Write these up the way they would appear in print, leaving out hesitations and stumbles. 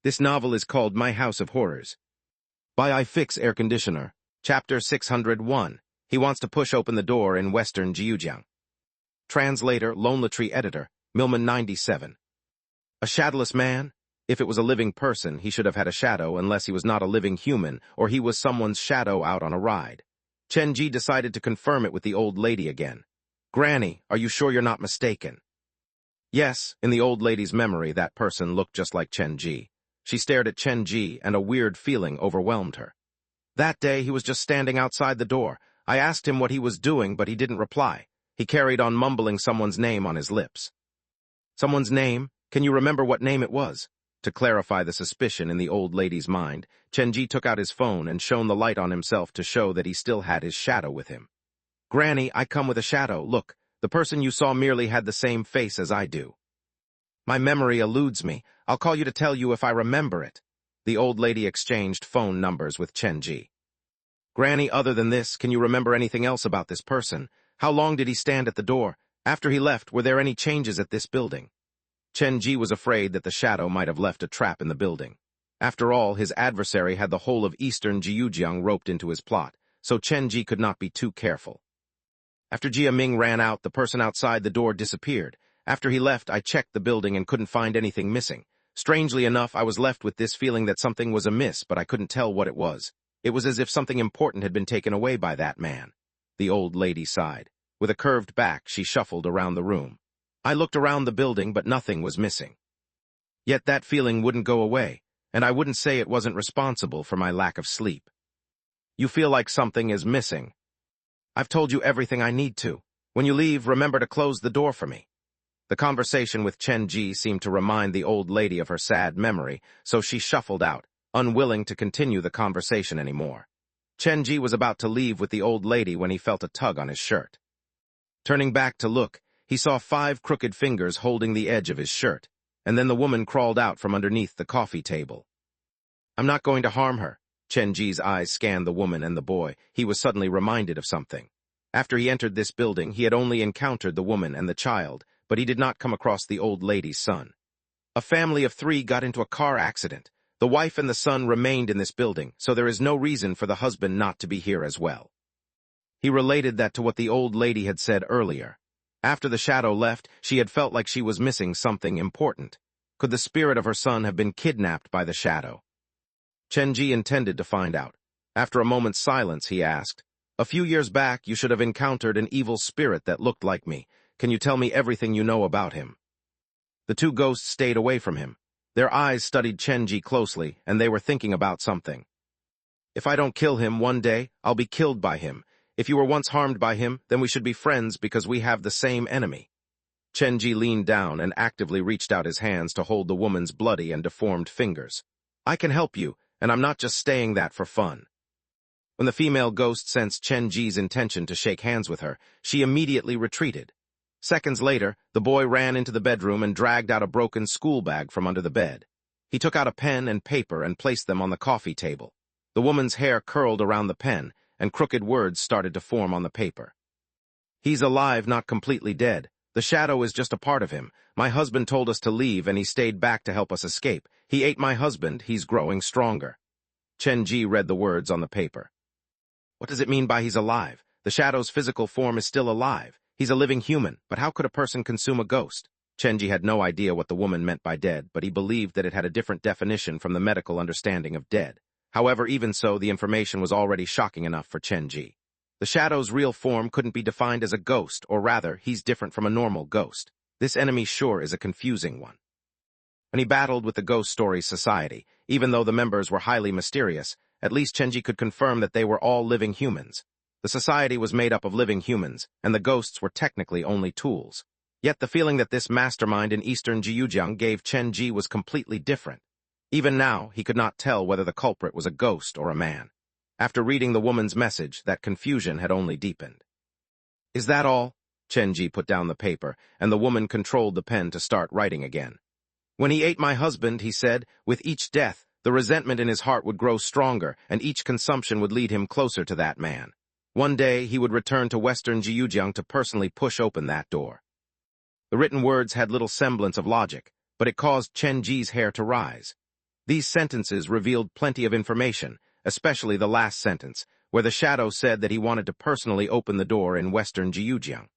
This novel is called My House of Horrors. By I Fix Air Conditioner, Chapter 601. He wants to push open the door in Western Jiujiang. Translator, Lonely Tree Editor, Millman 97. A shadowless man? If it was a living person, he should have had a shadow unless he was not a living human, or he was someone's shadow out on a ride. Chen Ji decided to confirm it with the old lady again. Granny, are you sure you're not mistaken? Yes, in the old lady's memory, that person looked just like Chen Ji. She stared at Chen Ji, and a weird feeling overwhelmed her. That day, he was just standing outside the door. I asked him what he was doing, but he didn't reply. He carried on mumbling someone's name on his lips. Someone's name? Can you remember what name it was? To clarify the suspicion in the old lady's mind, Chen Ji took out his phone and shone the light on himself to show that he still had his shadow with him. Granny, I come with a shadow. Look, the person you saw merely had the same face as I do. My memory eludes me. I'll call you to tell you if I remember it. The old lady exchanged phone numbers with Chen Ji. Granny, other than this, can you remember anything else about this person? How long did he stand at the door? After he left, were there any changes at this building? Chen Ji was afraid that the shadow might have left a trap in the building. After all, his adversary had the whole of Eastern Jiujiang roped into his plot, so Chen Ji could not be too careful. After Jia Ming ran out, the person outside the door disappeared. After he left, I checked the building and couldn't find anything missing. Strangely enough, I was left with this feeling that something was amiss, but I couldn't tell what it was. It was as if something important had been taken away by that man. The old lady sighed. With a curved back, she shuffled around the room. I looked around the building, but nothing was missing. Yet that feeling wouldn't go away, and I wouldn't say it wasn't responsible for my lack of sleep. You feel like something is missing. I've told you everything I need to. When you leave, remember to close the door for me. The conversation with Chen Ji seemed to remind the old lady of her sad memory, so she shuffled out, unwilling to continue the conversation anymore. Chen Ji was about to leave with the old lady when he felt a tug on his shirt. Turning back to look, he saw 5 crooked fingers holding the edge of his shirt, and then the woman crawled out from underneath the coffee table. I'm not going to harm her. Chen Ji's eyes scanned the woman and the boy. He was suddenly reminded of something. After he entered this building, he had only encountered the woman and the child, but he did not come across the old lady's son. A family of 3 got into a car accident. The wife and the son remained in this building, so there is no reason for the husband not to be here as well. He related that to what the old lady had said earlier. After the shadow left, she had felt like she was missing something important. Could the spirit of her son have been kidnapped by the shadow? Chen Ji intended to find out. After a moment's silence, he asked, A few years back, you should have encountered an evil spirit that looked like me. Can you tell me everything you know about him? The 2 ghosts stayed away from him. Their eyes studied Chen Ji closely, and they were thinking about something. If I don't kill him one day, I'll be killed by him. If you were once harmed by him, then we should be friends because we have the same enemy. Chen Ji leaned down and actively reached out his hands to hold the woman's bloody and deformed fingers. I can help you, and I'm not just saying that for fun. When the female ghost sensed Chen Ji's intention to shake hands with her, she immediately retreated. Seconds later, the boy ran into the bedroom and dragged out a broken school bag from under the bed. He took out a pen and paper and placed them on the coffee table. The woman's hair curled around the pen, and crooked words started to form on the paper. He's alive, not completely dead. The shadow is just a part of him. My husband told us to leave, and he stayed back to help us escape. He ate my husband. He's growing stronger. Chen Ji read the words on the paper. What does it mean by he's alive? The shadow's physical form is still alive. He's a living human, but how could a person consume a ghost? Chen Ji had no idea what the woman meant by dead, but he believed that it had a different definition from the medical understanding of dead. However, even so, the information was already shocking enough for Chen Ji. The shadow's real form couldn't be defined as a ghost, or rather, he's different from a normal ghost. This enemy sure is a confusing one. When he battled with the Ghost Stories Society, even though the members were highly mysterious, at least Chen Ji could confirm that they were all living humans. The society was made up of living humans, and the ghosts were technically only tools. Yet the feeling that this mastermind in Eastern Jiujiang gave Chen Ji was completely different. Even now, he could not tell whether the culprit was a ghost or a man. After reading the woman's message, that confusion had only deepened. Is that all? Chen Ji put down the paper, and the woman controlled the pen to start writing again. When he ate my husband, he said, with each death, the resentment in his heart would grow stronger, and each consumption would lead him closer to that man. One day, he would return to Western Jiujiang to personally push open that door. The written words had little semblance of logic, but it caused Chen Ji's hair to rise. These sentences revealed plenty of information, especially the last sentence, where the shadow said that he wanted to personally open the door in western Jiujiang.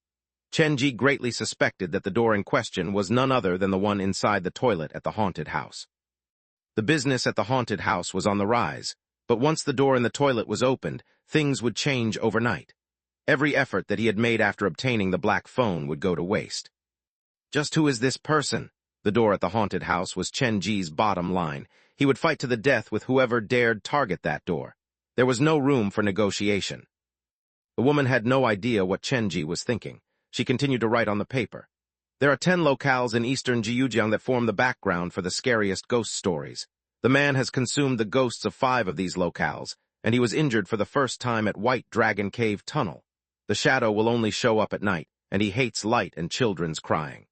Chenji greatly suspected that the door in question was none other than the one inside the toilet at the haunted house. The business at the haunted house was on the rise, but once the door in the toilet was opened, things would change overnight. Every effort that he had made after obtaining the black phone would go to waste. Just who is this person? The door at the haunted house was Chenji's bottom line. He would fight to the death with whoever dared target that door. There was no room for negotiation. The woman had no idea what Chenji was thinking. She continued to write on the paper. There are 10 locales in eastern Jiujiang that form the background for the scariest ghost stories. The man has consumed the ghosts of 5 of these locales, and he was injured for the first time at White Dragon Cave Tunnel. The shadow will only show up at night, and he hates light and children's crying.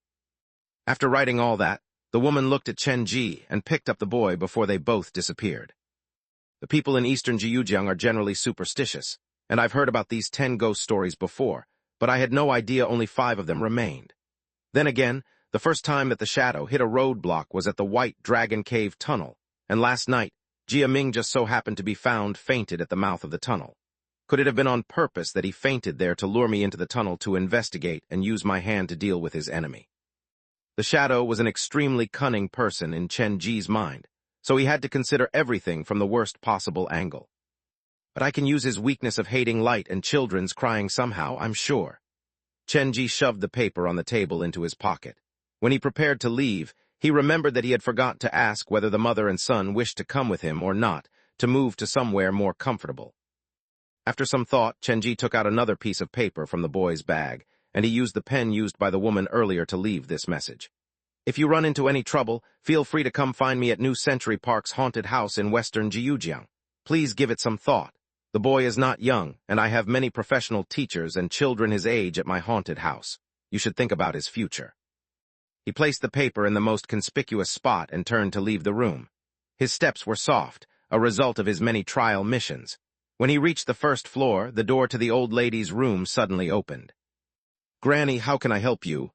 After writing all that, the woman looked at Chenji and picked up the boy before they both disappeared. The people in eastern Jiujiang are generally superstitious, and I've heard about these 10 ghost stories before, but I had no idea only 5 of them remained. Then again, the first time that the shadow hit a roadblock was at the White Dragon Cave Tunnel, and last night, Jia Ming just so happened to be found fainted at the mouth of the tunnel. Could it have been on purpose that he fainted there to lure me into the tunnel to investigate and use my hand to deal with his enemy? The shadow was an extremely cunning person in Chenji's mind, so he had to consider everything from the worst possible angle. But I can use his weakness of hating light and children's crying somehow, I'm sure. Chenji shoved the paper on the table into his pocket. When he prepared to leave, he remembered that he had forgot to ask whether the mother and son wished to come with him or not, to move to somewhere more comfortable. After some thought, Chenji took out another piece of paper from the boy's bag, and he used the pen used by the woman earlier to leave this message. If you run into any trouble, feel free to come find me at New Century Park's haunted house in western Jiujiang. Please give it some thought. The boy is not young, and I have many professional teachers and children his age at my haunted house. You should think about his future. He placed the paper in the most conspicuous spot and turned to leave the room. His steps were soft, a result of his many trial missions. When he reached the first floor, the door to the old lady's room suddenly opened. "Granny, how can I help you?"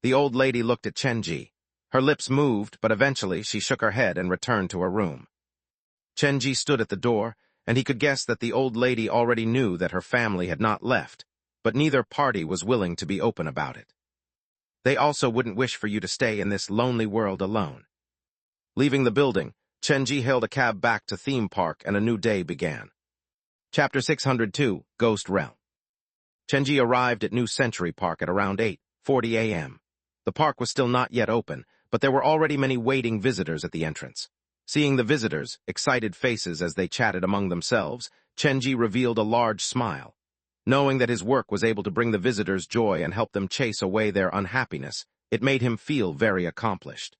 The old lady looked at Chenji. Her lips moved, but eventually she shook her head and returned to her room. Chenji stood at the door, and he could guess that the old lady already knew that her family had not left, but neither party was willing to be open about it. They also wouldn't wish for you to stay in this lonely world alone. Leaving the building, Chenji hailed a cab back to Theme Park and a new day began. Chapter 602, Ghost Realm. Chenji arrived at New Century Park at around 8:40 a.m. The park was still not yet open, but there were already many waiting visitors at the entrance. Seeing the visitors' excited faces as they chatted among themselves, Chenji revealed a large smile. Knowing that his work was able to bring the visitors joy and help them chase away their unhappiness, it made him feel very accomplished.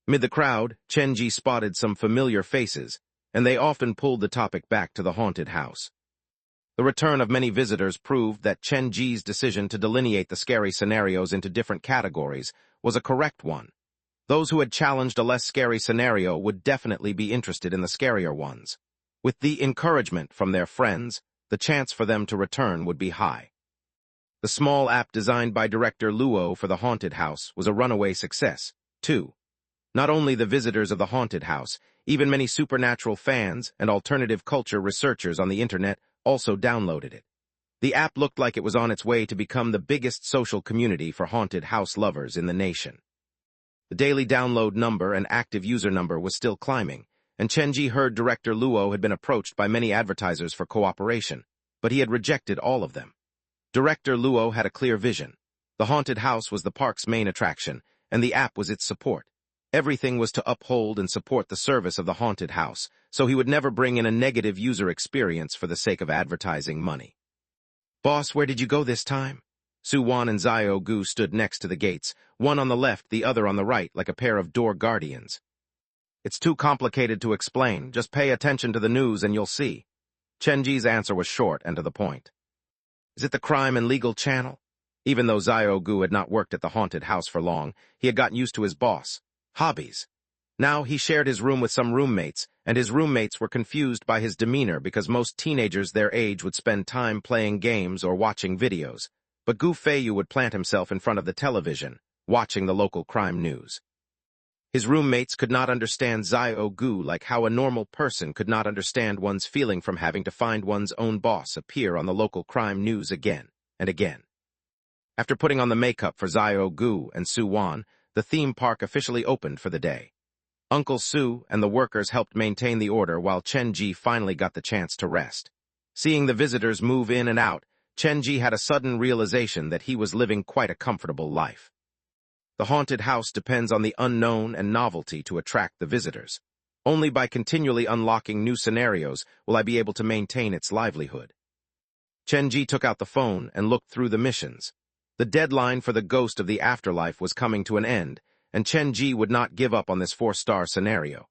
Mid the crowd, Chenji spotted some familiar faces, and they often pulled the topic back to the haunted house. The return of many visitors proved that Chenji's decision to delineate the scary scenarios into different categories was a correct one. Those who had challenged a less scary scenario would definitely be interested in the scarier ones. With the encouragement from their friends, the chance for them to return would be high. The small app designed by director Luo for the haunted house was a runaway success, too. Not only the visitors of the haunted house, even many supernatural fans and alternative culture researchers on the internet also downloaded it. The app looked like it was on its way to become the biggest social community for haunted house lovers in the nation. The daily download number and active user number was still climbing, and Chenji heard director Luo had been approached by many advertisers for cooperation, but he had rejected all of them. Director Luo had a clear vision. The haunted house was the park's main attraction, and the app was its support. Everything was to uphold and support the service of the haunted house, so he would never bring in a negative user experience for the sake of advertising money. "Boss, where did you go this time?" Su-wan and Xiao Gu stood next to the gates, one on the left, the other on the right, like a pair of door guardians. "It's too complicated to explain. Just pay attention to the news and you'll see." Chenji's answer was short and to the point. "Is it the crime and legal channel?" Even though Xiao Gu had not worked at the haunted house for long, he had gotten used to his boss. Hobbies. Now he shared his room with some roommates, and his roommates were confused by his demeanor because most teenagers their age would spend time playing games or watching videos. But Gu Feiyu would plant himself in front of the television, watching the local crime news. His roommates could not understand Zio Gu like how a normal person could not understand one's feeling from having to find one's own boss appear on the local crime news again and again. After putting on the makeup for Zio Gu and Su Wan, the theme park officially opened for the day. Uncle Su and the workers helped maintain the order while Chen Ji finally got the chance to rest. Seeing the visitors move in and out, Chen Ji had a sudden realization that he was living quite a comfortable life. The haunted house depends on the unknown and novelty to attract the visitors. Only by continually unlocking new scenarios will I be able to maintain its livelihood. Chen Ji took out the phone and looked through the missions. The deadline for the Ghost of the Afterlife was coming to an end, and Chen Ji would not give up on this 4-star scenario.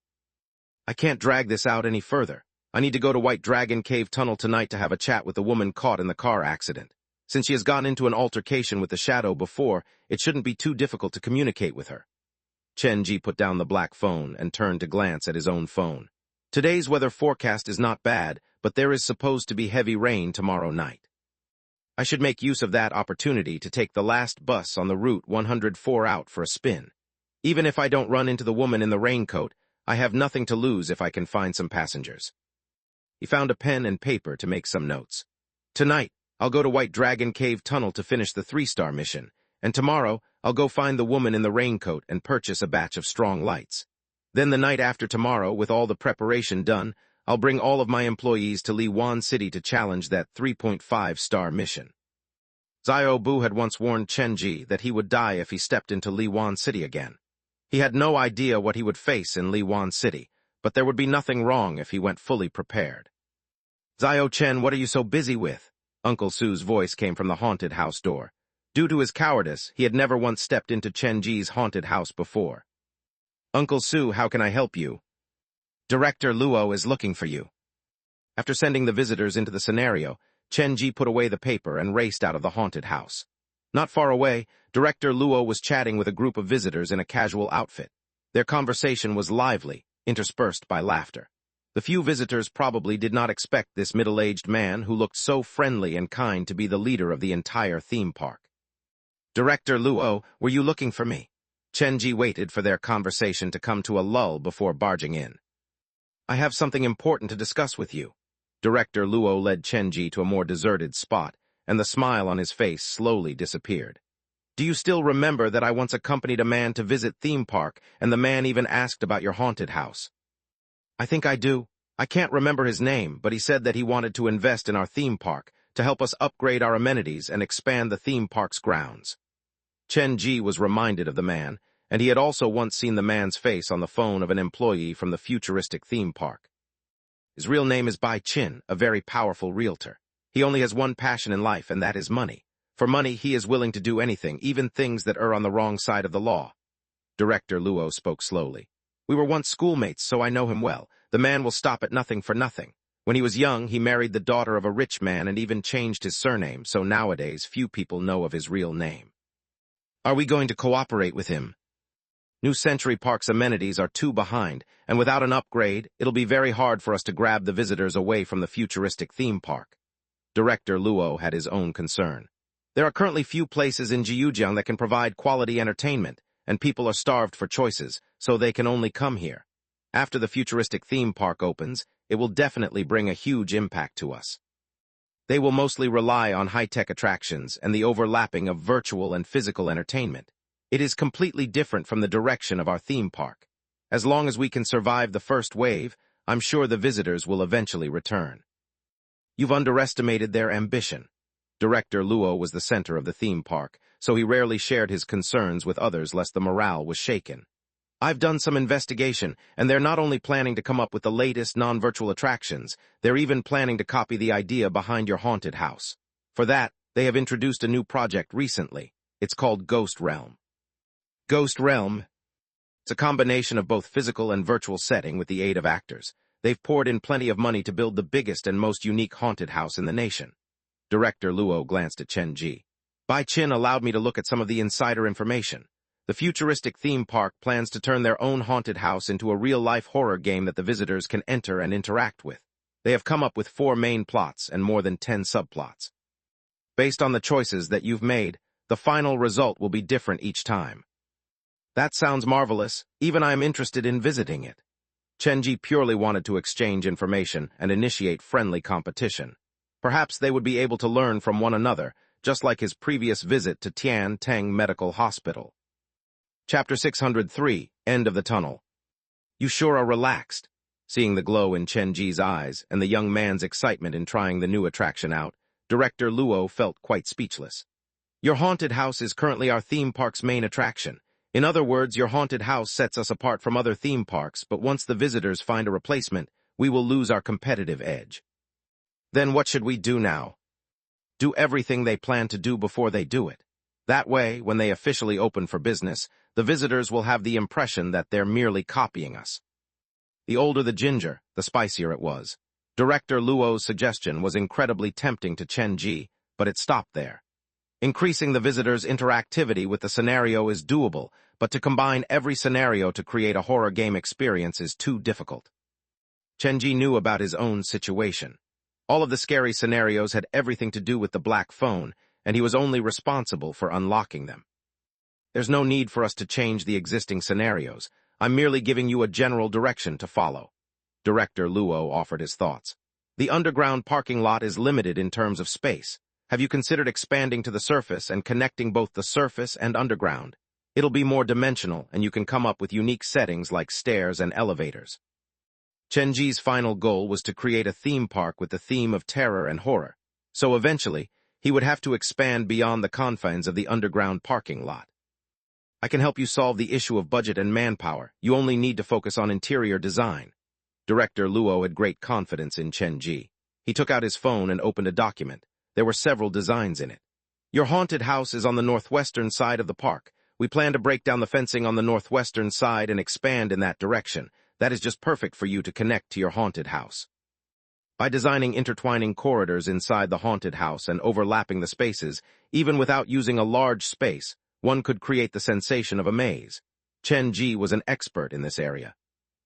I can't drag this out any further. I need to go to White Dragon Cave Tunnel tonight to have a chat with the woman caught in the car accident. Since she has gotten into an altercation with the Shadow before, it shouldn't be too difficult to communicate with her. Chen Ji put down the black phone and turned to glance at his own phone. Today's weather forecast is not bad, but there is supposed to be heavy rain tomorrow night. I should make use of that opportunity to take the last bus on the Route 104 out for a spin. Even if I don't run into the woman in the raincoat, I have nothing to lose if I can find some passengers. He found a pen and paper to make some notes. Tonight, I'll go to White Dragon Cave Tunnel to finish the 3-star mission, and tomorrow, I'll go find the woman in the raincoat and purchase a batch of strong lights. Then the night after tomorrow, with all the preparation done, I'll bring all of my employees to Liwan City to challenge that 3.5-star mission. Zio Bu had once warned Chen Ji that he would die if he stepped into Liwan City again. He had no idea what he would face in Liwan City, but there would be nothing wrong if he went fully prepared. Zio Chen, what are you so busy with? Uncle Su's voice came from the haunted house door. Due to his cowardice, he had never once stepped into Chen Ji's haunted house before. Uncle Su, how can I help you? Director Luo is looking for you. After sending the visitors into the scenario, Chen Ji put away the paper and raced out of the haunted house. Not far away, Director Luo was chatting with a group of visitors in a casual outfit. Their conversation was lively, interspersed by laughter. The few visitors probably did not expect this middle-aged man who looked so friendly and kind to be the leader of the entire theme park. Director Luo, were you looking for me? Chen Ji waited for their conversation to come to a lull before barging in. I have something important to discuss with you. Director Luo led Chen Ji to a more deserted spot, and the smile on his face slowly disappeared. Do you still remember that I once accompanied a man to visit theme park, and the man even asked about your haunted house? I think I do. I can't remember his name, but he said that he wanted to invest in our theme park, to help us upgrade our amenities and expand the theme park's grounds. Chen Ji was reminded of the man, and he had also once seen the man's face on the phone of an employee from the futuristic theme park. His real name is Bai Qin, a very powerful realtor. He only has one passion in life, and that is money. For money, he is willing to do anything, even things that are on the wrong side of the law. Director Luo spoke slowly. We were once schoolmates, so I know him well. The man will stop at nothing for nothing. When he was young, he married the daughter of a rich man and even changed his surname, so nowadays few people know of his real name. Are we going to cooperate with him? New Century Park's amenities are too behind, and without an upgrade, it'll be very hard for us to grab the visitors away from the futuristic theme park. Director Luo had his own concern. There are currently few places in Jiujiang that can provide quality entertainment, and people are starved for choices, so they can only come here. After the futuristic theme park opens, it will definitely bring a huge impact to us. They will mostly rely on high-tech attractions and the overlapping of virtual and physical entertainment. It is completely different from the direction of our theme park. As long as we can survive the first wave, I'm sure the visitors will eventually return. You've underestimated their ambition. Director Luo was the center of the theme park, so he rarely shared his concerns with others lest the morale was shaken. I've done some investigation, and they're not only planning to come up with the latest non-virtual attractions, they're even planning to copy the idea behind your haunted house. For that, they have introduced a new project recently. It's called Ghost Realm. Ghost Realm? It's a combination of both physical and virtual setting with the aid of actors. They've poured in plenty of money to build the biggest and most unique haunted house in the nation. Director Luo glanced at Chen Ji. Bai Qin allowed me to look at some of the insider information. The futuristic theme park plans to turn their own haunted house into a real-life horror game that the visitors can enter and interact with. They have come up with 4 main plots and more than 10 subplots. Based on the choices that you've made, the final result will be different each time. That sounds marvelous. Even I am interested in visiting it. Chenji purely wanted to exchange information and initiate friendly competition. Perhaps they would be able to learn from one another, just like his previous visit to Tian Teng Medical Hospital. Chapter 603, End of the Tunnel. You sure are relaxed. Seeing the glow in Chenji's eyes and the young man's excitement in trying the new attraction out, Director Luo felt quite speechless. Your haunted house is currently our theme park's main attraction. In other words, your haunted house sets us apart from other theme parks, but once the visitors find a replacement, we will lose our competitive edge. Then what should we do now? Do everything they plan to do before they do it. That way, when they officially open for business, the visitors will have the impression that they're merely copying us. The older the ginger, the spicier it was. Director Luo's suggestion was incredibly tempting to Chenji, but it stopped there. Increasing the visitors' interactivity with the scenario is doable, but to combine every scenario to create a horror game experience is too difficult. Chenji knew about his own situation. All of the scary scenarios had everything to do with the black phone, and he was only responsible for unlocking them. There's no need for us to change the existing scenarios. I'm merely giving you a general direction to follow. Director Luo offered his thoughts. The underground parking lot is limited in terms of space. Have you considered expanding to the surface and connecting both the surface and underground? It'll be more dimensional, and you can come up with unique settings like stairs and elevators. Chenji's final goal was to create a theme park with the theme of terror and horror, so eventually, he would have to expand beyond the confines of the underground parking lot. I can help you solve the issue of budget and manpower. You only need to focus on interior design. Director Luo had great confidence in Chenji. He took out his phone and opened a document. There were several designs in it. Your haunted house is on the northwestern side of the park. We plan to break down the fencing on the northwestern side and expand in that direction. That is just perfect for you to connect to your haunted house. By designing intertwining corridors inside the haunted house and overlapping the spaces, even without using a large space, one could create the sensation of a maze. Chenji was an expert in this area.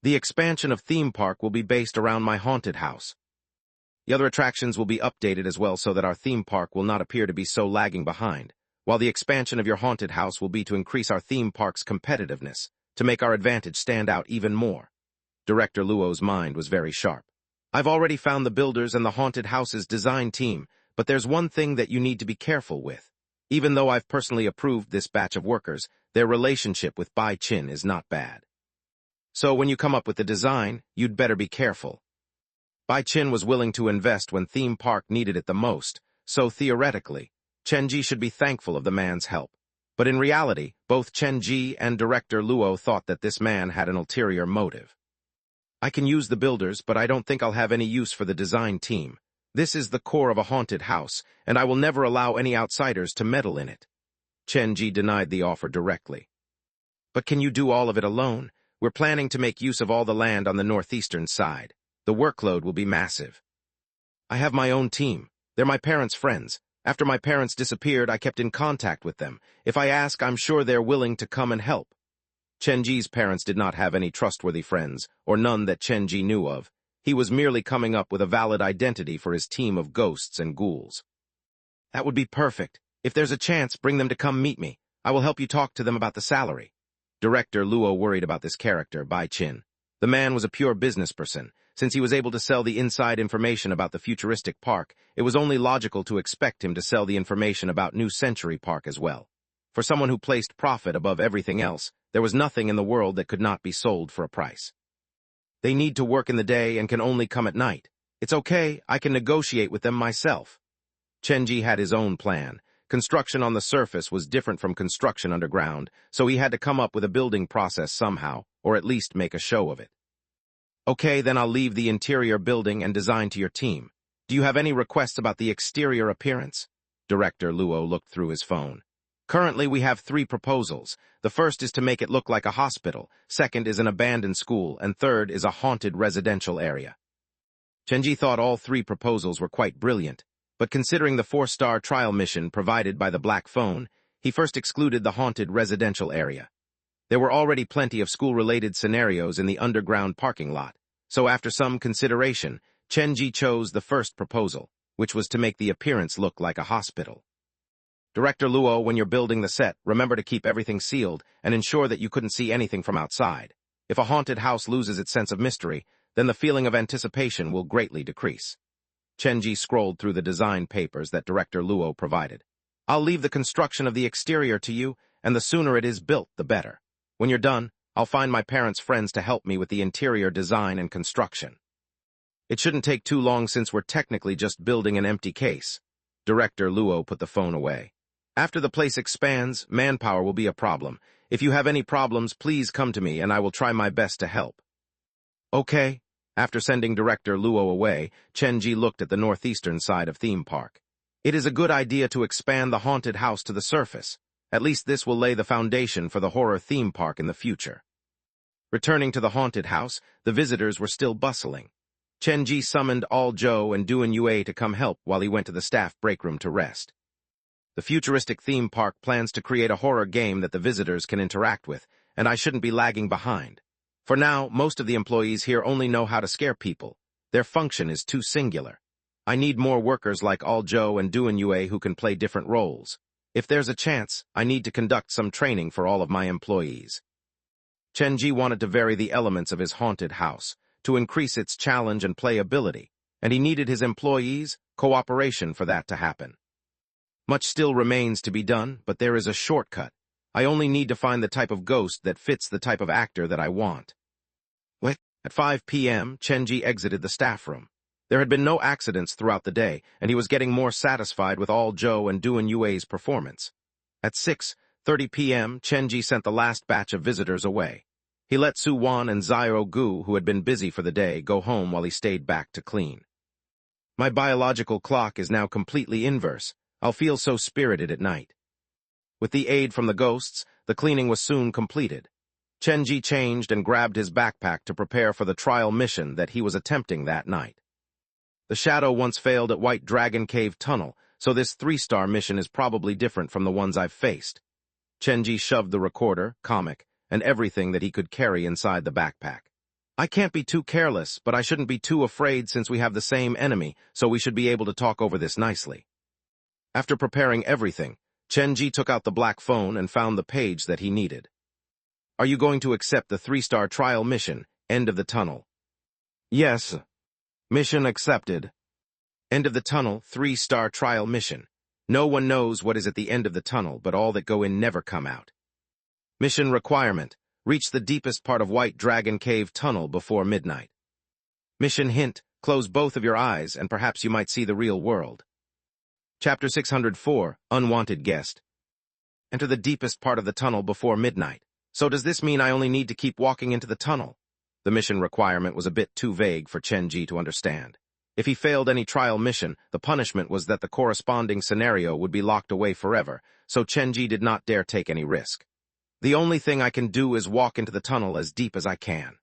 The expansion of theme park will be based around my haunted house. The other attractions will be updated as well so that our theme park will not appear to be so lagging behind, while the expansion of your haunted house will be to increase our theme park's competitiveness, to make our advantage stand out even more. Director Luo's mind was very sharp. I've already found the builders and the haunted house's design team, but there's one thing that you need to be careful with. Even though I've personally approved this batch of workers, their relationship with Bai Qin is not bad. So when you come up with the design, you'd better be careful. Bai Qin was willing to invest when theme park needed it the most, so theoretically, Chenji should be thankful of the man's help. But in reality, both Chenji and Director Luo thought that this man had an ulterior motive. I can use the builders, but I don't think I'll have any use for the design team. This is the core of a haunted house, and I will never allow any outsiders to meddle in it. Chenji denied the offer directly. But can you do all of it alone? We're planning to make use of all the land on the northeastern side. The workload will be massive. I have my own team. They're my parents' friends. After my parents disappeared, I kept in contact with them. If I ask, I'm sure they're willing to come and help. Chenji's parents did not have any trustworthy friends, or none that Chenji knew of. He was merely coming up with a valid identity for his team of ghosts and ghouls. That would be perfect. If there's a chance, bring them to come meet me. I will help you talk to them about the salary. Director Luo worried about this character, Bai Qin. The man was a pure business person. Since he was able to sell the inside information about the futuristic park, it was only logical to expect him to sell the information about New Century Park as well. For someone who placed profit above everything else, there was nothing in the world that could not be sold for a price. They need to work in the day and can only come at night. It's okay, I can negotiate with them myself. Chenji had his own plan. Construction on the surface was different from construction underground, so he had to come up with a building process somehow, or at least make a show of it. Okay, then I'll leave the interior building and design to your team. Do you have any requests about the exterior appearance? Director Luo looked through his phone. Currently, we have 3 proposals. The first is to make it look like a hospital, second is an abandoned school, and third is a haunted residential area. Chenji thought all 3 proposals were quite brilliant, but considering the 4-star trial mission provided by the Black Phone, he first excluded the haunted residential area. There were already plenty of school-related scenarios in the underground parking lot, so after some consideration, Chenji chose the first proposal, which was to make the appearance look like a hospital. Director Luo, when you're building the set, remember to keep everything sealed and ensure that you couldn't see anything from outside. If a haunted house loses its sense of mystery, then the feeling of anticipation will greatly decrease. Chenji scrolled through the design papers that Director Luo provided. I'll leave the construction of the exterior to you, and the sooner it is built, the better. When you're done, I'll find my parents' friends to help me with the interior design and construction. It shouldn't take too long since we're technically just building an empty case. Director Luo put the phone away. After the place expands, manpower will be a problem. If you have any problems, please come to me and I will try my best to help. Okay. After sending Director Luo away, Chenji looked at the northeastern side of theme park. It is a good idea to expand the haunted house to the surface. At least this will lay the foundation for the horror theme park in the future. Returning to the haunted house, the visitors were still bustling. Chenji summoned All Zhou and Duan Yue to come help while he went to the staff break room to rest. The futuristic theme park plans to create a horror game that the visitors can interact with, and I shouldn't be lagging behind. For now, most of the employees here only know how to scare people. Their function is too singular. I need more workers like All Zhou and Duan Yue who can play different roles. If there's a chance, I need to conduct some training for all of my employees. Chenji wanted to vary the elements of his haunted house, to increase its challenge and playability, and he needed his employees' cooperation for that to happen. Much still remains to be done, but there is a shortcut. I only need to find the type of ghost that fits the type of actor that I want. At 5 p.m., Chenji exited the staff room. There had been no accidents throughout the day, and he was getting more satisfied with All Zhou and Duan Yue's performance. At 6:30 p.m., Chenji sent the last batch of visitors away. He let Su Wan and Xiao Gu, who had been busy for the day, go home while he stayed back to clean. My biological clock is now completely inverse. I'll feel so spirited at night. With the aid from the ghosts, the cleaning was soon completed. Chenji changed and grabbed his backpack to prepare for the trial mission that he was attempting that night. The shadow once failed at White Dragon Cave Tunnel, so this 3-star mission is probably different from the ones I've faced. Chenji shoved the recorder, comic, and everything that he could carry inside the backpack. I can't be too careless, but I shouldn't be too afraid since we have the same enemy, so we should be able to talk over this nicely. After preparing everything, Chenji took out the black phone and found the page that he needed. Are you going to accept the 3-star trial mission, End of the Tunnel? Yes. Mission accepted. End of the tunnel, 3-star trial mission. No one knows what is at the end of the tunnel, but all that go in never come out. Mission requirement. Reach the deepest part of White Dragon Cave Tunnel before midnight. Mission hint. Close both of your eyes and perhaps you might see the real world. Chapter 604, Unwanted Guest. Enter the deepest part of the tunnel before midnight. So does this mean I only need to keep walking into the tunnel? The mission requirement was a bit too vague for Chenji to understand. If he failed any trial mission, the punishment was that the corresponding scenario would be locked away forever, so Chenji did not dare take any risk. The only thing I can do is walk into the tunnel as deep as I can.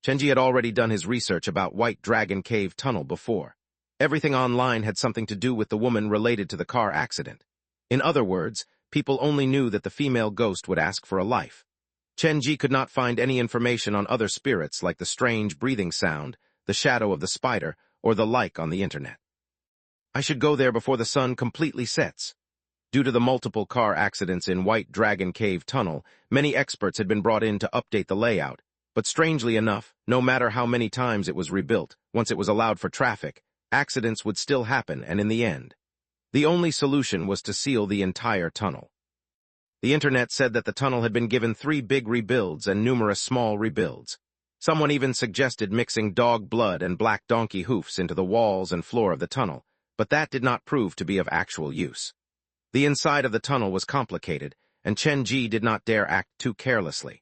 Chenji had already done his research about White Dragon Cave Tunnel before. Everything online had something to do with the woman related to the car accident. In other words, people only knew that the female ghost would ask for a life. Chenji could not find any information on other spirits like the strange breathing sound, the shadow of the spider, or the like on the internet. I should go there before the sun completely sets. Due to the multiple car accidents in White Dragon Cave Tunnel, many experts had been brought in to update the layout, but strangely enough, no matter how many times it was rebuilt, once it was allowed for traffic, accidents would still happen, and in the end, the only solution was to seal the entire tunnel. The internet said that the tunnel had been given 3 big rebuilds and numerous small rebuilds. Someone even suggested mixing dog blood and black donkey hoofs into the walls and floor of the tunnel, but that did not prove to be of actual use. The inside of the tunnel was complicated, and Chenji did not dare act too carelessly.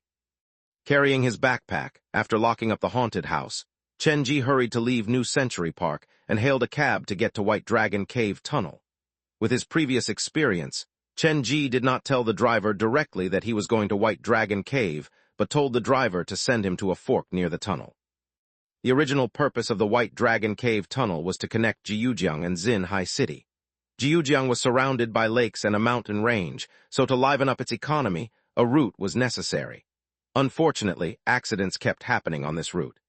Carrying his backpack, after locking up the haunted house, Chenji hurried to leave New Century Park and hailed a cab to get to White Dragon Cave Tunnel. With his previous experience, Chenji did not tell the driver directly that he was going to White Dragon Cave, but told the driver to send him to a fork near the tunnel. The original purpose of the White Dragon Cave Tunnel was to connect Jiujiang and Xinhai City. Jiujiang was surrounded by lakes and a mountain range, so to liven up its economy, a route was necessary. Unfortunately, accidents kept happening on this route.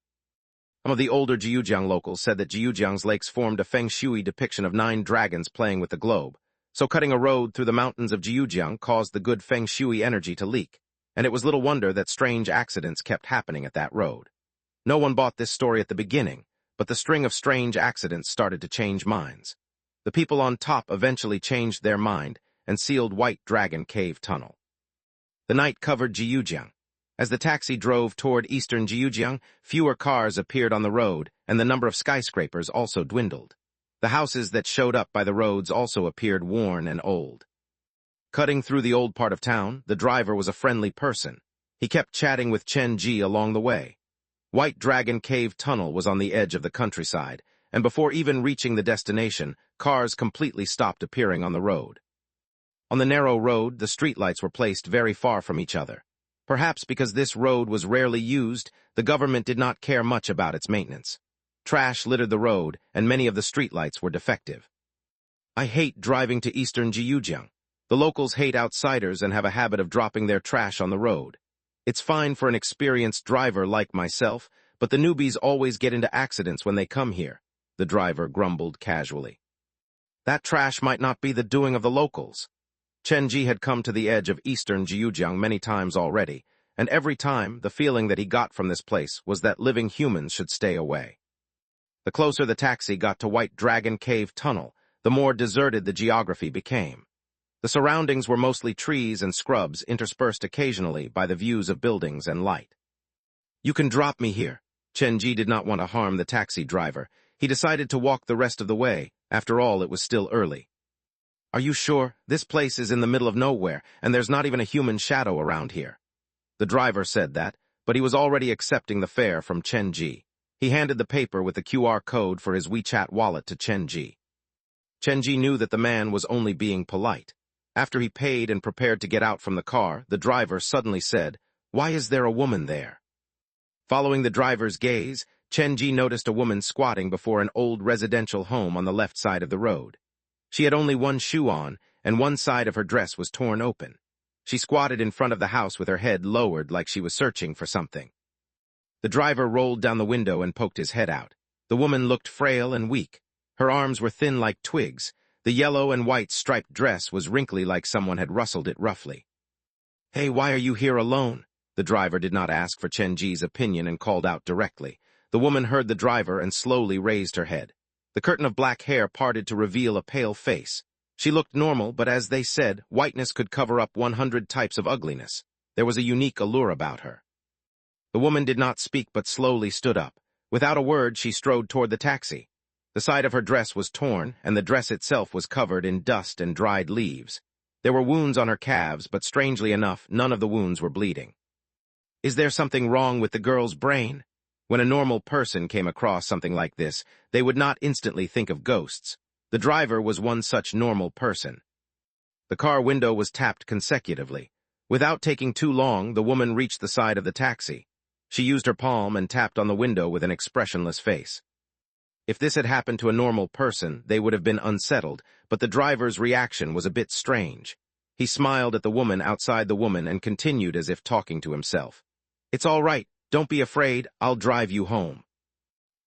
Some of the older Jiujiang locals said that Jiujiang's lakes formed a feng shui depiction of 9 dragons playing with the globe. So cutting a road through the mountains of Jiujiang caused the good feng shui energy to leak, and it was little wonder that strange accidents kept happening at that road. No one bought this story at the beginning, but the string of strange accidents started to change minds. The people on top eventually changed their mind and sealed White Dragon Cave Tunnel. The night covered Jiujiang. As the taxi drove toward eastern Jiujiang, fewer cars appeared on the road, and the number of skyscrapers also dwindled. The houses that showed up by the roads also appeared worn and old. Cutting through the old part of town, the driver was a friendly person. He kept chatting with Chen Ji along the way. White Dragon Cave Tunnel was on the edge of the countryside, and before even reaching the destination, cars completely stopped appearing on the road. On the narrow road, the streetlights were placed very far from each other. Perhaps because this road was rarely used, the government did not care much about its maintenance. Trash littered the road, and many of the streetlights were defective. I hate driving to eastern Jiujiang. The locals hate outsiders and have a habit of dropping their trash on the road. It's fine for an experienced driver like myself, but the newbies always get into accidents when they come here, the driver grumbled casually. That trash might not be the doing of the locals. Chen Ji had come to the edge of eastern Jiujiang many times already, and every time the feeling that he got from this place was that living humans should stay away. The closer the taxi got to White Dragon Cave Tunnel, the more deserted the geography became. The surroundings were mostly trees and scrubs interspersed occasionally by the views of buildings and light. You can drop me here. Chen Ji did not want to harm the taxi driver. He decided to walk the rest of the way. After all, it was still early. Are you sure? This place is in the middle of nowhere, and there's not even a human shadow around here. The driver said that, but he was already accepting the fare from Chen Ji. He handed the paper with the QR code for his WeChat wallet to Chen Ji. Chen Ji knew that the man was only being polite. After he paid and prepared to get out from the car, the driver suddenly said, "Why is there a woman there?" Following the driver's gaze, Chen Ji noticed a woman squatting before an old residential home on the left side of the road. She had only one shoe on, and one side of her dress was torn open. She squatted in front of the house with her head lowered like she was searching for something. The driver rolled down the window and poked his head out. The woman looked frail and weak. Her arms were thin like twigs. The yellow and white striped dress was wrinkly like someone had rustled it roughly. "Hey, why are you here alone?" The driver did not ask for Chen Ji's opinion and called out directly. The woman heard the driver and slowly raised her head. The curtain of black hair parted to reveal a pale face. She looked normal, but as they said, whiteness could cover up 100 types of ugliness. There was a unique allure about her. The woman did not speak but slowly stood up. Without a word, she strode toward the taxi. The side of her dress was torn, and the dress itself was covered in dust and dried leaves. There were wounds on her calves, but strangely enough, none of the wounds were bleeding. Is there something wrong with the girl's brain? When a normal person came across something like this, they would not instantly think of ghosts. The driver was one such normal person. The car window was tapped consecutively. Without taking too long, the woman reached the side of the taxi. She used her palm and tapped on the window with an expressionless face. If this had happened to a normal person, they would have been unsettled, but the driver's reaction was a bit strange. He smiled at the woman outside the woman and continued as if talking to himself. "It's all right. Don't be afraid. I'll drive you home."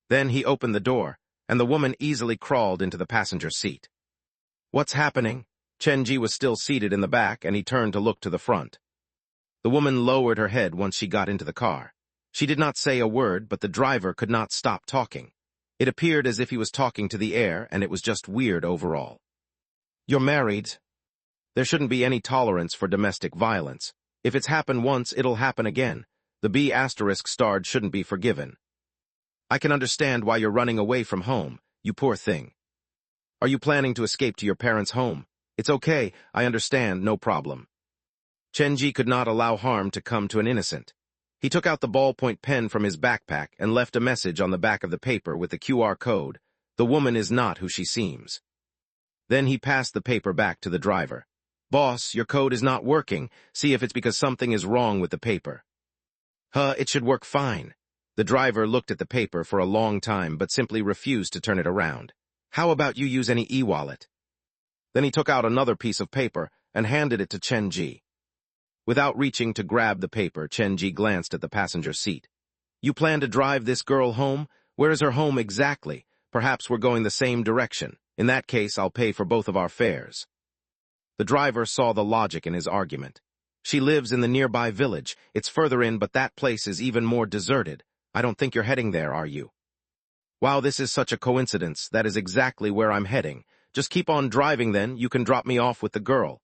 Then he opened the door, and the woman easily crawled into the passenger seat. "What's happening?" Chen Ji was still seated in the back, and he turned to look to the front. The woman lowered her head once she got into the car. She did not say a word, but the driver could not stop talking. It appeared as if he was talking to the air, and it was just weird overall. "You're married. There shouldn't be any tolerance for domestic violence. If it's happened once, it'll happen again. The B** starred shouldn't be forgiven. I can understand why you're running away from home, you poor thing. Are you planning to escape to your parents' home? It's okay, I understand, no problem." Chen Ji could not allow harm to come to an innocent. He took out the ballpoint pen from his backpack and left a message on the back of the paper with the QR code. "The woman is not who she seems." Then he passed the paper back to the driver. "Boss, your code is not working. See if it's because something is wrong with the paper." It should work fine." The driver looked at the paper for a long time but simply refused to turn it around. "How about you use any e-wallet?" Then he took out another piece of paper and handed it to Chen Ji. Without reaching to grab the paper, Chen Ji glanced at the passenger seat. "You plan to drive this girl home? Where is her home exactly? Perhaps we're going the same direction. In that case, I'll pay for both of our fares." The driver saw the logic in his argument. She lives in the nearby village. It's further in, but that place is even more deserted. I don't think you're heading there, are you? Wow, this is such a coincidence. That is exactly where I'm heading. Just keep on driving then. You can drop me off with the girl.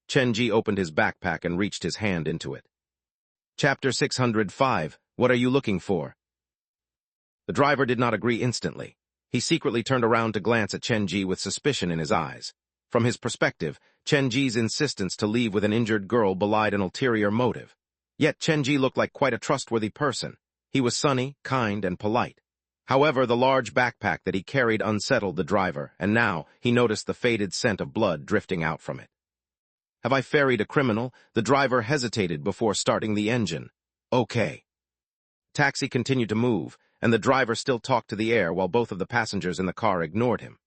Chenji opened his backpack and reached his hand into it. Chapter 605. What are you looking for? The driver did not agree instantly. He secretly turned around to glance at Chenji with suspicion in his eyes. From his perspective, Chenji's insistence to leave with an injured girl belied an ulterior motive. Yet Chenji looked like quite a trustworthy person. He was sunny, kind, and polite. However, the large backpack that he carried unsettled the driver, and now he noticed the faded scent of blood drifting out from it. Have I ferried a criminal? The driver hesitated before starting the engine. Okay. Taxi continued to move, and the driver still talked to the air while both of the passengers in the car ignored him.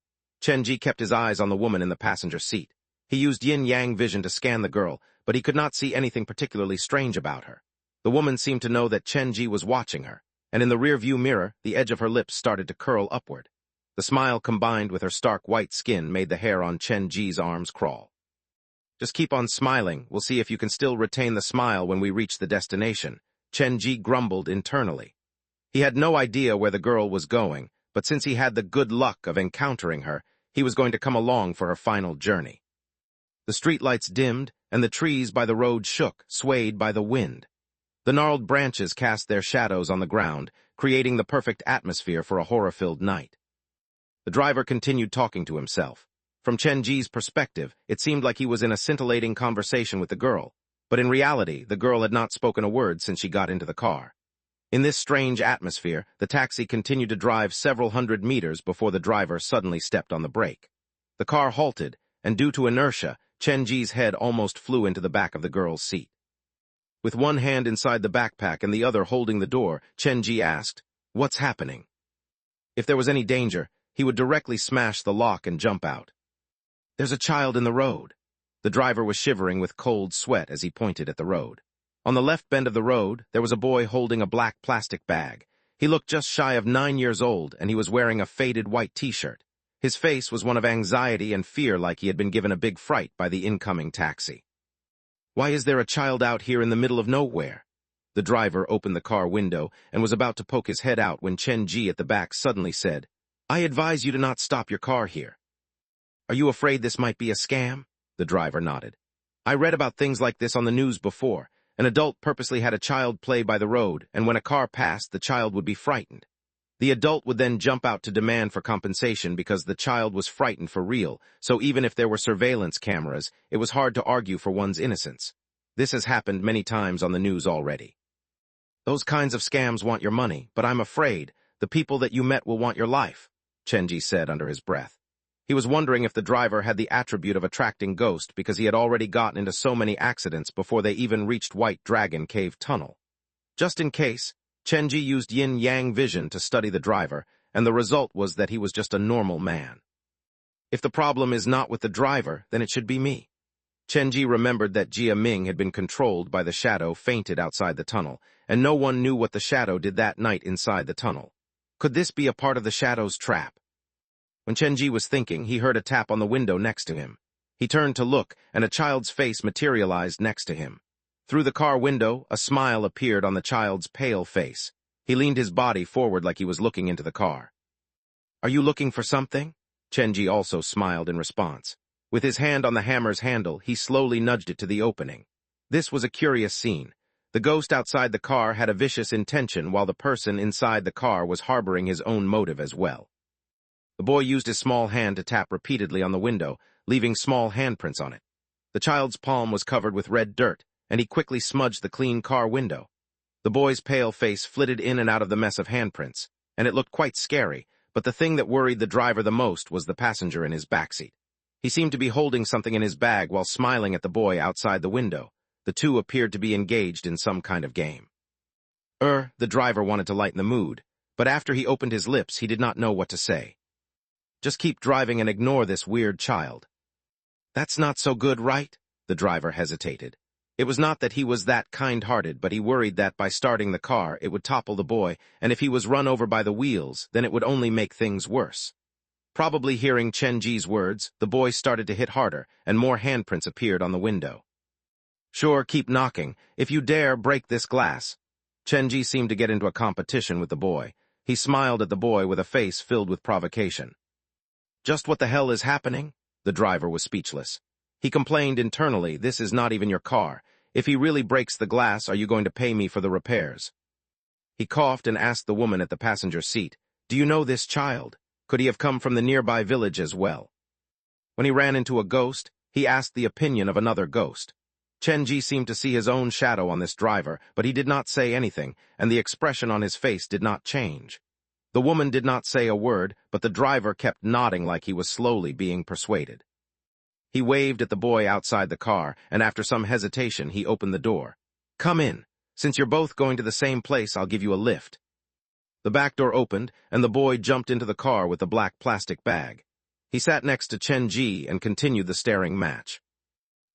Chenji kept his eyes on the woman in the passenger seat. He used yin-yang vision to scan the girl, but he could not see anything particularly strange about her. The woman seemed to know that Chenji was watching her, and in the rear-view mirror, the edge of her lips started to curl upward. The smile combined with her stark white skin made the hair on Chenji's arms crawl. Just keep on smiling. We'll see if you can still retain the smile when we reach the destination, Chenji grumbled internally. He had no idea where the girl was going, but since he had the good luck of encountering her, he was going to come along for her final journey. The streetlights dimmed, and the trees by the road shook, swayed by the wind. The gnarled branches cast their shadows on the ground, creating the perfect atmosphere for a horror-filled night. The driver continued talking to himself. From Chenji's perspective, it seemed like he was in a scintillating conversation with the girl, but in reality, the girl had not spoken a word since she got into the car. In this strange atmosphere, the taxi continued to drive several hundred meters before the driver suddenly stepped on the brake. The car halted, and due to inertia, Chenji's head almost flew into the back of the girl's seat. With one hand inside the backpack and the other holding the door, Chenji asked, "What's happening?" If there was any danger, he would directly smash the lock and jump out. "There's a child in the road." The driver was shivering with cold sweat as he pointed at the road. On the left bend of the road, there was a boy holding a black plastic bag. He looked just shy of 9 years old, and he was wearing a faded white t-shirt. His face was one of anxiety and fear, like he had been given a big fright by the incoming taxi. "Why is there a child out here in the middle of nowhere?" The driver opened the car window and was about to poke his head out when Chenji at the back suddenly said, "I advise you to not stop your car here." "Are you afraid this might be a scam?" The driver nodded. "I read about things like this on the news before. An adult purposely had a child play by the road, and when a car passed, the child would be frightened. The adult would then jump out to demand for compensation because the child was frightened for real, so even if there were surveillance cameras, it was hard to argue for one's innocence. This has happened many times on the news already. Those kinds of scams want your money, but I'm afraid the people that you met will want your life," Chenji said under his breath. He was wondering if the driver had the attribute of attracting ghosts because he had already gotten into so many accidents before they even reached White Dragon Cave Tunnel. Just in case, Chenji used yin-yang vision to study the driver, and the result was that he was just a normal man. If the problem is not with the driver, then it should be me. Chenji remembered that Jia Ming had been controlled by the shadow fainted outside the tunnel, and no one knew what the shadow did that night inside the tunnel. Could this be a part of the shadow's trap? When Chenji was thinking, he heard a tap on the window next to him. He turned to look, and a child's face materialized next to him. Through the car window, a smile appeared on the child's pale face. He leaned his body forward like he was looking into the car. "Are you looking for something?" Chenji also smiled in response. With his hand on the hammer's handle, he slowly nudged it to the opening. This was a curious scene. The ghost outside the car had a vicious intention while the person inside the car was harboring his own motive as well. The boy used his small hand to tap repeatedly on the window, leaving small handprints on it. The child's palm was covered with red dirt, and he quickly smudged the clean car window. The boy's pale face flitted in and out of the mess of handprints, and it looked quite scary, but the thing that worried the driver the most was the passenger in his backseat. He seemed to be holding something in his bag while smiling at the boy outside the window. The two appeared to be engaged in some kind of game. The driver wanted to lighten the mood, but after he opened his lips, he did not know what to say. "Just keep driving and ignore this weird child." "That's not so good, right?" The driver hesitated. It was not that he was that kind-hearted, but he worried that by starting the car, it would topple the boy, and if he was run over by the wheels, then it would only make things worse. Probably hearing Chen-ji's words, the boy started to hit harder, and more handprints appeared on the window. Sure, keep knocking. If you dare, break this glass. Chen-ji seemed to get into a competition with the boy. He smiled at the boy with a face filled with provocation. Just what the hell is happening? The driver was speechless. He complained internally, this is not even your car. If he really breaks the glass, are you going to pay me for the repairs? He coughed and asked the woman at the passenger seat, do you know this child? Could he have come from the nearby village as well? When he ran into a ghost, he asked the opinion of another ghost. Chen-ji seemed to see his own shadow on this driver, but he did not say anything, and the expression on his face did not change. The woman did not say a word, but the driver kept nodding like he was slowly being persuaded. He waved at the boy outside the car, and after some hesitation, he opened the door. Come in. Since you're both going to the same place, I'll give you a lift. The back door opened, and the boy jumped into the car with the black plastic bag. He sat next to Chen-ji and continued the staring match.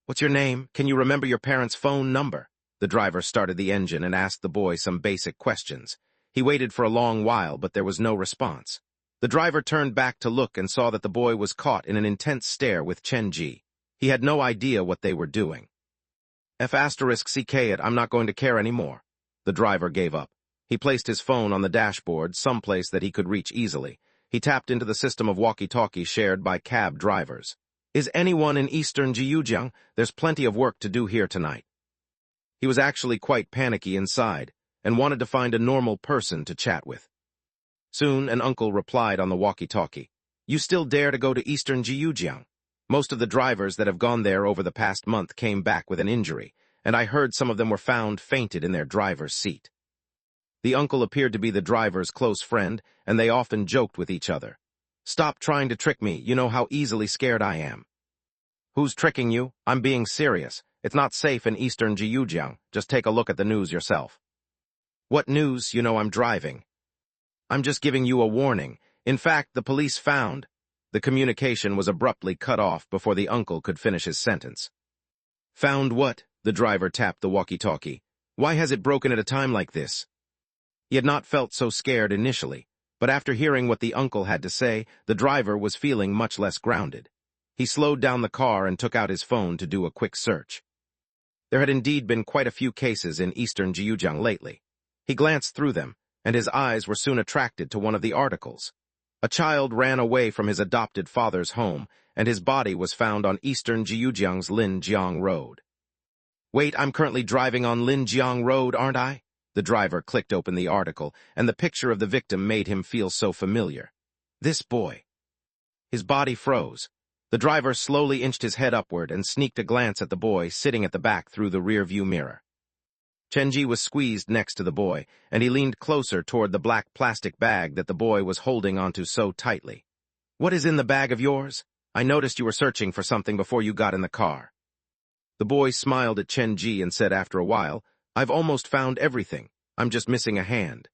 What's your name? Can you remember your parents' phone number? The driver started the engine and asked the boy some basic questions. He waited for a long while, but there was no response. The driver turned back to look and saw that the boy was caught in an intense stare with Chen-ji. He had no idea what they were doing. *CK it, I'm not going to care anymore. The driver gave up. He placed his phone on the dashboard, someplace that he could reach easily. He tapped into the system of walkie-talkie shared by cab drivers. Is anyone in eastern Jiujiang? There's plenty of work to do here tonight. He was actually quite panicky inside, and wanted to find a normal person to chat with. Soon, an uncle replied on the walkie-talkie. You still dare to go to eastern Jiujiang? Most of the drivers that have gone there over the past month came back with an injury, and I heard some of them were found fainted in their driver's seat. The uncle appeared to be the driver's close friend, and they often joked with each other. Stop trying to trick me, you know how easily scared I am. Who's tricking you? I'm being serious. It's not safe in eastern Jiujiang. Just take a look at the news yourself. What news? You know I'm driving. I'm just giving you a warning. In fact, the police found... The communication was abruptly cut off before the uncle could finish his sentence. Found what? The driver tapped the walkie-talkie. Why has it broken at a time like this? He had not felt so scared initially, but after hearing what the uncle had to say, the driver was feeling much less grounded. He slowed down the car and took out his phone to do a quick search. There had indeed been quite a few cases in eastern Jiujiang lately. He glanced through them, and his eyes were soon attracted to one of the articles. A child ran away from his adopted father's home, and his body was found on eastern Jiujiang's Linjiang Road. Wait, I'm currently driving on Linjiang Road, aren't I? The driver clicked open the article, and the picture of the victim made him feel so familiar. This boy. His body froze. The driver slowly inched his head upward and sneaked a glance at the boy sitting at the back through the rear-view mirror. Chen-ji was squeezed next to the boy, and he leaned closer toward the black plastic bag that the boy was holding onto so tightly. What is in the bag of yours? I noticed you were searching for something before you got in the car. The boy smiled at Chen-ji and said after a while, I've almost found everything. I'm just missing a hand.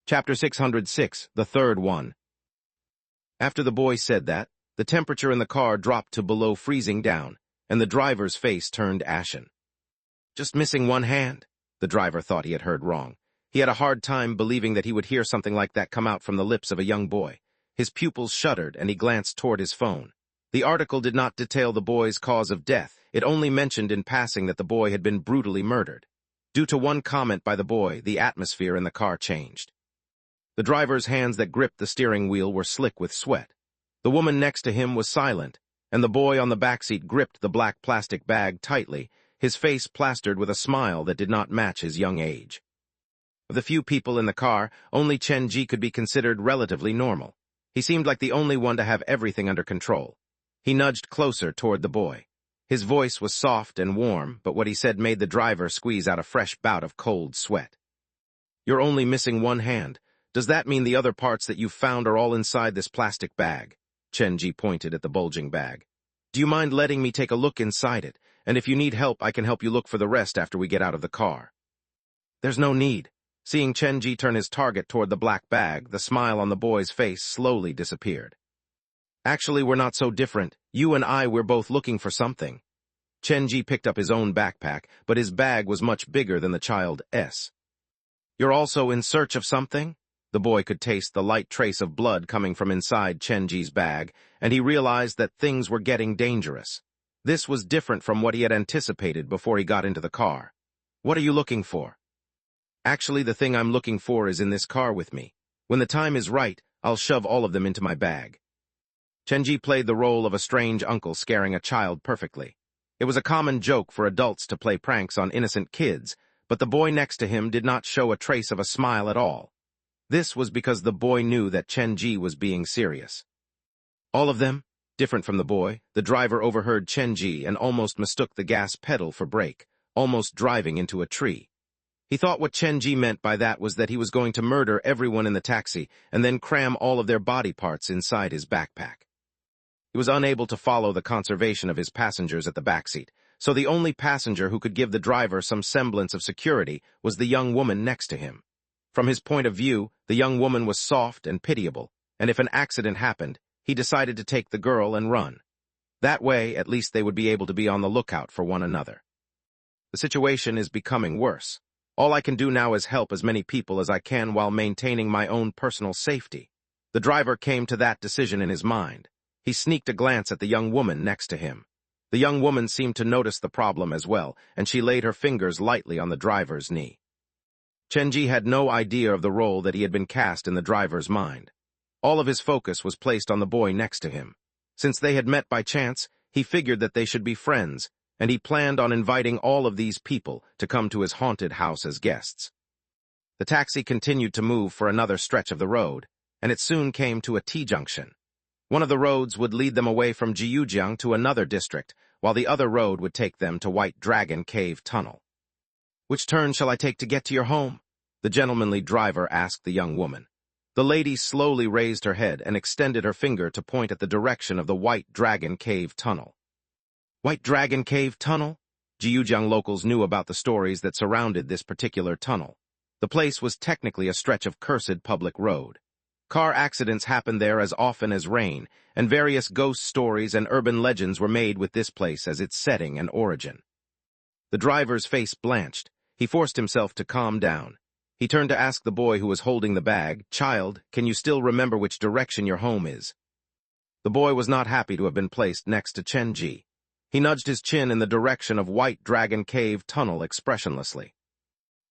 Chapter 606, the third one. After the boy said that, the temperature in the car dropped to below freezing down, and the driver's face turned ashen. Just missing one hand? The driver thought he had heard wrong. He had a hard time believing that he would hear something like that come out from the lips of a young boy. His pupils shuddered, and he glanced toward his phone. The article did not detail the boy's cause of death. It only mentioned in passing that the boy had been brutally murdered. Due to one comment by the boy, the atmosphere in the car changed. The driver's hands that gripped the steering wheel were slick with sweat. The woman next to him was silent, and the boy on the backseat gripped the black plastic bag tightly, his face plastered with a smile that did not match his young age. Of the few people in the car, only Chen-ji could be considered relatively normal. He seemed like the only one to have everything under control. He nudged closer toward the boy. His voice was soft and warm, but what he said made the driver squeeze out a fresh bout of cold sweat. You're only missing one hand. Does that mean the other parts that you've found are all inside this plastic bag? Chen-ji pointed at the bulging bag. Do you mind letting me take a look inside it? And if you need help, I can help you look for the rest after we get out of the car. There's no need. Seeing Chen-ji turn his target toward the black bag, the smile on the boy's face slowly disappeared. Actually, we're not so different. You and I, we're both looking for something. Chen-ji picked up his own backpack, but his bag was much bigger than the child's. You're also in search of something? The boy could taste the light trace of blood coming from inside Chenji's bag, and he realized that things were getting dangerous. This was different from what he had anticipated before he got into the car. "What are you looking for?" "Actually, the thing I'm looking for is in this car with me. When the time is right, I'll shove all of them into my bag." Chenji played the role of a strange uncle scaring a child perfectly. It was a common joke for adults to play pranks on innocent kids, but the boy next to him did not show a trace of a smile at all. This was because the boy knew that Chenji was being serious. "All of them?" Different from the boy, the driver overheard Chenji and almost mistook the gas pedal for brake, almost driving into a tree. He thought what Chenji meant by that was that he was going to murder everyone in the taxi and then cram all of their body parts inside his backpack. He was unable to follow the conservation of his passengers at the backseat, so the only passenger who could give the driver some semblance of security was the young woman next to him. From his point of view, the young woman was soft and pitiable, and if an accident happened, he decided to take the girl and run. That way, at least they would be able to be on the lookout for one another. "The situation is becoming worse. All I can do now is help as many people as I can while maintaining my own personal safety." The driver came to that decision in his mind. He sneaked a glance at the young woman next to him. The young woman seemed to notice the problem as well, and she laid her fingers lightly on the driver's knee. Chenji had no idea of the role that he had been cast in the driver's mind. All of his focus was placed on the boy next to him. Since they had met by chance, he figured that they should be friends, and he planned on inviting all of these people to come to his haunted house as guests. The taxi continued to move for another stretch of the road, and it soon came to a T-junction. One of the roads would lead them away from Jiujiang to another district, while the other road would take them to White Dragon Cave Tunnel. "Which turn shall I take to get to your home?" the gentlemanly driver asked the young woman. The lady slowly raised her head and extended her finger to point at the direction of the White Dragon Cave Tunnel. White Dragon Cave Tunnel? Jiujiang locals knew about the stories that surrounded this particular tunnel. The place was technically a stretch of cursed public road. Car accidents happened there as often as rain, and various ghost stories and urban legends were made with this place as its setting and origin. The driver's face blanched. He forced himself to calm down. He turned to ask the boy who was holding the bag, "Child, can you still remember which direction your home is?" The boy was not happy to have been placed next to Chenji. He nudged his chin in the direction of White Dragon Cave Tunnel expressionlessly.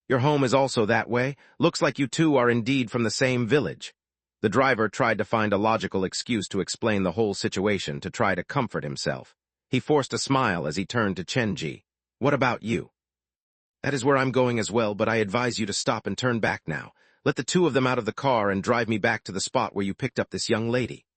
"Your home is also that way? Looks like you two are indeed from the same village." The driver tried to find a logical excuse to explain the whole situation to try to comfort himself. He forced a smile as he turned to Chenji. "What about you?" "That is where I'm going as well, but I advise you to stop and turn back now. Let the two of them out of the car and drive me back to the spot where you picked up this young lady."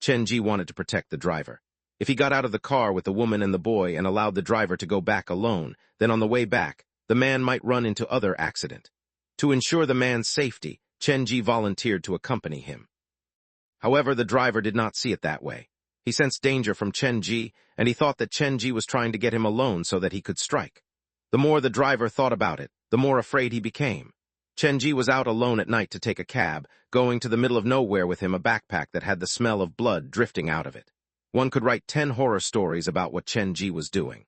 Chenji wanted to protect the driver. If he got out of the car with the woman and the boy and allowed the driver to go back alone, then on the way back, the man might run into other accident. To ensure the man's safety, Chenji volunteered to accompany him. However, the driver did not see it that way. He sensed danger from Chenji, and he thought that Chenji was trying to get him alone so that he could strike. The more the driver thought about it, the more afraid he became. Chenji was out alone at night to take a cab, going to the middle of nowhere with him a backpack that had the smell of blood drifting out of it. One could write 10 horror stories about what Chenji was doing.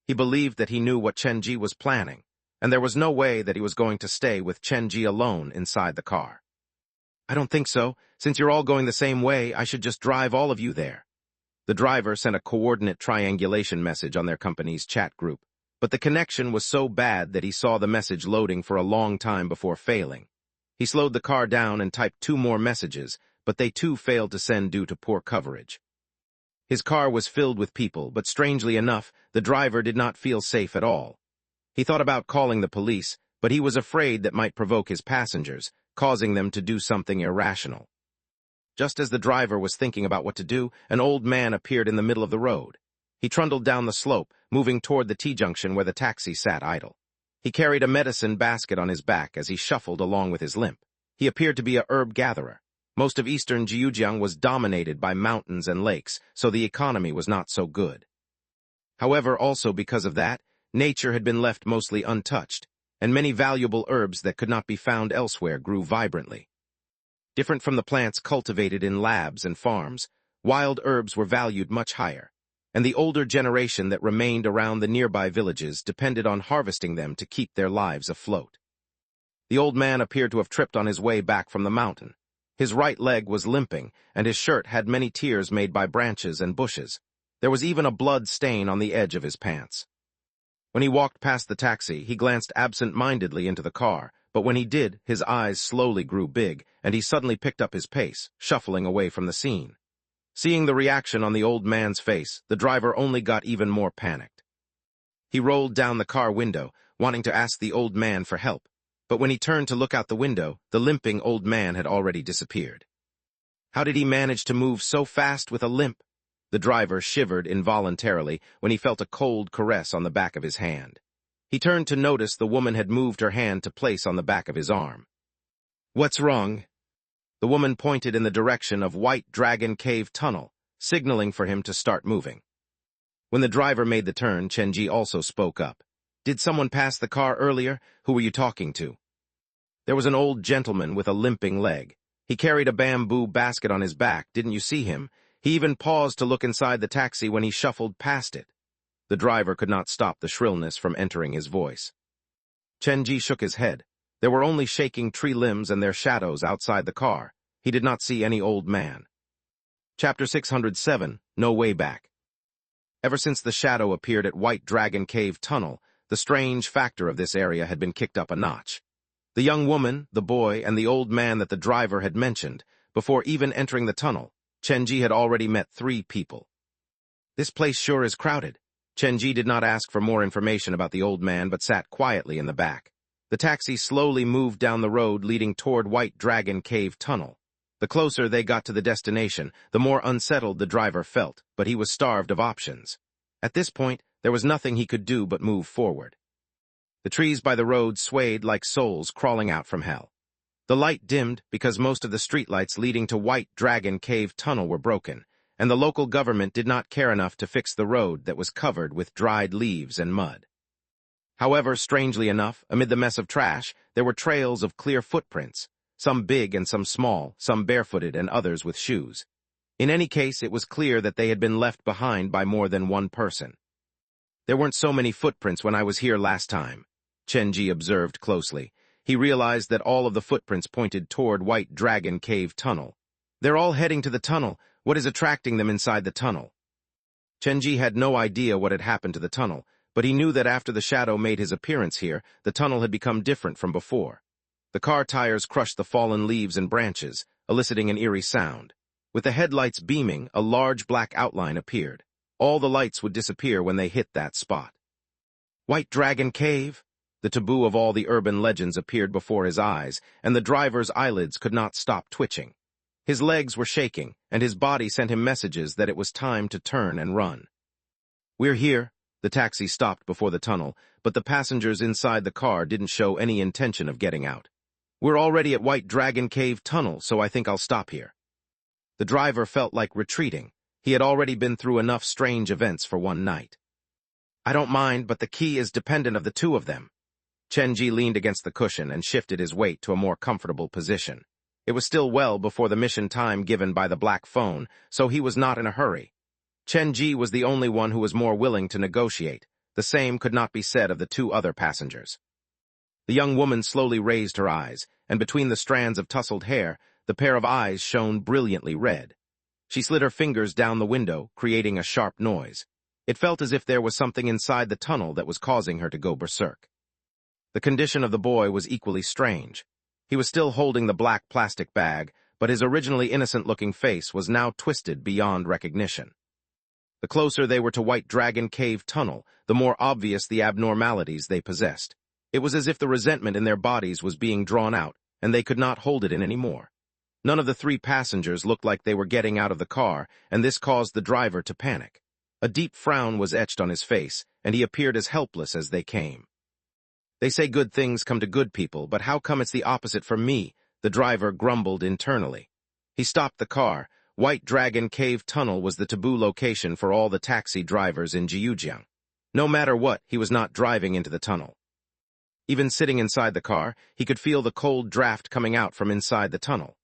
He believed that he knew what Chenji was planning, and there was no way that he was going to stay with Chenji alone inside the car. "I don't think so. Since you're all going the same way, I should just drive all of you there." The driver sent a coordinate triangulation message on their company's chat group, but the connection was so bad that he saw the message loading for a long time before failing. He slowed the car down and typed 2 more messages, but they too failed to send due to poor coverage. His car was filled with people, but strangely enough, the driver did not feel safe at all. He thought about calling the police, but he was afraid that might provoke his passengers, causing them to do something irrational. Just as the driver was thinking about what to do, an old man appeared in the middle of the road. He trundled down the slope, moving toward the T-junction where the taxi sat idle. He carried a medicine basket on his back as he shuffled along with his limp. He appeared to be a herb gatherer. Most of eastern Jiujiang was dominated by mountains and lakes, so the economy was not so good. However, also because of that, nature had been left mostly untouched, and many valuable herbs that could not be found elsewhere grew vibrantly. Different from the plants cultivated in labs and farms, wild herbs were valued much higher, and the older generation that remained around the nearby villages depended on harvesting them to keep their lives afloat. The old man appeared to have tripped on his way back from the mountain. His right leg was limping, and his shirt had many tears made by branches and bushes. There was even a blood stain on the edge of his pants. When he walked past the taxi, he glanced absent-mindedly into the car, but when he did, his eyes slowly grew big, and he suddenly picked up his pace, shuffling away from the scene. Seeing the reaction on the old man's face, the driver only got even more panicked. He rolled down the car window, wanting to ask the old man for help, but when he turned to look out the window, the limping old man had already disappeared. How did he manage to move so fast with a limp? The driver shivered involuntarily when he felt a cold caress on the back of his hand. He turned to notice the woman had moved her hand to place on the back of his arm. "What's wrong?" The woman pointed in the direction of White Dragon Cave Tunnel, signaling for him to start moving. When the driver made the turn, Chenji also spoke up. "Did someone pass the car earlier? Who were you talking to?" There was an old gentleman with a limping leg. He carried a bamboo basket on his back. Didn't you see him? He even paused to look inside the taxi when he shuffled past it. The driver could not stop the shrillness from entering his voice. Chenji shook his head. There were only shaking tree limbs and their shadows outside the car. He did not see any old man. Chapter 607, No Way Back. Ever since the shadow appeared at White Dragon Cave Tunnel, the strange factor of this area had been kicked up a notch. The young woman, the boy, and the old man that the driver had mentioned, before even entering the tunnel, Chenji had already met 3 people. "This place sure is crowded." Chenji did not ask for more information about the old man, but sat quietly in the back. The taxi slowly moved down the road leading toward White Dragon Cave Tunnel. The closer they got to the destination, the more unsettled the driver felt, but he was starved of options. At this point, there was nothing he could do but move forward. The trees by the road swayed like souls crawling out from hell. The light dimmed because most of the streetlights leading to White Dragon Cave Tunnel were broken, and the local government did not care enough to fix the road that was covered with dried leaves and mud. However, strangely enough, amid the mess of trash, there were trails of clear footprints, some big and some small, some barefooted and others with shoes. In any case, it was clear that they had been left behind by more than one person. "There weren't so many footprints when I was here last time," Chenji observed closely. He realized that all of the footprints pointed toward White Dragon Cave Tunnel. "They're all heading to the tunnel. What is attracting them inside the tunnel?" Chenji had no idea what had happened to the tunnel, but he knew that after the shadow made his appearance here, the tunnel had become different from before. The car tires crushed the fallen leaves and branches, eliciting an eerie sound. With the headlights beaming, a large black outline appeared. All the lights would disappear when they hit that spot. White Dragon Cave? The taboo of all the urban legends appeared before his eyes, and the driver's eyelids could not stop twitching. His legs were shaking, and his body sent him messages that it was time to turn and run. "We're here." The taxi stopped before the tunnel, but the passengers inside the car didn't show any intention of getting out. "We're already at White Dragon Cave Tunnel, so I think I'll stop here." The driver felt like retreating. He had already been through enough strange events for one night. "I don't mind, but the key is dependent of the 2 of them." Chenji leaned against the cushion and shifted his weight to a more comfortable position. It was still well before the mission time given by the black phone, so he was not in a hurry. Chenji was the only one who was more willing to negotiate. The same could not be said of the 2 other passengers. The young woman slowly raised her eyes, and between the strands of tousled hair, the pair of eyes shone brilliantly red. She slid her fingers down the window, creating a sharp noise. It felt as if there was something inside the tunnel that was causing her to go berserk. The condition of the boy was equally strange. He was still holding the black plastic bag, but his originally innocent-looking face was now twisted beyond recognition. The closer they were to White Dragon Cave Tunnel, the more obvious the abnormalities they possessed. It was as if the resentment in their bodies was being drawn out, and they could not hold it in anymore. None of the 3 passengers looked like they were getting out of the car, and this caused the driver to panic. A deep frown was etched on his face, and he appeared as helpless as they came. "They say good things come to good people, but how come it's the opposite for me?" The driver grumbled internally. He stopped the car. White Dragon Cave Tunnel was the taboo location for all the taxi drivers in Jiujiang. No matter what, he was not driving into the tunnel. Even sitting inside the car, he could feel the cold draft coming out from inside the tunnel.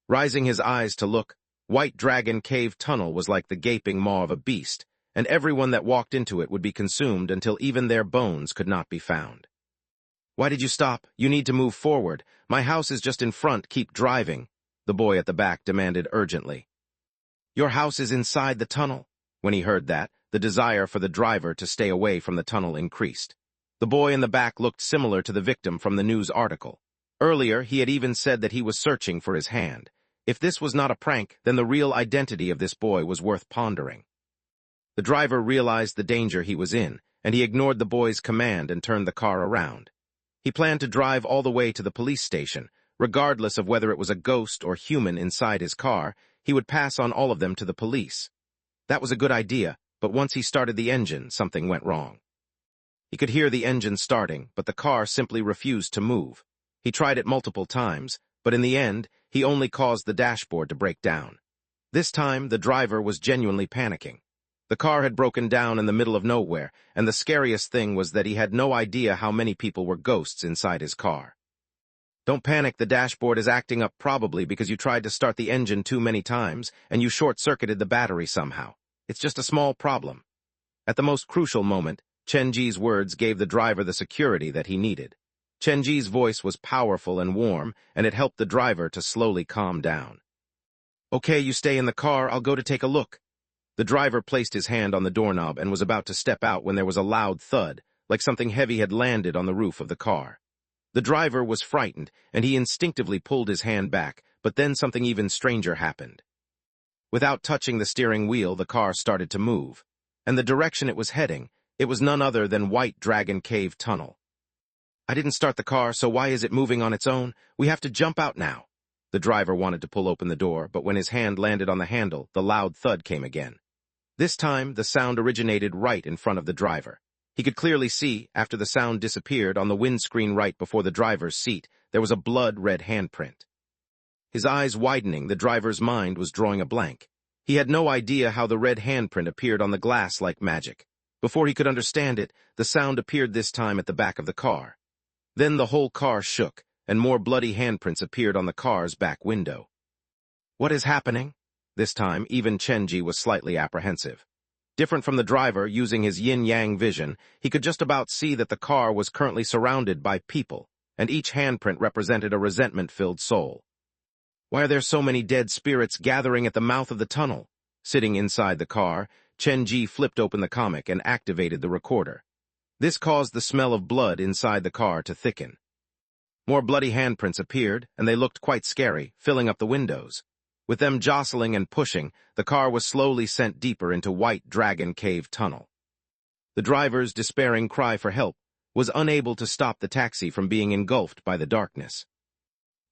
Rising his eyes to look, White Dragon Cave Tunnel was like the gaping maw of a beast, and everyone that walked into it would be consumed until even their bones could not be found. Why did you stop? You need to move forward. My house is just in front. Keep driving, the boy at the back demanded urgently. Your house is inside the tunnel. When he heard that, the desire for the driver to stay away from the tunnel increased. The boy in the back looked similar to the victim from the news article. Earlier, he had even said that he was searching for his hand. If this was not a prank, then the real identity of this boy was worth pondering. The driver realized the danger he was in, and he ignored the boy's command and turned the car around. He planned to drive all the way to the police station. Regardless of whether it was a ghost or human inside his car, he would pass on all of them to the police. That was a good idea, but once he started the engine, something went wrong. He could hear the engine starting, but the car simply refused to move. He tried it multiple times, but in the end, he only caused the dashboard to break down. This time, the driver was genuinely panicking. The car had broken down in the middle of nowhere, and the scariest thing was that he had no idea how many people were ghosts inside his car. Don't panic, the dashboard is acting up probably because you tried to start the engine too many times and you short-circuited the battery somehow. It's just a small problem. At the most crucial moment, Chenji's words gave the driver the security that he needed. Chenji's voice was powerful and warm, and it helped the driver to slowly calm down. Okay, you stay in the car, I'll go to take a look. The driver placed his hand on the doorknob and was about to step out when there was a loud thud, like something heavy had landed on the roof of the car. The driver was frightened, and he instinctively pulled his hand back, but then something even stranger happened. Without touching the steering wheel, the car started to move, and the direction it was heading, it was none other than White Dragon Cave Tunnel. I didn't start the car, so why is it moving on its own? We have to jump out now. The driver wanted to pull open the door, but when his hand landed on the handle, the loud thud came again. This time, the sound originated right in front of the driver. He could clearly see, after the sound disappeared, on the windscreen right before the driver's seat, there was a blood-red handprint. His eyes widening, the driver's mind was drawing a blank. He had no idea how the red handprint appeared on the glass like magic. Before he could understand it, the sound appeared this time at the back of the car. Then the whole car shook, and more bloody handprints appeared on the car's back window. What is happening? This time, even Chenji was slightly apprehensive. Different from the driver, using his yin-yang vision, he could just about see that the car was currently surrounded by people, and each handprint represented a resentment-filled soul. Why are there so many dead spirits gathering at the mouth of the tunnel? Sitting inside the car, Chenji flipped open the comic and activated the recorder. This caused the smell of blood inside the car to thicken. More bloody handprints appeared, and they looked quite scary, filling up the windows. With them jostling and pushing, the car was slowly sent deeper into White Dragon Cave Tunnel. The driver's despairing cry for help was unable to stop the taxi from being engulfed by the darkness.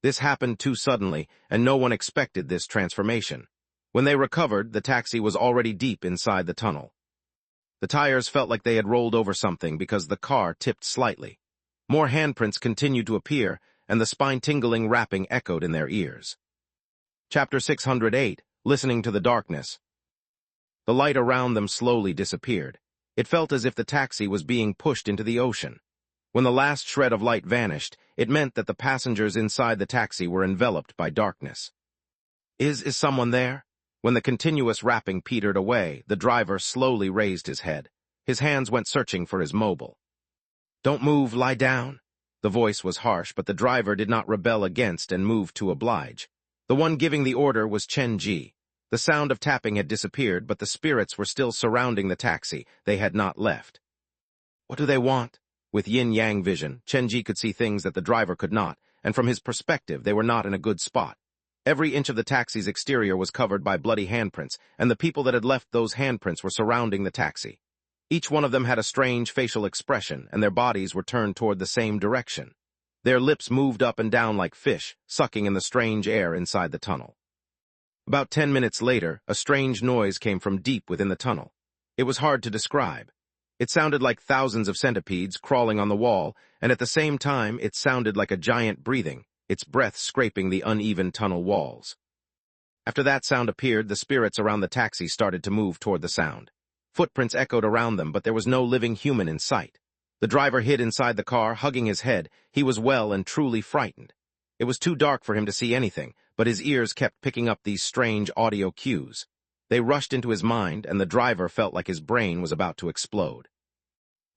This happened too suddenly, and no one expected this transformation. When they recovered, the taxi was already deep inside the tunnel. The tires felt like they had rolled over something because the car tipped slightly. More handprints continued to appear, and the spine-tingling rapping echoed in their ears. Chapter 608, Listening to the Darkness. The light around them slowly disappeared. It felt as if the taxi was being pushed into the ocean. When the last shred of light vanished, it meant that the passengers inside the taxi were enveloped by darkness. Is someone there? When the continuous rapping petered away, the driver slowly raised his head. His hands went searching for his mobile. Don't move, lie down. The voice was harsh, but the driver did not rebel against and moved to oblige. The one giving the order was Chenji. The sound of tapping had disappeared, but the spirits were still surrounding the taxi. They had not left. What do they want? With yin-yang vision, Chenji could see things that the driver could not, and from his perspective, they were not in a good spot. Every inch of the taxi's exterior was covered by bloody handprints, and the people that had left those handprints were surrounding the taxi. Each one of them had a strange facial expression, and their bodies were turned toward the same direction. Their lips moved up and down like fish, sucking in the strange air inside the tunnel. About 10 minutes later, a strange noise came from deep within the tunnel. It was hard to describe. It sounded like thousands of centipedes crawling on the wall, and at the same time, it sounded like a giant breathing, its breath scraping the uneven tunnel walls. After that sound appeared, the spirits around the taxi started to move toward the sound. Footprints echoed around them, but there was no living human in sight. The driver hid inside the car, hugging his head. He was well and truly frightened. It was too dark for him to see anything, but his ears kept picking up these strange audio cues. They rushed into his mind, and the driver felt like his brain was about to explode.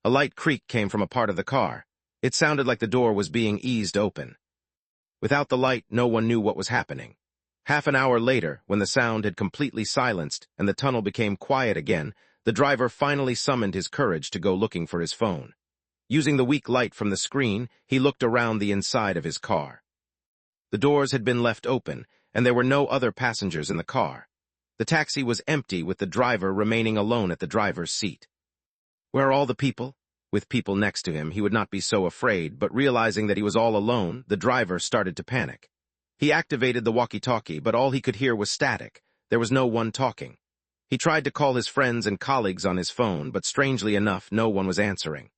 A light creak came from a part of the car. It sounded like the door was being eased open. Without the light, no one knew what was happening. Half an hour later, when the sound had completely silenced and the tunnel became quiet again, the driver finally summoned his courage to go looking for his phone. Using the weak light from the screen, he looked around the inside of his car. The doors had been left open, and there were no other passengers in the car. The taxi was empty, with the driver remaining alone at the driver's seat. Where are all the people? With people next to him, he would not be so afraid, but realizing that he was all alone, the driver started to panic. He activated the walkie-talkie, but all he could hear was static. There was no one talking. He tried to call his friends and colleagues on his phone, but strangely enough, no one was answering.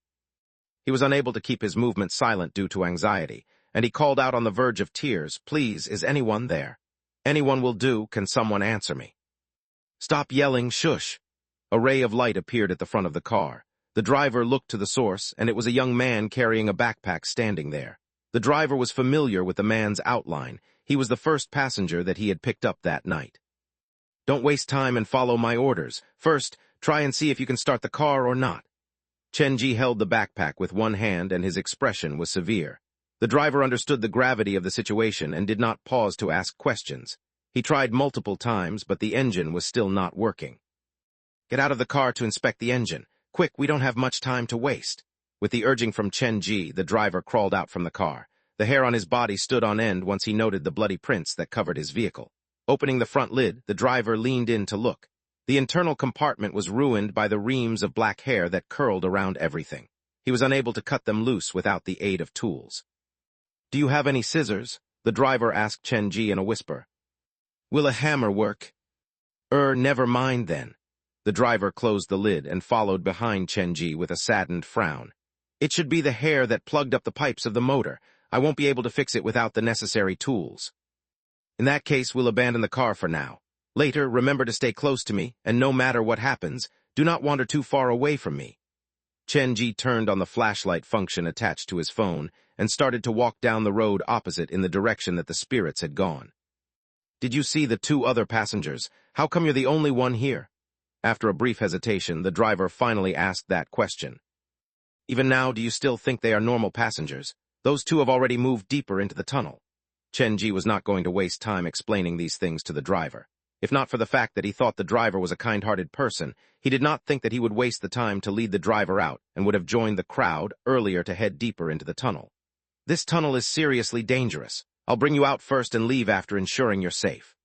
He was unable to keep his movements silent due to anxiety, and he called out on the verge of tears, "Please, is anyone there? Anyone will do, can someone answer me?" "Stop yelling, shush!" A ray of light appeared at the front of the car. The driver looked to the source, and it was a young man carrying a backpack standing there. The driver was familiar with the man's outline. He was the first passenger that he had picked up that night. "Don't waste time and follow my orders. First, try and see if you can start the car or not." Chenji held the backpack with one hand, and his expression was severe. The driver understood the gravity of the situation and did not pause to ask questions. He tried multiple times, but the engine was still not working. "Get out of the car to inspect the engine. Quick, we don't have much time to waste." With the urging from Chenji, the driver crawled out from the car. The hair on his body stood on end once he noted the bloody prints that covered his vehicle. Opening the front lid, the driver leaned in to look. The internal compartment was ruined by the reams of black hair that curled around everything. He was unable to cut them loose without the aid of tools. "Do you have any scissors?" the driver asked Chenji in a whisper. "Will a hammer work?" Never mind then." The driver closed the lid and followed behind Chenji with a saddened frown. "It should be the hair that plugged up the pipes of the motor. I won't be able to fix it without the necessary tools." "In that case, we'll abandon the car for now. Later, remember to stay close to me, and no matter what happens, do not wander too far away from me." Chenji turned on the flashlight function attached to his phone and started to walk down the road opposite in the direction that the spirits had gone. "Did you see the two other passengers? How come you're the only one here?" After a brief hesitation, the driver finally asked that question. "Even now, do you still think they are normal passengers? Those two have already moved deeper into the tunnel." Chenji was not going to waste time explaining these things to the driver. If not for the fact that he thought the driver was a kind-hearted person, he did not think that he would waste the time to lead the driver out and would have joined the crowd earlier to head deeper into the tunnel. "This tunnel is seriously dangerous. I'll bring you out first and leave after ensuring you're safe."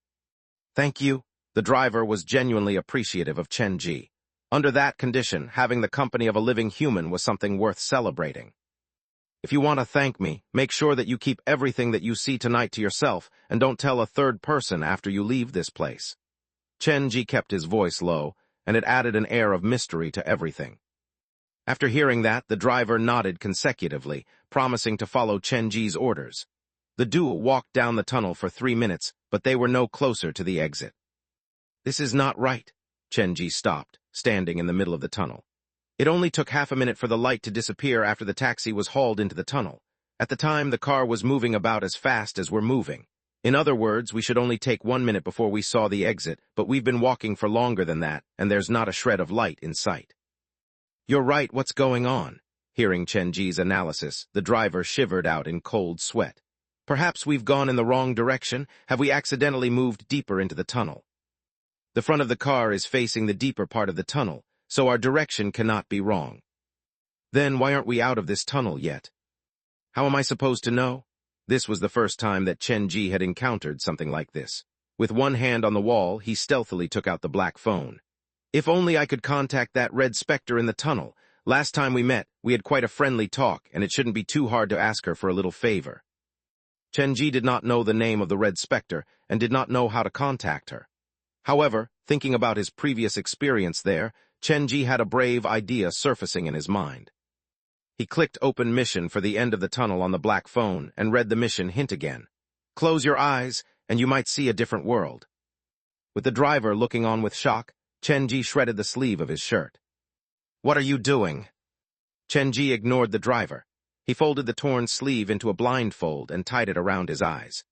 "Thank you." The driver was genuinely appreciative of Chenji. Under that condition, having the company of a living human was something worth celebrating. "If you want to thank me, make sure that you keep everything that you see tonight to yourself and don't tell a third person after you leave this place." Chenji kept his voice low, and it added an air of mystery to everything. After hearing that, the driver nodded consecutively, promising to follow Chenji's orders. The duo walked down the tunnel for 3 minutes, but they were no closer to the exit. "This is not right." Chenji stopped, standing in the middle of the tunnel. It only took half a minute for the light to disappear after the taxi was hauled into the tunnel. At the time, the car was moving about as fast as we're moving. In other words, we should only take 1 minute before we saw the exit, but we've been walking for longer than that, and there's not a shred of light in sight. "You're right, what's going on?" Hearing Chenji's analysis, the driver shivered out in cold sweat. "Perhaps we've gone in the wrong direction. Have we accidentally moved deeper into the tunnel? The front of the car is facing the deeper part of the tunnel, so our direction cannot be wrong. Then why aren't we out of this tunnel yet? How am I supposed to know?" This was the first time that Chenji had encountered something like this. With one hand on the wall, he stealthily took out the black phone. "If only I could contact that red specter in the tunnel. Last time we met, we had quite a friendly talk, and it shouldn't be too hard to ask her for a little favor." Chenji did not know the name of the red specter and did not know how to contact her. However, thinking about his previous experience there, Chenji had a brave idea surfacing in his mind. He clicked Open Mission for the end of the tunnel on the black phone and read the mission hint again. "Close your eyes, and you might see a different world." With the driver looking on with shock, Chenji shredded the sleeve of his shirt. "What are you doing?" Chenji ignored the driver. He folded the torn sleeve into a blindfold and tied it around his eyes.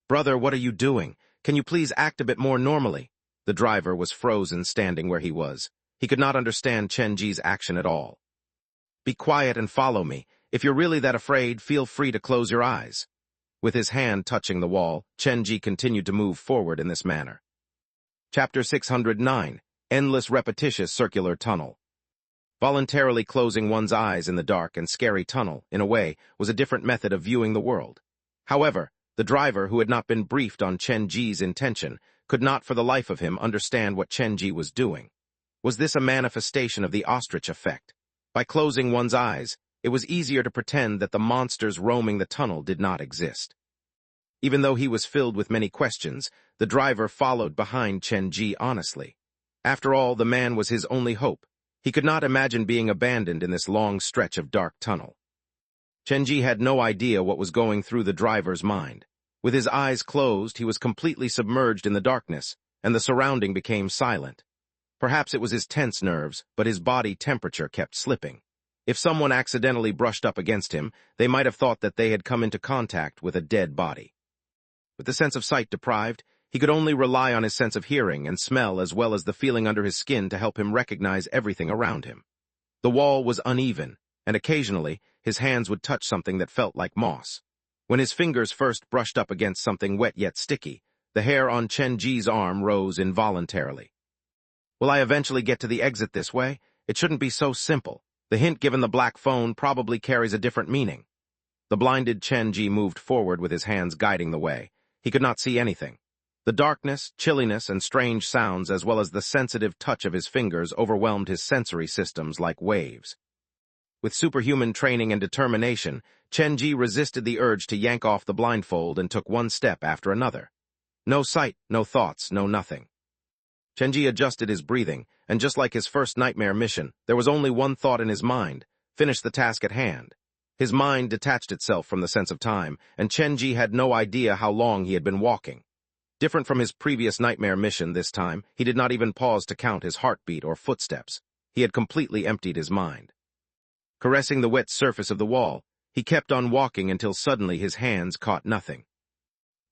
"Brother, what are you doing? Can you please act a bit more normally?" The driver was frozen standing where he was. He could not understand Chenji's action at all. "Be quiet and follow me. If you're really that afraid, feel free to close your eyes. With his hand touching the wall, Chen-ji continued to move forward in this manner. Chapter 609, Endless Repetitious Circular Tunnel. Voluntarily closing one's eyes in the dark and scary tunnel, in a way, was a different method of viewing the world. However, the driver, who had not been briefed on Chen-ji's intention, could not for the life of him understand what Chen-ji was doing. Was this a manifestation of the ostrich effect? By closing one's eyes, it was easier to pretend that the monsters roaming the tunnel did not exist. Even though he was filled with many questions, the driver followed behind Chen-ji honestly. After all, the man was his only hope. He could not imagine being abandoned in this long stretch of dark tunnel. Chen-ji had no idea what was going through the driver's mind. With his eyes closed, he was completely submerged in the darkness, and the surrounding became silent. Perhaps it was his tense nerves, but his body temperature kept slipping. If someone accidentally brushed up against him, they might have thought that they had come into contact with a dead body. With the sense of sight deprived, he could only rely on his sense of hearing and smell as well as the feeling under his skin to help him recognize everything around him. The wall was uneven, and occasionally his hands would touch something that felt like moss. When his fingers first brushed up against something wet yet sticky, the hair on Chen-ji's arm rose involuntarily. Will I eventually get to the exit this way? It shouldn't be so simple. The hint given the black phone probably carries a different meaning. The blinded Chen-ji moved forward with his hands guiding the way. He could not see anything. The darkness, chilliness, and strange sounds, as well as the sensitive touch of his fingers, overwhelmed his sensory systems like waves. With superhuman training and determination, Chen-ji resisted the urge to yank off the blindfold and took one step after another. No sight, no thoughts, no nothing. Chen-ji adjusted his breathing, and just like his first nightmare mission, there was only one thought in his mind: finish the task at hand. His mind detached itself from the sense of time, and Chen-ji had no idea how long he had been walking. Different from his previous nightmare mission this time, he did not even pause to count his heartbeat or footsteps. He had completely emptied his mind. Caressing the wet surface of the wall, he kept on walking until suddenly his hands caught nothing.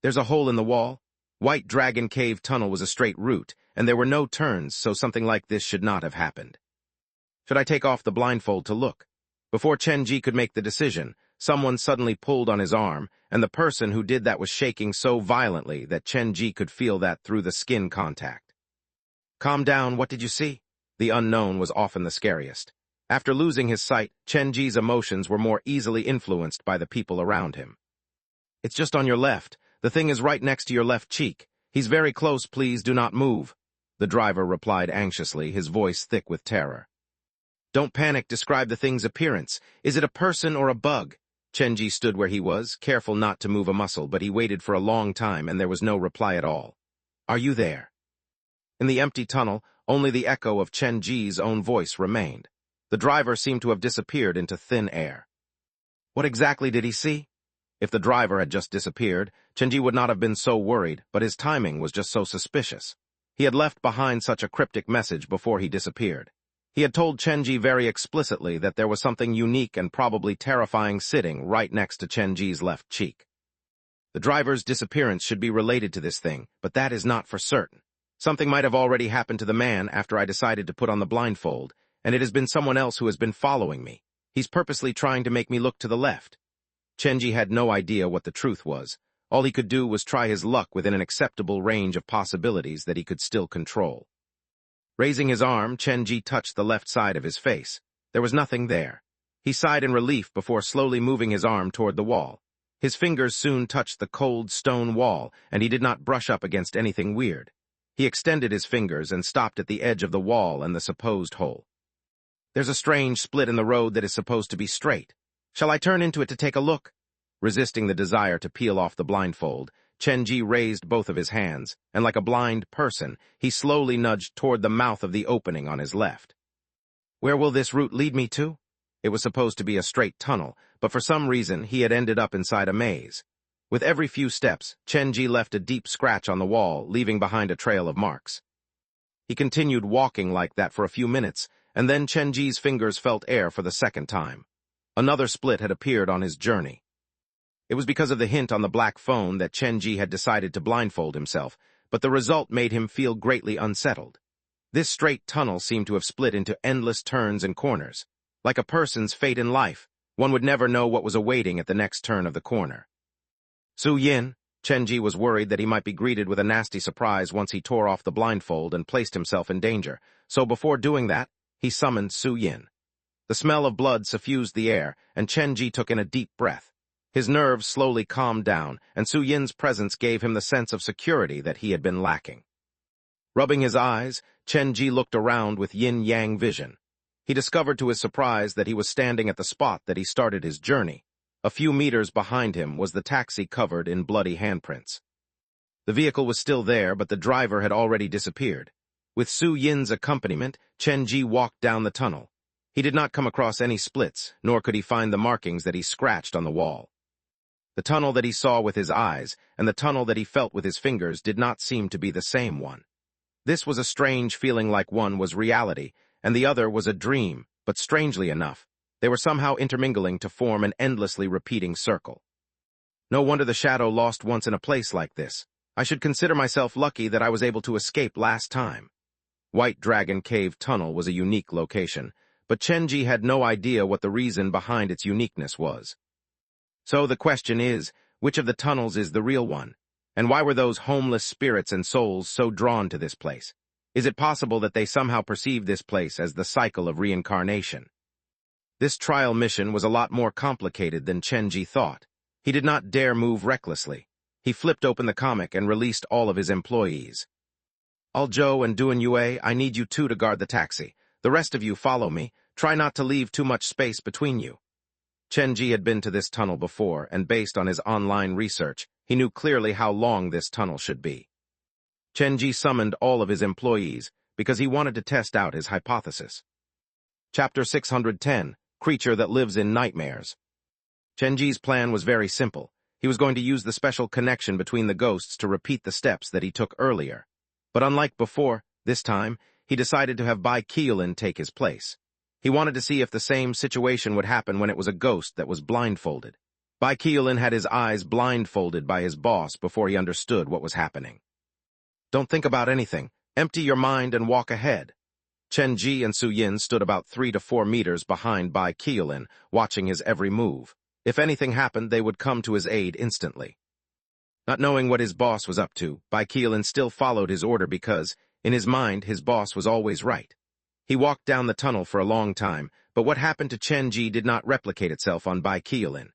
There's a hole in the wall. White Dragon Cave Tunnel was a straight route, and there were no turns, so something like this should not have happened. Should I take off the blindfold to look? Before Chen-ji could make the decision, someone suddenly pulled on his arm, and the person who did that was shaking so violently that Chen-ji could feel that through the skin contact. Calm down, what did you see? The unknown was often the scariest. After losing his sight, Chen-ji's emotions were more easily influenced by the people around him. It's just on your left. The thing is right next to your left cheek. He's very close, please do not move. The driver replied anxiously, his voice thick with terror. Don't panic, describe the thing's appearance. Is it a person or a bug? Chen-ji stood where he was, careful not to move a muscle, but he waited for a long time and there was no reply at all. Are you there? In the empty tunnel, only the echo of Chen-ji's own voice remained. The driver seemed to have disappeared into thin air. What exactly did he see? If the driver had just disappeared, Chen-ji would not have been so worried, but his timing was just so suspicious. He had left behind such a cryptic message before he disappeared. He had told Chen-ji very explicitly that there was something unique and probably terrifying sitting right next to Chen-ji's left cheek. The driver's disappearance should be related to this thing, but that is not for certain. Something might have already happened to the man after I decided to put on the blindfold, and it has been someone else who has been following me. He's purposely trying to make me look to the left. Chen-ji had no idea what the truth was. All he could do was try his luck within an acceptable range of possibilities that he could still control. Raising his arm, Chen-ji touched the left side of his face. There was nothing there. He sighed in relief before slowly moving his arm toward the wall. His fingers soon touched the cold stone wall, and he did not brush up against anything weird. He extended his fingers and stopped at the edge of the wall and the supposed hole. There's a strange split in the road that is supposed to be straight. Shall I turn into it to take a look? Resisting the desire to peel off the blindfold, Chen-ji raised both of his hands, and like a blind person, he slowly nudged toward the mouth of the opening on his left. Where will this route lead me to? It was supposed to be a straight tunnel, but for some reason he had ended up inside a maze. With every few steps, Chen-ji left a deep scratch on the wall, leaving behind a trail of marks. He continued walking like that for a few minutes, and then Chen-ji's fingers felt air for the second time. Another split had appeared on his journey. It was because of the hint on the black phone that Chen-ji had decided to blindfold himself, but the result made him feel greatly unsettled. This straight tunnel seemed to have split into endless turns and corners. Like a person's fate in life, One would never know what was awaiting at the next turn of the corner. Su Yin, Chenji was worried that he might be greeted with a nasty surprise once he tore off the blindfold and placed himself in danger, so before doing that, he summoned Su Yin. The smell of blood suffused the air, and Chenji took in a deep breath. His nerves slowly calmed down, and Su Yin's presence gave him the sense of security that he had been lacking. Rubbing his eyes, Chenji looked around with yin-yang vision. He discovered to his surprise that he was standing at the spot that he started his journey. A few meters behind him was the taxi covered in bloody handprints. The vehicle was still there, but the driver had already disappeared. With Su Yin's accompaniment, Chenji walked down the tunnel. He did not come across any splits, nor could he find the markings that he scratched on the wall. The tunnel that he saw with his eyes and the tunnel that he felt with his fingers did not seem to be the same one. This was a strange feeling, like one was reality, and the other was a dream, but strangely enough, they were somehow intermingling to form an endlessly repeating circle. No wonder the shadow lost once in a place like this. I should consider myself lucky that I was able to escape last time. White Dragon Cave Tunnel was a unique location, but Chenji had no idea what the reason behind its uniqueness was. So the question is, which of the tunnels is the real one? And why were those homeless spirits and souls so drawn to this place? Is it possible that they somehow perceive this place as the cycle of reincarnation? This trial mission was a lot more complicated than Chenji thought. He did not dare move recklessly. He flipped open the comic and released all of his employees. Aljo and Duan Yue, I need you two to guard the taxi. The rest of you follow me. Try not to leave too much space between you. Chenji had been to this tunnel before, and based on his online research, he knew clearly how long this tunnel should be. Chenji summoned all of his employees because he wanted to test out his hypothesis. Chapter 610, Creature That Lives in Nightmares. Chenji's plan was very simple. He was going to use the special connection between the ghosts to repeat the steps that he took earlier. But unlike before, this time, he decided to have Bai Qiulin take his place. He wanted to see if the same situation would happen when it was a ghost that was blindfolded. Bai Qiulin had his eyes blindfolded by his boss before he understood what was happening. Don't think about anything. Empty your mind and walk ahead. Chenji and Su Yin stood about 3 to 4 meters behind Bai Qiulin, watching his every move. If anything happened, they would come to his aid instantly. Not knowing what his boss was up to, Bai Qiulin still followed his order because, in his mind, his boss was always right. He walked down the tunnel for a long time, but what happened to Chenji did not replicate itself on Bai Qiulin.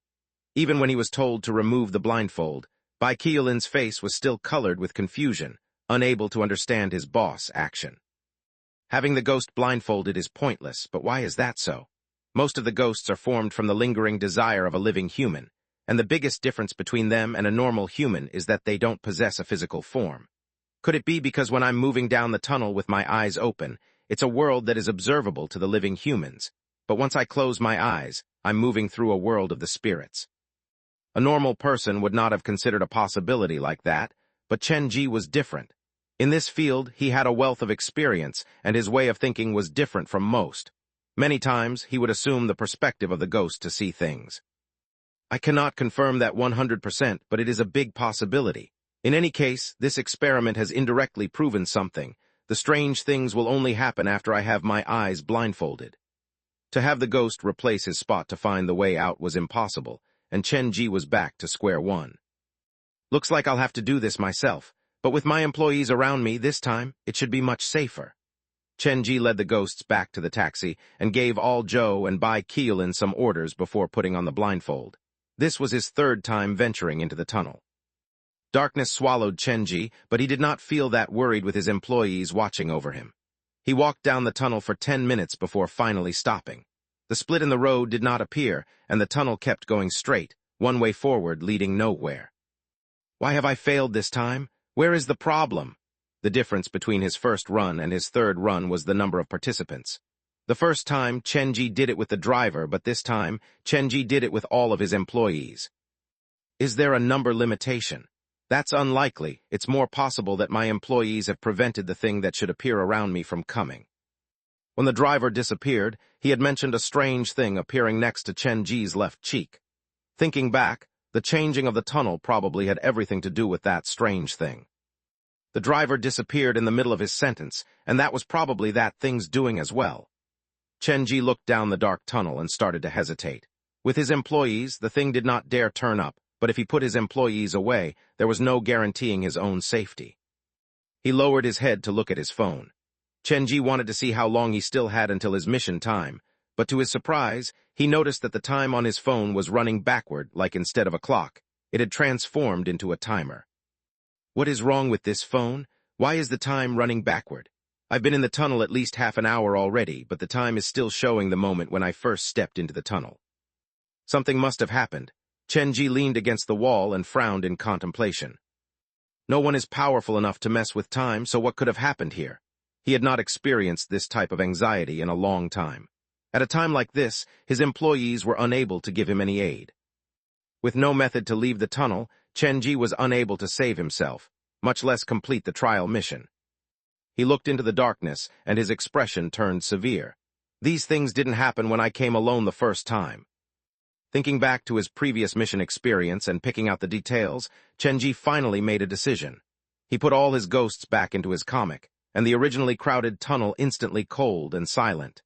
Even when he was told to remove the blindfold, Bai Qiulin's face was still colored with confusion, unable to understand his boss' action. Having the ghost blindfolded is pointless, but why is that so? Most of the ghosts are formed from the lingering desire of a living human, and the biggest difference between them and a normal human is that they don't possess a physical form. Could it be because when I'm moving down the tunnel with my eyes open, it's a world that is observable to the living humans, but once I close my eyes, I'm moving through a world of the spirits? A normal person would not have considered a possibility like that, but Chenji was different. In this field, he had a wealth of experience, and his way of thinking was different from most. Many times, he would assume the perspective of the ghost to see things. I cannot confirm that 100%, but it is a big possibility. In any case, this experiment has indirectly proven something. The strange things will only happen after I have my eyes blindfolded. To have the ghost replace his spot to find the way out was impossible, and Chenji was back to square one. Looks like I'll have to do this myself, but with my employees around me this time, it should be much safer. Chenji led the ghosts back to the taxi and gave Aljo and Bai Qiulin some orders before putting on the blindfold. This was his third time venturing into the tunnel. Darkness swallowed Chenji, but he did not feel that worried with his employees watching over him. He walked down the tunnel for 10 minutes before finally stopping. The split in the road did not appear, and the tunnel kept going straight, one way forward, leading nowhere. Why have I failed this time? Where is the problem? The difference between his first run and his third run was the number of participants. The first time, Chenji did it with the driver, but this time, Chenji did it with all of his employees. Is there a number limitation? That's unlikely. It's more possible that my employees have prevented the thing that should appear around me from coming. When the driver disappeared, he had mentioned a strange thing appearing next to Chenji's left cheek. Thinking back, the changing of the tunnel probably had everything to do with that strange thing. The driver disappeared in the middle of his sentence, and that was probably that thing's doing as well. Chenji looked down the dark tunnel and started to hesitate. With his employees, the thing did not dare turn up, but if he put his employees away, there was no guaranteeing his own safety. He lowered his head to look at his phone. Chenji wanted to see how long he still had until his mission time, but to his surprise, he noticed that the time on his phone was running backward, like instead of a clock. It had transformed into a timer. What is wrong with this phone? Why is the time running backward? I've been in the tunnel at least half an hour already, but the time is still showing the moment when I first stepped into the tunnel. Something must have happened. Chenji leaned against the wall and frowned in contemplation. No one is powerful enough to mess with time, so what could have happened here? He had not experienced this type of anxiety in a long time. At a time like this, his employees were unable to give him any aid. With no method to leave the tunnel, Chenji was unable to save himself, much less complete the trial mission. He looked into the darkness, and his expression turned severe. These things didn't happen when I came alone the first time. Thinking back to his previous mission experience and picking out the details, Chenji finally made a decision. He put all his ghosts back into his comic, and the originally crowded tunnel instantly cold and silent.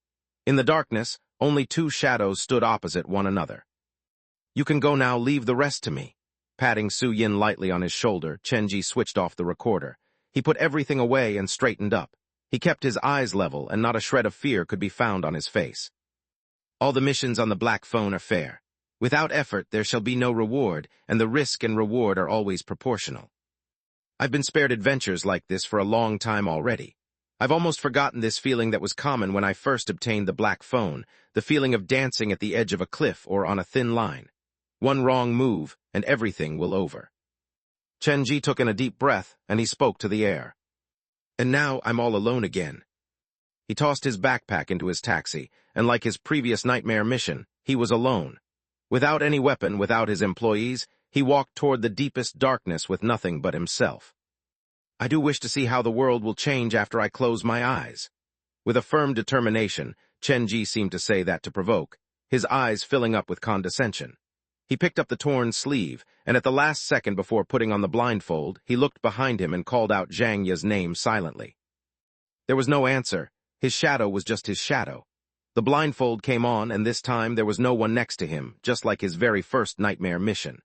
In the darkness, only two shadows stood opposite one another. "You can go now, leave the rest to me." Patting Su Yin lightly on his shoulder, Chenji switched off the recorder. He put everything away and straightened up. He kept his eyes level, and not a shred of fear could be found on his face. "All the missions on the black phone are fair. Without effort, there shall be no reward, and the risk and reward are always proportional. I've been spared adventures like this for a long time already. I've almost forgotten this feeling that was common when I first obtained the black phone, the feeling of dancing at the edge of a cliff or on a thin line. One wrong move, and everything will over." Chenji took in a deep breath, and he spoke to the air. "And now I'm all alone again." He tossed his backpack into his taxi, and like his previous nightmare mission, he was alone. Without any weapon, without his employees, he walked toward the deepest darkness with nothing but himself. "I do wish to see how the world will change after I close my eyes." With a firm determination, Chenji seemed to say that to provoke, his eyes filling up with condescension. He picked up the torn sleeve, and at the last second before putting on the blindfold, he looked behind him and called out Zhang Ye's name silently. There was no answer. His shadow was just his shadow. The blindfold came on, and this time there was no one next to him, just like his very first nightmare mission.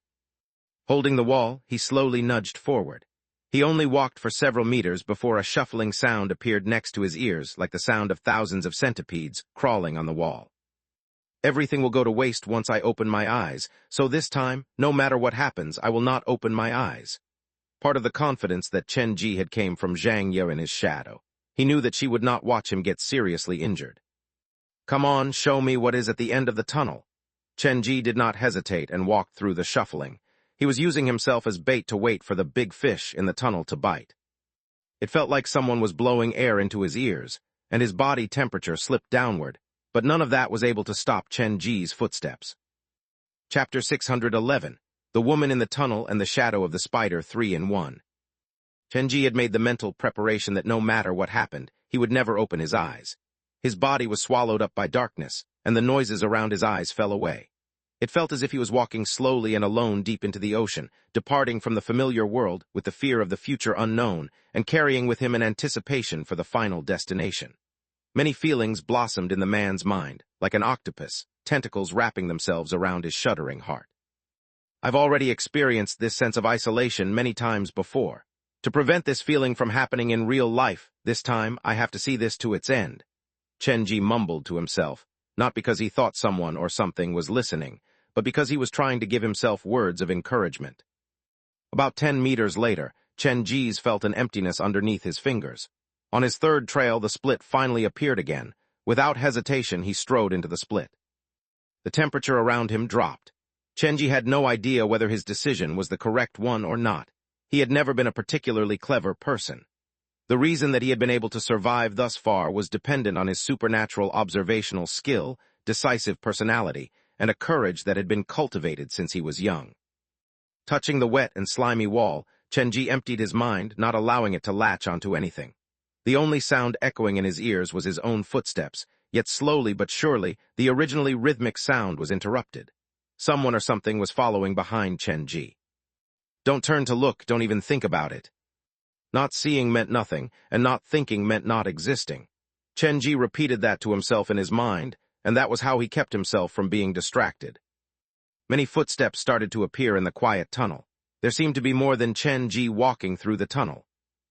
Holding the wall, he slowly nudged forward. He only walked for several meters before a shuffling sound appeared next to his ears, like the sound of thousands of centipedes crawling on the wall. "Everything will go to waste once I open my eyes, so this time, no matter what happens, I will not open my eyes." Part of the confidence that Chenji had came from Zhang Ye in his shadow. He knew that she would not watch him get seriously injured. "Come on, show me what is at the end of the tunnel." Chenji did not hesitate and walked through the shuffling. He was using himself as bait to wait for the big fish in the tunnel to bite. It felt like someone was blowing air into his ears, and his body temperature slipped downward, but none of that was able to stop Chenji's footsteps. Chapter 611, The Woman in the Tunnel and the Shadow of the Spider 3 in 1. Chenji had made the mental preparation that no matter what happened, he would never open his eyes. His body was swallowed up by darkness, and the noises around his eyes fell away. It felt as if he was walking slowly and alone deep into the ocean, departing from the familiar world with the fear of the future unknown, and carrying with him an anticipation for the final destination. Many feelings blossomed in the man's mind, like an octopus, tentacles wrapping themselves around his shuddering heart. I've already experienced this sense of isolation many times before. To prevent this feeling from happening in real life, this time I have to see this to its end. Chenji mumbled to himself, not because he thought someone or something was listening, but because he was trying to give himself words of encouragement. About 10 meters later, Chenji felt an emptiness underneath his fingers. On his third trail, the split finally appeared again. Without hesitation, he strode into the split. The temperature around him dropped. Chenji had no idea whether his decision was the correct one or not. He had never been a particularly clever person. The reason that he had been able to survive thus far was dependent on his supernatural observational skill, decisive personality, and a courage that had been cultivated since he was young. Touching the wet and slimy wall, Chenji emptied his mind, not allowing it to latch onto anything. The only sound echoing in his ears was his own footsteps, yet slowly but surely, the originally rhythmic sound was interrupted. Someone or something was following behind Chenji. Don't turn to look, don't even think about it. Not seeing meant nothing, and not thinking meant not existing. Chenji repeated that to himself in his mind, and that was how he kept himself from being distracted. Many footsteps started to appear in the quiet tunnel. There seemed to be more than Chen Ji walking through the tunnel.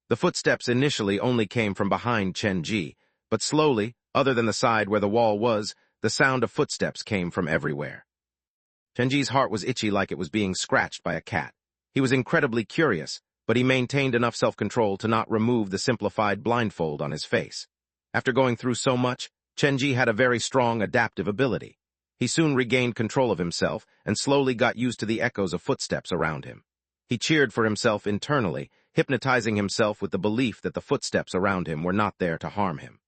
The footsteps initially only came from behind Chen Ji, but slowly, other than the side where the wall was, the sound of footsteps came from everywhere. Chen Ji's heart was itchy like it was being scratched by a cat. He was incredibly curious, but he maintained enough self-control to not remove the simplified blindfold on his face. After going through so much, Chen Ji had a very strong adaptive ability. He soon regained control of himself and slowly got used to the echoes of footsteps around him. He cheered for himself internally, hypnotizing himself with the belief that the footsteps around him were not there to harm him.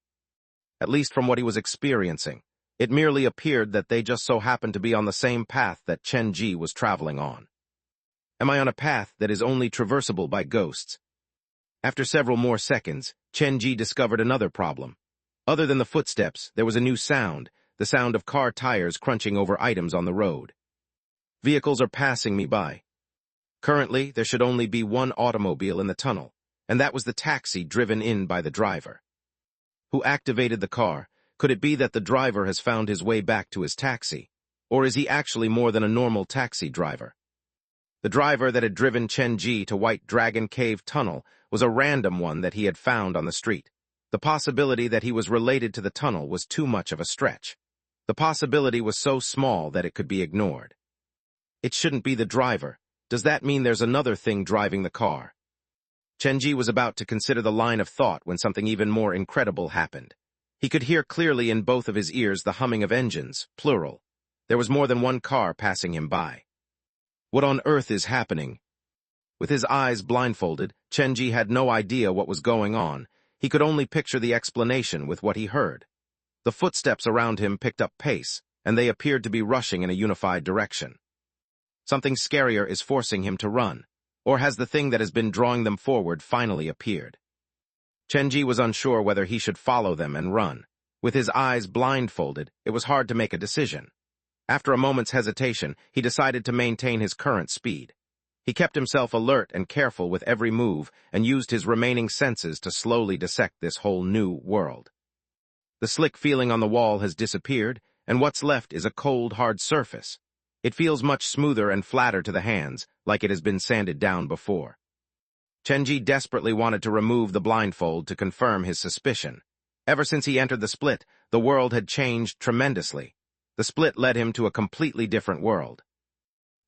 At least from what he was experiencing, it merely appeared that they just so happened to be on the same path that Chen Ji was traveling on. Am I on a path that is only traversable by ghosts? After several more seconds, Chen Ji discovered another problem. Other than the footsteps, there was a new sound, the sound of car tires crunching over items on the road. Vehicles are passing me by. Currently, there should only be one automobile in the tunnel, and that was the taxi driven in by the driver. Who activated the car? Could it be that the driver has found his way back to his taxi? Or is he actually more than a normal taxi driver? The driver that had driven Chen Ji to White Dragon Cave Tunnel was a random one that he had found on the street. The possibility that he was related to the tunnel was too much of a stretch. The possibility was so small that it could be ignored. It shouldn't be the driver. Does that mean there's another thing driving the car? Chen Ji was about to consider the line of thought when something even more incredible happened. He could hear clearly in both of his ears the humming of engines, plural. There was more than one car passing him by. What on earth is happening? With his eyes blindfolded, Chen Ji had no idea what was going on. He could only picture the explanation with what he heard. The footsteps around him picked up pace, and they appeared to be rushing in a unified direction. Something scarier is forcing him to run, or has the thing that has been drawing them forward finally appeared? Chen Ji was unsure whether he should follow them and run. With his eyes blindfolded, it was hard to make a decision. After a moment's hesitation, he decided to maintain his current speed. He kept himself alert and careful with every move and used his remaining senses to slowly dissect this whole new world. The slick feeling on the wall has disappeared, and what's left is a cold, hard surface. It feels much smoother and flatter to the hands, like it has been sanded down before. Chen Ji desperately wanted to remove the blindfold to confirm his suspicion. Ever since he entered the split, the world had changed tremendously. The split led him to a completely different world.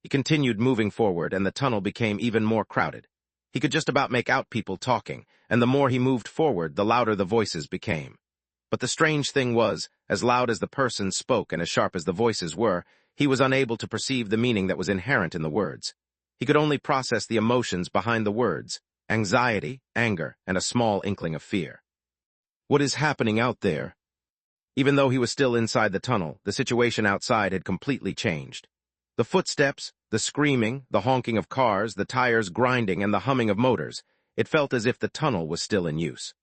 He continued moving forward, and the tunnel became even more crowded. He could just about make out people talking, and the more he moved forward, the louder the voices became. But the strange thing was, as loud as the persons spoke and as sharp as the voices were, he was unable to perceive the meaning that was inherent in the words. He could only process the emotions behind the words: anxiety, anger, and a small inkling of fear. What is happening out there? Even though he was still inside the tunnel, the situation outside had completely changed. The footsteps, the screaming, the honking of cars, the tires grinding, and the humming of motors, it felt as if the tunnel was still in use.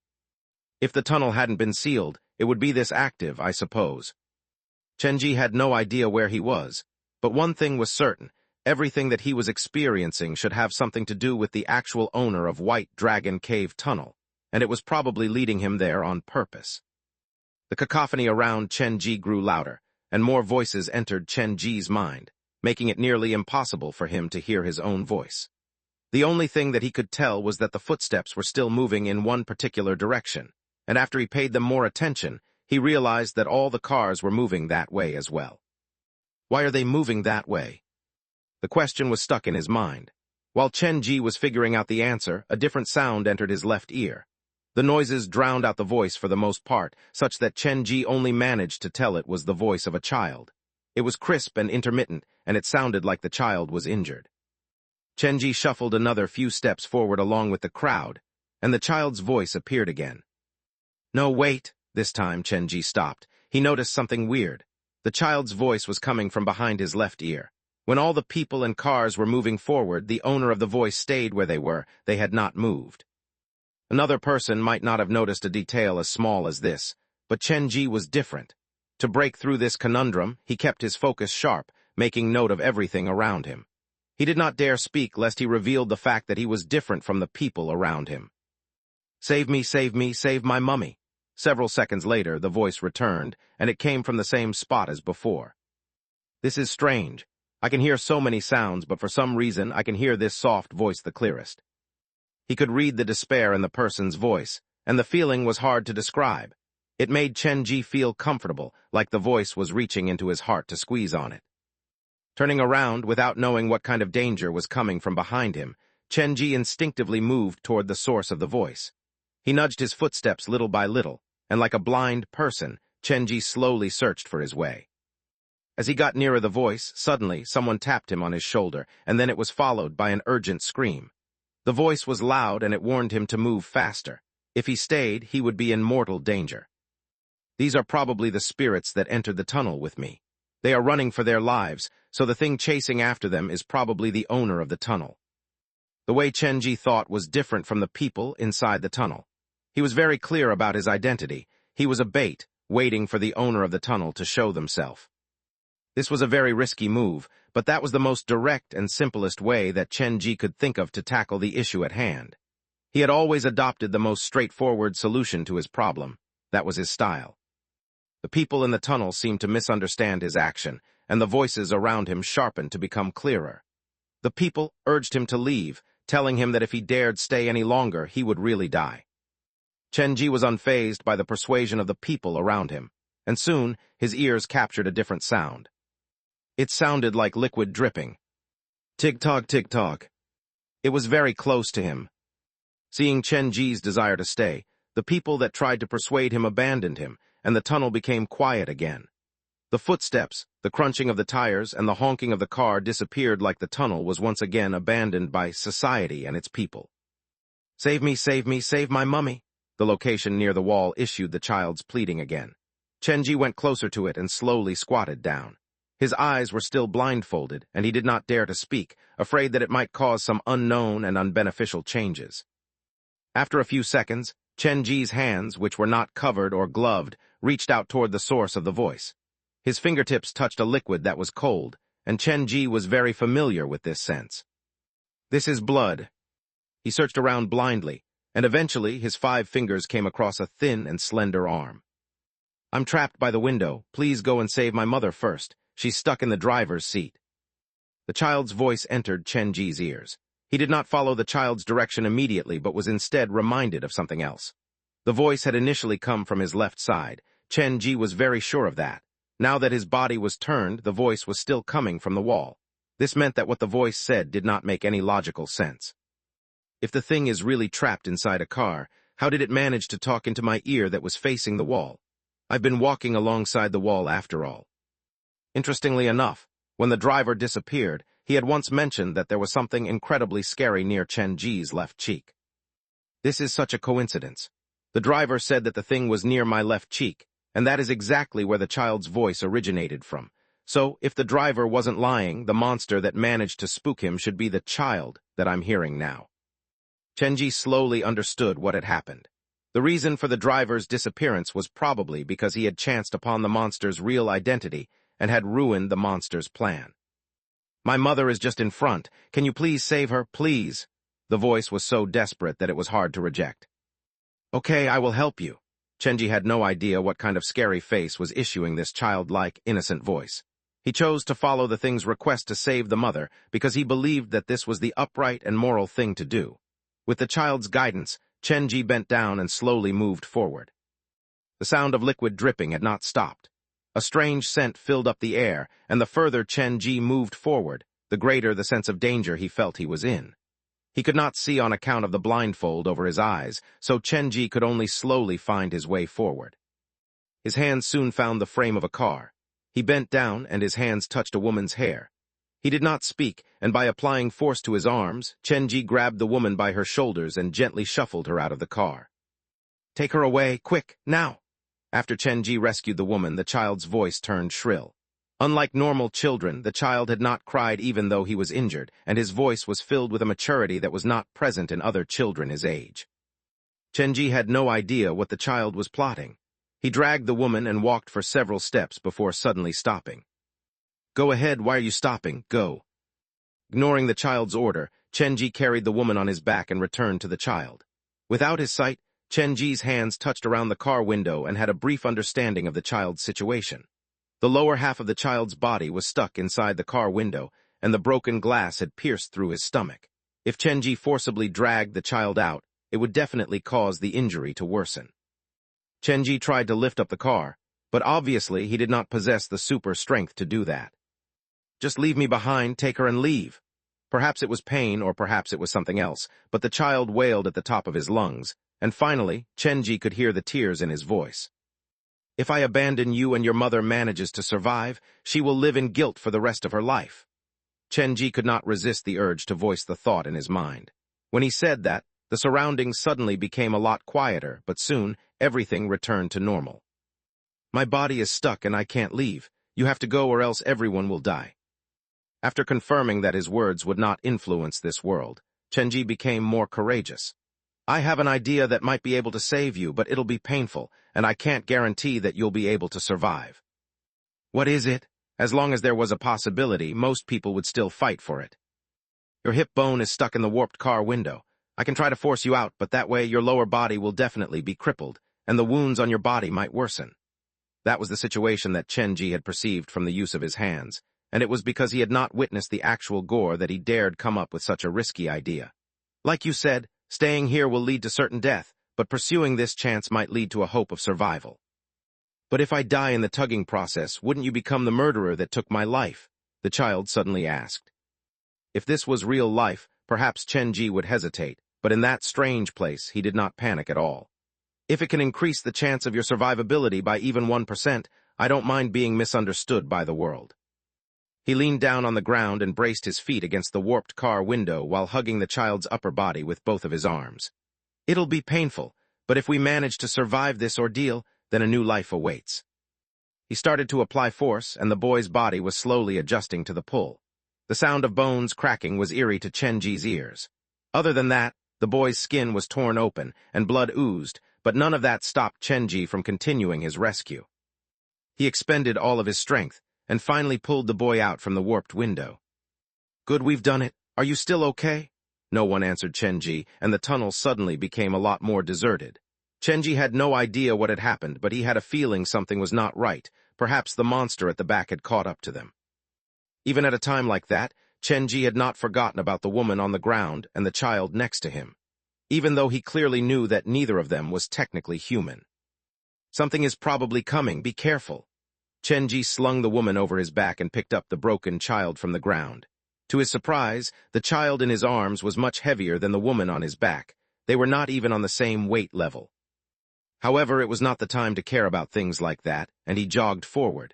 If the tunnel hadn't been sealed, it would be this active, I suppose. Chen Ji had no idea where he was, but one thing was certain: everything that he was experiencing should have something to do with the actual owner of White Dragon Cave Tunnel, and it was probably leading him there on purpose. The cacophony around Chen Ji grew louder, and more voices entered Chen Ji's mind, making it nearly impossible for him to hear his own voice. The only thing that he could tell was that the footsteps were still moving in one particular direction, and after he paid them more attention, he realized that all the cars were moving that way as well. Why are they moving that way? The question was stuck in his mind. While Chen Ji was figuring out the answer, a different sound entered his left ear. The noises drowned out the voice for the most part, such that Chen Ji only managed to tell it was the voice of a child. It was crisp and intermittent, and it sounded like the child was injured. Chen Ji shuffled another few steps forward along with the crowd, and the child's voice appeared again. No, wait. This time Chen Ji stopped. He noticed something weird. The child's voice was coming from behind his left ear. When all the people and cars were moving forward, the owner of the voice stayed where they were. They had not moved. Another person might not have noticed a detail as small as this, but Chen Ji was different. To break through this conundrum, he kept his focus sharp, making note of everything around him. He did not dare speak lest he revealed the fact that he was different from the people around him. Save me, save my mummy. Several seconds later, the voice returned, and it came from the same spot as before. This is strange. I can hear so many sounds, but for some reason I can hear this soft voice the clearest. He could read the despair in the person's voice, and the feeling was hard to describe. It made Chenji feel comfortable, like the voice was reaching into his heart to squeeze on it. Turning around without knowing what kind of danger was coming from behind him, Chenji instinctively moved toward the source of the voice. He nudged his footsteps little by little, and like a blind person, Chenji slowly searched for his way. As he got nearer the voice, suddenly someone tapped him on his shoulder, and then it was followed by an urgent scream. The voice was loud, and it warned him to move faster. If he stayed, he would be in mortal danger. These are probably the spirits that entered the tunnel with me. They are running for their lives, so the thing chasing after them is probably the owner of the tunnel. The way Chenji thought was different from the people inside the tunnel. He was very clear about his identity. He was a bait, waiting for the owner of the tunnel to show themselves. This was a very risky move, but that was the most direct and simplest way that Chenji could think of to tackle the issue at hand. He had always adopted the most straightforward solution to his problem. That was his style. The people in the tunnel seemed to misunderstand his action, and the voices around him sharpened to become clearer. The people urged him to leave, telling him that if he dared stay any longer, he would really die. Chenji was unfazed by the persuasion of the people around him, and soon his ears captured a different sound. It sounded like liquid dripping. Tick-tock, tick-tock. It was very close to him. Seeing Chenji's desire to stay, the people that tried to persuade him abandoned him, and the tunnel became quiet again. The footsteps, the crunching of the tires, and the honking of the car disappeared like the tunnel was once again abandoned by society and its people. Save me, save my mummy. The location near the wall issued the child's pleading again. Chenji went closer to it and slowly squatted down. His eyes were still blindfolded, and he did not dare to speak, afraid that it might cause some unknown and unbeneficial changes. After a few seconds, Chenji's hands, which were not covered or gloved, reached out toward the source of the voice. His fingertips touched a liquid that was cold, and Chenji was very familiar with this sense. This is blood. He searched around blindly, and eventually his 5 fingers came across a thin and slender arm. I'm trapped by the window. Please go and save my mother first. She's stuck in the driver's seat. The child's voice entered Chenji's ears. He did not follow the child's direction immediately, but was instead reminded of something else. The voice had initially come from his left side. Chenji was very sure of that. Now that his body was turned, the voice was still coming from the wall. This meant that what the voice said did not make any logical sense. If the thing is really trapped inside a car, how did it manage to talk into my ear that was facing the wall? I've been walking alongside the wall after all. Interestingly enough, when the driver disappeared, he had once mentioned that there was something incredibly scary near Chenji's left cheek. This is such a coincidence. The driver said that the thing was near my left cheek, and that is exactly where the child's voice originated from. So, if the driver wasn't lying, the monster that managed to spook him should be the child that I'm hearing now. Chenji slowly understood what had happened. The reason for the driver's disappearance was probably because he had chanced upon the monster's real identity and had ruined the monster's plan. My mother is just in front. Can you please save her, please? The voice was so desperate that it was hard to reject. Okay, I will help you. Chenji had no idea what kind of scary face was issuing this childlike, innocent voice. He chose to follow the thing's request to save the mother because he believed that this was the upright and moral thing to do. With the child's guidance, Chenji bent down and slowly moved forward. The sound of liquid dripping had not stopped. A strange scent filled up the air, and the further Chenji moved forward, the greater the sense of danger he felt he was in. He could not see on account of the blindfold over his eyes, so Chenji could only slowly find his way forward. His hands soon found the frame of a car. He bent down, and his hands touched a woman's hair. He did not speak, and by applying force to his arms, Chenji grabbed the woman by her shoulders and gently shuffled her out of the car. Take her away, quick, now! After Chenji rescued the woman, the child's voice turned shrill. Unlike normal children, the child had not cried even though he was injured, and his voice was filled with a maturity that was not present in other children his age. Chenji had no idea what the child was plotting. He dragged the woman and walked for several steps before suddenly stopping. Go ahead, why are you stopping? Go. Ignoring the child's order, Chenji carried the woman on his back and returned to the child. Without his sight, Chenji's hands touched around the car window and had a brief understanding of the child's situation. The lower half of the child's body was stuck inside the car window, and the broken glass had pierced through his stomach. If Chenji forcibly dragged the child out, it would definitely cause the injury to worsen. Chenji tried to lift up the car, but obviously he did not possess the super strength to do that. "Just leave me behind, take her and leave." Perhaps it was pain or perhaps it was something else, but the child wailed at the top of his lungs, and finally, Chenji could hear the tears in his voice. "If I abandon you and your mother manages to survive, she will live in guilt for the rest of her life." Chenji could not resist the urge to voice the thought in his mind. When he said that, the surroundings suddenly became a lot quieter, but soon, everything returned to normal. "My body is stuck and I can't leave. You have to go or else everyone will die." After confirming that his words would not influence this world, Chenji became more courageous. "I have an idea that might be able to save you, but it'll be painful, and I can't guarantee that you'll be able to survive." "What is it?" As long as there was a possibility, most people would still fight for it. "Your hip bone is stuck in the warped car window. I can try to force you out, but that way your lower body will definitely be crippled, and the wounds on your body might worsen." That was the situation that Chenji had perceived from the use of his hands, and it was because he had not witnessed the actual gore that he dared come up with such a risky idea. "Like you said, staying here will lead to certain death, but pursuing this chance might lead to a hope of survival." "But if I die in the tugging process, wouldn't you become the murderer that took my life?" the child suddenly asked. If this was real life, perhaps Chenji would hesitate, but in that strange place, he did not panic at all. "If it can increase the chance of your survivability by even 1%, I don't mind being misunderstood by the world." He leaned down on the ground and braced his feet against the warped car window while hugging the child's upper body with both of his arms. "It'll be painful, but if we manage to survive this ordeal, then a new life awaits." He started to apply force, and the boy's body was slowly adjusting to the pull. The sound of bones cracking was eerie to Chenji's ears. Other than that, the boy's skin was torn open, and blood oozed, but none of that stopped Chenji from continuing his rescue. He expended all of his strength, and finally pulled the boy out from the warped window. "Good, we've done it. Are you still okay?" No one answered Chenji, and the tunnel suddenly became a lot more deserted. Chenji had no idea what had happened, but he had a feeling something was not right. Perhaps the monster at the back had caught up to them. Even at a time like that, Chenji had not forgotten about the woman on the ground and the child next to him, even though he clearly knew that neither of them was technically human. "Something is probably coming, be careful." Chenji slung the woman over his back and picked up the broken child from the ground. To his surprise, the child in his arms was much heavier than the woman on his back. They were not even on the same weight level. However, it was not the time to care about things like that, and he jogged forward.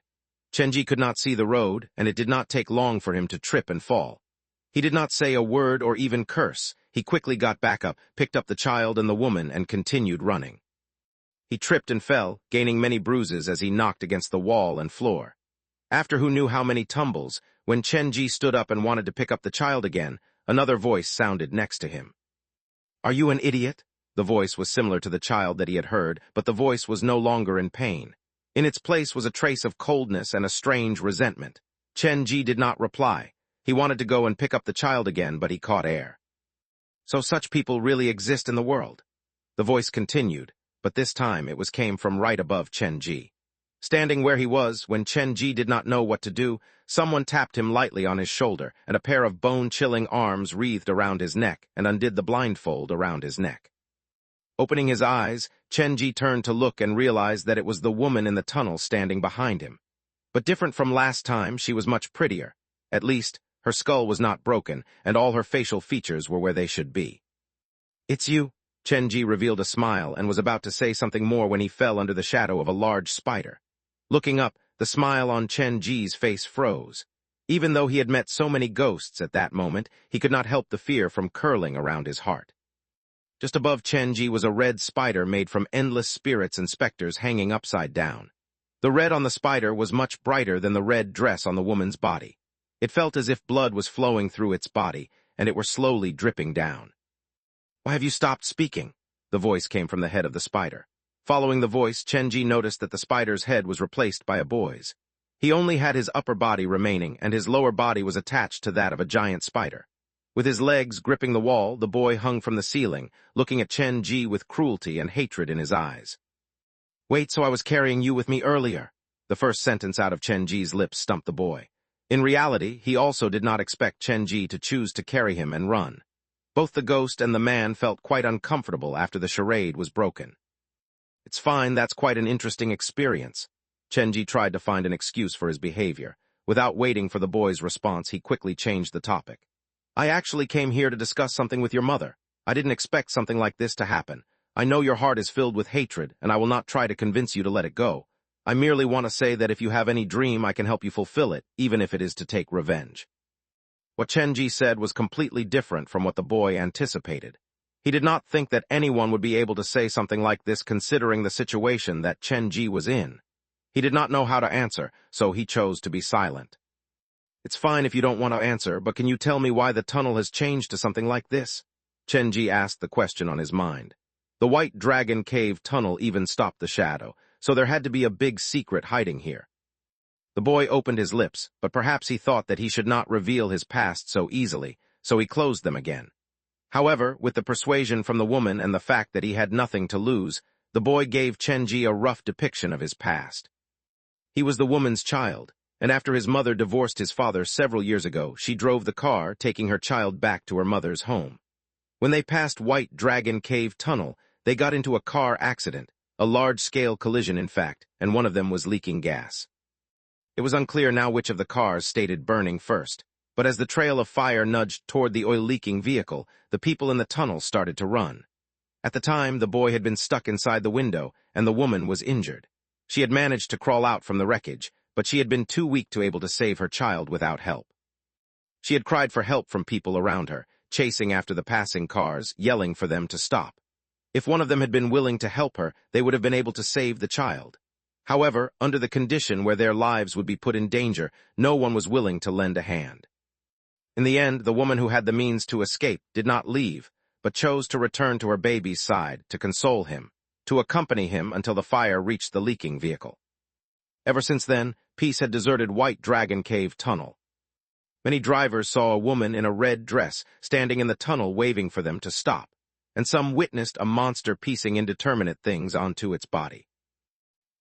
Chenji could not see the road, and it did not take long for him to trip and fall. He did not say a word or even curse. He quickly got back up, picked up the child and the woman, and continued running. He tripped and fell, gaining many bruises as he knocked against the wall and floor. After who knew how many tumbles, when Chenji stood up and wanted to pick up the child again, another voice sounded next to him. "Are you an idiot?" The voice was similar to the child that he had heard, but the voice was no longer in pain. In its place was a trace of coldness and a strange resentment. Chenji did not reply. He wanted to go and pick up the child again, but he caught air. "So such people really exist in the world?" The voice continued, but this time it came from right above Chenji. Standing where he was, when Chenji did not know what to do, someone tapped him lightly on his shoulder, and a pair of bone-chilling arms wreathed around his neck and undid the blindfold around his neck. Opening his eyes, Chenji turned to look and realized that it was the woman in the tunnel standing behind him. But different from last time, she was much prettier. At least, her skull was not broken, and all her facial features were where they should be. "It's you." Chenji revealed a smile and was about to say something more when he fell under the shadow of a large spider. Looking up, the smile on Chenji's face froze. Even though he had met so many ghosts at that moment, he could not help the fear from curling around his heart. Just above Chenji was a red spider made from endless spirits and specters hanging upside down. The red on the spider was much brighter than the red dress on the woman's body. It felt as if blood was flowing through its body, and it were slowly dripping down. "Why have you stopped speaking?" The voice came from the head of the spider. Following the voice, Chenji noticed that the spider's head was replaced by a boy's. He only had his upper body remaining, and his lower body was attached to that of a giant spider. With his legs gripping the wall, the boy hung from the ceiling, looking at Chenji with cruelty and hatred in his eyes. "Wait, so I was carrying you with me earlier." The first sentence out of Chen Ji's lips stumped the boy. In reality, he also did not expect Chen Ji to choose to carry him and run. Both the ghost and the man felt quite uncomfortable after the charade was broken. It's fine, that's quite an interesting experience. Chen Ji tried to find an excuse for his behavior. Without waiting for the boy's response, he quickly changed the topic. I actually came here to discuss something with your mother. I didn't expect something like this to happen. I know your heart is filled with hatred, and I will not try to convince you to let it go. I merely want to say that if you have any dream, I can help you fulfill it, even if it is to take revenge. What Chen Ji said was completely different from what the boy anticipated. He did not think that anyone would be able to say something like this considering the situation that Chen Ji was in. He did not know how to answer, so he chose to be silent. It's fine if you don't want to answer, but can you tell me why the tunnel has changed to something like this? Chen Ji asked the question on his mind. The White Dragon Cave tunnel even stopped the shadow, so there had to be a big secret hiding here. The boy opened his lips, but perhaps he thought that he should not reveal his past so easily, so he closed them again. However, with the persuasion from the woman and the fact that he had nothing to lose, the boy gave Chen Ji a rough depiction of his past. He was the woman's child, and after his mother divorced his father several years ago, she drove the car, taking her child back to her mother's home. When they passed White Dragon Cave tunnel, they got into a car accident, a large-scale collision in fact, and one of them was leaking gas. It was unclear now which of the cars stated burning first, but as the trail of fire nudged toward the oil-leaking vehicle, the people in the tunnel started to run. At the time, the boy had been stuck inside the window, and the woman was injured. She had managed to crawl out from the wreckage, but she had been too weak to able to save her child without help. She had cried for help from people around her, chasing after the passing cars, yelling for them to stop. If one of them had been willing to help her, they would have been able to save the child. However, under the condition where their lives would be put in danger, no one was willing to lend a hand. In the end, the woman who had the means to escape did not leave, but chose to return to her baby's side to console him, to accompany him until the fire reached the leaking vehicle. Ever since then, peace had deserted White Dragon Cave tunnel. Many drivers saw a woman in a red dress standing in the tunnel waving for them to stop, and some witnessed a monster piecing indeterminate things onto its body.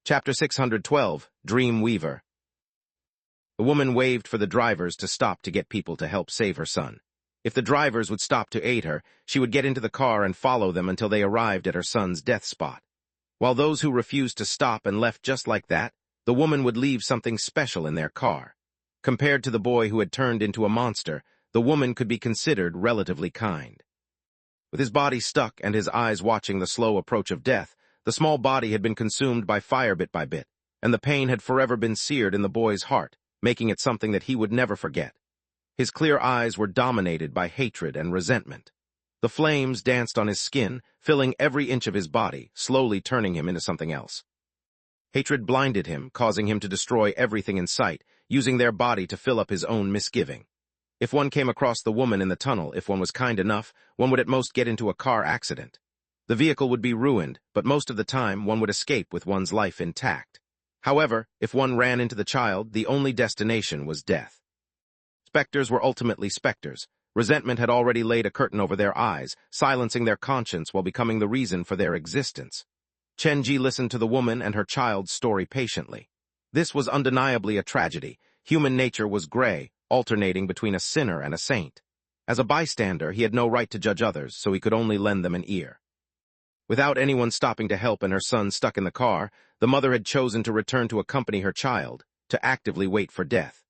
Chapter 612, Dream Weaver. The woman waved for the drivers to stop to get people to help save her son. If the drivers would stop to aid her, she would get into the car and follow them until they arrived at her son's death spot. While those who refused to stop and left just like that, the woman would leave something special in their car. Compared to the boy who had turned into a monster, the woman could be considered relatively kind. With his body stuck and his eyes watching the slow approach of death, the small body had been consumed by fire bit by bit, and the pain had forever been seared in the boy's heart, making it something that he would never forget. His clear eyes were dominated by hatred and resentment. The flames danced on his skin, filling every inch of his body, slowly turning him into something else. Hatred blinded him, causing him to destroy everything in sight, using their body to fill up his own misgiving. If one came across the woman in the tunnel, if one was kind enough, one would at most get into a car accident. The vehicle would be ruined, but most of the time one would escape with one's life intact. However, if one ran into the child, the only destination was death. Specters were ultimately specters. Resentment had already laid a curtain over their eyes, silencing their conscience while becoming the reason for their existence. Chen Ji listened to the woman and her child's story patiently. This was undeniably a tragedy. Human nature was gray, alternating between a sinner and a saint. As a bystander, he had no right to judge others, so he could only lend them an ear. Without anyone stopping to help and her son stuck in the car, the mother had chosen to return to accompany her child, to actively wait for death.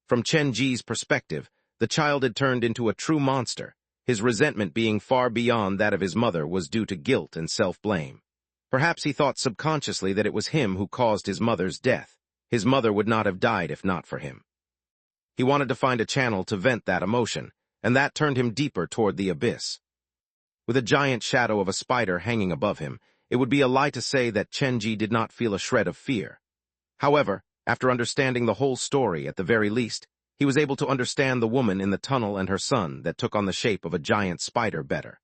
From Chen Ji's perspective, the child had turned into a true monster. His resentment being far beyond that of his mother was due to guilt and self-blame. Perhaps he thought subconsciously that it was him who caused his mother's death. His mother would not have died if not for him. He wanted to find a channel to vent that emotion, and that turned him deeper toward the abyss. With a giant shadow of a spider hanging above him, it would be a lie to say that Chen Ji did not feel a shred of fear. However, after understanding the whole story at the very least, he was able to understand the woman in the tunnel and her son that took on the shape of a giant spider better.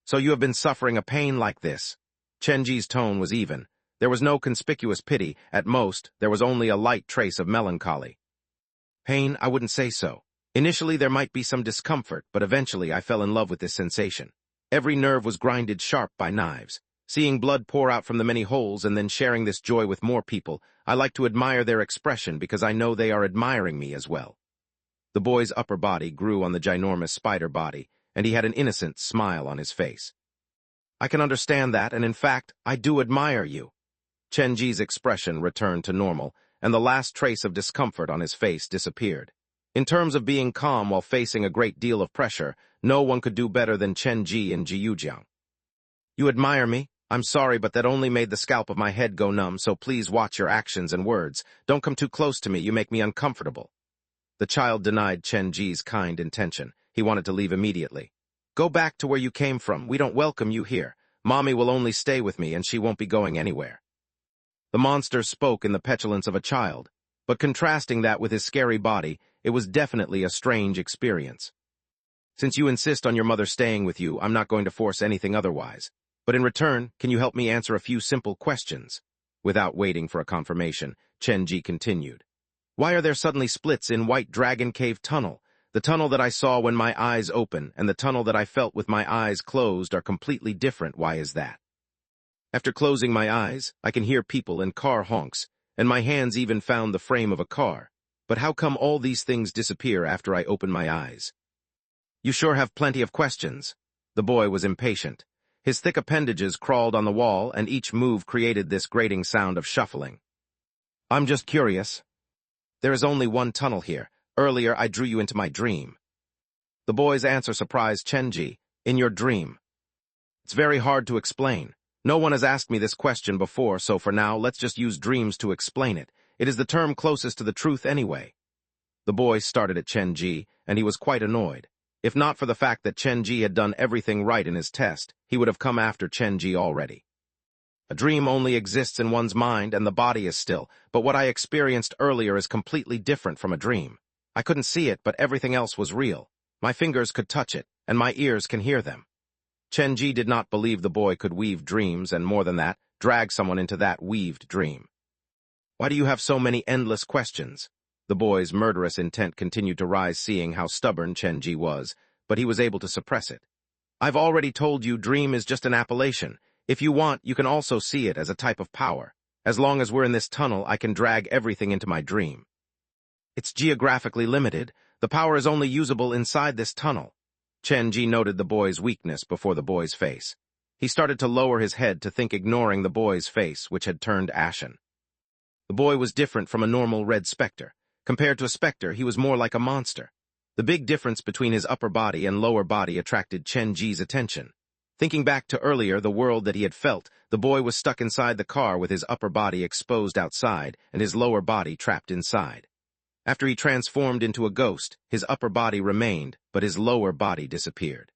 So you have been suffering a pain like this? Chen Ji's tone was even. There was no conspicuous pity. At most, there was only a light trace of melancholy. Pain, I wouldn't say so. Initially, there might be some discomfort, but eventually I fell in love with this sensation. Every nerve was grinded sharp by knives. Seeing blood pour out from the many holes and then sharing this joy with more people, I like to admire their expression because I know they are admiring me as well. The boy's upper body grew on the ginormous spider body, and he had an innocent smile on his face. I can understand that, and in fact, I do admire you. Chenji's expression returned to normal, and the last trace of discomfort on his face disappeared. In terms of being calm while facing a great deal of pressure, no one could do better than Chenji in Jiujiang. You admire me? I'm sorry, but that only made the scalp of my head go numb, so please watch your actions and words. Don't come too close to me, you make me uncomfortable. The child denied Chenji's kind intention. He wanted to leave immediately. Go back to where you came from. We don't welcome you here. Mommy will only stay with me, and she won't be going anywhere. The monster spoke in the petulance of a child, but contrasting that with his scary body, it was definitely a strange experience. Since you insist on your mother staying with you, I'm not going to force anything otherwise. But in return, can you help me answer a few simple questions? Without waiting for a confirmation, Chenji continued. Why are there suddenly splits in White Dragon Cave Tunnel? The tunnel that I saw when my eyes open and the tunnel that I felt with my eyes closed are completely different. Why is that? After closing my eyes, I can hear people and car honks, and my hands even found the frame of a car. But how come all these things disappear after I open my eyes? You sure have plenty of questions. The boy was impatient. His thick appendages crawled on the wall, and each move created this grating sound of shuffling. I'm just curious. There is only one tunnel here. Earlier, I drew you into my dream. The boy's answer surprised Chenji. In your dream. It's very hard to explain. No one has asked me this question before, so for now, let's just use dreams to explain it. It is the term closest to the truth anyway. The boy started at Chenji, and he was quite annoyed. If not for the fact that Chenji had done everything right in his test, he would have come after Chenji already. A dream only exists in one's mind and the body is still, but what I experienced earlier is completely different from a dream. I couldn't see it, but everything else was real. My fingers could touch it, and my ears can hear them. Chenji did not believe the boy could weave dreams, and more than that, drag someone into that weaved dream. Why do you have so many endless questions? The boy's murderous intent continued to rise, seeing how stubborn Chenji was, but he was able to suppress it. I've already told you dream is just an appellation. If you want, you can also see it as a type of power. As long as we're in this tunnel, I can drag everything into my dream. It's geographically limited. The power is only usable inside this tunnel. Chenji noted the boy's weakness before the boy's face. He started to lower his head to think, ignoring the boy's face, which had turned ashen. The boy was different from a normal red specter. Compared to a specter, he was more like a monster. The big difference between his upper body and lower body attracted Chenji's attention. Thinking back to earlier, the world that he had felt, the boy was stuck inside the car with his upper body exposed outside and his lower body trapped inside. After he transformed into a ghost, his upper body remained, but his lower body disappeared.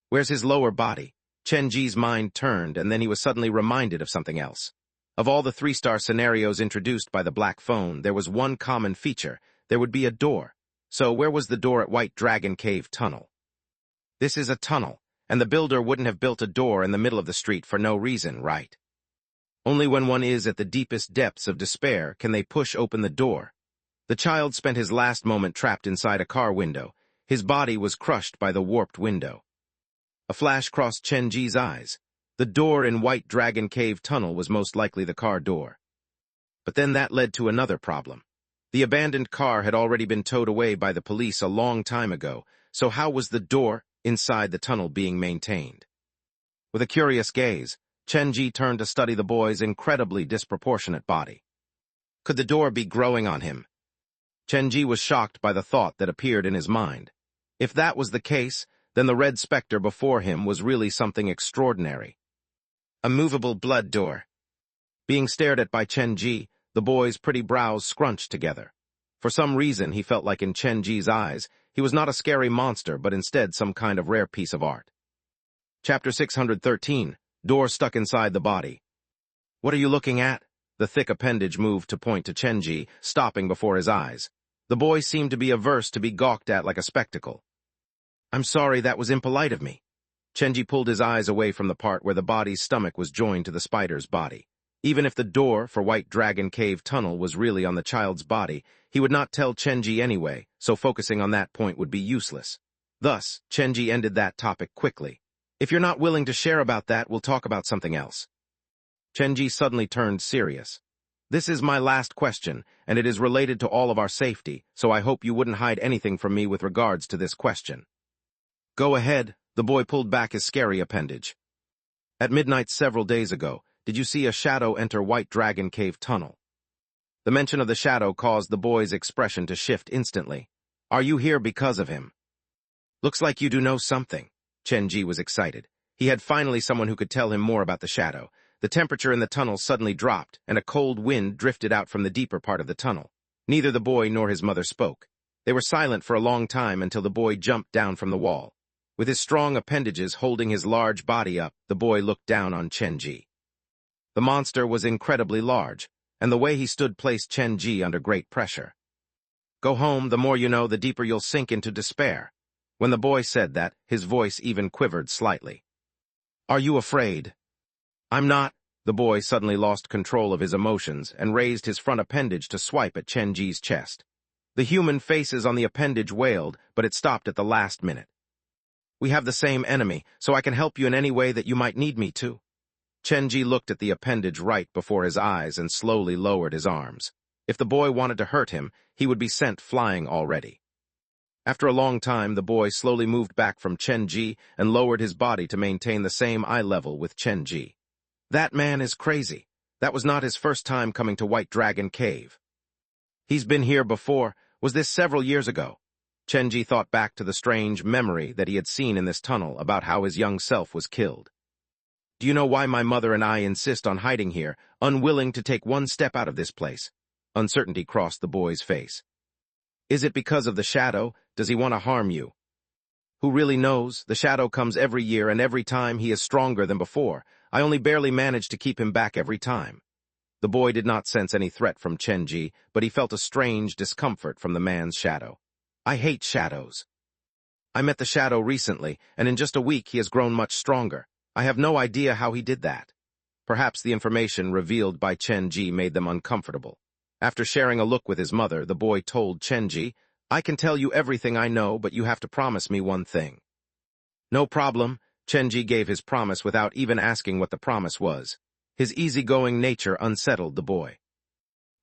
Where's his lower body? Chenji's mind turned, and then he was suddenly reminded of something else. Of all the 3-star scenarios introduced by the Black Phone, there was one common feature. There would be a door. So where was the door at White Dragon Cave Tunnel? This is a tunnel, and the builder wouldn't have built a door in the middle of the street for no reason, right? Only when one is at the deepest depths of despair can they push open the door. The child spent his last moment trapped inside a car window. His body was crushed by the warped window. A flash crossed Chenji's eyes. The door in White Dragon Cave Tunnel was most likely the car door. But then that led to another problem. The abandoned car had already been towed away by the police a long time ago, so how was the door inside the tunnel being maintained? With a curious gaze, Chenji turned to study the boy's incredibly disproportionate body. Could the door be growing on him? Chenji was shocked by the thought that appeared in his mind. If that was the case, then the red specter before him was really something extraordinary. A movable blood door. Being stared at by Chenji, the boy's pretty brows scrunched together. For some reason, he felt like in Chenji's eyes, he was not a scary monster, but instead some kind of rare piece of art. Chapter 613, Door Stuck Inside the Body. What are you looking at? The thick appendage moved to point to Chenji, stopping before his eyes. The boy seemed to be averse to be gawked at like a spectacle. I'm sorry, that was impolite of me. Chenji pulled his eyes away from the part where the body's stomach was joined to the spider's body. Even if the door for White Dragon Cave Tunnel was really on the child's body, he would not tell Chenji anyway, so focusing on that point would be useless. Thus, Chenji ended that topic quickly. If you're not willing to share about that, we'll talk about something else. Chenji suddenly turned serious. This is my last question, and it is related to all of our safety, so I hope you wouldn't hide anything from me with regards to this question. Go ahead, the boy pulled back his scary appendage. At midnight several days ago, did you see a shadow enter White Dragon Cave tunnel? The mention of the shadow caused the boy's expression to shift instantly. Are you here because of him? Looks like you do know something. Chenji was excited. He had finally someone who could tell him more about the shadow. The temperature in the tunnel suddenly dropped, and a cold wind drifted out from the deeper part of the tunnel. Neither the boy nor his mother spoke. They were silent for a long time until the boy jumped down from the wall. With his strong appendages holding his large body up, the boy looked down on Chenji. The monster was incredibly large, and the way he stood placed Chenji under great pressure. Go home, the more you know, the deeper you'll sink into despair. When the boy said that, his voice even quivered slightly. Are you afraid? I'm not. The boy suddenly lost control of his emotions and raised his front appendage to swipe at Chenji's chest. The human faces on the appendage wailed, but it stopped at the last minute. We have the same enemy, so I can help you in any way that you might need me to. Chenji looked at the appendage right before his eyes and slowly lowered his arms. If the boy wanted to hurt him, he would be sent flying already. After a long time, the boy slowly moved back from Chenji and lowered his body to maintain the same eye level with Chenji. That man is crazy. That was not his first time coming to White Dragon Cave. He's been here before. Was this several years ago? Chenji thought back to the strange memory that he had seen in this tunnel about how his young self was killed. Do you know why my mother and I insist on hiding here, unwilling to take one step out of this place? Uncertainty crossed the boy's face. Is it because of the shadow? Does he want to harm you? Who really knows? The shadow comes every year, and every time he is stronger than before. I only barely manage to keep him back every time. The boy did not sense any threat from Chenji, but he felt a strange discomfort from the man's shadow. I hate shadows. I met the shadow recently, and in just a week he has grown much stronger. I have no idea how he did that. Perhaps the information revealed by Chenji made them uncomfortable. After sharing a look with his mother, the boy told Chenji, I can tell you everything I know, but you have to promise me one thing. No problem. Chenji gave his promise without even asking what the promise was. His easygoing nature unsettled the boy.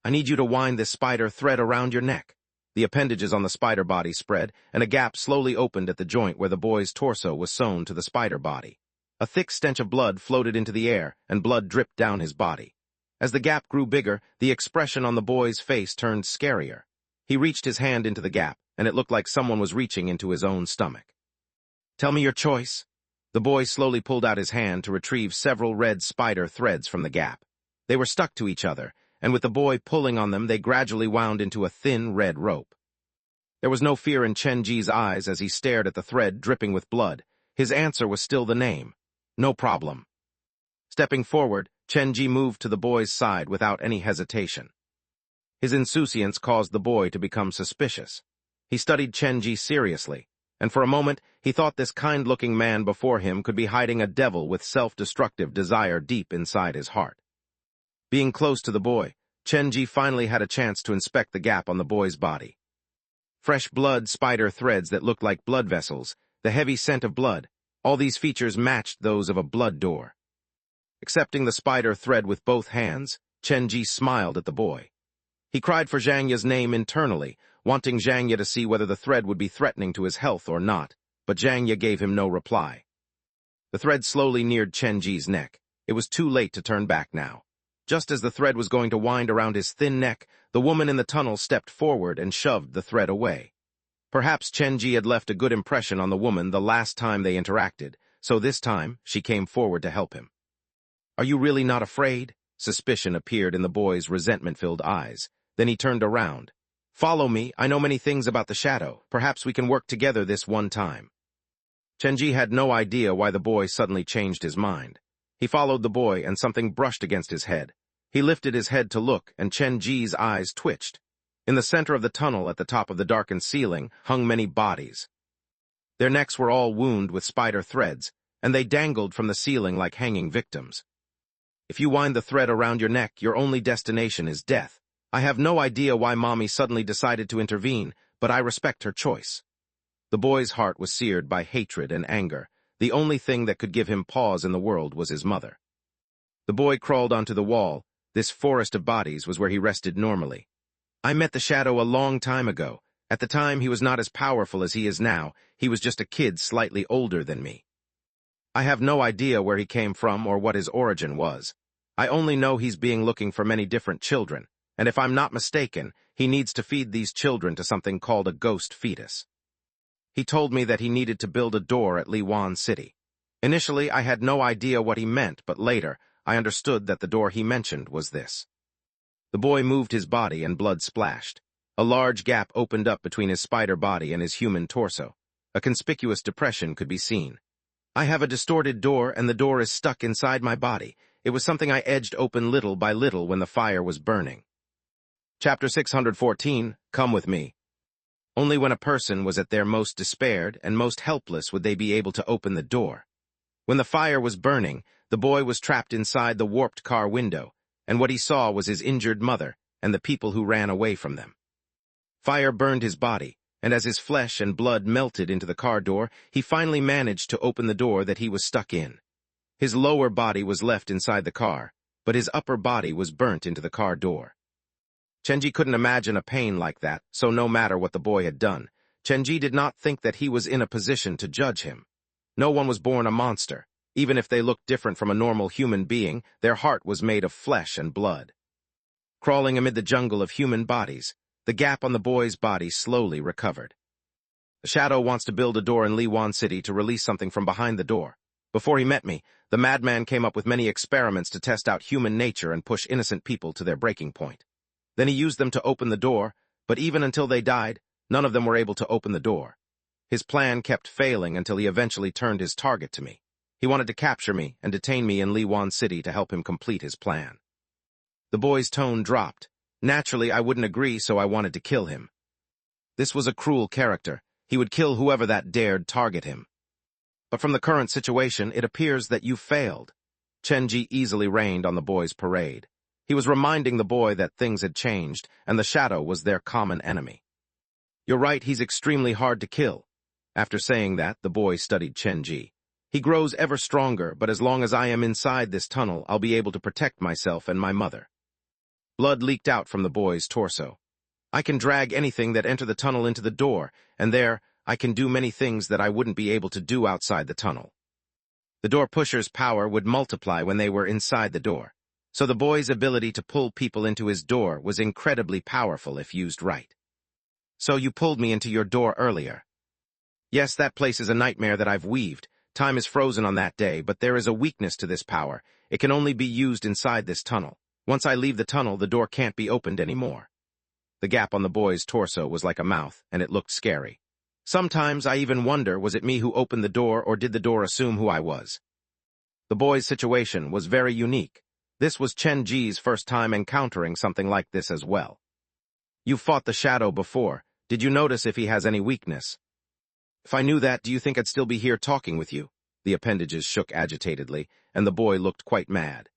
I need you to wind this spider thread around your neck. The appendages on the spider body spread, and a gap slowly opened at the joint where the boy's torso was sewn to the spider body. A thick stench of blood floated into the air, and blood dripped down his body. As the gap grew bigger, the expression on the boy's face turned scarier. He reached his hand into the gap, and it looked like someone was reaching into his own stomach. Tell me your choice. The boy slowly pulled out his hand to retrieve several red spider threads from the gap. They were stuck to each other, and with the boy pulling on them, they gradually wound into a thin red rope. There was no fear in Chenji's eyes as he stared at the thread dripping with blood. His answer was still the name. No problem. Stepping forward, Chenji moved to the boy's side without any hesitation. His insouciance caused the boy to become suspicious. He studied Chenji seriously, and for a moment he thought this kind-looking man before him could be hiding a devil with self-destructive desire deep inside his heart. Being close to the boy, Chenji finally had a chance to inspect the gap on the boy's body. Fresh blood spider threads that looked like blood vessels, the heavy scent of blood, all these features matched those of a blood door. Accepting the spider thread with both hands, Chenji smiled at the boy. He cried for Zhangya's name internally, wanting Zhangya to see whether the thread would be threatening to his health or not, but Zhangya gave him no reply. The thread slowly neared Chenji's neck. It was too late to turn back now. Just as the thread was going to wind around his thin neck, the woman in the tunnel stepped forward and shoved the thread away. Perhaps Chenji had left a good impression on the woman the last time they interacted, so this time she came forward to help him. Are you really not afraid? Suspicion appeared in the boy's resentment-filled eyes. Then he turned around. Follow me, I know many things about the shadow. Perhaps we can work together this one time. Chenji had no idea why the boy suddenly changed his mind. He followed the boy and something brushed against his head. He lifted his head to look, and Chenji's eyes twitched. In the center of the tunnel at the top of the darkened ceiling hung many bodies. Their necks were all wound with spider threads, and they dangled from the ceiling like hanging victims. If you wind the thread around your neck, your only destination is death. I have no idea why Mommy suddenly decided to intervene, but I respect her choice. The boy's heart was seared by hatred and anger. The only thing that could give him pause in the world was his mother. The boy crawled onto the wall. This forest of bodies was where he rested normally. I met the shadow a long time ago. At the time, he was not as powerful as he is now. He was just a kid slightly older than me. I have no idea where he came from or what his origin was. I only know he's being looking for many different children, and if I'm not mistaken, he needs to feed these children to something called a ghost fetus. He told me that he needed to build a door at Liwan City. Initially, I had no idea what he meant, but later, I understood that the door he mentioned was this. The boy moved his body and blood splashed. A large gap opened up between his spider body and his human torso. A conspicuous depression could be seen. I have a distorted door, and the door is stuck inside my body. It was something I edged open little by little when the fire was burning. Chapter 614, Come With Me. Only when a person was at their most despaired and most helpless would they be able to open the door. When the fire was burning, the boy was trapped inside the warped car window, and what he saw was his injured mother and the people who ran away from them. Fire burned his body, and as his flesh and blood melted into the car door, he finally managed to open the door that he was stuck in. His lower body was left inside the car, but his upper body was burnt into the car door. Chenji couldn't imagine a pain like that, so no matter what the boy had done, Chenji did not think that he was in a position to judge him. No one was born a monster. Even if they looked different from a normal human being, their heart was made of flesh and blood. Crawling amid the jungle of human bodies, the gap on the boy's body slowly recovered. The shadow wants to build a door in Liwan City to release something from behind the door. Before he met me, the madman came up with many experiments to test out human nature and push innocent people to their breaking point. Then he used them to open the door, but even until they died, none of them were able to open the door. His plan kept failing until he eventually turned his target to me. He wanted to capture me and detain me in Liwan City to help him complete his plan. The boy's tone dropped. Naturally, I wouldn't agree, so I wanted to kill him. This was a cruel character. He would kill whoever that dared target him. But from the current situation, it appears that you failed. Chenji easily rained on the boy's parade. He was reminding the boy that things had changed, and the shadow was their common enemy. You're right, he's extremely hard to kill. After saying that, the boy studied Chenji. He grows ever stronger, but as long as I am inside this tunnel, I'll be able to protect myself and my mother. Blood leaked out from the boy's torso. I can drag anything that enter the tunnel into the door, and there, I can do many things that I wouldn't be able to do outside the tunnel. The door pusher's power would multiply when they were inside the door, so the boy's ability to pull people into his door was incredibly powerful if used right. So you pulled me into your door earlier. Yes, that place is a nightmare that I've weaved. Time is frozen on that day, but there is a weakness to this power. It can only be used inside this tunnel. Once I leave the tunnel, the door can't be opened anymore. The gap on the boy's torso was like a mouth, and it looked scary. Sometimes I even wonder, was it me who opened the door, or did the door assume who I was? The boy's situation was very unique. This was Chenji's first time encountering something like this as well. You fought the shadow before. Did you notice if he has any weakness? If I knew that, do you think I'd still be here talking with you? The appendages shook agitatedly, and the boy looked quite mad.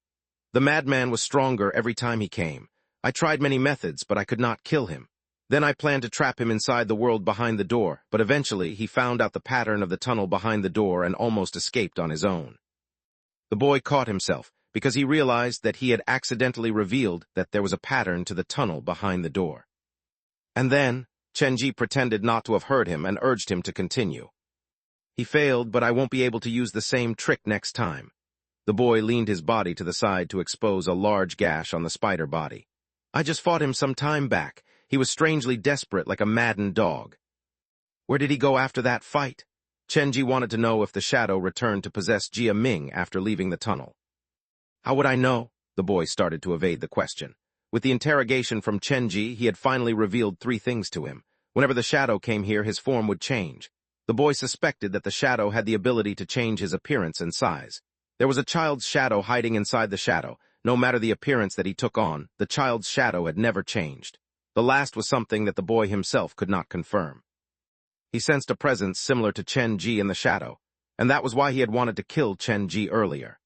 The madman was stronger every time he came. I tried many methods, but I could not kill him. Then I planned to trap him inside the world behind the door, but eventually he found out the pattern of the tunnel behind the door and almost escaped on his own. The boy caught himself, because he realized that he had accidentally revealed that there was a pattern to the tunnel behind the door. And then, Chenji pretended not to have heard him and urged him to continue. He failed, but I won't be able to use the same trick next time. The boy leaned his body to the side to expose a large gash on the spider body. I just fought him some time back. He was strangely desperate, like a maddened dog. Where did he go after that fight? Chenji wanted to know if the shadow returned to possess Jia Ming after leaving the tunnel. How would I know? The boy started to evade the question. With the interrogation from Chenji, he had finally revealed 3 things to him. Whenever the shadow came here, his form would change. The boy suspected that the shadow had the ability to change his appearance and size. There was a child's shadow hiding inside the shadow. No matter the appearance that he took on, the child's shadow had never changed. The last was something that the boy himself could not confirm. He sensed a presence similar to Chenji in the shadow, and that was why he had wanted to kill Chenji earlier.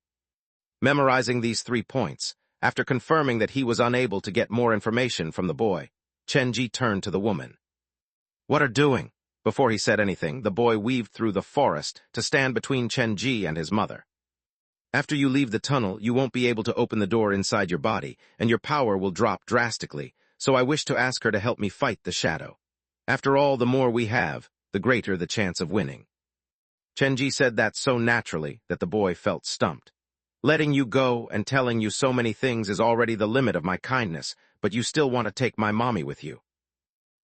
Memorizing these 3 points, after confirming that he was unable to get more information from the boy, Chenji turned to the woman. What are doing? Before he said anything, the boy weaved through the forest to stand between Chenji and his mother. After you leave the tunnel, you won't be able to open the door inside your body, and your power will drop drastically, so I wish to ask her to help me fight the shadow. After all, the more we have, the greater the chance of winning. Chenji said that so naturally that the boy felt stumped. Letting you go and telling you so many things is already the limit of my kindness, but you still want to take my mommy with you.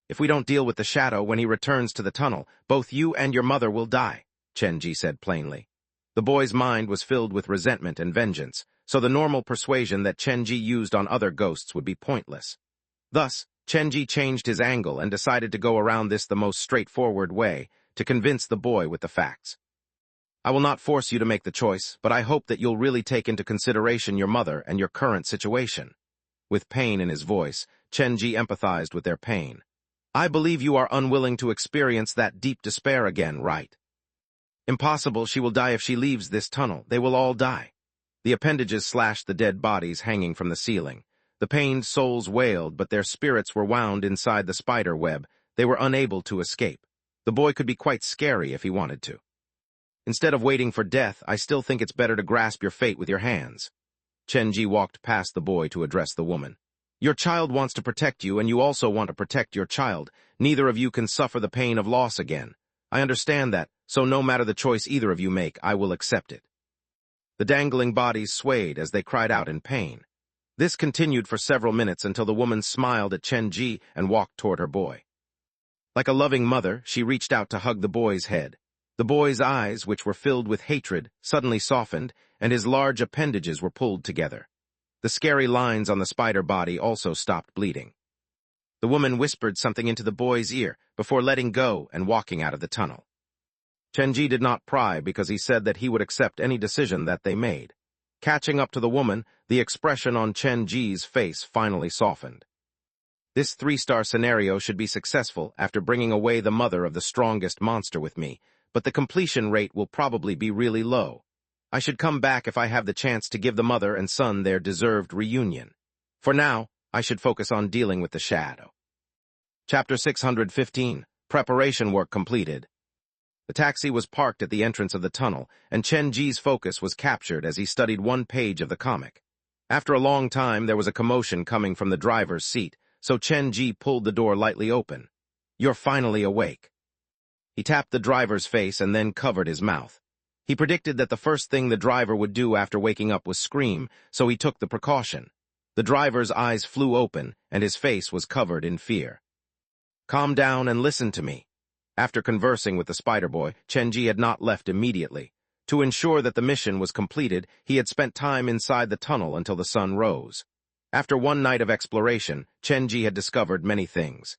If we don't deal with the shadow when he returns to the tunnel, both you and your mother will die, Chenji said plainly. The boy's mind was filled with resentment and vengeance, so the normal persuasion that Chenji used on other ghosts would be pointless. Thus, Chenji changed his angle and decided to go around this the most straightforward way, to convince the boy with the facts. I will not force you to make the choice, but I hope that you'll really take into consideration your mother and your current situation. With pain in his voice, Chenji empathized with their pain. I believe you are unwilling to experience that deep despair again, right? Impossible, she will die if she leaves this tunnel. They will all die. The appendages slashed the dead bodies hanging from the ceiling. The pained souls wailed, but their spirits were wound inside the spider web. They were unable to escape. The boy could be quite scary if he wanted to. Instead of waiting for death, I still think it's better to grasp your fate with your hands. Chenji walked past the boy to address the woman. Your child wants to protect you, and you also want to protect your child. Neither of you can suffer the pain of loss again. I understand that, so no matter the choice either of you make, I will accept it. The dangling bodies swayed as they cried out in pain. This continued for several minutes until the woman smiled at Chenji and walked toward her boy. Like a loving mother, she reached out to hug the boy's head. The boy's eyes, which were filled with hatred, suddenly softened, and his large appendages were pulled together. The scary lines on the spider body also stopped bleeding. The woman whispered something into the boy's ear before letting go and walking out of the tunnel. Chenji did not pry because he said that he would accept any decision that they made. Catching up to the woman, the expression on Chenji's face finally softened. This 3-star scenario should be successful after bringing away the mother of the strongest monster with me, but the completion rate will probably be really low. I should come back if I have the chance to give the mother and son their deserved reunion. For now, I should focus on dealing with the shadow. Chapter 615, Preparation Work Completed. The taxi was parked at the entrance of the tunnel, and Chenji's focus was captured as he studied one page of the comic. After a long time, there was a commotion coming from the driver's seat, so Chenji pulled the door lightly open. You're finally awake. He tapped the driver's face and then covered his mouth. He predicted that the first thing the driver would do after waking up was scream, so he took the precaution. The driver's eyes flew open, and his face was covered in fear. Calm down and listen to me. After conversing with the spider boy, Chenji had not left immediately. To ensure that the mission was completed, he had spent time inside the tunnel until the sun rose. After one night of exploration, Chenji had discovered many things.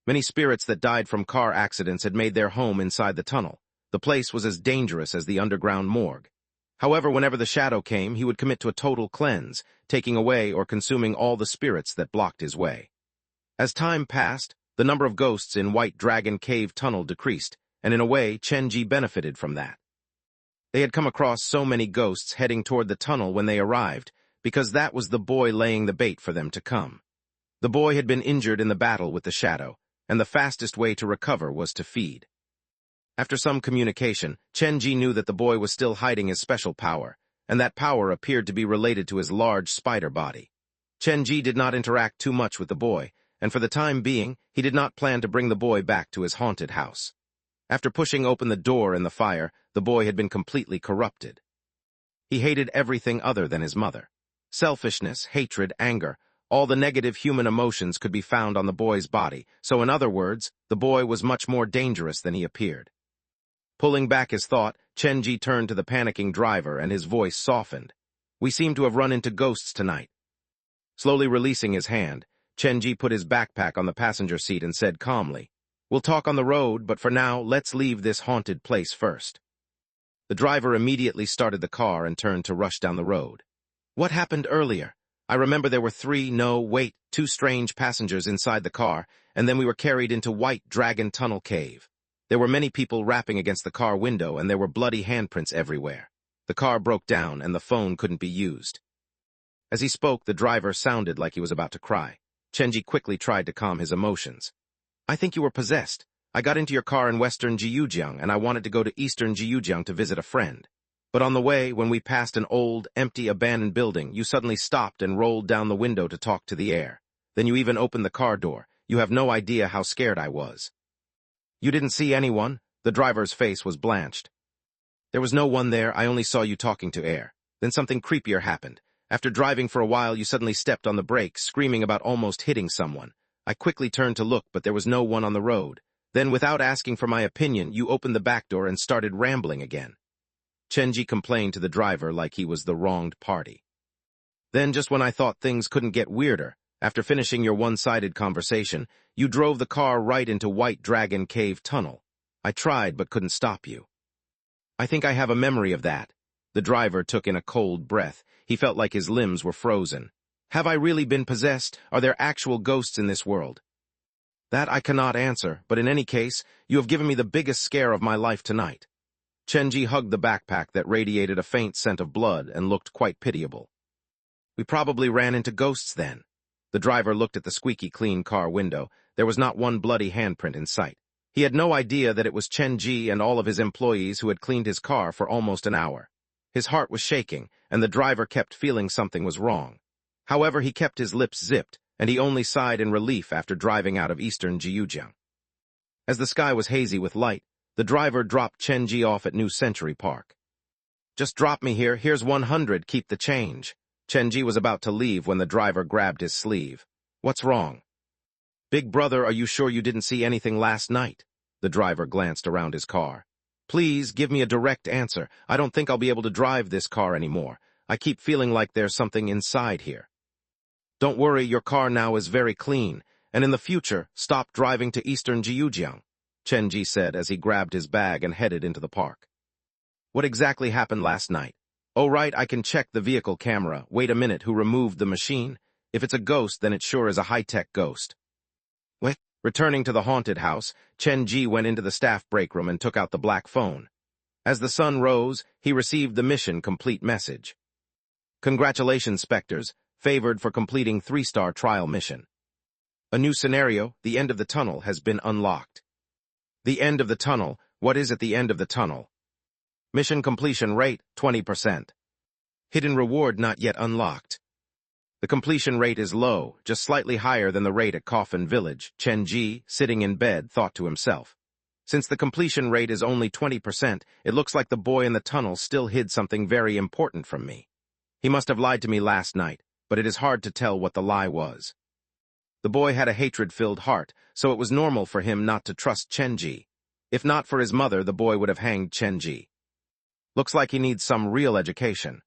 Many spirits that died from car accidents had made their home inside the tunnel. The place was as dangerous as the underground morgue. However, whenever the shadow came, he would commit to a total cleanse, taking away or consuming all the spirits that blocked his way. As time passed, the number of ghosts in White Dragon Cave Tunnel decreased, and in a way, Chenji benefited from that. They had come across so many ghosts heading toward the tunnel when they arrived, because that was the boy laying the bait for them to come. The boy had been injured in the battle with the shadow, and the fastest way to recover was to feed. After some communication, Chenji knew that the boy was still hiding his special power, and that power appeared to be related to his large spider body. Chenji did not interact too much with the boy, and for the time being, he did not plan to bring the boy back to his haunted house. After pushing open the door in the fire, the boy had been completely corrupted. He hated everything other than his mother. Selfishness, hatred, anger, all the negative human emotions could be found on the boy's body, so in other words, the boy was much more dangerous than he appeared. Pulling back his thought, Chenji turned to the panicking driver and his voice softened. We seem to have run into ghosts tonight. Slowly releasing his hand, Chenji put his backpack on the passenger seat and said calmly, We'll talk on the road, but for now, let's leave this haunted place first. The driver immediately started the car and turned to rush down the road. What happened earlier? I remember there were two strange passengers inside the car, and then we were carried into White Dragon Tunnel Cave. There were many people rapping against the car window, and there were bloody handprints everywhere. The car broke down, and the phone couldn't be used. As he spoke, the driver sounded like he was about to cry. Chenji quickly tried to calm his emotions. I think you were possessed. I got into your car in western Jiujiang and I wanted to go to eastern Jiujiang to visit a friend. But on the way, when we passed an old, empty, abandoned building, you suddenly stopped and rolled down the window to talk to the air. Then you even opened the car door. You have no idea how scared I was. You didn't see anyone? The driver's face was blanched. There was no one there. I only saw you talking to air. Then something creepier happened. After driving for a while, you suddenly stepped on the brakes, screaming about almost hitting someone. I quickly turned to look, but there was no one on the road. Then, without asking for my opinion, you opened the back door and started rambling again. Chenji complained to the driver like he was the wronged party. Then, just when I thought things couldn't get weirder, after finishing your one-sided conversation, you drove the car right into White Dragon Cave Tunnel. I tried but couldn't stop you. I think I have a memory of that. The driver took in a cold breath. He felt like his limbs were frozen. Have I really been possessed? Are there actual ghosts in this world? That I cannot answer, but in any case, you have given me the biggest scare of my life tonight. Chenji hugged the backpack that radiated a faint scent of blood and looked quite pitiable. We probably ran into ghosts then. The driver looked at the squeaky clean car window. There was not one bloody handprint in sight. He had no idea that it was Chenji and all of his employees who had cleaned his car for almost an hour. His heart was shaking, and the driver kept feeling something was wrong. However, he kept his lips zipped, and he only sighed in relief after driving out of eastern Jiujiang. As the sky was hazy with light, the driver dropped Chenji off at New Century Park. Just drop me here. Here's 100. Keep the change. Chenji was about to leave when the driver grabbed his sleeve. What's wrong? Big brother, are you sure you didn't see anything last night? The driver glanced around his car. Please, give me a direct answer. I don't think I'll be able to drive this car anymore. I keep feeling like there's something inside here. Don't worry, your car now is very clean, and in the future, stop driving to eastern Jiujiang, Chenji said as he grabbed his bag and headed into the park. What exactly happened last night? Oh right, I can check the vehicle camera. Wait a minute, who removed the machine? If it's a ghost, then it sure is a high-tech ghost. What? Returning to the haunted house, Chenji went into the staff break room and took out the black phone. As the sun rose, he received the mission complete message. Congratulations, Spectres, favored for completing 3-star trial mission. A new scenario, the end of the tunnel, has been unlocked. The end of the tunnel, what is at the end of the tunnel? Mission completion rate, 20%. Hidden reward not yet unlocked. The completion rate is low, just slightly higher than the rate at Coffin Village, Chenji, sitting in bed, thought to himself. Since the completion rate is only 20%, it looks like the boy in the tunnel still hid something very important from me. He must have lied to me last night, but it is hard to tell what the lie was. The boy had a hatred-filled heart, so it was normal for him not to trust Chenji. If not for his mother, the boy would have hanged Chenji. Looks like he needs some real education.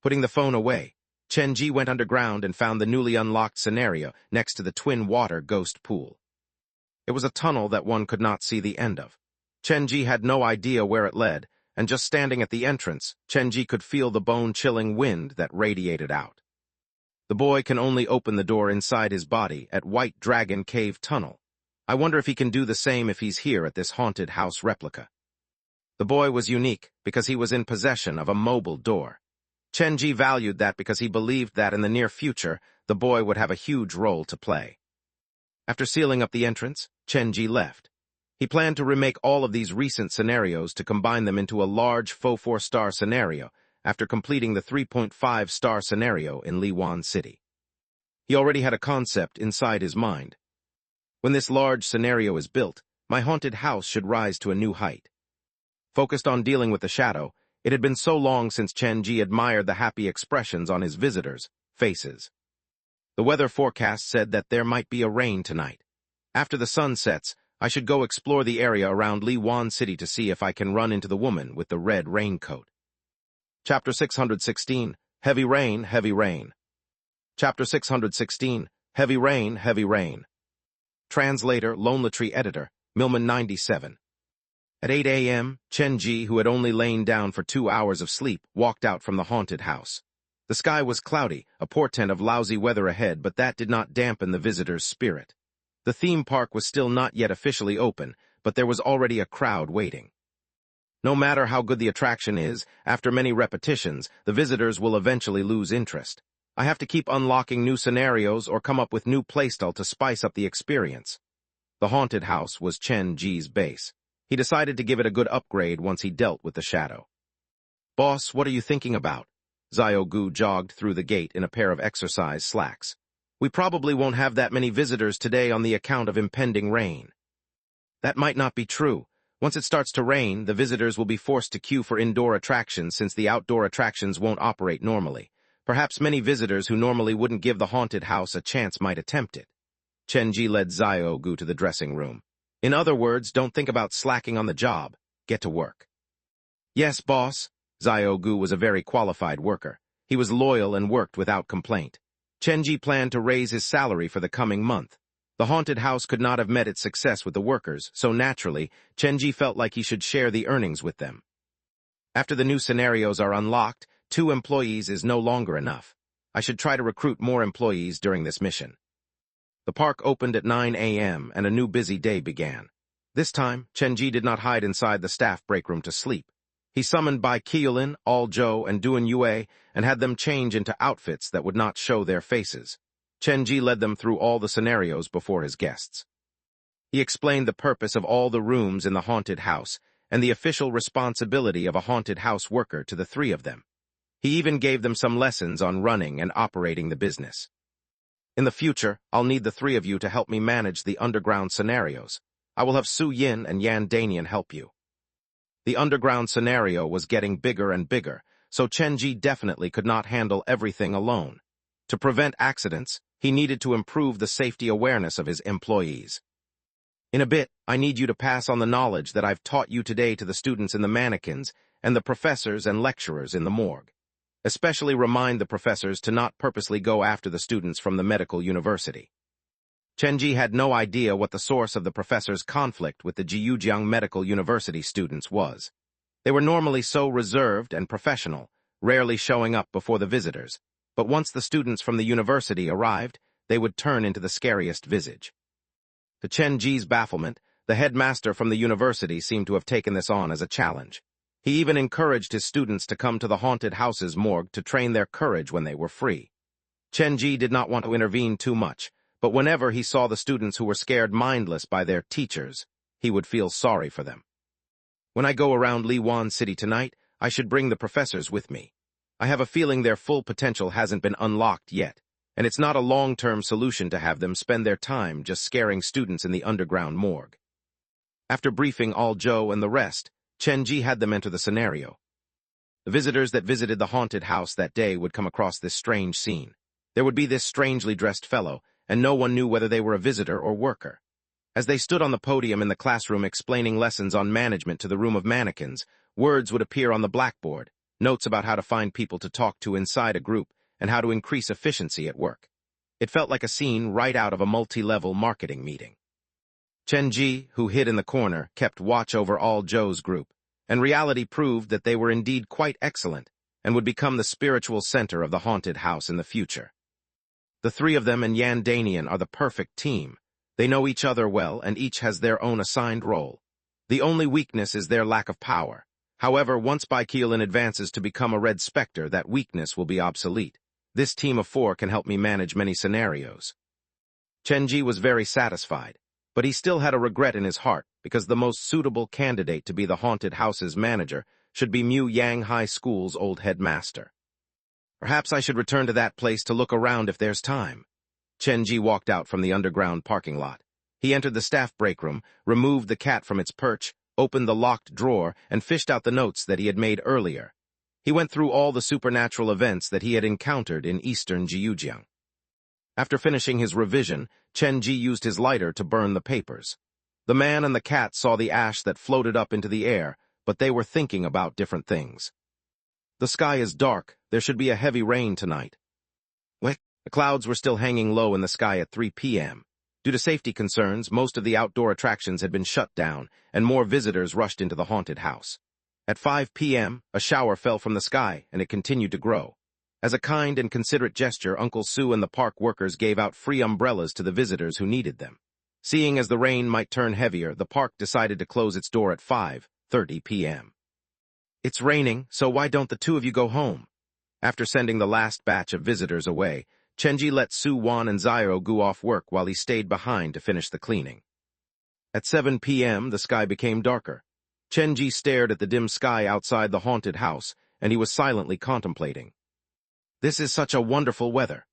Putting the phone away, Chenji went underground and found the newly unlocked scenario next to the Twin Water Ghost Pool. It was a tunnel that one could not see the end of. Chenji had no idea where it led, and just standing at the entrance, Chenji could feel the bone-chilling wind that radiated out. The boy can only open the door inside his body at White Dragon Cave Tunnel. I wonder if he can do the same if he's here at this haunted house replica. The boy was unique because he was in possession of a mobile door. Chenji valued that because he believed that in the near future, the boy would have a huge role to play. After sealing up the entrance, Chenji left. He planned to remake all of these recent scenarios to combine them into a large faux 4-star scenario after completing the 3.5-star scenario in Liwan City. He already had a concept inside his mind. When this large scenario is built, my haunted house should rise to a new height. Focused on dealing with the shadow, it had been so long since Chenji admired the happy expressions on his visitors' faces. The weather forecast said that there might be a rain tonight. After the sun sets, I should go explore the area around Liwan City to see if I can run into the woman with the red raincoat. Chapter 616, Heavy Rain, Heavy Rain. Chapter 616, Heavy Rain, Heavy Rain. Translator, Lonely Tree Editor, Milman 97. At 8 a.m., Chenji, who had only lain down for 2 hours of sleep, walked out from the haunted house. The sky was cloudy, a portent of lousy weather ahead, but that did not dampen the visitor's spirit. The theme park was still not yet officially open, but there was already a crowd waiting. No matter how good the attraction is, after many repetitions, the visitors will eventually lose interest. I have to keep unlocking new scenarios or come up with new playstyle to spice up the experience. The haunted house was Chen Ji's base. He decided to give it a good upgrade once he dealt with the shadow. "Boss, what are you thinking about?" Gu jogged through the gate in a pair of exercise slacks. "We probably won't have that many visitors today on the account of impending rain." "That might not be true. Once it starts to rain, the visitors will be forced to queue for indoor attractions since the outdoor attractions won't operate normally. Perhaps many visitors who normally wouldn't give the haunted house a chance might attempt it." Chen Ji led Gu to the dressing room. "In other words, don't think about slacking on the job. Get to work." "Yes, boss." Gu was a very qualified worker. He was loyal and worked without complaint. Chen Ji planned to raise his salary for the coming month. The haunted house could not have met its success with the workers, so naturally, Chen Ji felt like he should share the earnings with them. After the new scenarios are unlocked, 2 employees is no longer enough. I should try to recruit more employees during this mission. The park opened at 9 a.m. and a new busy day began. This time, Chen Ji did not hide inside the staff break room to sleep. He summoned Bai Qiulin, All Zhou, and Duan Yue and had them change into outfits that would not show their faces. Chen Ji led them through all the scenarios before his guests. He explained the purpose of all the rooms in the haunted house and the official responsibility of a haunted house worker to the 3 of them. He even gave them some lessons on running and operating the business. "In the future, I'll need the 3 of you to help me manage the underground scenarios. I will have Su Yin and Yan Danian help you." The underground scenario was getting bigger and bigger, so Chen Ji definitely could not handle everything alone. To prevent accidents, he needed to improve the safety awareness of his employees. "In a bit, I need you to pass on the knowledge that I've taught you today to the students in the mannequins and the professors and lecturers in the morgue. Especially remind the professors to not purposely go after the students from the medical university." Chen Ji had no idea what the source of the professor's conflict with the Jiujiang Medical University students was. They were normally so reserved and professional, rarely showing up before the visitors, but once the students from the university arrived, they would turn into the scariest visage. To Chen Ji's bafflement, the headmaster from the university seemed to have taken this on as a challenge. He even encouraged his students to come to the haunted house's morgue to train their courage when they were free. Chen Ji did not want to intervene too much, but whenever he saw the students who were scared mindless by their teachers, he would feel sorry for them. "When I go around Liwan City tonight, I should bring the professors with me. I have a feeling their full potential hasn't been unlocked yet, and it's not a long-term solution to have them spend their time just scaring students in the underground morgue." After briefing All Zhou and the rest, Chen Ji had them enter the scenario. The visitors that visited the haunted house that day would come across this strange scene. There would be this strangely dressed fellow, and no one knew whether they were a visitor or worker. As they stood on the podium in the classroom explaining lessons on management to the room of mannequins, words would appear on the blackboard, notes about how to find people to talk to inside a group and how to increase efficiency at work. It felt like a scene right out of a multi-level marketing meeting. Chen Ji, who hid in the corner, kept watch over All Zhou's group, and reality proved that they were indeed quite excellent and would become the spiritual center of the haunted house in the future. The 3 of them and Yan Danian are the perfect team. They know each other well, and each has their own assigned role. The only weakness is their lack of power. However, once Bai Qiulin advances to become a Red Spectre, that weakness will be obsolete. This team of 4 can help me manage many scenarios. Chen Ji was very satisfied, but he still had a regret in his heart because the most suitable candidate to be the haunted house's manager should be Mu Yang High School's old headmaster. Perhaps I should return to that place to look around if there's time. Chen Ji walked out from the underground parking lot. He entered the staff break room, removed the cat from its perch, opened the locked drawer, and fished out the notes that he had made earlier. He went through all the supernatural events that he had encountered in eastern Jiujiang. After finishing his revision, Chen Ji used his lighter to burn the papers. The man and the cat saw the ash that floated up into the air, but they were thinking about different things. "The sky is dark. There should be a heavy rain tonight." What? The clouds were still hanging low in the sky at 3 p.m. Due to safety concerns, most of the outdoor attractions had been shut down, and more visitors rushed into the haunted house. At 5 p.m., a shower fell from the sky, and it continued to grow. As a kind and considerate gesture, Uncle Sue and the park workers gave out free umbrellas to the visitors who needed them. Seeing as the rain might turn heavier, the park decided to close its door at 5:30 p.m. "It's raining, so why don't the 2 of you go home?" After sending the last batch of visitors away, Chen Ji let Su Wan and Gu off work while he stayed behind to finish the cleaning. At 7 p.m., the sky became darker. Chenji stared at the dim sky outside the haunted house, and he was silently contemplating. This is such a wonderful weather.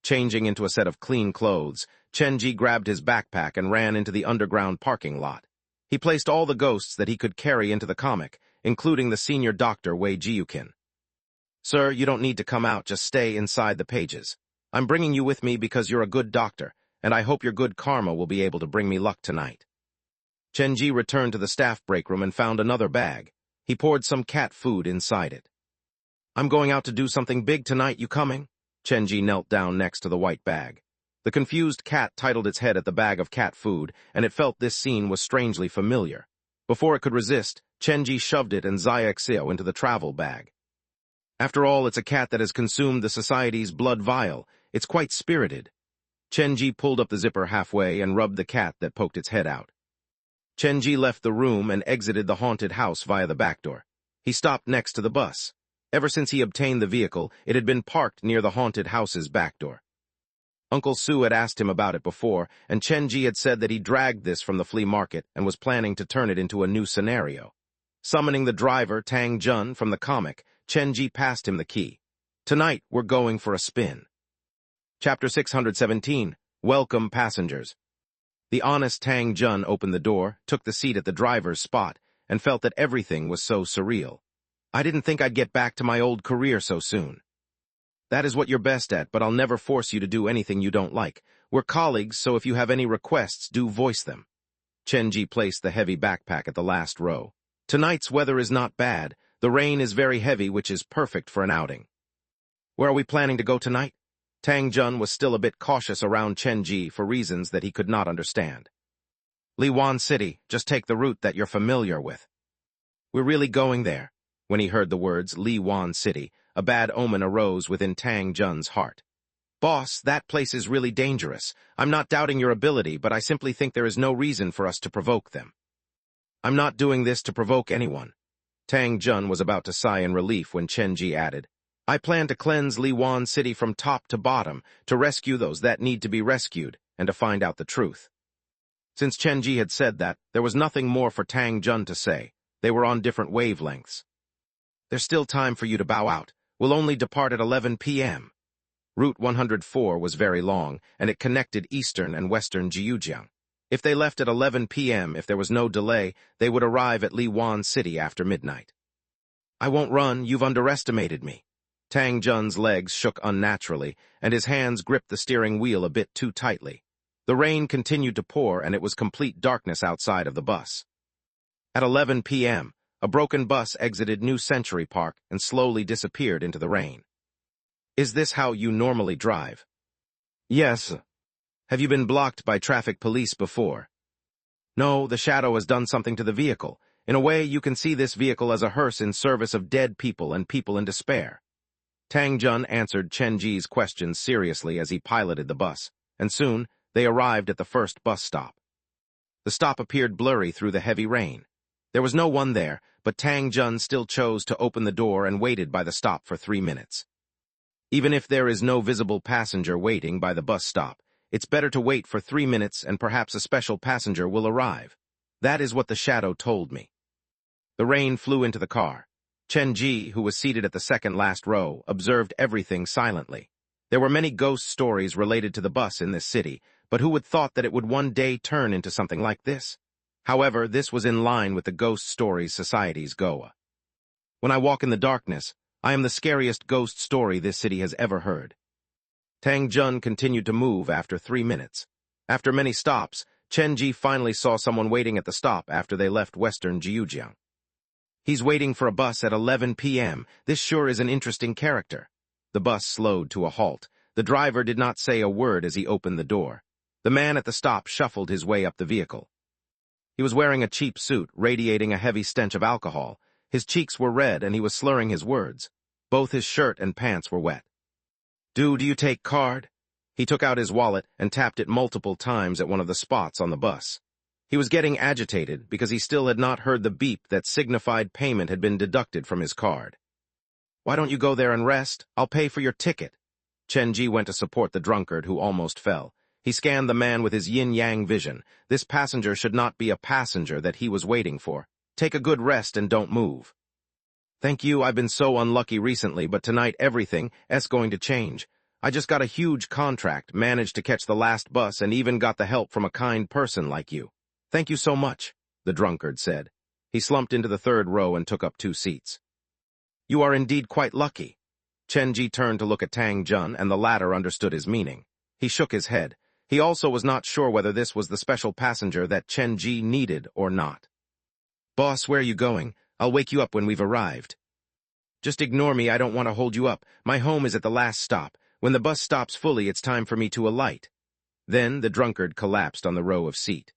Changing into a set of clean clothes, Chenji grabbed his backpack and ran into the underground parking lot. He placed all the ghosts that he could carry into the comic, including the senior doctor Wei Jiukin. Sir, you don't need to come out, just stay inside the pages. I'm bringing you with me because you're a good doctor, and I hope your good karma will be able to bring me luck tonight. Chenji returned to the staff break room and found another bag. He poured some cat food inside it. I'm going out to do something big tonight, you coming? Chenji knelt down next to the white bag. The confused cat titled its head at the bag of cat food, and it felt this scene was strangely familiar. Before it could resist, Chenji shoved it and Xiaoxiao into the travel bag. After all, it's a cat that has consumed the society's blood vial. It's quite spirited. Chenji pulled up the zipper halfway and rubbed the cat that poked its head out. Chenji left the room and exited the haunted house via the back door. He stopped next to the bus. Ever since he obtained the vehicle, it had been parked near the haunted house's back door. Uncle Su had asked him about it before, and Chenji had said that he dragged this from the flea market and was planning to turn it into a new scenario. Summoning the driver, Tang Jun, from the comic, Chenji passed him the key. Tonight, we're going for a spin. Chapter 617, Welcome Passengers. The honest Tang Jun opened the door, took the seat at the driver's spot, and felt that everything was so surreal. I didn't think I'd get back to my old career so soon. That is what you're best at, but I'll never force you to do anything you don't like. We're colleagues, so if you have any requests, do voice them. Chenji placed the heavy backpack at the last row. Tonight's weather is not bad. The rain is very heavy, which is perfect for an outing. Where are we planning to go tonight? Tang Jun was still a bit cautious around Chenji for reasons that he could not understand. Liwan City, just take the route that you're familiar with. We're really going there. When he heard the words Liwan City, a bad omen arose within Tang Jun's heart. Boss, that place is really dangerous. I'm not doubting your ability, but I simply think there is no reason for us to provoke them. I'm not doing this to provoke anyone. Tang Jun was about to sigh in relief when Chenji added, I plan to cleanse Liwan City from top to bottom, to rescue those that need to be rescued, and to find out the truth. Since Chenji had said that, there was nothing more for Tang Jun to say. They were on different wavelengths. There's still time for you to bow out. We'll only depart at 11 p.m. Route 104 was very long, and it connected eastern and western Jiujiang. If they left at 11 p.m., if there was no delay, they would arrive at Liwan City after midnight. I won't run, you've underestimated me. Tang Jun's legs shook unnaturally, and his hands gripped the steering wheel a bit too tightly. The rain continued to pour, and it was complete darkness outside of the bus. At 11 p.m., a broken bus exited New Century Park and slowly disappeared into the rain. Is this how you normally drive? Yes. Have you been blocked by traffic police before? No, the shadow has done something to the vehicle. In a way, you can see this vehicle as a hearse in service of dead people and people in despair. Tang Jun answered Chenji's questions seriously as he piloted the bus, and soon they arrived at the first bus stop. The stop appeared blurry through the heavy rain. There was no one there, but Tang Jun still chose to open the door and waited by the stop for 3 minutes. Even if there is no visible passenger waiting by the bus stop, it's better to wait for 3 minutes and perhaps a special passenger will arrive. That is what the shadow told me. The rain flew into the car. Chenji, who was seated at the second last row, observed everything silently. There were many ghost stories related to the bus in this city, but who would thought that it would one day turn into something like this? However, this was in line with the ghost stories society's Goa. When I walk in the darkness, I am the scariest ghost story this city has ever heard. Tang Jun continued to move after 3 minutes. After many stops, Chenji finally saw someone waiting at the stop after they left western Jiujiang. He's waiting for a bus at 11 p.m. This sure is an interesting character. The bus slowed to a halt. The driver did not say a word as he opened the door. The man at the stop shuffled his way up the vehicle. He was wearing a cheap suit, radiating a heavy stench of alcohol. His cheeks were red and he was slurring his words. Both his shirt and pants were wet. Do you take card? He took out his wallet and tapped it multiple times at one of the spots on the bus. He was getting agitated because he still had not heard the beep that signified payment had been deducted from his card. Why don't you go there and rest? I'll pay for your ticket. Chenji went to support the drunkard who almost fell. He scanned the man with his yin-yang vision. This passenger should not be a passenger that he was waiting for. Take a good rest and don't move. Thank you, I've been so unlucky recently, but tonight everything's going to change. I just got a huge contract, managed to catch the last bus, and even got the help from a kind person like you. Thank you so much, the drunkard said. He slumped into the third row and took up 2 seats. You are indeed quite lucky. Chen-ji turned to look at Tang Jun, and the latter understood his meaning. He shook his head. He also was not sure whether this was the special passenger that Chen-ji needed or not. Boss, where are you going? I'll wake you up when we've arrived. Just ignore me, I don't want to hold you up. My home is at the last stop. When the bus stops fully, it's time for me to alight. Then the drunkard collapsed on the row of seat.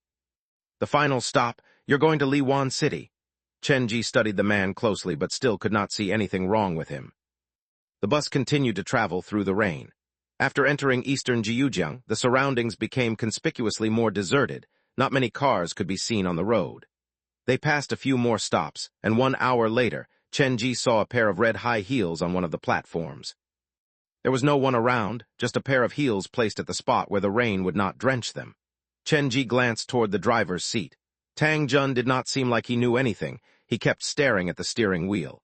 The final stop, you're going to Liwan City. Chen-ji studied the man closely but still could not see anything wrong with him. The bus continued to travel through the rain. After entering eastern Jiujiang, the surroundings became conspicuously more deserted. Not many cars could be seen on the road. They passed a few more stops, and 1 hour later, Chen-ji saw a pair of red high heels on one of the platforms. There was no one around, just a pair of heels placed at the spot where the rain would not drench them. Chen-ji glanced toward the driver's seat. Tang Jun did not seem like he knew anything. He kept staring at the steering wheel.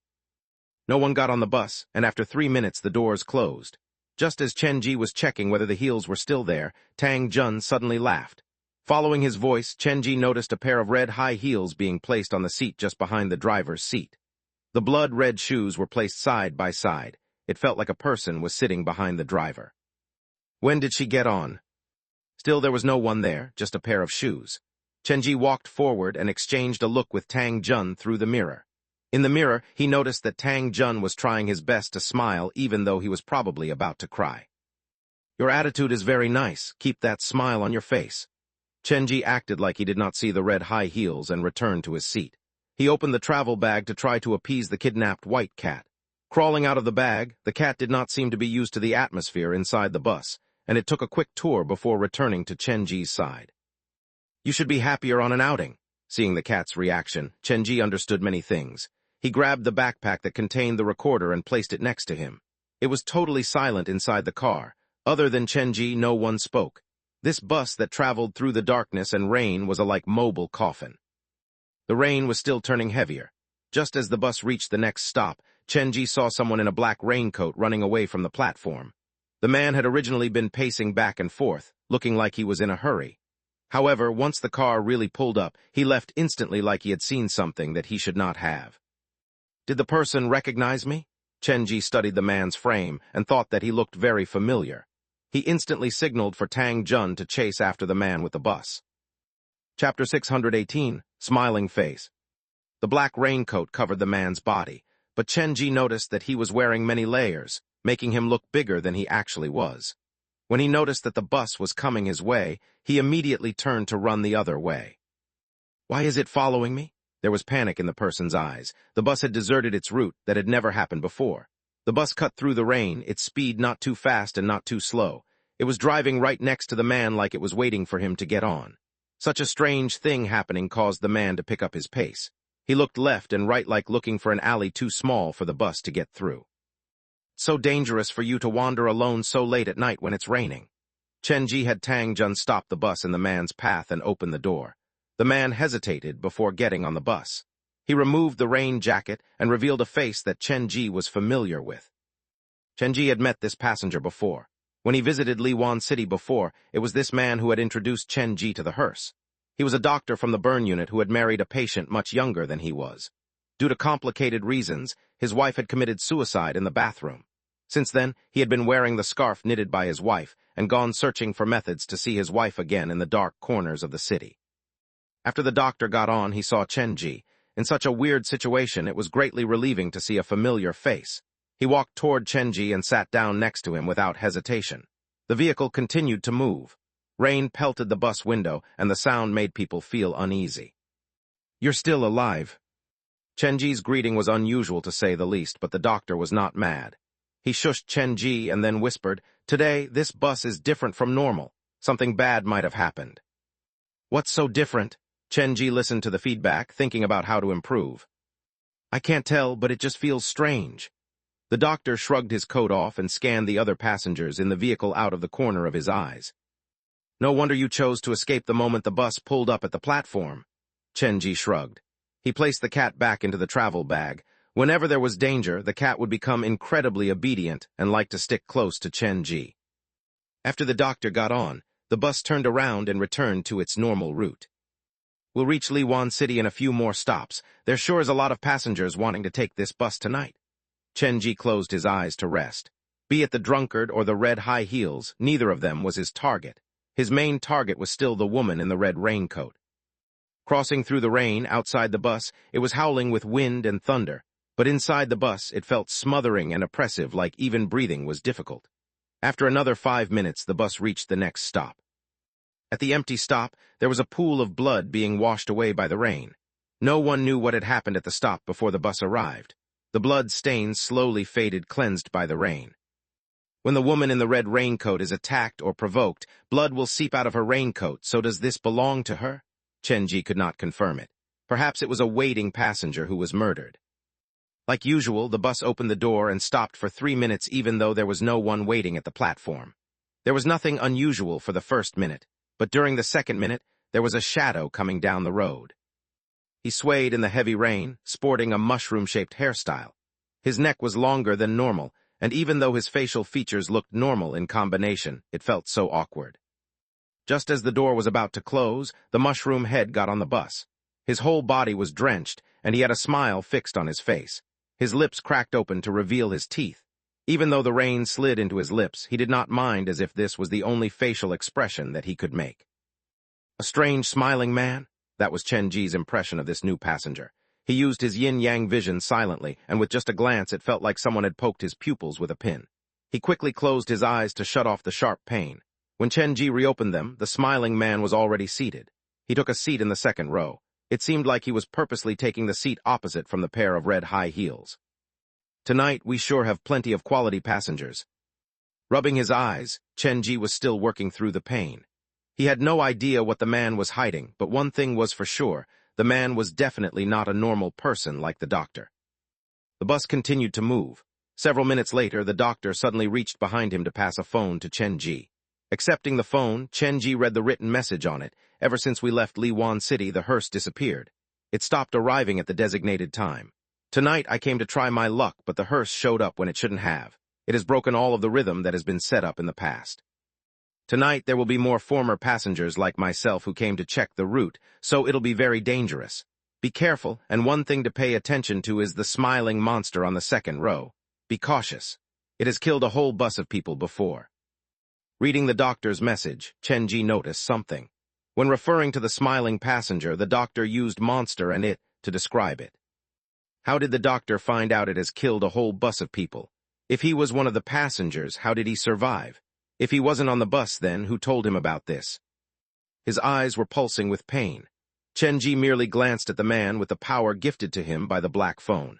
No one got on the bus, and after 3 minutes the doors closed. Just as Chen-ji was checking whether the heels were still there, Tang Jun suddenly laughed. Following his voice, Chen-ji noticed a pair of red high heels being placed on the seat just behind the driver's seat. The blood-red shoes were placed side by side. It felt like a person was sitting behind the driver. When did she get on? Still, there was no one there, just a pair of shoes. Chen-ji walked forward and exchanged a look with Tang Jun through the mirror. In the mirror, he noticed that Tang Jun was trying his best to smile even though he was probably about to cry. Your attitude is very nice. Keep that smile on your face. Chen-ji acted like he did not see the red high heels and returned to his seat. He opened the travel bag to try to appease the kidnapped white cat. Crawling out of the bag, the cat did not seem to be used to the atmosphere inside the bus, and it took a quick tour before returning to Chen-ji's side. You should be happier on an outing. Seeing the cat's reaction, Chen-ji understood many things. He grabbed the backpack that contained the recorder and placed it next to him. It was totally silent inside the car. Other than Chen-ji, no one spoke. This bus that traveled through the darkness and rain was a mobile coffin. The rain was still turning heavier. Just as the bus reached the next stop, Chen-ji saw someone in a black raincoat running away from the platform. The man had originally been pacing back and forth, looking like he was in a hurry. However, once the car really pulled up, he left instantly like he had seen something that he should not have. Did the person recognize me? Chen-ji studied the man's frame and thought that he looked very familiar. He instantly signaled for Tang Jun to chase after the man with the bus. Chapter 618, Smiling Face. The black raincoat covered the man's body, but Chen-ji noticed that he was wearing many layers, making him look bigger than he actually was. When he noticed that the bus was coming his way, he immediately turned to run the other way. Why is it following me? There was panic in the person's eyes. The bus had deserted its route that had never happened before. The bus cut through the rain, its speed not too fast and not too slow. It was driving right next to the man like it was waiting for him to get on. Such a strange thing happening caused the man to pick up his pace. He looked left and right like looking for an alley too small for the bus to get through. So dangerous for you to wander alone so late at night when it's raining. Chen-ji had Tang Jun stop the bus in the man's path and open the door. The man hesitated before getting on the bus. He removed the rain jacket and revealed a face that Chen-ji was familiar with. Chen-ji had met this passenger before. When he visited Liwan City before, it was this man who had introduced Chen-ji to the hearse. He was a doctor from the burn unit who had married a patient much younger than he was. Due to complicated reasons, his wife had committed suicide in the bathroom. Since then, he had been wearing the scarf knitted by his wife and gone searching for methods to see his wife again in the dark corners of the city. After the doctor got on, he saw Chen-ji. In such a weird situation, it was greatly relieving to see a familiar face. He walked toward Chen-ji and sat down next to him without hesitation. The vehicle continued to move. Rain pelted the bus window, and the sound made people feel uneasy. You're still alive. Chen-ji's greeting was unusual to say the least, but the doctor was not mad. He shushed Chen-ji and then whispered, Today, this bus is different from normal. Something bad might have happened. What's so different? Chen-ji listened to the feedback, thinking about how to improve. I can't tell, but it just feels strange. The doctor shrugged his coat off and scanned the other passengers in the vehicle out of the corner of his eyes. No wonder you chose to escape the moment the bus pulled up at the platform. Chenji shrugged. He placed the cat back into the travel bag. Whenever there was danger, the cat would become incredibly obedient and like to stick close to Chenji. After the doctor got on, the bus turned around and returned to its normal route. We'll reach Liwan City in a few more stops. There sure is a lot of passengers wanting to take this bus tonight. Chenji closed his eyes to rest. Be it the drunkard or the red high heels, neither of them was his target. His main target was still the woman in the red raincoat. Crossing through the rain outside the bus, it was howling with wind and thunder, but inside the bus it felt smothering and oppressive, like even breathing was difficult. After another 5 minutes, the bus reached the next stop. At the empty stop, there was a pool of blood being washed away by the rain. No one knew what had happened at the stop before the bus arrived. The blood stains slowly faded, cleansed by the rain. When the woman in the red raincoat is attacked or provoked, blood will seep out of her raincoat, so does this belong to her? Chenji could not confirm it. Perhaps it was a waiting passenger who was murdered. Like usual, the bus opened the door and stopped for 3 minutes even though there was no one waiting at the platform. There was nothing unusual for the first minute, but during the second minute, there was a shadow coming down the road. He swayed in the heavy rain, sporting a mushroom-shaped hairstyle. His neck was longer than normal, and even though his facial features looked normal in combination, it felt so awkward. Just as the door was about to close, the mushroom head got on the bus. His whole body was drenched, and he had a smile fixed on his face. His lips cracked open to reveal his teeth. Even though the rain slid into his lips, he did not mind, as if this was the only facial expression that he could make. A strange smiling man? That was Chenji's impression of this new passenger. He used his yin-yang vision silently, and with just a glance it felt like someone had poked his pupils with a pin. He quickly closed his eyes to shut off the sharp pain. When Chenji reopened them, the smiling man was already seated. He took a seat in the second row. It seemed like he was purposely taking the seat opposite from the pair of red high heels. Tonight, we sure have plenty of quality passengers. Rubbing his eyes, Chenji was still working through the pain. He had no idea what the man was hiding, but one thing was for sure. The man was definitely not a normal person like the doctor. The bus continued to move. Several minutes later, the doctor suddenly reached behind him to pass a phone to Chenji. Accepting the phone, Chenji read the written message on it. Ever since we left Liwan City, the hearse disappeared. It stopped arriving at the designated time. Tonight, I came to try my luck, but the hearse showed up when it shouldn't have. It has broken all of the rhythm that has been set up in the past. Tonight, there will be more former passengers like myself who came to check the route, so it'll be very dangerous. Be careful, and one thing to pay attention to is the smiling monster on the second row. Be cautious. It has killed a whole bus of people before. Reading the doctor's message, Chenji noticed something. When referring to the smiling passenger, the doctor used monster and it to describe it. How did the doctor find out it has killed a whole bus of people? If he was one of the passengers, how did he survive? If he wasn't on the bus, then who told him about this? His eyes were pulsing with pain. Chenji merely glanced at the man with the power gifted to him by the black phone.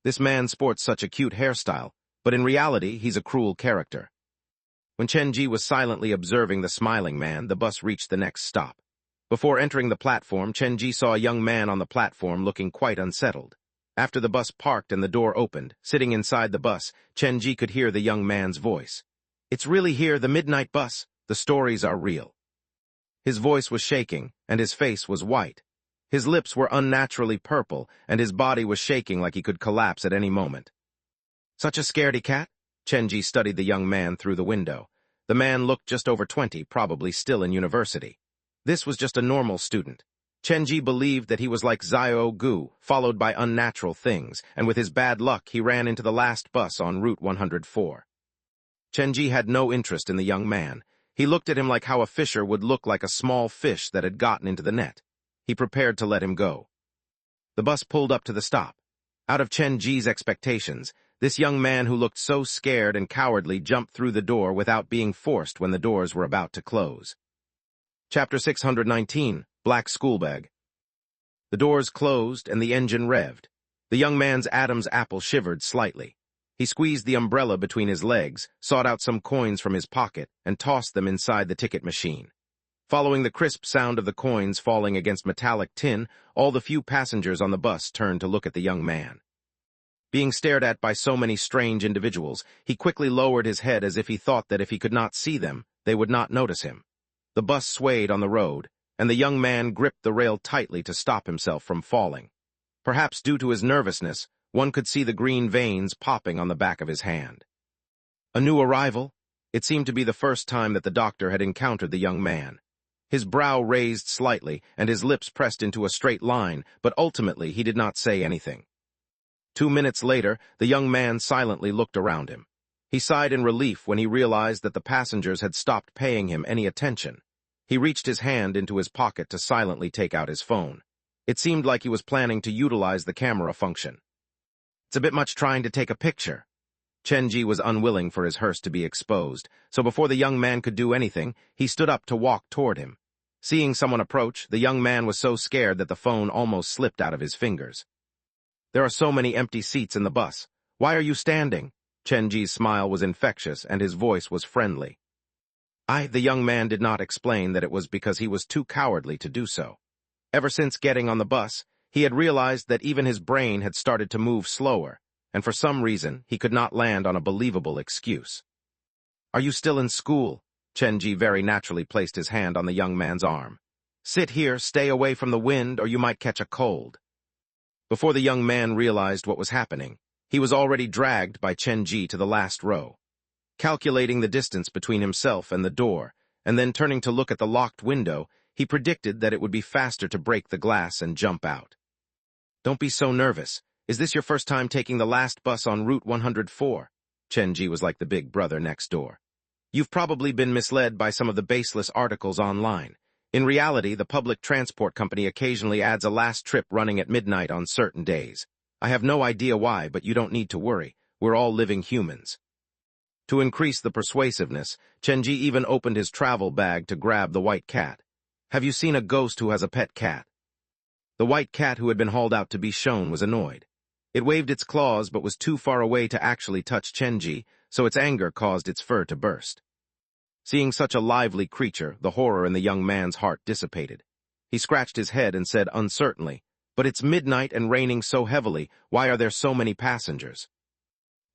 This man sports such a cute hairstyle, but in reality, he's a cruel character. When Chenji was silently observing the smiling man, the bus reached the next stop. Before entering the platform, Chenji saw a young man on the platform looking quite unsettled. After the bus parked and the door opened, sitting inside the bus, Chenji could hear the young man's voice. It's really here, the midnight bus. The stories are real. His voice was shaking, and his face was white. His lips were unnaturally purple, and his body was shaking like he could collapse at any moment. Such a scaredy cat? Chenji studied the young man through the window. The man looked just over 20, probably still in university. This was just a normal student. Chenji believed that he was like Xiao Gu, followed by unnatural things, and with his bad luck he ran into the last bus on Route 104. Chenji had no interest in the young man. He looked at him like how a fisher would look like a small fish that had gotten into the net. He prepared to let him go. The bus pulled up to the stop. Out of Chenji's expectations, this young man who looked so scared and cowardly jumped through the door without being forced when the doors were about to close. Chapter 619, Black Schoolbag. The doors closed and the engine revved. The young man's Adam's apple shivered slightly. He squeezed the umbrella between his legs, sought out some coins from his pocket, and tossed them inside the ticket machine. Following the crisp sound of the coins falling against metallic tin, all the few passengers on the bus turned to look at the young man. Being stared at by so many strange individuals, he quickly lowered his head as if he thought that if he could not see them, they would not notice him. The bus swayed on the road, and the young man gripped the rail tightly to stop himself from falling. Perhaps due to his nervousness, one could see the green veins popping on the back of his hand. A new arrival? It seemed to be the first time that the doctor had encountered the young man. His brow raised slightly, and his lips pressed into a straight line, but ultimately he did not say anything. 2 minutes later, the young man silently looked around him. He sighed in relief when he realized that the passengers had stopped paying him any attention. He reached his hand into his pocket to silently take out his phone. It seemed like he was planning to utilize the camera function. It's a bit much trying to take a picture. Chenji was unwilling for his hearse to be exposed, so before the young man could do anything, he stood up to walk toward him. Seeing someone approach, the young man was so scared that the phone almost slipped out of his fingers. There are so many empty seats in the bus. Why are you standing? Chenji's smile was infectious and his voice was friendly. The young man did not explain that it was because he was too cowardly to do so. Ever since getting on the bus, he had realized that even his brain had started to move slower, and for some reason, he could not land on a believable excuse. Are you still in school? Chenji very naturally placed his hand on the young man's arm. Sit here, stay away from the wind, or you might catch a cold. Before the young man realized what was happening, he was already dragged by Chenji to the last row. Calculating the distance between himself and the door, and then turning to look at the locked window, he predicted that it would be faster to break the glass and jump out. Don't be so nervous. Is this your first time taking the last bus on Route 104? Chenji was like the big brother next door. You've probably been misled by some of the baseless articles online. In reality, the public transport company occasionally adds a last trip running at midnight on certain days. I have no idea why, but you don't need to worry. We're all living humans. To increase the persuasiveness, Chenji even opened his travel bag to grab the white cat. Have you seen a ghost who has a pet cat? The white cat who had been hauled out to be shown was annoyed. It waved its claws but was too far away to actually touch Chenji, so its anger caused its fur to burst. Seeing such a lively creature, the horror in the young man's heart dissipated. He scratched his head and said uncertainly, "But it's midnight and raining so heavily, why are there so many passengers?"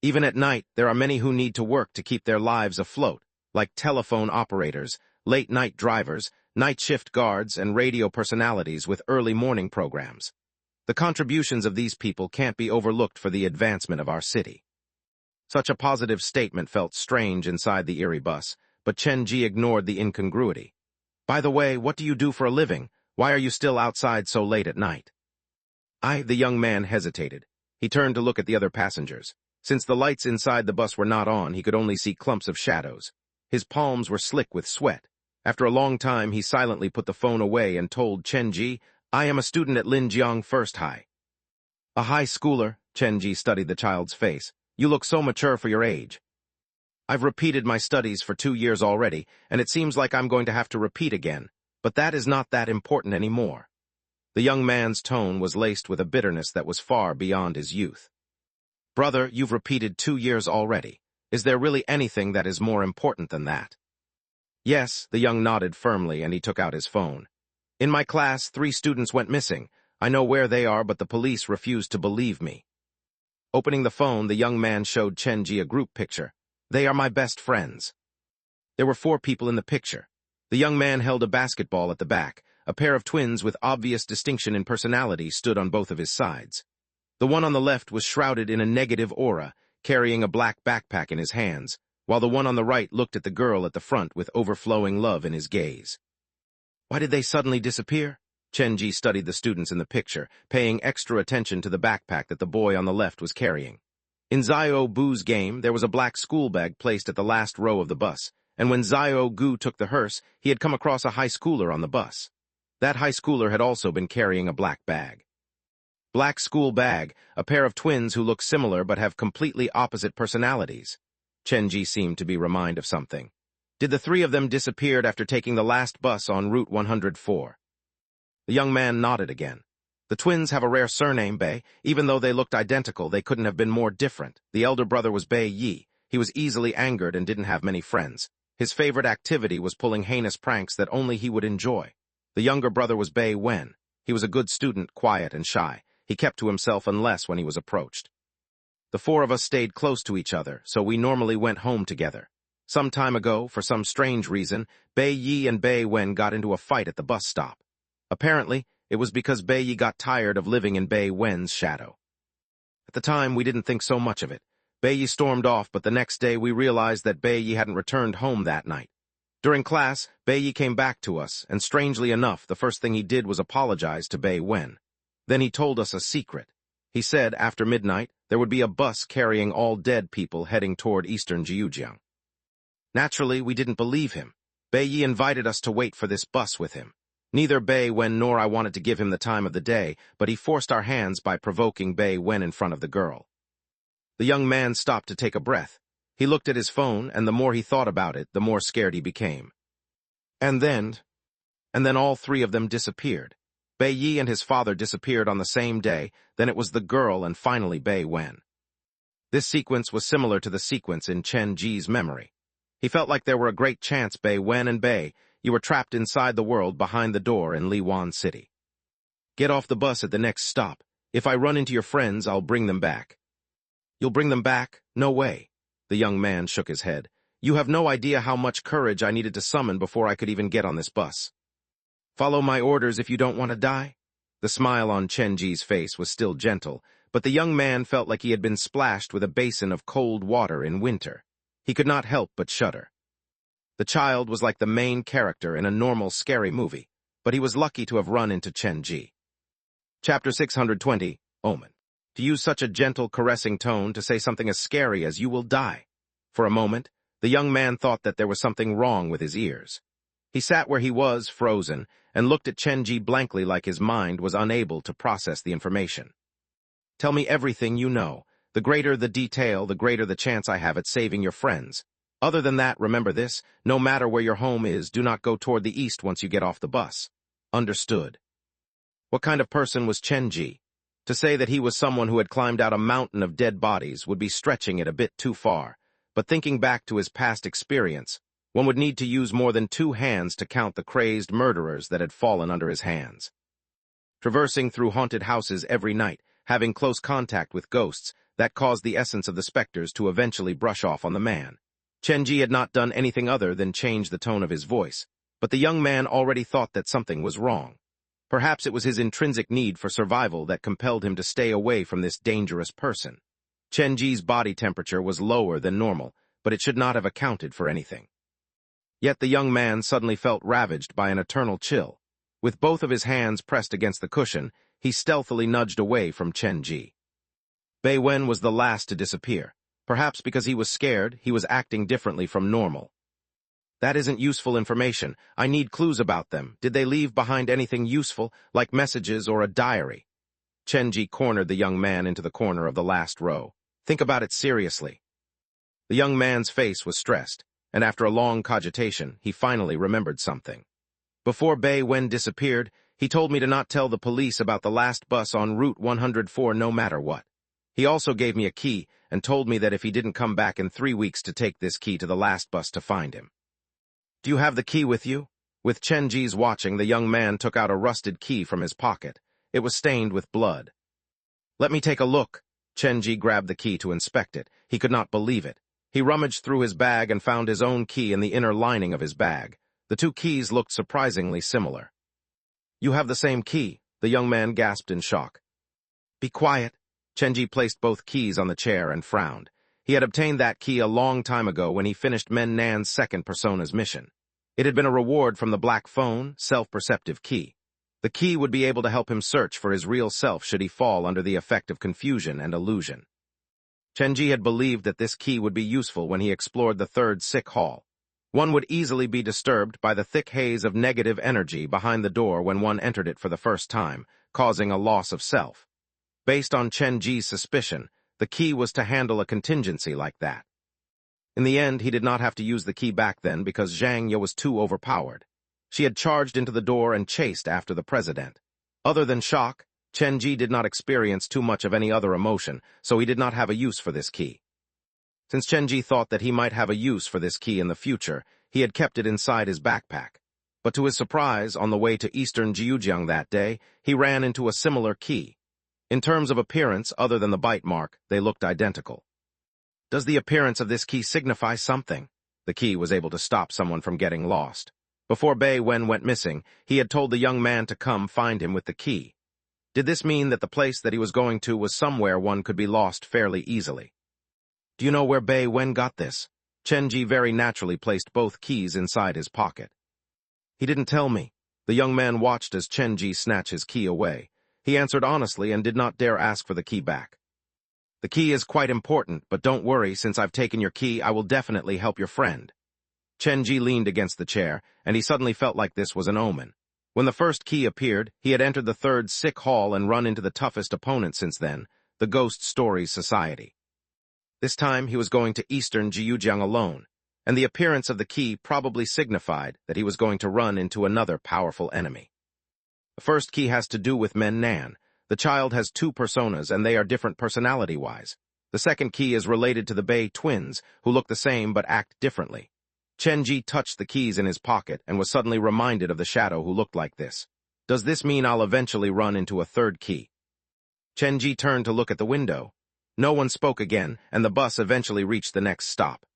Even at night, there are many who need to work to keep their lives afloat, like telephone operators, late-night drivers, night shift guards, and radio personalities with early morning programs. The contributions of these people can't be overlooked for the advancement of our city. Such a positive statement felt strange inside the eerie bus, but Chenji ignored the incongruity. By the way, what do you do for a living? Why are you still outside so late at night? The young man hesitated. He turned to look at the other passengers. Since the lights inside the bus were not on, he could only see clumps of shadows. His palms were slick with sweat. After a long time, he silently put the phone away and told Chenji, "I am a student at Linjiang First High." A high schooler, Chenji studied the child's face. You look so mature for your age. I've repeated my studies for 2 years already, and it seems like I'm going to have to repeat again, but that is not that important anymore. The young man's tone was laced with a bitterness that was far beyond his youth. Brother, you've repeated 2 years already. Is there really anything that is more important than that? Yes, the young nodded firmly, and he took out his phone. In my class, 3 students went missing. I know where they are, but the police refused to believe me. Opening the phone, the young man showed Chenji a group picture. They are my best friends. There were 4 people in the picture. The young man held a basketball at the back. A pair of twins with obvious distinction in personality stood on both of his sides. The one on the left was shrouded in a negative aura, carrying a black backpack in his hands, while the one on the right looked at the girl at the front with overflowing love in his gaze. Why did they suddenly disappear? Chenji studied the students in the picture, paying extra attention to the backpack that the boy on the left was carrying. In Xiao Bu's game, there was a black school bag placed at the last row of the bus, and when Xiao Gu took the hearse, he had come across a high schooler on the bus. That high schooler had also been carrying a black bag. Black school bag, a pair of twins who look similar but have completely opposite personalities. Chenji seemed to be reminded of something. Did the 3 of them disappear after taking the last bus on Route 104? The young man nodded again. The twins have a rare surname, Bei. Even though they looked identical, they couldn't have been more different. The elder brother was Bei Yi. He was easily angered and didn't have many friends. His favorite activity was pulling heinous pranks that only he would enjoy. The younger brother was Bei Wen. He was a good student, quiet and shy. He kept to himself unless when he was approached. The 4 of us stayed close to each other, so we normally went home together. Some time ago, for some strange reason, Bei Yi and Bei Wen got into a fight at the bus stop. Apparently, it was because Bei Yi got tired of living in Bei Wen's shadow. At the time, we didn't think so much of it. Bei Yi stormed off, but the next day we realized that Bei Yi hadn't returned home that night. During class, Bei Yi came back to us, and strangely enough, the first thing he did was apologize to Bei Wen. Then he told us a secret. He said after midnight, there would be a bus carrying all dead people heading toward eastern Jiujiang. Naturally, we didn't believe him. Bei Yi invited us to wait for this bus with him. Neither Bei Wen nor I wanted to give him the time of the day, but he forced our hands by provoking Bei Wen in front of the girl. The young man stopped to take a breath. He looked at his phone, and the more he thought about it, the more scared he became. And then all three of them disappeared. Bei Yi and his father disappeared on the same day, then it was the girl and finally Bei Wen. This sequence was similar to the sequence in Chen Ji's memory. He felt like there were a great chance Bei Wen and Bei, you were trapped inside the world behind the door in Liwan City. Get off the bus at the next stop. If I run into your friends, I'll bring them back. You'll bring them back? No way. The young man shook his head. You have no idea how much courage I needed to summon before I could even get on this bus. Follow my orders if you don't want to die? The smile on Chen Ji's face was still gentle, but the young man felt like he had been splashed with a basin of cold water in winter. He could not help but shudder. The child was like the main character in a normal scary movie, but he was lucky to have run into Chen Ji. Chapter 620, Omen. To use such a gentle, caressing tone to say something as scary as "you will die." For a moment, the young man thought that there was something wrong with his ears. He sat where he was, frozen, and looked at Chen Ji blankly like his mind was unable to process the information. Tell me everything you know. The greater the detail, the greater the chance I have at saving your friends. Other than that, remember this, no matter where your home is, do not go toward the east once you get off the bus. Understood. What kind of person was Chen Ji? To say that he was someone who had climbed out a mountain of dead bodies would be stretching it a bit too far, but thinking back to his past experience, one would need to use more than 2 hands to count the crazed murderers that had fallen under his hands. Traversing through haunted houses every night, having close contact with ghosts, that caused the essence of the specters to eventually brush off on the man. Chen Ji had not done anything other than change the tone of his voice, but the young man already thought that something was wrong. Perhaps it was his intrinsic need for survival that compelled him to stay away from this dangerous person. Chen Ji's body temperature was lower than normal, but it should not have accounted for anything. Yet the young man suddenly felt ravaged by an eternal chill. With both of his hands pressed against the cushion, he stealthily nudged away from Chen Ji. Bei Wen was the last to disappear. Perhaps because he was scared, he was acting differently from normal. That isn't useful information. I need clues about them. Did they leave behind anything useful, like messages or a diary? Chen Ji cornered the young man into the corner of the last row. Think about it seriously. The young man's face was stressed, and after a long cogitation, he finally remembered something. Before Bei Wen disappeared, he told me to not tell the police about the last bus on Route 104 no matter what. He also gave me a key and told me that if he didn't come back in 3 weeks to take this key to the last bus to find him. Do you have the key with you? With Chen Ji's watching, the young man took out a rusted key from his pocket. It was stained with blood. Let me take a look. Chen Ji grabbed the key to inspect it. He could not believe it. He rummaged through his bag and found his own key in the inner lining of his bag. The 2 keys looked surprisingly similar. You have the same key, the young man gasped in shock. Be quiet. Chen Ji placed both keys on the chair and frowned. He had obtained that key a long time ago when he finished Men Nan's second persona's mission. It had been a reward from the black phone, self-perceptive key. The key would be able to help him search for his real self should he fall under the effect of confusion and illusion. Chen Ji had believed that this key would be useful when he explored the 3rd sick hall. One would easily be disturbed by the thick haze of negative energy behind the door when one entered it for the first time, causing a loss of self. Based on Chen Ji's suspicion, the key was to handle a contingency like that. In the end, he did not have to use the key back then because Zhang Ye was too overpowered. She had charged into the door and chased after the president. Other than shock, Chen Ji did not experience too much of any other emotion, so he did not have a use for this key. Since Chen Ji thought that he might have a use for this key in the future, he had kept it inside his backpack. But to his surprise, on the way to eastern Jiujiang that day, he ran into a similar key. In terms of appearance, other than the bite mark, they looked identical. Does the appearance of this key signify something? The key was able to stop someone from getting lost. Before Bei Wen went missing, he had told the young man to come find him with the key. Did this mean that the place that he was going to was somewhere one could be lost fairly easily? Do you know where Bei Wen got this? Chen Ji very naturally placed both keys inside his pocket. He didn't tell me. The young man watched as Chen Ji snatched his key away. He answered honestly and did not dare ask for the key back. The key is quite important, but don't worry, since I've taken your key, I will definitely help your friend. Chen Ji leaned against the chair, and he suddenly felt like this was an omen. When the first key appeared, he had entered the third sick hall and run into the toughest opponent since then, the Ghost Stories Society. This time he was going to Eastern Jiujiang alone, and the appearance of the key probably signified that he was going to run into another powerful enemy. The first key has to do with Men Nan. The child has two personas, and they are different personality-wise. The second key is related to the Bei twins, who look the same but act differently. Chen Ji touched the keys in his pocket and was suddenly reminded of the shadow who looked like this. Does this mean I'll eventually run into a third key? Chen Ji turned to look at the window. No one spoke again, and the bus eventually reached the next stop.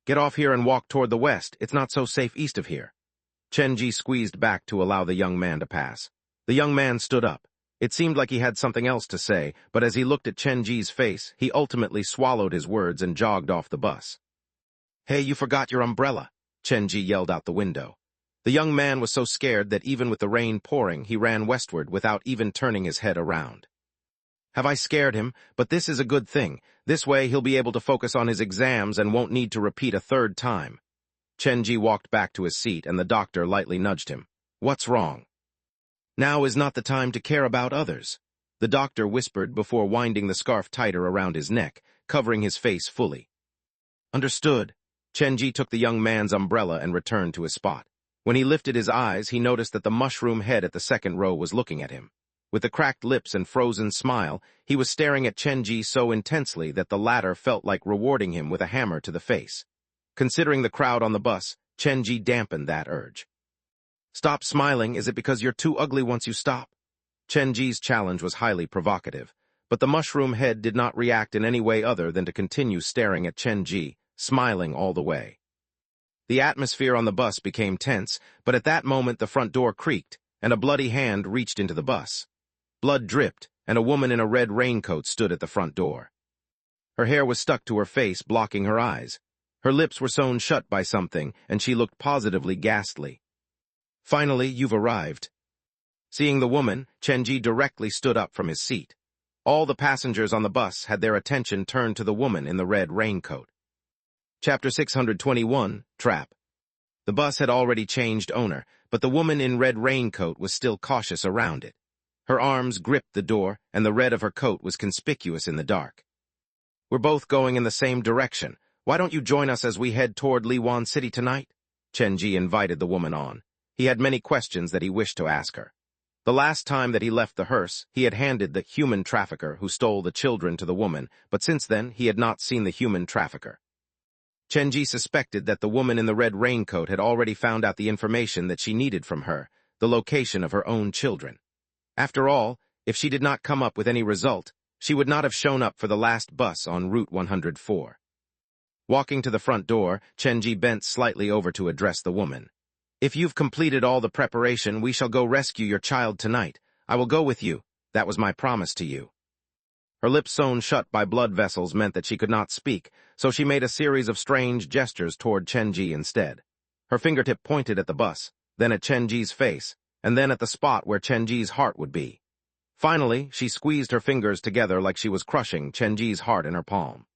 Get off here and walk toward the west. It's not so safe east of here. Chen Ji squeezed back to allow the young man to pass. The young man stood up. It seemed like he had something else to say, but as he looked at Chen Ji's face, he ultimately swallowed his words and jogged off the bus. Hey, you forgot your umbrella, Chen Ji yelled out the window. The young man was so scared that even with the rain pouring, he ran westward without even turning his head around. Have I scared him? But this is a good thing. This way he'll be able to focus on his exams and won't need to repeat a third time. Chen Ji walked back to his seat and the doctor lightly nudged him. What's wrong? Now is not the time to care about others, the doctor whispered before winding the scarf tighter around his neck, covering his face fully. Understood. Chen Ji took the young man's umbrella and returned to his spot. When he lifted his eyes, he noticed that the mushroom head at the second row was looking at him. With the cracked lips and frozen smile, he was staring at Chen Ji so intensely that the latter felt like rewarding him with a hammer to the face. Considering the crowd on the bus, Chen Ji dampened that urge. Stop smiling, is it because you're too ugly once you stop? Chen Ji's challenge was highly provocative, but the mushroom head did not react in any way other than to continue staring at Chen Ji, smiling all the way. The atmosphere on the bus became tense, but at that moment the front door creaked, and a bloody hand reached into the bus. Blood dripped, and a woman in a red raincoat stood at the front door. Her hair was stuck to her face, blocking her eyes. Her lips were sewn shut by something, and she looked positively ghastly. Finally, you've arrived. Seeing the woman, Chen Ji directly stood up from his seat. All the passengers on the bus had their attention turned to the woman in the red raincoat. Chapter 621, Trap. The bus had already changed owner, but the woman in red raincoat was still cautious around it. Her arms gripped the door, and the red of her coat was conspicuous in the dark. We're both going in the same direction. Why don't you join us as we head toward Liwan City tonight? Chen Ji invited the woman on. He had many questions that he wished to ask her. The last time that he left the hearse, he had handed the human trafficker who stole the children to the woman, but since then he had not seen the human trafficker. Chen Ji suspected that the woman in the red raincoat had already found out the information that she needed from her, the location of her own children. After all, if she did not come up with any result, she would not have shown up for the last bus on Route 104. Walking to the front door, Chen Ji bent slightly over to address the woman. If you've completed all the preparation, we shall go rescue your child tonight. I will go with you. That was my promise to you. Her lips sewn shut by blood vessels meant that she could not speak, so she made a series of strange gestures toward Chen Ji instead. Her fingertip pointed at the bus, then at Chen Ji's face, and then at the spot where Chen Ji's heart would be. Finally, she squeezed her fingers together like she was crushing Chen Ji's heart in her palm.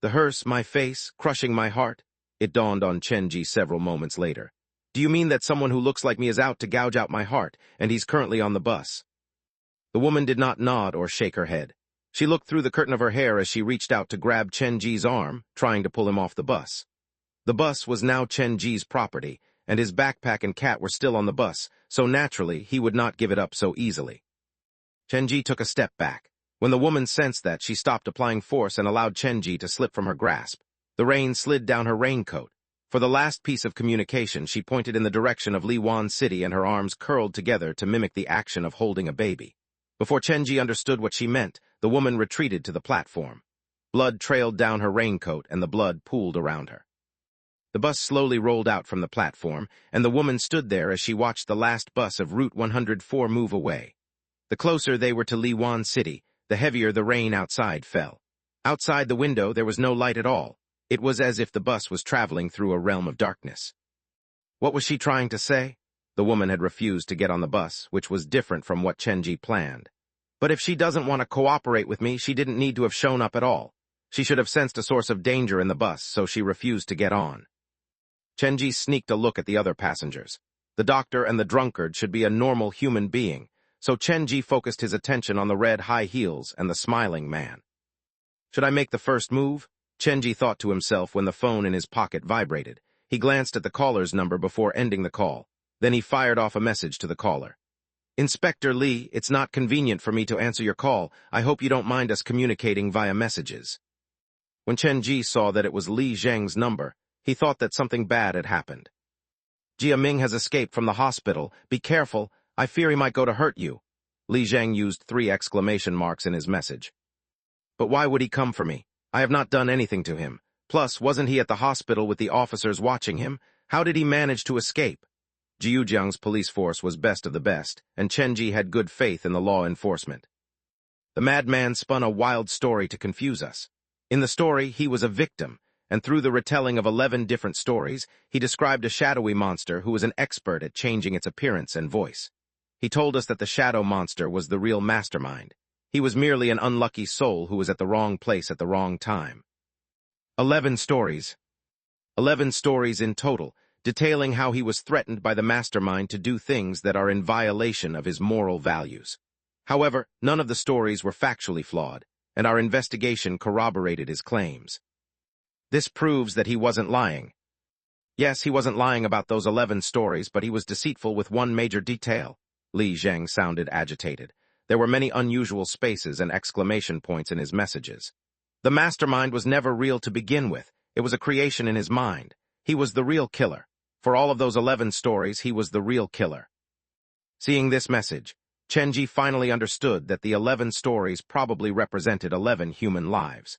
The hearse, my face, crushing my heart? It dawned on Chen Ji several moments later. Do you mean that someone who looks like me is out to gouge out my heart, and he's currently on the bus? The woman did not nod or shake her head. She looked through the curtain of her hair as she reached out to grab Chen Ji's arm, trying to pull him off the bus. The bus was now Chen Ji's property, and his backpack and cat were still on the bus, so naturally he would not give it up so easily. Chen Ji took a step back. When the woman sensed that, she stopped applying force and allowed Chen Ji to slip from her grasp. The rain slid down her raincoat. For the last piece of communication, she pointed in the direction of Liwan City and her arms curled together to mimic the action of holding a baby. Before Chen Ji understood what she meant, the woman retreated to the platform. Blood trailed down her raincoat and the blood pooled around her. The bus slowly rolled out from the platform, and the woman stood there as she watched the last bus of Route 104 move away. The closer they were to Liwan City, the heavier the rain outside fell. Outside the window there was no light at all. It was as if the bus was traveling through a realm of darkness. What was she trying to say? The woman had refused to get on the bus, which was different from what Chenji planned. But if she doesn't want to cooperate with me, she didn't need to have shown up at all. She should have sensed a source of danger in the bus, so she refused to get on. Chenji sneaked a look at the other passengers. The doctor and the drunkard should be a normal human being, so Chenji focused his attention on the red high heels and the smiling man. Should I make the first move? Chenji thought to himself when the phone in his pocket vibrated. He glanced at the caller's number before ending the call. Then he fired off a message to the caller. Inspector Lee, it's not convenient for me to answer your call. I hope you don't mind us communicating via messages. When Chenji saw that it was Li Zheng's number, he thought that something bad had happened. Jia Ming has escaped from the hospital. Be careful. I fear he might go to hurt you. Li Zheng used 3 exclamation marks in his message. But why would he come for me? I have not done anything to him. Plus, wasn't he at the hospital with the officers watching him? How did he manage to escape? Jiujiang's police force was best of the best, and Chenji had good faith in the law enforcement. The madman spun a wild story to confuse us. In the story, he was a victim, and through the retelling of 11 different stories, he described a shadowy monster who was an expert at changing its appearance and voice. He told us that the shadow monster was the real mastermind. He was merely an unlucky soul who was at the wrong place at the wrong time. 11 stories. 11 stories in total, detailing how he was threatened by the mastermind to do things that are in violation of his moral values. However, none of the stories were factually flawed, and our investigation corroborated his claims. This proves that he wasn't lying. Yes, he wasn't lying about those 11 stories, but he was deceitful with one major detail. Li Zheng sounded agitated. There were many unusual spaces and exclamation points in his messages. The mastermind was never real to begin with. It was a creation in his mind. He was the real killer. For all of those 11 stories, he was the real killer. Seeing this message, Chenji finally understood that the 11 stories probably represented 11 human lives.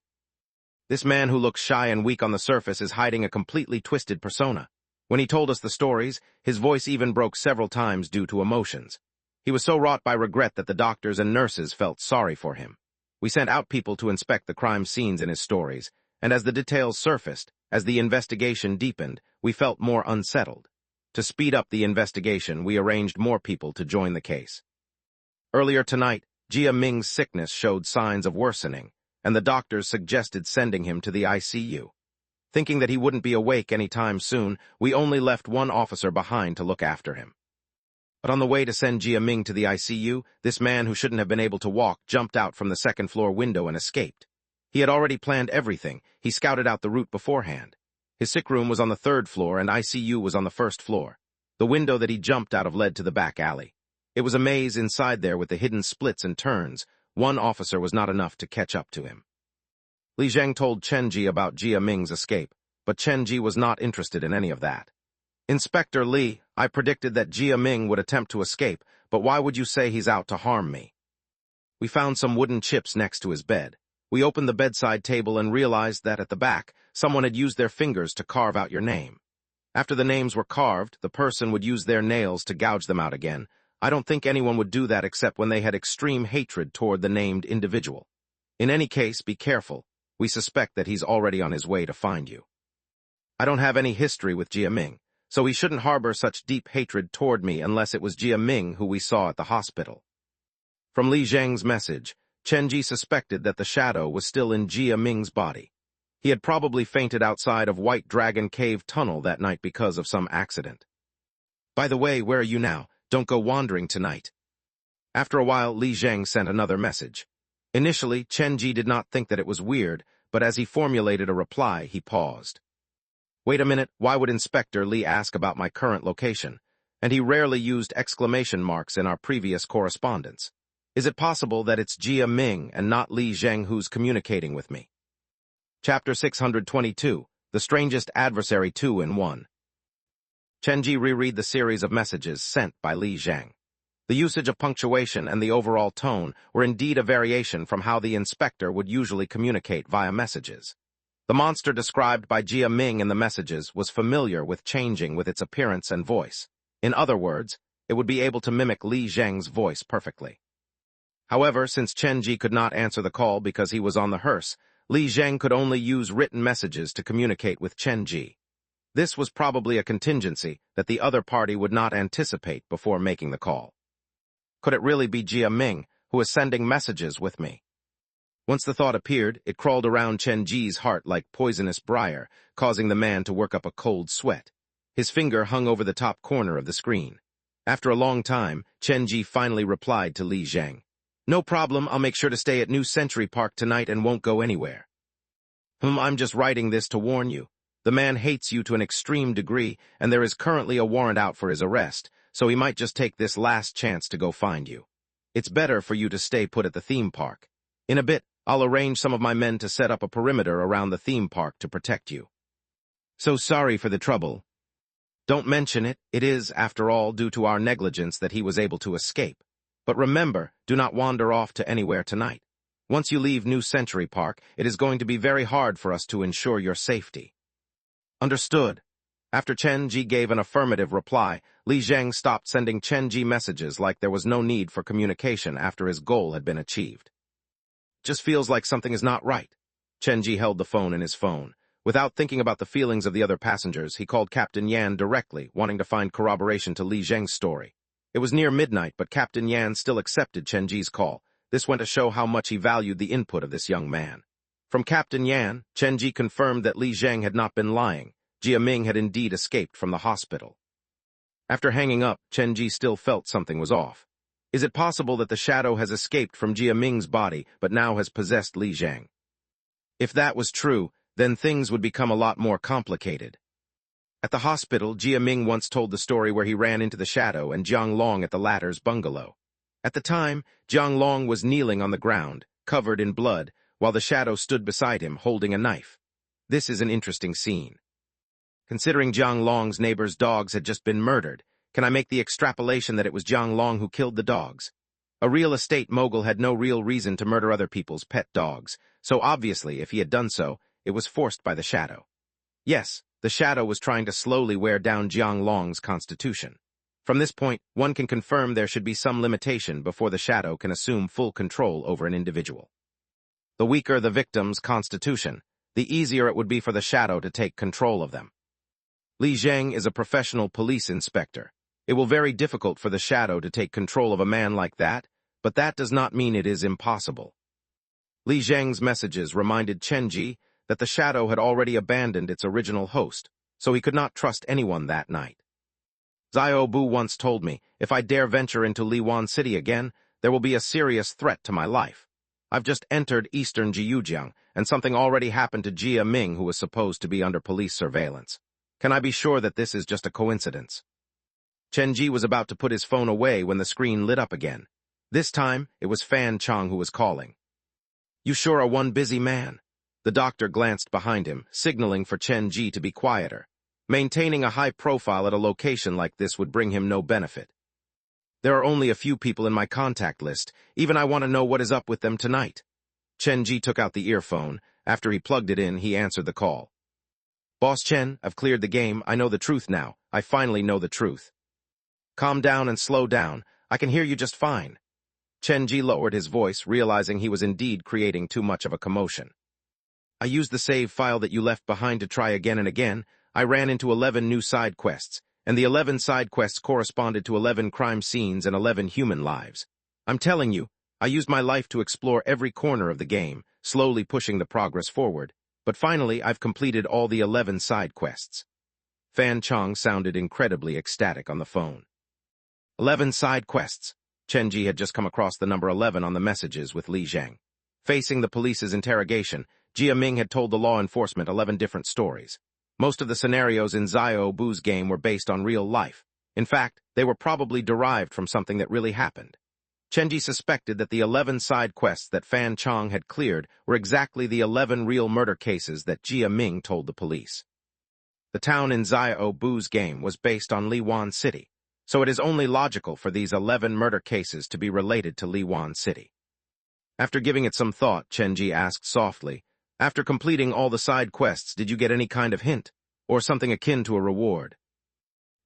This man who looks shy and weak on the surface is hiding a completely twisted persona. When he told us the stories, his voice even broke several times due to emotions. He was so wrought by regret that the doctors and nurses felt sorry for him. We sent out people to inspect the crime scenes in his stories, and as the details surfaced, as the investigation deepened, we felt more unsettled. To speed up the investigation, we arranged more people to join the case. Earlier tonight, Jia Ming's sickness showed signs of worsening, and the doctors suggested sending him to the ICU. Thinking that he wouldn't be awake any time soon, we only left one officer behind to look after him. But on the way to send Jia Ming to the ICU, this man who shouldn't have been able to walk jumped out from the second-floor window and escaped. He had already planned everything. He scouted out the route beforehand. His sick room was on the 3rd floor and ICU was on the 1st floor. The window that he jumped out of led to the back alley. It was a maze inside there with the hidden splits and turns. One officer was not enough to catch up to him. Li Zheng told Chenji about Jia Ming's escape, but Chenji was not interested in any of that. Inspector Li, I predicted that Jia Ming would attempt to escape, but why would you say he's out to harm me? We found some wooden chips next to his bed. We opened the bedside table and realized that at the back, someone had used their fingers to carve out your name. After the names were carved, the person would use their nails to gouge them out again. I don't think anyone would do that except when they had extreme hatred toward the named individual. In any case, be careful. We suspect that he's already on his way to find you. I don't have any history with Jia Ming, so he shouldn't harbor such deep hatred toward me unless it was Jia Ming who we saw at the hospital. From Li Zheng's message, Chenji suspected that the shadow was still in Jia Ming's body. He had probably fainted outside of White Dragon Cave Tunnel that night because of some accident. By the way, where are you now? Don't go wandering tonight. After a while, Li Zheng sent another message. Initially, Chenji did not think that it was weird, but as he formulated a reply, he paused. Wait a minute, why would Inspector Li ask about my current location? And he rarely used exclamation marks in our previous correspondence. Is it possible that it's Jia Ming and not Li Zheng who's communicating with me? Chapter 622, The Strangest Adversary 2 in 1. Chenji reread the series of messages sent by Li Zheng. The usage of punctuation and the overall tone were indeed a variation from how the inspector would usually communicate via messages. The monster described by Jia Ming in the messages was familiar with changing with its appearance and voice. In other words, it would be able to mimic Li Zheng's voice perfectly. However, since Chen Ji could not answer the call because he was on the hearse, Li Zheng could only use written messages to communicate with Chen Ji. This was probably a contingency that the other party would not anticipate before making the call. Could it really be Jia Ming, who is sending messages with me? Once the thought appeared, it crawled around Chen Ji's heart like poisonous briar, causing the man to work up a cold sweat. His finger hung over the top corner of the screen. After a long time, Chen Ji finally replied to Li Zheng. "No problem, I'll make sure to stay at New Century Park tonight and won't go anywhere." I'm just writing this to warn you. The man hates you to an extreme degree, and there is currently a warrant out for his arrest, so he might just take this last chance to go find you. It's better for you to stay put at the theme park. In a bit, I'll arrange some of my men to set up a perimeter around the theme park to protect you. So sorry for the trouble. Don't mention it. It is, after all, due to our negligence that he was able to escape. But remember, do not wander off to anywhere tonight. Once you leave New Century Park, it is going to be very hard for us to ensure your safety. Understood. After Chen Ji gave an affirmative reply, Li Zheng stopped sending Chen Ji messages like there was no need for communication after his goal had been achieved. Just feels like something is not right. Chen Ji held the phone in his phone. Without thinking about the feelings of the other passengers, he called Captain Yan directly, wanting to find corroboration to Li Zheng's story. It was near midnight, but Captain Yan still accepted Chen Ji's call. This went to show how much he valued the input of this young man. From Captain Yan, Chen Ji confirmed that Li Zheng had not been lying. Jia Ming had indeed escaped from the hospital. After hanging up, Chen Ji still felt something was off. Is it possible that the shadow has escaped from Jia Ming's body, but now has possessed Li Zheng? If that was true, then things would become a lot more complicated. At the hospital, Jia Ming once told the story where he ran into the shadow and Jiang Long at the latter's bungalow. At the time, Jiang Long was kneeling on the ground, covered in blood, while the shadow stood beside him, holding a knife. This is an interesting scene. Considering Jiang Long's neighbor's dogs had just been murdered, can I make the extrapolation that it was Jiang Long who killed the dogs? A real estate mogul had no real reason to murder other people's pet dogs, so obviously, if he had done so, it was forced by the shadow. Yes, the shadow was trying to slowly wear down Jiang Long's constitution. From this point, one can confirm there should be some limitation before the shadow can assume full control over an individual. The weaker the victim's constitution, the easier it would be for the shadow to take control of them. Li Zheng is a professional police inspector. It will be very difficult for the shadow to take control of a man like that, but that does not mean it is impossible. Li Zheng's messages reminded Chen Ji that the shadow had already abandoned its original host, so he could not trust anyone that night. Xiao Bu once told me, if I dare venture into Liwan City again, there will be a serious threat to my life. I've just entered eastern Jiujiang, and something already happened to Jia Ming, who was supposed to be under police surveillance. Can I be sure that this is just a coincidence? Chen Ji was about to put his phone away when the screen lit up again. This time, it was Fan Chong who was calling. You sure are one busy man. The doctor glanced behind him, signaling for Chen Ji to be quieter. Maintaining a high profile at a location like this would bring him no benefit. There are only a few people in my contact list. Even I want to know what is up with them tonight. Chen Ji took out the earphone. After he plugged it in, he answered the call. Boss Chen, I've cleared the game. I know the truth now. I finally know the truth. Calm down and slow down. I can hear you just fine. Chen Ji lowered his voice, realizing he was indeed creating too much of a commotion. I used the save file that you left behind to try again and again. I ran into 11 new side quests, and the 11 side quests corresponded to 11 crime scenes and 11 human lives. I'm telling you, I used my life to explore every corner of the game, slowly pushing the progress forward, but finally I've completed all the 11 side quests. Fan Chong sounded incredibly ecstatic on the phone. 11 side quests. Chen Ji had just come across the number 11 on the messages with Li Zheng. Facing the police's interrogation, Jia Ming had told the law enforcement 11 different stories. Most of the scenarios in Xiao Bu's game were based on real life. In fact, they were probably derived from something that really happened. Chen Ji suspected that the 11 side quests that Fan Chong had cleared were exactly the 11 real murder cases that Jia Ming told the police. The town in Xiao Bu's game was based on Liwan City, so it is only logical for these 11 murder cases to be related to Liwan City. After giving it some thought, Chen Ji asked softly, After completing all the side quests, did you get any kind of hint? Or something akin to a reward?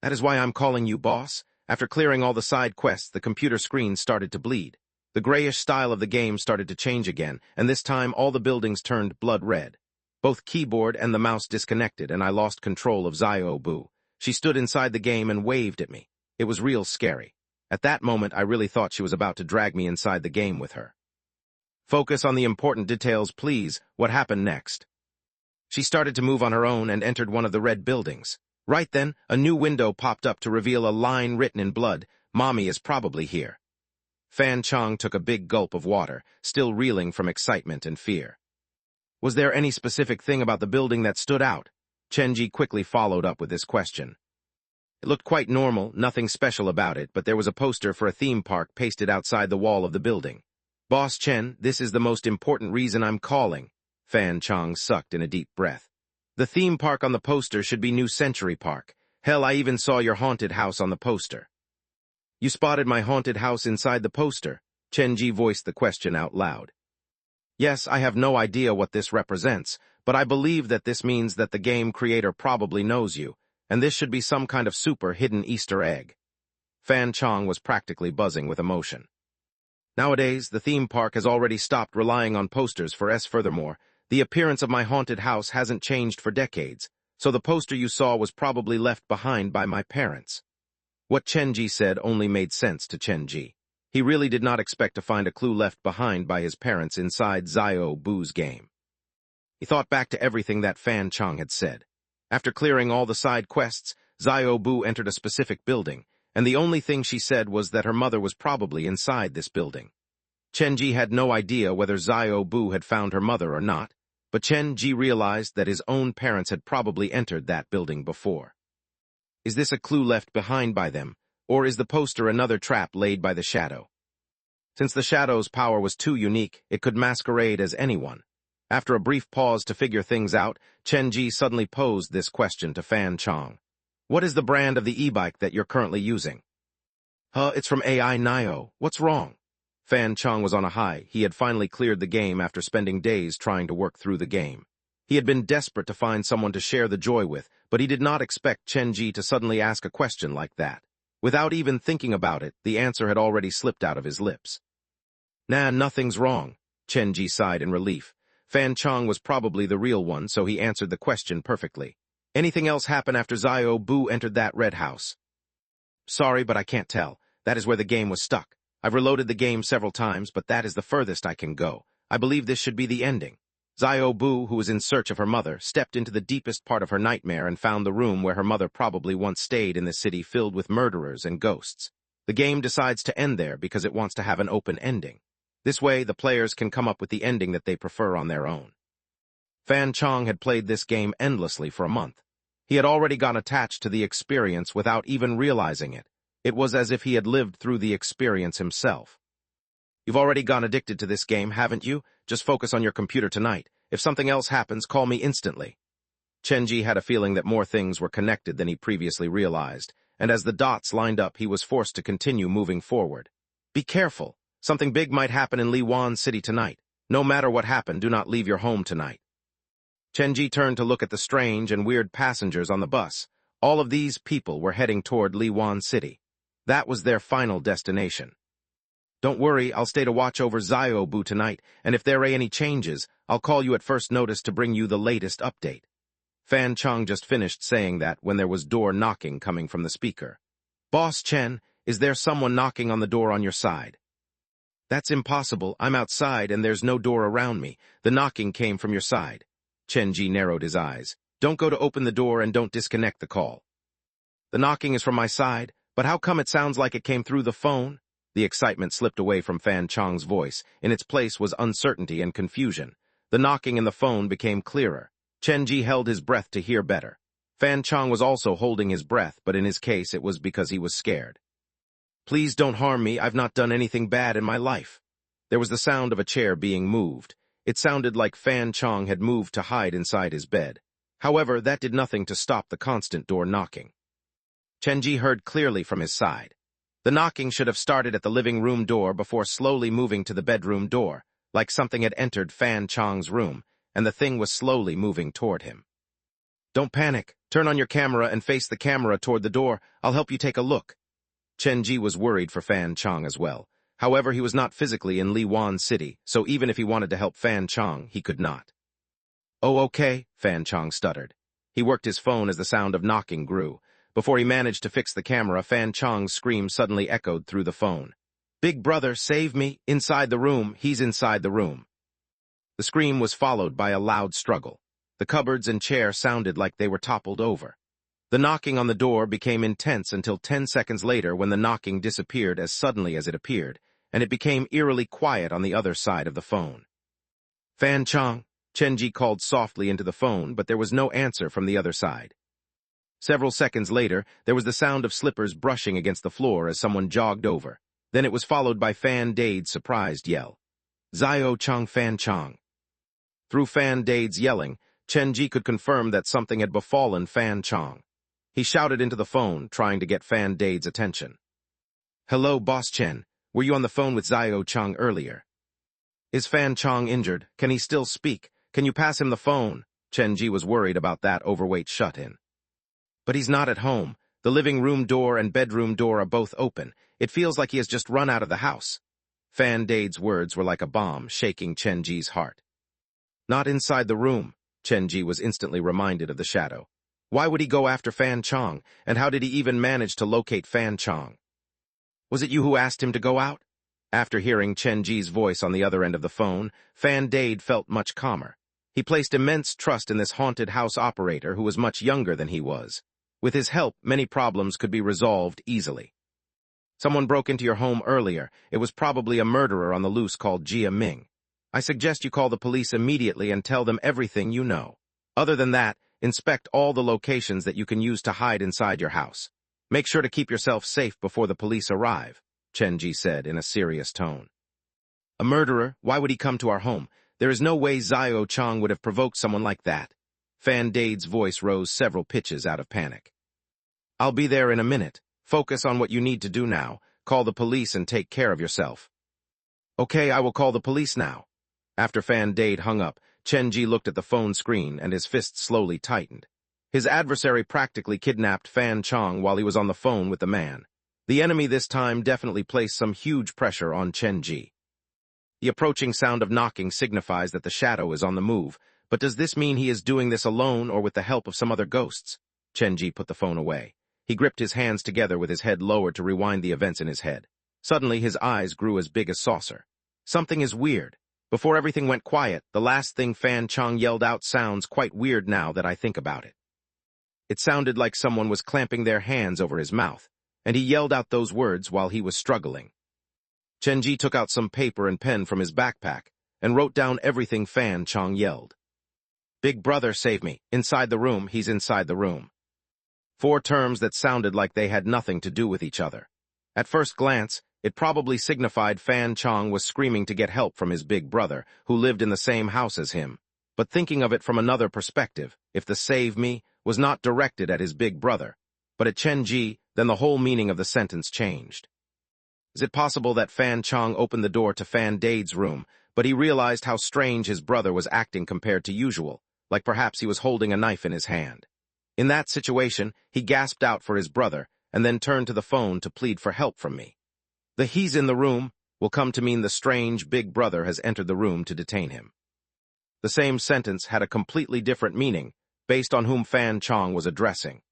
That is why I'm calling you, boss. After clearing all the side quests, the computer screen started to bleed. The grayish style of the game started to change again, and this time all the buildings turned blood red. Both keyboard and the mouse disconnected, and I lost control of Xiaobu. She stood inside the game and waved at me. It was real scary. At that moment, I really thought she was about to drag me inside the game with her. Focus on the important details, please. What happened next? She started to move on her own and entered one of the red buildings. Right then, a new window popped up to reveal a line written in blood. Mommy is probably here. Fan Chong took a big gulp of water, still reeling from excitement and fear. Was there any specific thing about the building that stood out? Chenji quickly followed up with this question. It looked quite normal, nothing special about it, but there was a poster for a theme park pasted outside the wall of the building. Boss Chen, this is the most important reason I'm calling. Fan Chong sucked in a deep breath. The theme park on the poster should be New Century Park. Hell, I even saw your haunted house on the poster. You spotted my haunted house inside the poster? Chenji voiced the question out loud. Yes, I have no idea what this represents, but I believe that this means that the game creator probably knows you, and this should be some kind of super hidden Easter egg. Fan Chong was practically buzzing with emotion. Nowadays, the theme park has already stopped relying on posters for S. Furthermore, the appearance of my haunted house hasn't changed for decades, so the poster you saw was probably left behind by my parents. What Chenji said only made sense to Chenji. He really did not expect to find a clue left behind by his parents inside Xiaobu's game. He thought back to everything that Fan Chong had said. After clearing all the side quests, Xiaobu entered a specific building, and the only thing she said was that her mother was probably inside this building. Chenji had no idea whether Xiaobu had found her mother or not, but Chenji realized that his own parents had probably entered that building before. Is this a clue left behind by them, or is the poster another trap laid by the shadow? Since the shadow's power was too unique, it could masquerade as anyone. After a brief pause to figure things out, Chenji suddenly posed this question to Fan Chong. What is the brand of the e-bike that you're currently using? It's from AI Nio. What's wrong? Fan Chong was on a high. He had finally cleared the game after spending days trying to work through the game. He had been desperate to find someone to share the joy with, but he did not expect Chenji to suddenly ask a question like that. Without even thinking about it, the answer had already slipped out of his lips. Nah, nothing's wrong. Chenji sighed in relief. Fan Chong was probably the real one, so he answered the question perfectly. Anything else happen after Xiaobu entered that red house? Sorry, but I can't tell. That is where the game was stuck. I've reloaded the game several times, but that is the furthest I can go. I believe this should be the ending. Xiaobu, who was in search of her mother, stepped into the deepest part of her nightmare and found the room where her mother probably once stayed in the city filled with murderers and ghosts. The game decides to end there because it wants to have an open ending. This way, the players can come up with the ending that they prefer on their own. Fan Chong had played this game endlessly for a month. He had already got attached to the experience without even realizing it. It was as if he had lived through the experience himself. You've already gone addicted to this game, haven't you? Just focus on your computer tonight. If something else happens, call me instantly. Chenji had a feeling that more things were connected than he previously realized, and as the dots lined up, he was forced to continue moving forward. Be careful. Something big might happen in Liwan City tonight. No matter what happened, do not leave your home tonight. Chenji turned to look at the strange and weird passengers on the bus. All of these people were heading toward Liwan City. That was their final destination. Don't worry, I'll stay to watch over Xiaobu tonight, and if there are any changes, I'll call you at first notice to bring you the latest update. Fan Chong just finished saying that when there was door knocking coming from the speaker. Boss Chen, is there someone knocking on the door on your side? That's impossible. I'm outside and there's no door around me. The knocking came from your side. Chenji narrowed his eyes. Don't go to open the door and don't disconnect the call. The knocking is from my side, but how come it sounds like it came through the phone? The excitement slipped away from Fan Chong's voice. In its place was uncertainty and confusion. The knocking in the phone became clearer. Chenji held his breath to hear better. Fan Chong was also holding his breath, but in his case it was because he was scared. Please don't harm me, I've not done anything bad in my life. There was the sound of a chair being moved. It sounded like Fan Chong had moved to hide inside his bed. However, that did nothing to stop the constant door knocking. Chenji heard clearly from his side. The knocking should have started at the living room door before slowly moving to the bedroom door, like something had entered Fan Chong's room, and the thing was slowly moving toward him. "Don't panic. Turn on your camera and face the camera toward the door. I'll help you take a look." Chen Ji was worried for Fan Chong as well. However, he was not physically in Liwan City, so even if he wanted to help Fan Chong, he could not. "Oh, okay," Fan Chong stuttered. He worked his phone as the sound of knocking grew. Before he managed to fix the camera, Fan Chong's scream suddenly echoed through the phone. "Big brother, save me! Inside the room! He's inside the room!" The scream was followed by a loud struggle. The cupboards and chair sounded like they were toppled over. The knocking on the door became intense until 10 seconds later when the knocking disappeared as suddenly as it appeared, and it became eerily quiet on the other side of the phone. "Fan Chong," Chen Ji called softly into the phone, but there was no answer from the other side. Several seconds later, there was the sound of slippers brushing against the floor as someone jogged over. Then it was followed by Fan Dade's surprised yell. "Zio Chong Fan Chong." Through Fan Dade's yelling, Chen Ji could confirm that something had befallen Fan Chong. He shouted into the phone, trying to get Fan Dade's attention. "Hello, Boss Chen. Were you on the phone with Zio Chong earlier? Is Fan Chong injured? Can he still speak? Can you pass him the phone?" Chen Ji was worried about that overweight shut-in. "But he's not at home. The living room door and bedroom door are both open. It feels like he has just run out of the house." Fan Dade's words were like a bomb, shaking Chen Ji's heart. "Not inside the room." Chen Ji was instantly reminded of the shadow. Why would he go after Fan Chong, and how did he even manage to locate Fan Chong? "Was it you who asked him to go out?" After hearing Chen Ji's voice on the other end of the phone, Fan Dade felt much calmer. He placed immense trust in this haunted house operator who was much younger than he was. With his help, many problems could be resolved easily. "Someone broke into your home earlier. It was probably a murderer on the loose called Jia Ming. I suggest you call the police immediately and tell them everything you know. Other than that, inspect all the locations that you can use to hide inside your house. Make sure to keep yourself safe before the police arrive," Chen Ji said in a serious tone. "A murderer? Why would he come to our home? There is no way Zio Chong would have provoked someone like that." Fan Dade's voice rose several pitches out of panic. "I'll be there in a minute. Focus on what you need to do now. Call the police and take care of yourself." "Okay, I will call the police now." After Fan Dade hung up, Chen Ji looked at the phone screen and his fists slowly tightened. His adversary practically kidnapped Fan Chong while he was on the phone with the man. The enemy this time definitely placed some huge pressure on Chen Ji. The approaching sound of knocking signifies that the shadow is on the move, but does this mean he is doing this alone or with the help of some other ghosts? Chen Ji put the phone away. He gripped his hands together with his head lowered to rewind the events in his head. Suddenly, his eyes grew as big as saucer. Something is weird. Before everything went quiet, the last thing Fan Chong yelled out sounds quite weird now that I think about it. It sounded like someone was clamping their hands over his mouth, and he yelled out those words while he was struggling. Chen Ji took out some paper and pen from his backpack and wrote down everything Fan Chong yelled. "Big brother, save me. Inside the room, he's inside the room." 4 terms that sounded like they had nothing to do with each other. At first glance, it probably signified Fan Chong was screaming to get help from his big brother, who lived in the same house as him. But thinking of it from another perspective, if the "save me" was not directed at his big brother, but at Chen Ji, then the whole meaning of the sentence changed. Is it possible that Fan Chong opened the door to Fan Dade's room, but he realized how strange his brother was acting compared to usual, like perhaps he was holding a knife in his hand? In that situation, he gasped out for his brother, and then turned to the phone to plead for help from me. The "he's in the room" will come to mean the strange big brother has entered the room to detain him. The same sentence had a completely different meaning, based on whom Fan Chong was addressing.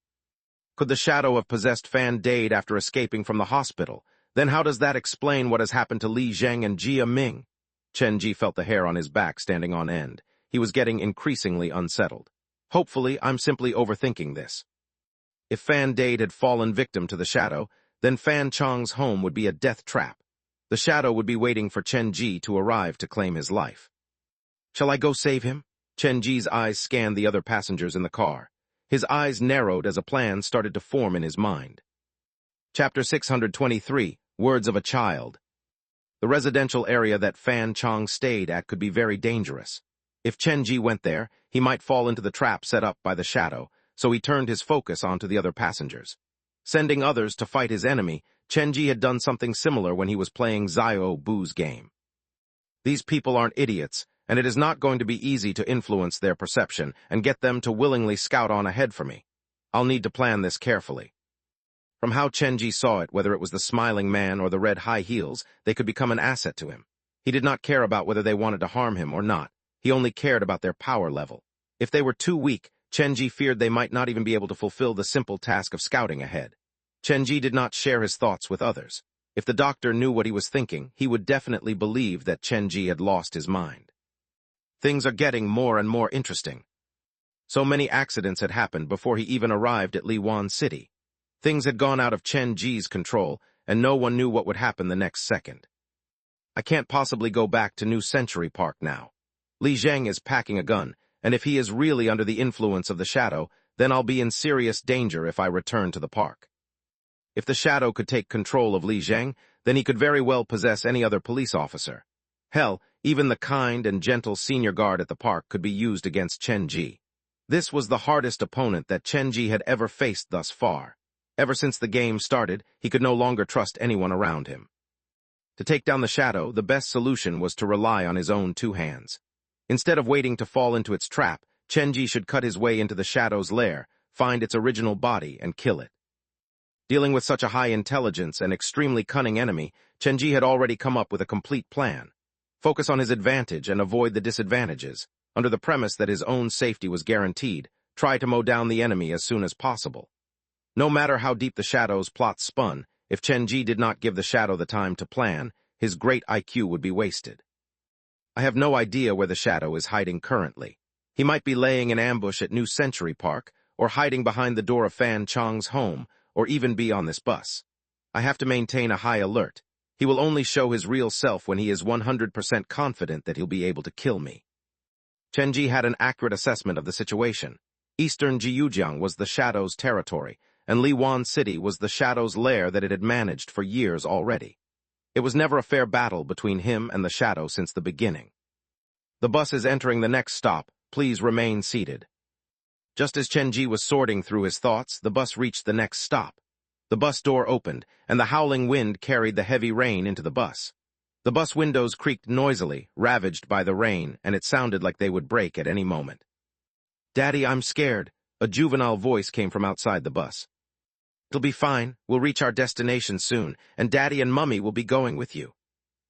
Could the shadow have possessed Fan Dade after escaping from the hospital? Then how does that explain what has happened to Li Zheng and Jia Ming? Chen Ji felt the hair on his back standing on end. He was getting increasingly unsettled. Hopefully, I'm simply overthinking this. If Fan Dade had fallen victim to the shadow, then Fan Chong's home would be a death trap. The shadow would be waiting for Chen Ji to arrive to claim his life. Shall I go save him? Chen Ji's eyes scanned the other passengers in the car. His eyes narrowed as a plan started to form in his mind. Chapter 623, Words of a Child. The residential area that Fan Chong stayed at could be very dangerous. If Chen Ji went there, he might fall into the trap set up by the shadow, so he turned his focus onto the other passengers. Sending others to fight his enemy, Chen Ji had done something similar when he was playing Zio Bu's game. These people aren't idiots, and it is not going to be easy to influence their perception and get them to willingly scout on ahead for me. I'll need to plan this carefully. From how Chenji saw it, whether it was the smiling man or the red high heels, they could become an asset to him. He did not care about whether they wanted to harm him or not. He only cared about their power level. If they were too weak, Chenji feared they might not even be able to fulfill the simple task of scouting ahead. Chenji did not share his thoughts with others. If the doctor knew what he was thinking, he would definitely believe that Chenji had lost his mind. Things are getting more and more interesting. So many accidents had happened before he even arrived at Liwan City. Things had gone out of Chenji's control, and no one knew what would happen the next second. I can't possibly go back to New Century Park now. Li Zheng is packing a gun, and if he is really under the influence of the shadow, then I'll be in serious danger if I return to the park. If the shadow could take control of Li Zheng, then he could very well possess any other police officer. Hell, even the kind and gentle senior guard at the park could be used against Chenji. This was the hardest opponent that Chenji had ever faced thus far. Ever since the game started, he could no longer trust anyone around him. To take down the shadow, the best solution was to rely on his own two hands. Instead of waiting to fall into its trap, Chenji should cut his way into the shadow's lair, find its original body, and kill it. Dealing with such a high intelligence and extremely cunning enemy, Chenji had already come up with a complete plan. Focus on his advantage and avoid the disadvantages. Under the premise that his own safety was guaranteed, try to mow down the enemy as soon as possible. No matter how deep the shadow's plot spun, if Chenji did not give the shadow the time to plan, his great IQ would be wasted. I have no idea where the shadow is hiding currently. He might be laying in ambush at New Century Park, or hiding behind the door of Fan Chong's home, or even be on this bus. I have to maintain a high alert. He will only show his real self when he is 100% confident that he'll be able to kill me. Chenji had an accurate assessment of the situation. Eastern Jiujiang was the shadow's territory, and Liwan City was the shadow's lair that it had managed for years already. It was never a fair battle between him and the shadow since the beginning. The bus is entering the next stop. Please remain seated. Just as Chenji was sorting through his thoughts, the bus reached the next stop. The bus door opened, and the howling wind carried the heavy rain into the bus. The bus windows creaked noisily, ravaged by the rain, and it sounded like they would break at any moment. "Daddy, I'm scared," a juvenile voice came from outside the bus. "It'll be fine. We'll reach our destination soon, and Daddy and Mummy will be going with you."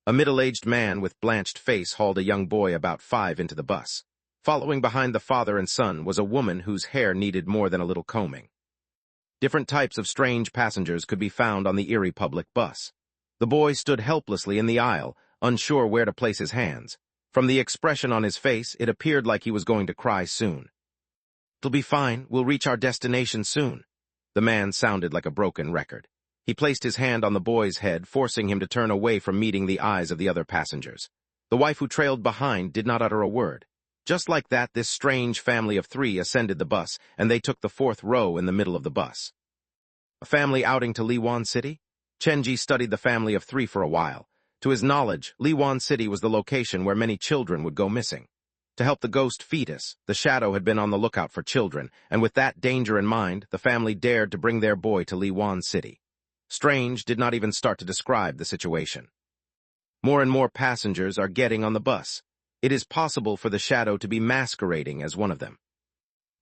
A middle-aged man with blanched face hauled a young boy about 5 into the bus. Following behind the father and son was a woman whose hair needed more than a little combing. Different types of strange passengers could be found on the Erie public bus. The boy stood helplessly in the aisle, unsure where to place his hands. From the expression on his face, it appeared like he was going to cry soon. "It'll be fine. We'll reach our destination soon." The man sounded like a broken record. He placed his hand on the boy's head, forcing him to turn away from meeting the eyes of the other passengers. The wife who trailed behind did not utter a word. Just like that, this strange family of 3 ascended the bus, and they took the 4th row in the middle of the bus. A family outing to Liwan City? Chenji studied the family of 3 for a while. To his knowledge, Liwan City was the location where many children would go missing. To help the ghost fetus, the shadow had been on the lookout for children, and with that danger in mind, the family dared to bring their boy to Liwan City. Strange did not even start to describe the situation. More and more passengers are getting on the bus. It is possible for the shadow to be masquerading as one of them.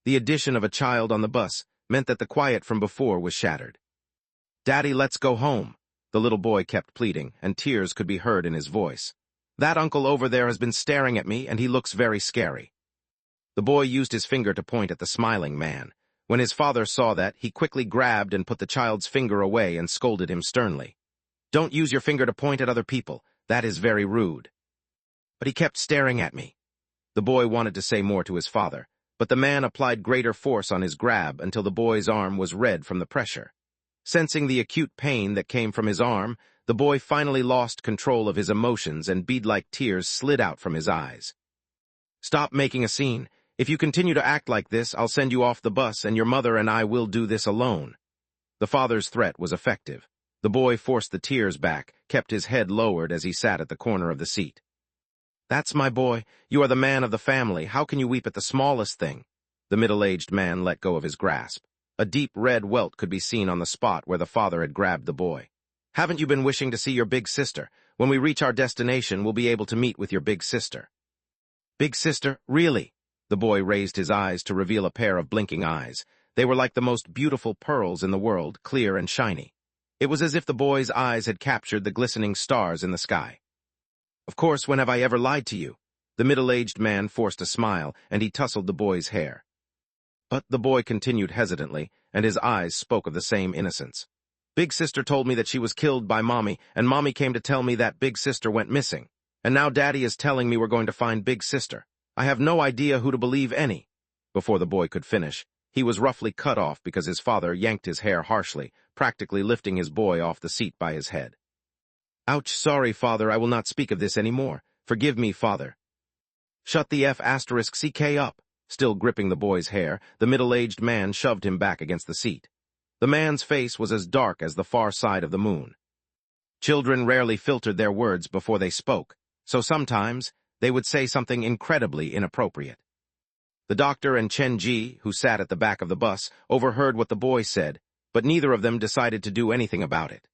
The addition of a child on the bus meant that the quiet from before was shattered. "Daddy, let's go home," the little boy kept pleading, and tears could be heard in his voice. "That uncle over there has been staring at me, and he looks very scary." The boy used his finger to point at the smiling man. When his father saw that, he quickly grabbed and put the child's finger away and scolded him sternly. "Don't use your finger to point at other people. That is very rude." "But he kept staring at me." The boy wanted to say more to his father, but the man applied greater force on his grab until the boy's arm was red from the pressure. Sensing the acute pain that came from his arm, the boy finally lost control of his emotions and bead-like tears slid out from his eyes. "Stop making a scene. If you continue to act like this, I'll send you off the bus and your mother and I will do this alone." The father's threat was effective. The boy forced the tears back, kept his head lowered as he sat at the corner of the seat. "That's my boy. You are the man of the family. How can you weep at the smallest thing?" The middle-aged man let go of his grasp. A deep red welt could be seen on the spot where the father had grabbed the boy. "Haven't you been wishing to see your big sister? When we reach our destination, we'll be able to meet with your big sister." Big sister, really? The boy raised his eyes to reveal a pair of blinking eyes. They were like the most beautiful pearls in the world, clear and shiny. It was as if the boy's eyes had captured the glistening stars in the sky. Of course, when have I ever lied to you? The middle-aged man forced a smile, and he tousled the boy's hair. But the boy continued hesitantly, and his eyes spoke of the same innocence. Big sister told me that she was killed by Mommy, and Mommy came to tell me that Big sister went missing. And now Daddy is telling me we're going to find Big sister. I have no idea who to believe any. Before the boy could finish, he was roughly cut off because his father yanked his hair harshly, practically lifting his boy off the seat by his head. Ouch, sorry, Father, I will not speak of this anymore. Forgive me, Father. Shut the F***ck up. Still gripping the boy's hair, the middle-aged man shoved him back against the seat. The man's face was as dark as the far side of the moon. Children rarely filtered their words before they spoke, so sometimes they would say something incredibly inappropriate. The doctor and Chen Ji, who sat at the back of the bus, overheard what the boy said, but neither of them decided to do anything about it.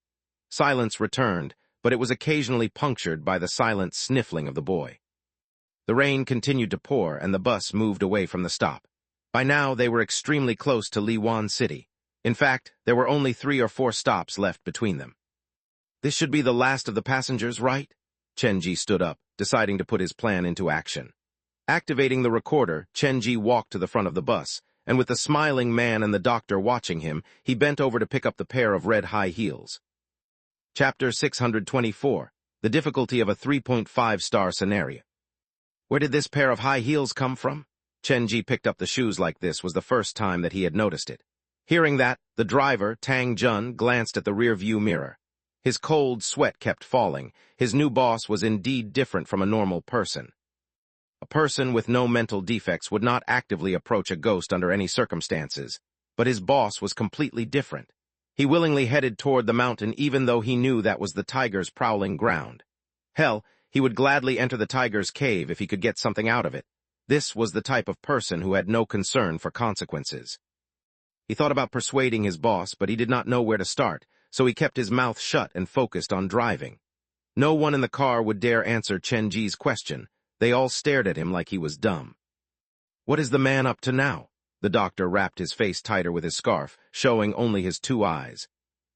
Silence returned, but it was occasionally punctured by the silent sniffling of the boy. The rain continued to pour, and the bus moved away from the stop. By now, they were extremely close to Liwan City. In fact, there were only 3 or 4 stops left between them. This should be the last of the passengers, right? Chen Ji stood up, deciding to put his plan into action. Activating the recorder, Chen Ji walked to the front of the bus, and with the smiling man and the doctor watching him, he bent over to pick up the pair of red high heels. Chapter 624, The Difficulty of a 3.5-Star Scenario. Where did this pair of high heels come from? Chen Ji picked up the shoes like this was the first time that he had noticed it. Hearing that, the driver, Tang Jun, glanced at the rear-view mirror. His cold sweat kept falling. His new boss was indeed different from a normal person. A person with no mental defects would not actively approach a ghost under any circumstances, but his boss was completely different. He willingly headed toward the mountain even though he knew that was the tiger's prowling ground. Hell, he would gladly enter the tiger's cave if he could get something out of it. This was the type of person who had no concern for consequences. He thought about persuading his boss, but he did not know where to start, so he kept his mouth shut and focused on driving. No one in the car would dare answer Chen Ji's question. They all stared at him like he was dumb. What is the man up to now? The doctor wrapped his face tighter with his scarf, showing only his 2 eyes.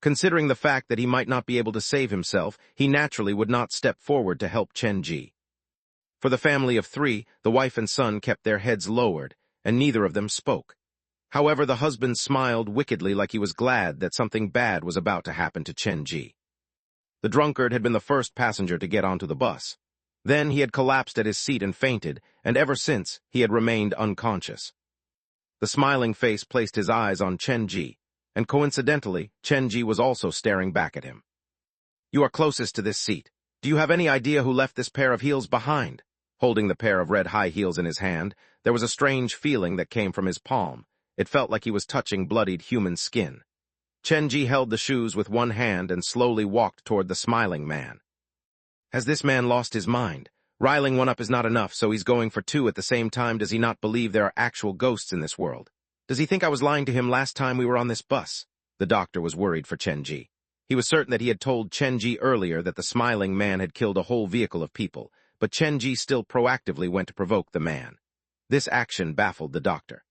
Considering the fact that he might not be able to save himself, he naturally would not step forward to help Chen Ji. For the family of 3, the wife and son kept their heads lowered, and neither of them spoke. However, the husband smiled wickedly like he was glad that something bad was about to happen to Chen Ji. The drunkard had been the first passenger to get onto the bus. Then he had collapsed at his seat and fainted, and ever since he had remained unconscious. The smiling face placed his eyes on Chen Ji, and coincidentally, Chen Ji was also staring back at him. You are closest to this seat. Do you have any idea who left this pair of heels behind? Holding the pair of red high heels in his hand, there was a strange feeling that came from his palm. It felt like he was touching bloodied human skin. Chen Ji held the shoes with one hand and slowly walked toward the smiling man. Has this man lost his mind? Riling one up is not enough, so he's going for 2 at the same time. Does he not believe there are actual ghosts in this world? Does he think I was lying to him last time we were on this bus? The doctor was worried for Chen Ji. He was certain that he had told Chen Ji earlier that the smiling man had killed a whole vehicle of people, but Chen Ji still proactively went to provoke the man. This action baffled the doctor.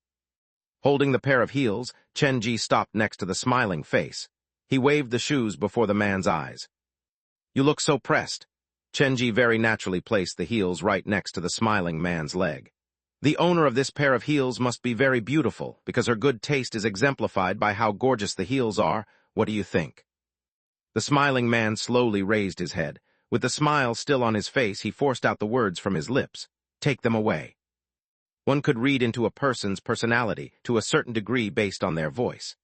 Holding the pair of heels, Chen Ji stopped next to the smiling face. He waved the shoes before the man's eyes. You look so pressed. Chen Ji very naturally placed the heels right next to the smiling man's leg. The owner of this pair of heels must be very beautiful, because her good taste is exemplified by how gorgeous the heels are. What do you think? The smiling man slowly raised his head. With the smile still on his face, he forced out the words from his lips. Take them away. One could read into a person's personality to a certain degree based on their voice.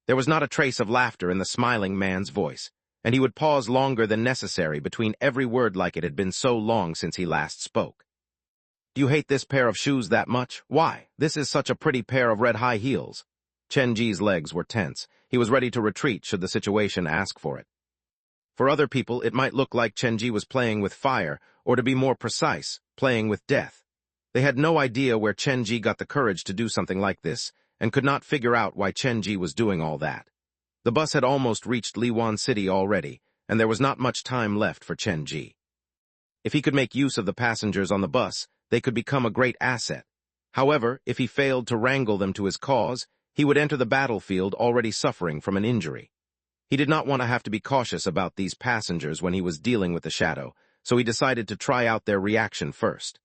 There was not a trace of laughter in the smiling man's voice, and he would pause longer than necessary between every word like it had been so long since he last spoke. Do you hate this pair of shoes that much? Why? This is such a pretty pair of red high heels. Chen Ji's legs were tense. He was ready to retreat should the situation ask for it. For other people, it might look like Chen Ji was playing with fire, or to be more precise, playing with death. They had no idea where Chen Ji got the courage to do something like this, and could not figure out why Chen Ji was doing all that. The bus had almost reached Liwan City already, and there was not much time left for Chen Ji. If he could make use of the passengers on the bus, they could become a great asset. However, if he failed to wrangle them to his cause, he would enter the battlefield already suffering from an injury. He did not want to have to be cautious about these passengers when he was dealing with the shadow, so he decided to try out their reaction first.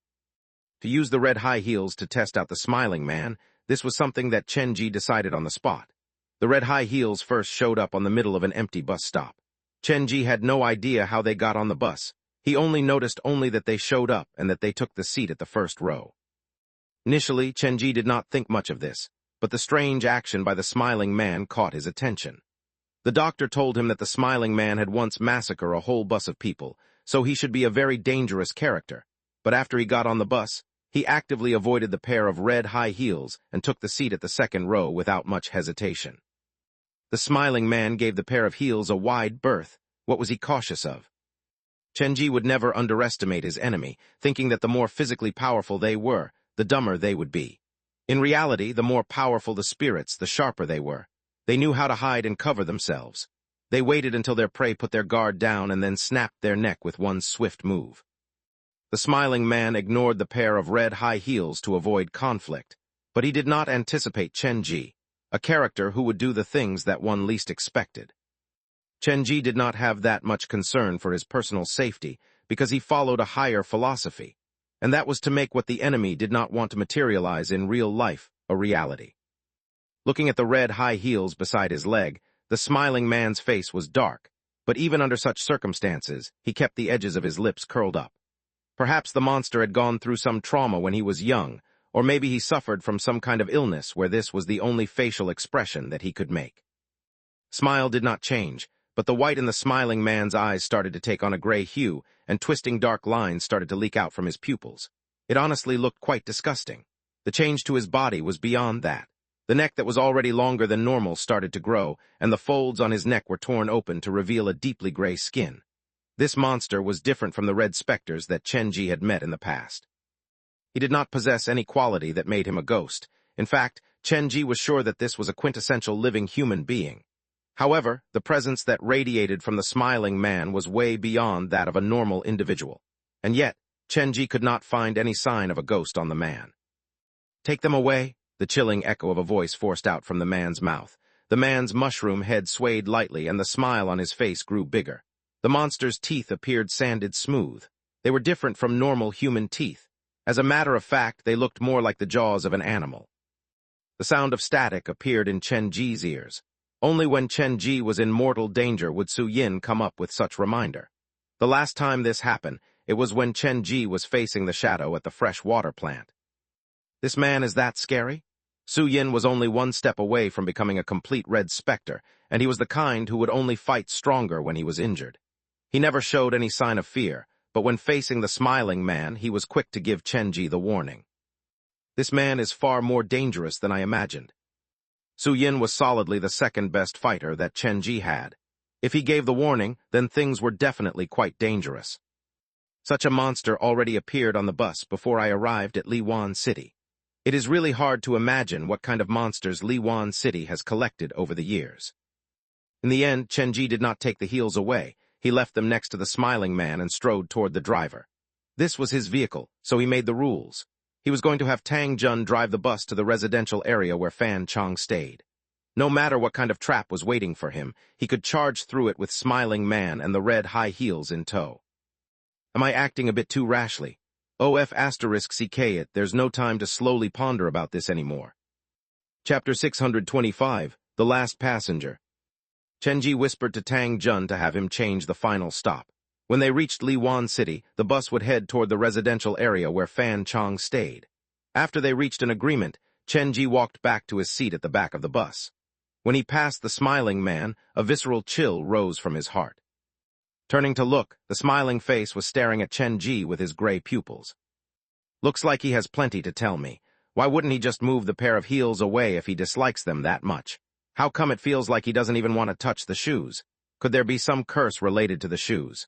To use the red high heels to test out the smiling man, this was something that Chenji decided on the spot. The red high heels first showed up on the middle of an empty bus stop. Chenji had no idea how they got on the bus. He only noticed that they showed up and that they took the seat at the first row. Initially, Chenji did not think much of this, but the strange action by the smiling man caught his attention. The doctor told him that the smiling man had once massacred a whole bus of people, so he should be a very dangerous character. But after he got on the bus, he actively avoided the pair of red high heels and took the seat at the second row without much hesitation. The smiling man gave the pair of heels a wide berth. What was he cautious of? Chenji would never underestimate his enemy, thinking that the more physically powerful they were, the dumber they would be. In reality, the more powerful the spirits, the sharper they were. They knew how to hide and cover themselves. They waited until their prey put their guard down and then snapped their neck with one swift move. The smiling man ignored the pair of red high heels to avoid conflict, but he did not anticipate Chenji, a character who would do the things that one least expected. Chenji did not have that much concern for his personal safety because he followed a higher philosophy, and that was to make what the enemy did not want to materialize in real life a reality. Looking at the red high heels beside his leg, the smiling man's face was dark, but even under such circumstances, he kept the edges of his lips curled up. Perhaps the monster had gone through some trauma when he was young, or maybe he suffered from some kind of illness where this was the only facial expression that he could make. Smile did not change, but the white in the smiling man's eyes started to take on a gray hue, and twisting dark lines started to leak out from his pupils. It honestly looked quite disgusting. The change to his body was beyond that. The neck that was already longer than normal started to grow, and the folds on his neck were torn open to reveal a deeply gray skin. This monster was different from the red specters that Chenji had met in the past. He did not possess any quality that made him a ghost. In fact, Chenji was sure that this was a quintessential living human being. However, the presence that radiated from the smiling man was way beyond that of a normal individual. And yet, Chenji could not find any sign of a ghost on the man. "Take them away," the chilling echo of a voice forced out from the man's mouth. The man's mushroom head swayed lightly, and the smile on his face grew bigger. The monster's teeth appeared sanded smooth. They were different from normal human teeth. As a matter of fact, they looked more like the jaws of an animal. The sound of static appeared in Chenji's ears. Only when Chenji was in mortal danger would Su Yin come up with such reminder. The last time this happened, it was when Chenji was facing the shadow at the fresh water plant. This man is that scary? Su Yin was only one step away from becoming a complete red specter, and he was the kind who would only fight stronger when he was injured. He never showed any sign of fear, but when facing the smiling man, he was quick to give Chenji the warning. This man is far more dangerous than I imagined. Su Yin was solidly the second-best fighter that Chenji had. If he gave the warning, then things were definitely quite dangerous. Such a monster already appeared on the bus before I arrived at Liwan City. It is really hard to imagine what kind of monsters Liwan City has collected over the years. In the end, Chenji did not take the heels away. He left them next to the smiling man and strode toward the driver. This was his vehicle, so he made the rules. He was going to have Tang Jun drive the bus to the residential area where Fan Chong stayed. No matter what kind of trap was waiting for him, he could charge through it with smiling man and the red high heels in tow. Am I acting a bit too rashly? OF*CK it, there's no time to slowly ponder about this anymore. Chapter 625, The Last Passenger. Chenji whispered to Tang Jun to have him change the final stop. When they reached Liwan City, the bus would head toward the residential area where Fan Chong stayed. After they reached an agreement, Chenji walked back to his seat at the back of the bus. When he passed the smiling man, a visceral chill rose from his heart. Turning to look, the smiling face was staring at Chenji with his gray pupils. Looks like he has plenty to tell me. Why wouldn't he just move the pair of heels away if he dislikes them that much? How come it feels like he doesn't even want to touch the shoes? Could there be some curse related to the shoes?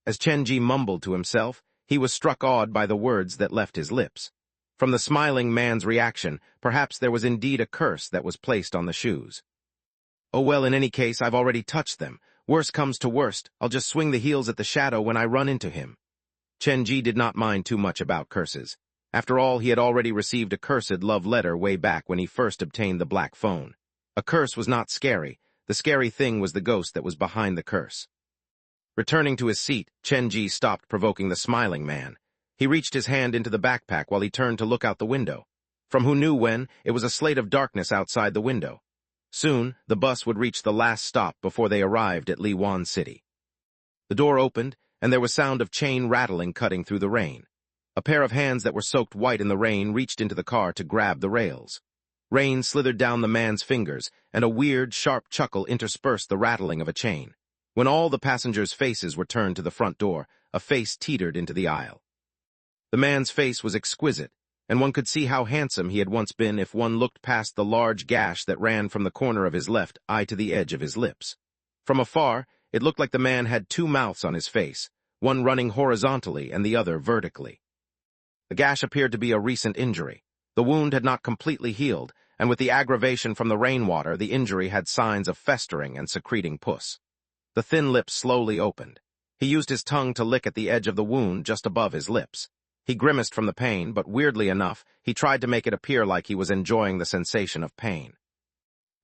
As Chenji mumbled to himself, he was struck awed by the words that left his lips. From the smiling man's reaction, perhaps there was indeed a curse that was placed on the shoes. Oh well, in any case, I've already touched them. Worst comes to worst, I'll just swing the heels at the shadow when I run into him. Chen-ji did not mind too much about curses. After all, he had already received a cursed love letter way back when he first obtained the black phone. A curse was not scary. The scary thing was the ghost that was behind the curse. Returning to his seat, Chen-ji stopped provoking the smiling man. He reached his hand into the backpack while he turned to look out the window. From who knew when, it was a slate of darkness outside the window. Soon, the bus would reach the last stop before they arrived at Liwan City. The door opened, and there was sound of chain rattling cutting through the rain. A pair of hands that were soaked white in the rain reached into the car to grab the rails. Rain slithered down the man's fingers, and a weird, sharp chuckle interspersed the rattling of a chain. When all the passengers' faces were turned to the front door, a face teetered into the aisle. The man's face was exquisite, and one could see how handsome he had once been if one looked past the large gash that ran from the corner of his left eye to the edge of his lips. From afar, it looked like the man had two mouths on his face, one running horizontally and the other vertically. The gash appeared to be a recent injury. The wound had not completely healed, and with the aggravation from the rainwater, the injury had signs of festering and secreting pus. The thin lips slowly opened. He used his tongue to lick at the edge of the wound just above his lips. He grimaced from the pain, but weirdly enough, he tried to make it appear like he was enjoying the sensation of pain.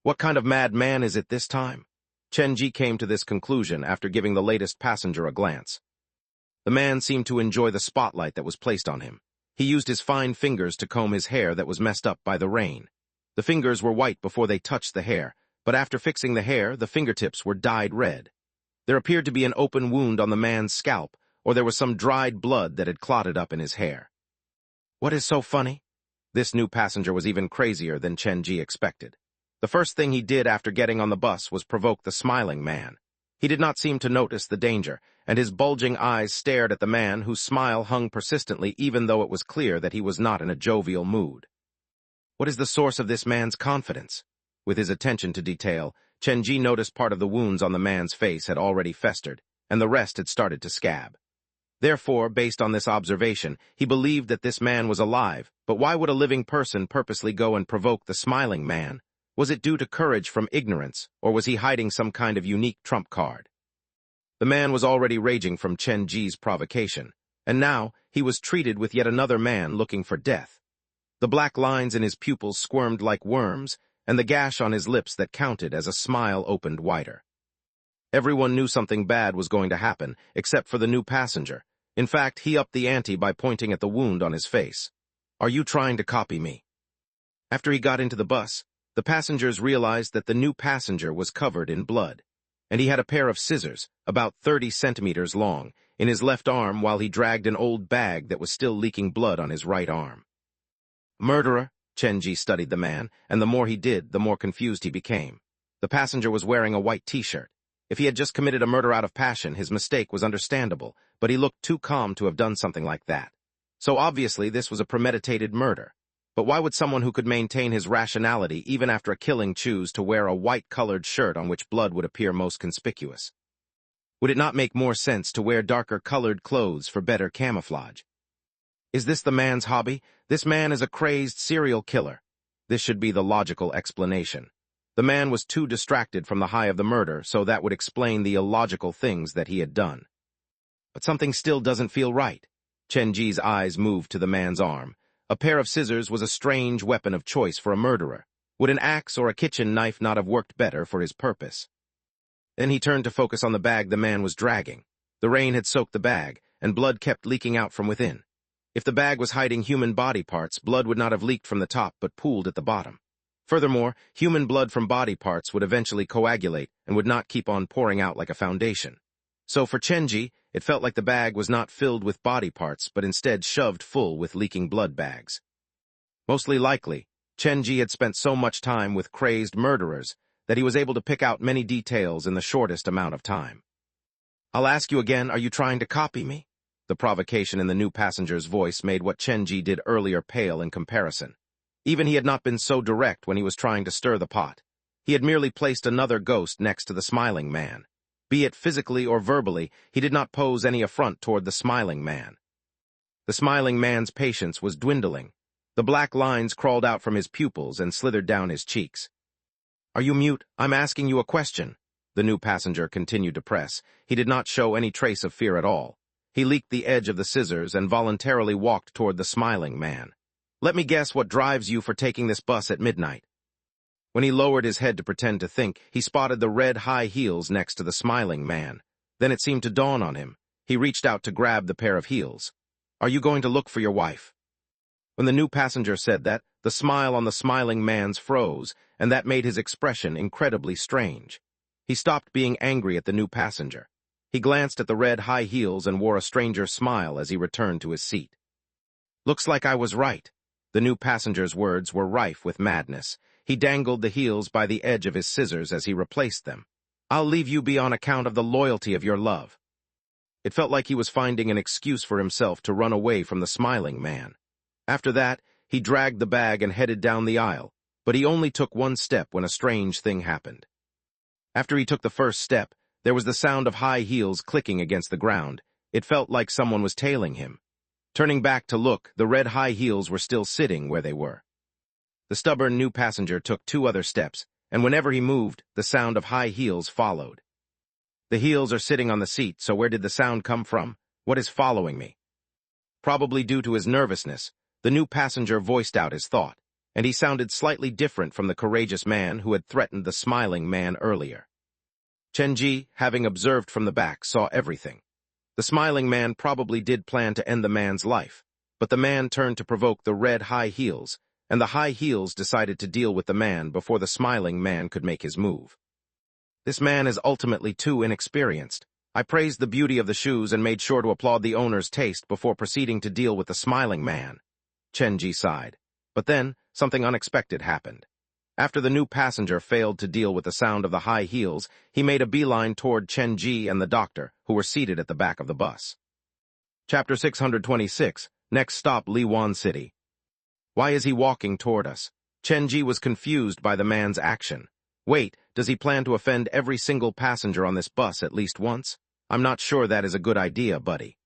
What kind of mad man is it this time? Chen-ji came to this conclusion after giving the latest passenger a glance. The man seemed to enjoy the spotlight that was placed on him. He used his fine fingers to comb his hair that was messed up by the rain. The fingers were white before they touched the hair, but after fixing the hair, the fingertips were dyed red. There appeared to be an open wound on the man's scalp, or there was some dried blood that had clotted up in his hair. What is so funny? This new passenger was even crazier than Chen-ji expected. The first thing he did after getting on the bus was provoke the smiling man. He did not seem to notice the danger, and his bulging eyes stared at the man whose smile hung persistently even though it was clear that he was not in a jovial mood. What is the source of this man's confidence? With his attention to detail, Chen-ji noticed part of the wounds on the man's face had already festered, and the rest had started to scab. Therefore, based on this observation, he believed that this man was alive, but why would a living person purposely go and provoke the smiling man? Was it due to courage from ignorance, or was he hiding some kind of unique trump card? The man was already raging from Chen-ji's provocation, and now he was treated with yet another man looking for death. The black lines in his pupils squirmed like worms, and the gash on his lips that counted as a smile opened wider. Everyone knew something bad was going to happen, except for the new passenger. In fact, he upped the ante by pointing at the wound on his face. "Are you trying to copy me?" After he got into the bus, the passengers realized that the new passenger was covered in blood, and he had a pair of scissors, about 30 centimeters long, in his left arm while he dragged an old bag that was still leaking blood on his right arm. "Murderer," Chen-ji studied the man, and the more he did, the more confused he became. The passenger was wearing a white t-shirt. If he had just committed a murder out of passion, his mistake was understandable, but he looked too calm to have done something like that. So obviously this was a premeditated murder. But why would someone who could maintain his rationality even after a killing choose to wear a white-colored shirt on which blood would appear most conspicuous? Would it not make more sense to wear darker-colored clothes for better camouflage? Is this the man's hobby? This man is a crazed serial killer. This should be the logical explanation. The man was too distracted from the high of the murder, so that would explain the illogical things that he had done. But something still doesn't feel right. Chen-ji's eyes moved to the man's arm. A pair of scissors was a strange weapon of choice for a murderer. Would an axe or a kitchen knife not have worked better for his purpose? Then he turned to focus on the bag the man was dragging. The rain had soaked the bag, and blood kept leaking out from within. If the bag was hiding human body parts, blood would not have leaked from the top but pooled at the bottom. Furthermore, human blood from body parts would eventually coagulate and would not keep on pouring out like a foundation. So for Chen-ji, it felt like the bag was not filled with body parts, but instead shoved full with leaking blood bags. Mostly likely, Chen-ji had spent so much time with crazed murderers that he was able to pick out many details in the shortest amount of time. "I'll ask you again, are you trying to copy me?" The provocation in the new passenger's voice made what Chen-ji did earlier pale in comparison. Even he had not been so direct when he was trying to stir the pot. He had merely placed another ghost next to the smiling man. Be it physically or verbally, he did not pose any affront toward the smiling man. The smiling man's patience was dwindling. The black lines crawled out from his pupils and slithered down his cheeks. "Are you mute? I'm asking you a question." The new passenger continued to press. He did not show any trace of fear at all. He leaked the edge of the scissors and voluntarily walked toward the smiling man. "Let me guess what drives you for taking this bus at midnight." When he lowered his head to pretend to think, he spotted the red high heels next to the smiling man. Then it seemed to dawn on him. He reached out to grab the pair of heels. "Are you going to look for your wife?" When the new passenger said that, the smile on the smiling man's froze, and that made his expression incredibly strange. He stopped being angry at the new passenger. He glanced at the red high heels and wore a stranger smile as he returned to his seat. "Looks like I was right." The new passenger's words were rife with madness. He dangled the heels by the edge of his scissors as he replaced them. "I'll leave you be on account of the loyalty of your love." It felt like he was finding an excuse for himself to run away from the smiling man. After that, he dragged the bag and headed down the aisle, but he only took one step when a strange thing happened. After he took the first step, there was the sound of high heels clicking against the ground. It felt like someone was tailing him. Turning back to look, the red high heels were still sitting where they were. The stubborn new passenger took 2 other steps, and whenever he moved, the sound of high heels followed. "The heels are sitting on the seat, so where did the sound come from? What is following me?" Probably due to his nervousness, the new passenger voiced out his thought, and he sounded slightly different from the courageous man who had threatened the smiling man earlier. Chenji, having observed from the back, saw everything. The smiling man probably did plan to end the man's life, but the man turned to provoke the red high heels, and the high heels decided to deal with the man before the smiling man could make his move. "This man is ultimately too inexperienced." I praised the beauty of the shoes and made sure to applaud the owner's taste before proceeding to deal with the smiling man. Chenji sighed. But then, something unexpected happened. After the new passenger failed to deal with the sound of the high heels, he made a beeline toward Chenji and the doctor, who were seated at the back of the bus. Chapter 626, Next Stop Liwan City. "Why is he walking toward us?" Chenji was confused by the man's action. "Wait, does he plan to offend every single passenger on this bus at least once? I'm not sure that is a good idea, buddy."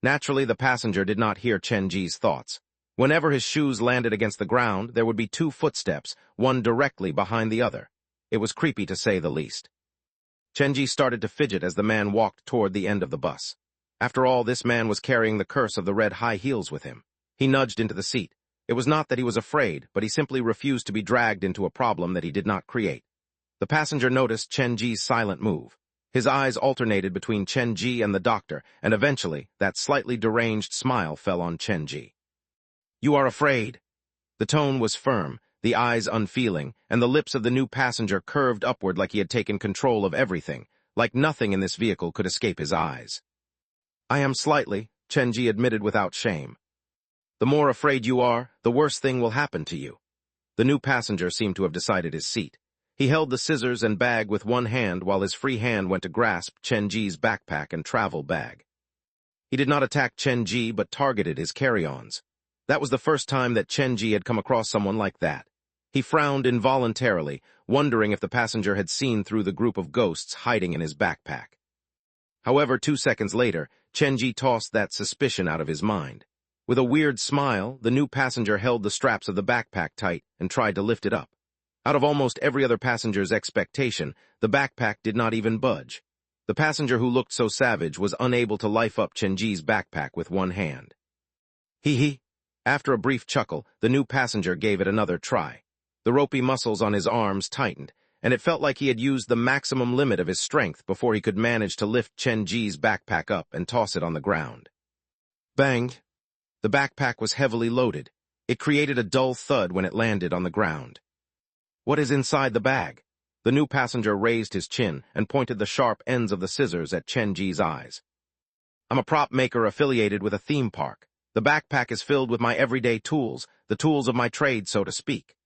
Naturally, the passenger did not hear Chenji's thoughts. Whenever his shoes landed against the ground, there would be 2 footsteps, one directly behind the other. It was creepy to say the least. Chenji started to fidget as the man walked toward the end of the bus. After all, this man was carrying the curse of the red high heels with him. He nudged into the seat. It was not that he was afraid, but he simply refused to be dragged into a problem that he did not create. The passenger noticed Chenji's silent move. His eyes alternated between Chenji and the doctor, and eventually, that slightly deranged smile fell on Chenji. "You are afraid?" The tone was firm, the eyes unfeeling, and the lips of the new passenger curved upward like he had taken control of everything, like nothing in this vehicle could escape his eyes. "I am slightly," Chenji admitted without shame. "The more afraid you are, the worse thing will happen to you." The new passenger seemed to have decided his seat. He held the scissors and bag with one hand while his free hand went to grasp Chenji's backpack and travel bag. He did not attack Chenji but targeted his carry-ons. That was the first time that Chenji had come across someone like that. He frowned involuntarily, wondering if the passenger had seen through the group of ghosts hiding in his backpack. However, 2 seconds later, Chenji tossed that suspicion out of his mind. With a weird smile, the new passenger held the straps of the backpack tight and tried to lift it up. Out of almost every other passenger's expectation, the backpack did not even budge. The passenger who looked so savage was unable to life up Chenji's backpack with one hand. Hee. After a brief chuckle, the new passenger gave it another try. The ropey muscles on his arms tightened, and it felt like he had used the maximum limit of his strength before he could manage to lift Chenji's backpack up and toss it on the ground. Bang! The backpack was heavily loaded. It created a dull thud when it landed on the ground. "What is inside the bag?" The new passenger raised his chin and pointed the sharp ends of the scissors at Chenji's eyes. "I'm a prop maker affiliated with a theme park. The backpack is filled with my everyday tools, the tools of my trade, so to speak."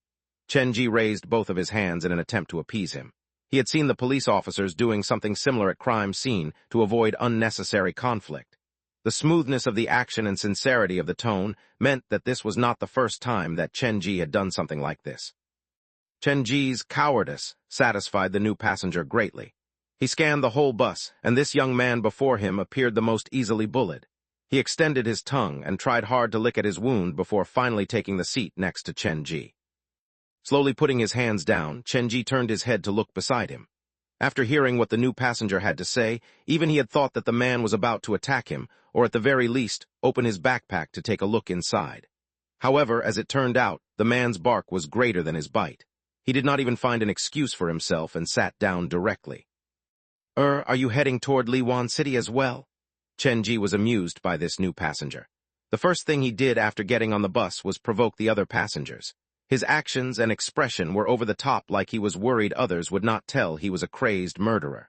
Chenji raised both of his hands in an attempt to appease him. He had seen the police officers doing something similar at crime scene to avoid unnecessary conflict. The smoothness of the action and sincerity of the tone meant that this was not the first time that Chenji had done something like this. Chenji's cowardice satisfied the new passenger greatly. He scanned the whole bus, and this young man before him appeared the most easily bullied. He extended his tongue and tried hard to lick at his wound before finally taking the seat next to Chenji. Slowly putting his hands down, Chenji turned his head to look beside him. After hearing what the new passenger had to say, even he had thought that the man was about to attack him, or at the very least, open his backpack to take a look inside. However, as it turned out, the man's bark was greater than his bite. He did not even find an excuse for himself and sat down directly. Are you heading toward Liwan City as well? Chenji was amused by this new passenger. The first thing he did after getting on the bus was provoke the other passengers. His actions and expression were over the top, like he was worried others would not tell he was a crazed murderer.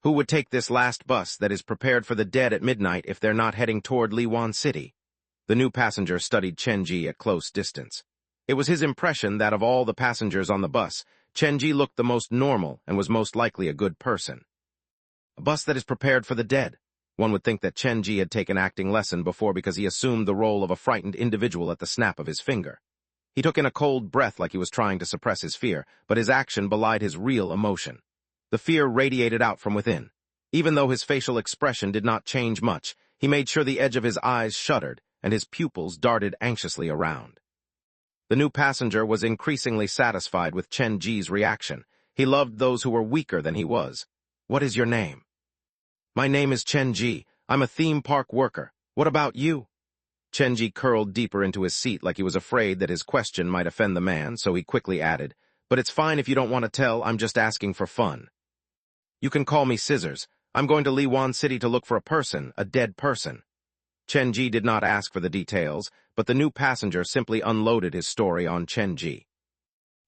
Who would take this last bus that is prepared for the dead at midnight if they're not heading toward Liwan City? The new passenger studied Chenji at close distance. It was his impression that of all the passengers on the bus, Chenji looked the most normal and was most likely a good person. A bus that is prepared for the dead. One would think that Chenji had taken acting lesson before because he assumed the role of a frightened individual at the snap of his finger. He took in a cold breath like he was trying to suppress his fear, but his action belied his real emotion. The fear radiated out from within. Even though his facial expression did not change much, he made sure the edge of his eyes shuddered and his pupils darted anxiously around. The new passenger was increasingly satisfied with Chenji's reaction. He loved those who were weaker than he was. What is your name? My name is Chenji. I'm a theme park worker. What about you? Chenji curled deeper into his seat like he was afraid that his question might offend the man, so he quickly added, But it's fine if you don't want to tell, I'm just asking for fun. You can call me Scissors. I'm going to Liwan City to look for a person, a dead person. Chenji did not ask for the details, but the new passenger simply unloaded his story on Chenji.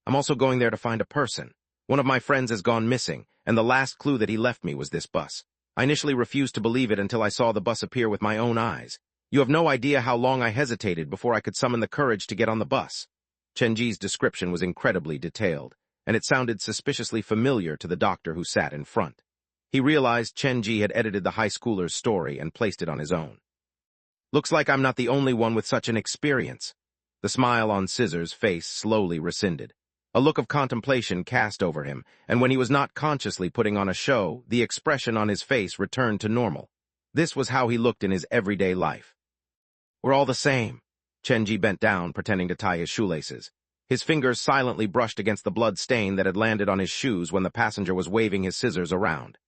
I'm also going there to find a person. One of my friends has gone missing, and the last clue that he left me was this bus. I initially refused to believe it until I saw the bus appear with my own eyes. You have no idea how long I hesitated before I could summon the courage to get on the bus. Chenji's description was incredibly detailed, and it sounded suspiciously familiar to the doctor who sat in front. He realized Chenji had edited the high schooler's story and placed it on his own. Looks like I'm not the only one with such an experience. The smile on Scissors' face slowly rescinded. A look of contemplation cast over him, and when he was not consciously putting on a show, the expression on his face returned to normal. This was how he looked in his everyday life. We're all the same. Chenji bent down, pretending to tie his shoelaces. His fingers silently brushed against the blood stain that had landed on his shoes when the passenger was waving his scissors around.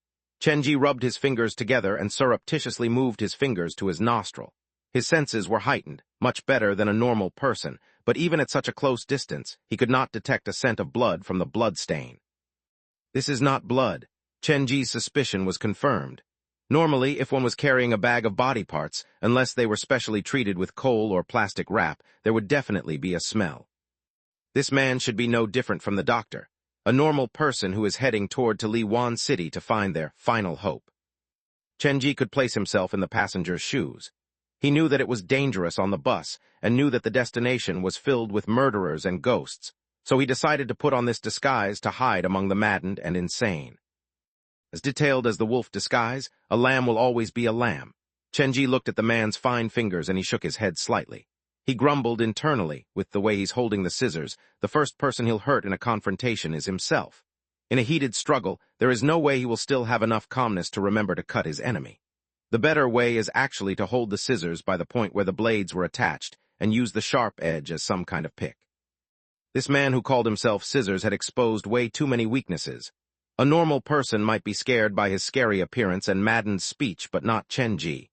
Chenji rubbed his fingers together and surreptitiously moved his fingers to his nostril. His senses were heightened, much better than a normal person, but even at such a close distance, he could not detect a scent of blood from the blood stain. This is not blood. Chenji's suspicion was confirmed. Normally, if one was carrying a bag of body parts, unless they were specially treated with coal or plastic wrap, there would definitely be a smell. This man should be no different from the doctor, a normal person who is heading toward to Liwan City to find their final hope. Chenji could place himself in the passenger's shoes. He knew that it was dangerous on the bus, and knew that the destination was filled with murderers and ghosts, so he decided to put on this disguise to hide among the maddened and insane. As detailed as the wolf disguise, a lamb will always be a lamb. Chenji looked at the man's fine fingers and he shook his head slightly. He grumbled internally, with the way he's holding the scissors, the first person he'll hurt in a confrontation is himself. In a heated struggle, there is no way he will still have enough calmness to remember to cut his enemy. The better way is actually to hold the scissors by the point where the blades were attached and use the sharp edge as some kind of pick. This man who called himself Scissors had exposed way too many weaknesses. A normal person might be scared by his scary appearance and maddened speech, but not Chenji.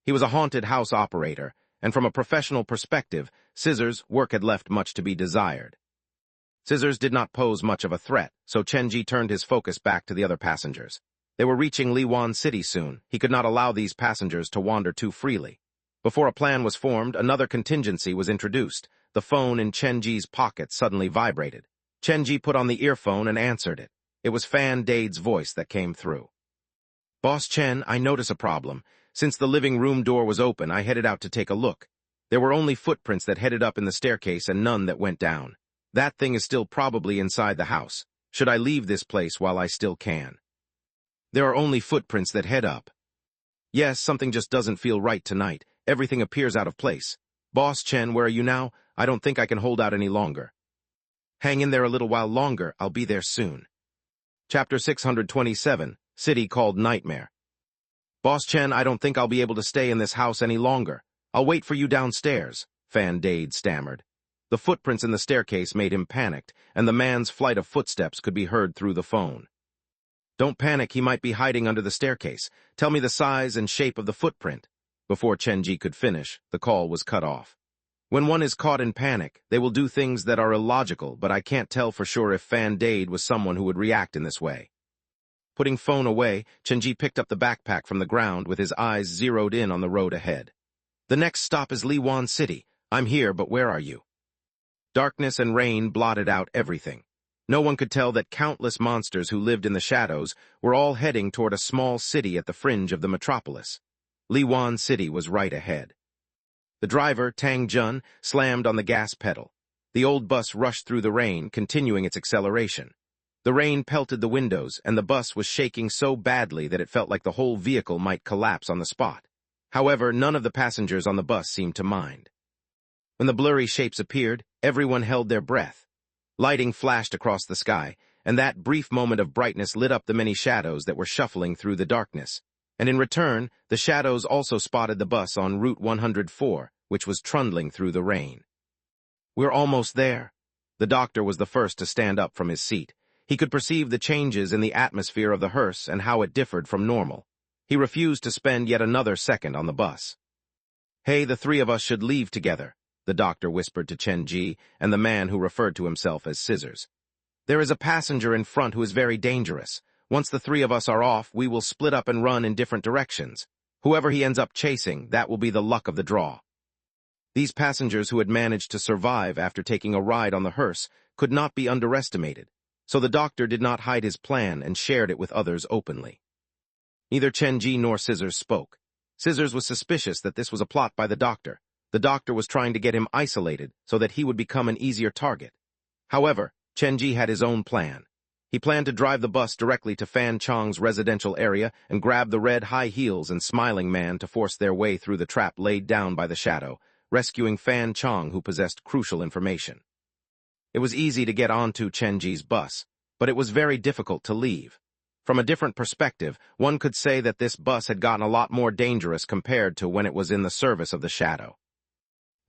He was a haunted house operator, and from a professional perspective, Scissors' work had left much to be desired. Scissors did not pose much of a threat, so Chenji turned his focus back to the other passengers. They were reaching Liwan City soon. He could not allow these passengers to wander too freely. Before a plan was formed, another contingency was introduced. The phone in Chenji's pocket suddenly vibrated. Chenji put on the earphone and answered it. It was Fan Dade's voice that came through. Boss Chen, I notice a problem. Since the living room door was open, I headed out to take a look. There were only footprints that headed up in the staircase and none that went down. That thing is still probably inside the house. Should I leave this place while I still can? There are only footprints that head up. Yes, something just doesn't feel right tonight. Everything appears out of place. Boss Chen, where are you now? I don't think I can hold out any longer. Hang in there a little while longer. I'll be there soon. Chapter 627, City Called Nightmare. Boss Chen, I don't think I'll be able to stay in this house any longer. I'll wait for you downstairs, Fan Dade stammered. The footprints in the staircase made him panicked, and the man's flight of footsteps could be heard through the phone. Don't panic, he might be hiding under the staircase. Tell me the size and shape of the footprint. Before Chenji could finish, the call was cut off. When one is caught in panic, they will do things that are illogical, but I can't tell for sure if Fan Dade was someone who would react in this way. Putting phone away, Chenji picked up the backpack from the ground with his eyes zeroed in on the road ahead. The next stop is Liwan City. I'm here, but where are you? Darkness and rain blotted out everything. No one could tell that countless monsters who lived in the shadows were all heading toward a small city at the fringe of the metropolis. Liwan City was right ahead. The driver, Tang Jun, slammed on the gas pedal. The old bus rushed through the rain, continuing its acceleration. The rain pelted the windows, and the bus was shaking so badly that it felt like the whole vehicle might collapse on the spot. However, none of the passengers on the bus seemed to mind. When the blurry shapes appeared, everyone held their breath. Lighting flashed across the sky, and that brief moment of brightness lit up the many shadows that were shuffling through the darkness. And in return, the shadows also spotted the bus on Route 104, which was trundling through the rain. We're almost there. The doctor was the first to stand up from his seat. He could perceive the changes in the atmosphere of the hearse and how it differed from normal. He refused to spend yet another second on the bus. Hey, the three of us should leave together, the doctor whispered to Chenji and the man who referred to himself as Scissors. There is a passenger in front who is very dangerous. Once the three of us are off, we will split up and run in different directions. Whoever he ends up chasing, that will be the luck of the draw. These passengers who had managed to survive after taking a ride on the hearse could not be underestimated, so the doctor did not hide his plan and shared it with others openly. Neither Chenji nor Scissors spoke. Scissors was suspicious that this was a plot by the doctor. The doctor was trying to get him isolated so that he would become an easier target. However, Chenji had his own plan. He planned to drive the bus directly to Fan Chong's residential area and grab the red high heels and smiling man to force their way through the trap laid down by the shadow, rescuing Fan Chong, who possessed crucial information. It was easy to get onto Chenji's bus, but it was very difficult to leave. From a different perspective, one could say that this bus had gotten a lot more dangerous compared to when it was in the service of the shadow.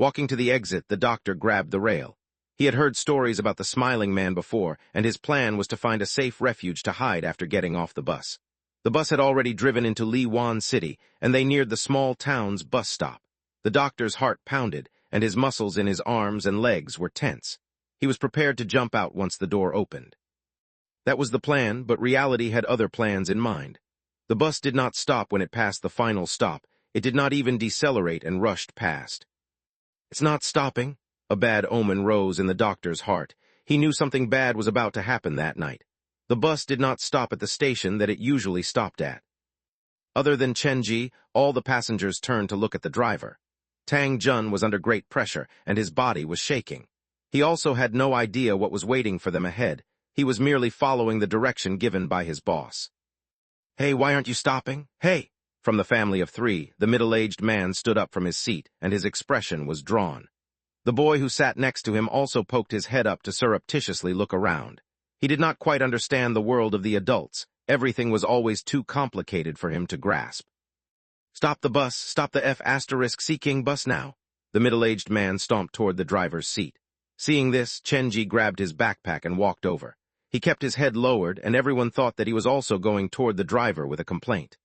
Walking to the exit, the doctor grabbed the rail. He had heard stories about the smiling man before, and his plan was to find a safe refuge to hide after getting off the bus. The bus had already driven into Liwan City, and they neared the small town's bus stop. The doctor's heart pounded, and his muscles in his arms and legs were tense. He was prepared to jump out once the door opened. That was the plan, but reality had other plans in mind. The bus did not stop when it passed the final stop. It did not even decelerate and rushed past. It's not stopping. A bad omen rose in the doctor's heart. He knew something bad was about to happen that night. The bus did not stop at the station that it usually stopped at. Other than Chenji, all the passengers turned to look at the driver. Tang Jun was under great pressure, and his body was shaking. He also had no idea what was waiting for them ahead. He was merely following the direction given by his boss. Hey, why aren't you stopping? Hey! From the family of three, the middle-aged man stood up from his seat, and his expression was drawn. The boy who sat next to him also poked his head up to surreptitiously look around. He did not quite understand the world of the adults. Everything was always too complicated for him to grasp. Stop the bus, stop the F***Seeking bus now. The middle-aged man stomped toward the driver's seat. Seeing this, Chenji grabbed his backpack and walked over. He kept his head lowered, and everyone thought that he was also going toward the driver with a complaint.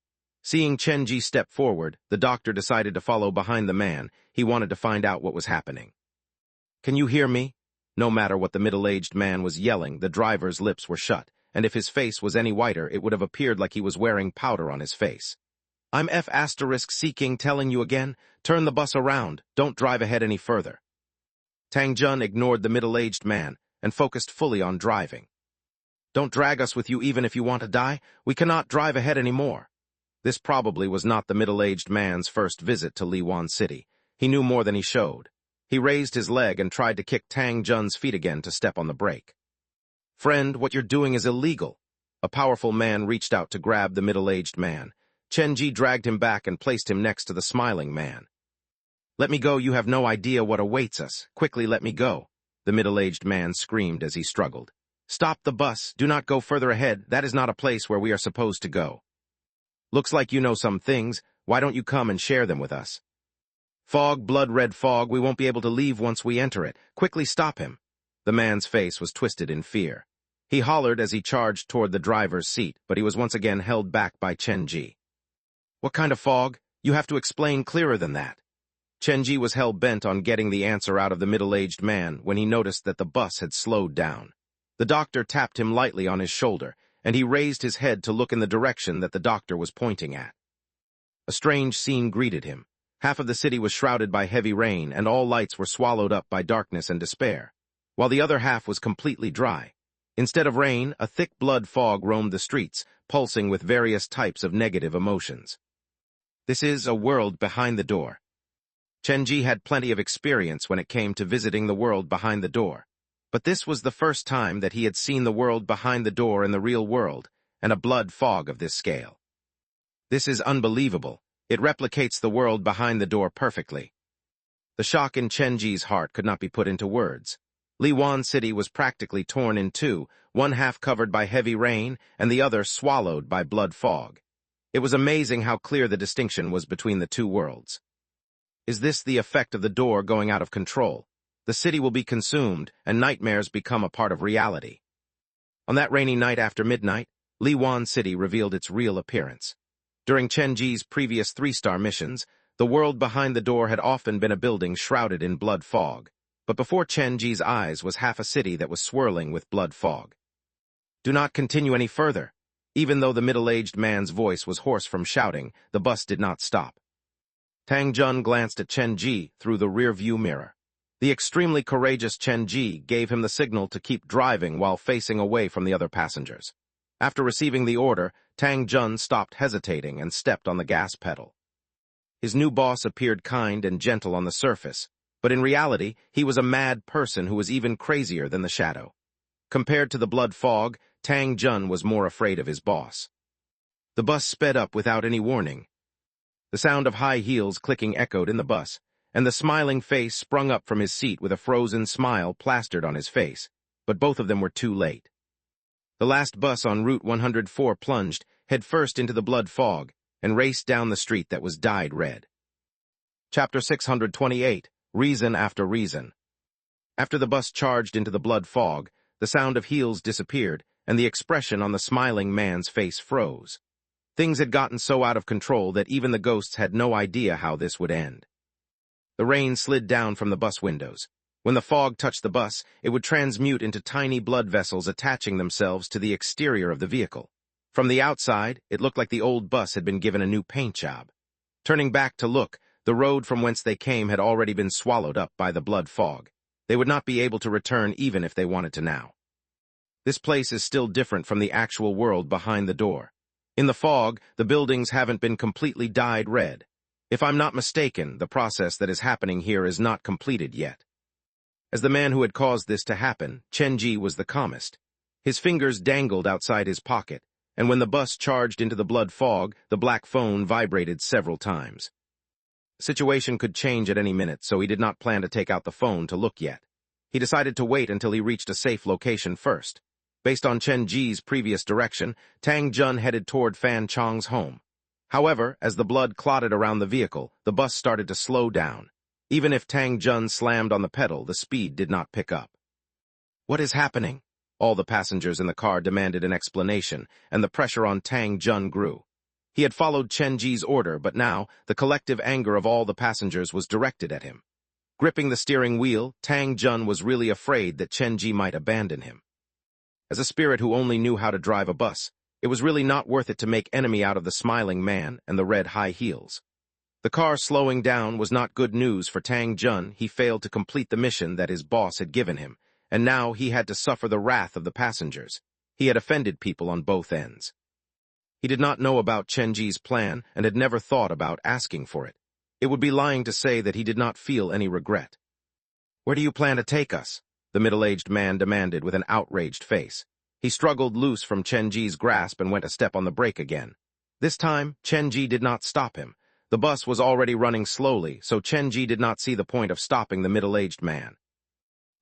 Seeing Chenji step forward, the doctor decided to follow behind the man. He wanted to find out what was happening. Can you hear me? No matter what the middle-aged man was yelling, the driver's lips were shut, and if his face was any whiter, it would have appeared like he was wearing powder on his face. I'm F***Seeking telling you again, turn the bus around, don't drive ahead any further. Tang Jun ignored the middle-aged man and focused fully on driving. Don't drag us with you even if you want to die, we cannot drive ahead anymore. This probably was not the middle-aged man's first visit to Liwan City. He knew more than he showed. He raised his leg and tried to kick Tang Jun's feet again to step on the brake. Friend, what you're doing is illegal. A powerful man reached out to grab the middle-aged man. Chenji dragged him back and placed him next to the smiling man. Let me go, you have no idea what awaits us. Quickly let me go. The middle-aged man screamed as he struggled. Stop the bus, do not go further ahead, that is not a place where we are supposed to go. Looks like you know some things, why don't you come and share them with us? Fog, blood-red fog, we won't be able to leave once we enter it. Quickly stop him. The man's face was twisted in fear. He hollered as he charged toward the driver's seat, but he was once again held back by Chen Ji. "What kind of fog? You have to explain clearer than that." Chen Ji was hell-bent on getting the answer out of the middle-aged man when he noticed that the bus had slowed down. The doctor tapped him lightly on his shoulder, and he raised his head to look in the direction that the doctor was pointing at. A strange scene greeted him. Half of the city was shrouded by heavy rain, and all lights were swallowed up by darkness and despair, while the other half was completely dry. Instead of rain, a thick blood fog roamed the streets, pulsing with various types of negative emotions. This is a world behind the door. Chen Ji had plenty of experience when it came to visiting the world behind the door, but this was the first time that he had seen the world behind the door in the real world, and a blood fog of this scale. This is unbelievable. It replicates the world behind the door perfectly. The shock in Chen Ji's heart could not be put into words. Liwan City was practically torn in two, one half covered by heavy rain and the other swallowed by blood fog. It was amazing how clear the distinction was between the two worlds. Is this the effect of the door going out of control? The city will be consumed, and nightmares become a part of reality. On that rainy night after midnight, Liwan City revealed its real appearance. During Chen Ji's previous 3-star missions, the world behind the door had often been a building shrouded in blood fog, but before Chen Ji's eyes was half a city that was swirling with blood fog. "Do not continue any further." Even though the middle-aged man's voice was hoarse from shouting, the bus did not stop. Tang Jun glanced at Chen Ji through the rear-view mirror. The extremely courageous Chen Ji gave him the signal to keep driving while facing away from the other passengers. After receiving the order, Tang Jun stopped hesitating and stepped on the gas pedal. His new boss appeared kind and gentle on the surface, but in reality, he was a mad person who was even crazier than the shadow. Compared to the blood fog, Tang Jun was more afraid of his boss. The bus sped up without any warning. The sound of high heels clicking echoed in the bus, and the smiling face sprung up from his seat with a frozen smile plastered on his face, but both of them were too late. The last bus on Route 104 plunged headfirst into the blood fog and raced down the street that was dyed red. Chapter 628, Reason After Reason. After the bus charged into the blood fog, the sound of heels disappeared, and the expression on the smiling man's face froze. Things had gotten so out of control that even the ghosts had no idea how this would end. The rain slid down from the bus windows. When the fog touched the bus, it would transmute into tiny blood vessels attaching themselves to the exterior of the vehicle. From the outside, it looked like the old bus had been given a new paint job. Turning back to look, the road from whence they came had already been swallowed up by the blood fog. They would not be able to return even if they wanted to now. This place is still different from the actual world behind the door. In the fog, the buildings haven't been completely dyed red. If I'm not mistaken, the process that is happening here is not completed yet. As the man who had caused this to happen, Chen Ji was the calmest. His fingers dangled outside his pocket, and when the bus charged into the blood fog, the black phone vibrated several times. The situation could change at any minute, so he did not plan to take out the phone to look yet. He decided to wait until he reached a safe location first. Based on Chen Ji's previous direction, Tang Jun headed toward Fan Chong's home. However, as the blood clotted around the vehicle, the bus started to slow down. Even if Tang Jun slammed on the pedal, the speed did not pick up. "What is happening?" All the passengers in the car demanded an explanation, and the pressure on Tang Jun grew. He had followed Chen Ji's order, but now, the collective anger of all the passengers was directed at him. Gripping the steering wheel, Tang Jun was really afraid that Chen Ji might abandon him. As a spirit who only knew how to drive a bus, it was really not worth it to make enemy out of the smiling man and the red high heels. The car slowing down was not good news for Tang Jun. He failed to complete the mission that his boss had given him, and now he had to suffer the wrath of the passengers. He had offended people on both ends. He did not know about Chen Ji's plan and had never thought about asking for it. It would be lying to say that he did not feel any regret. "Where do you plan to take us?" the middle-aged man demanded with an outraged face. He struggled loose from Chen Ji's grasp and went a step on the brake again. This time, Chen Ji did not stop him. The bus was already running slowly, so Chen Ji did not see the point of stopping the middle-aged man.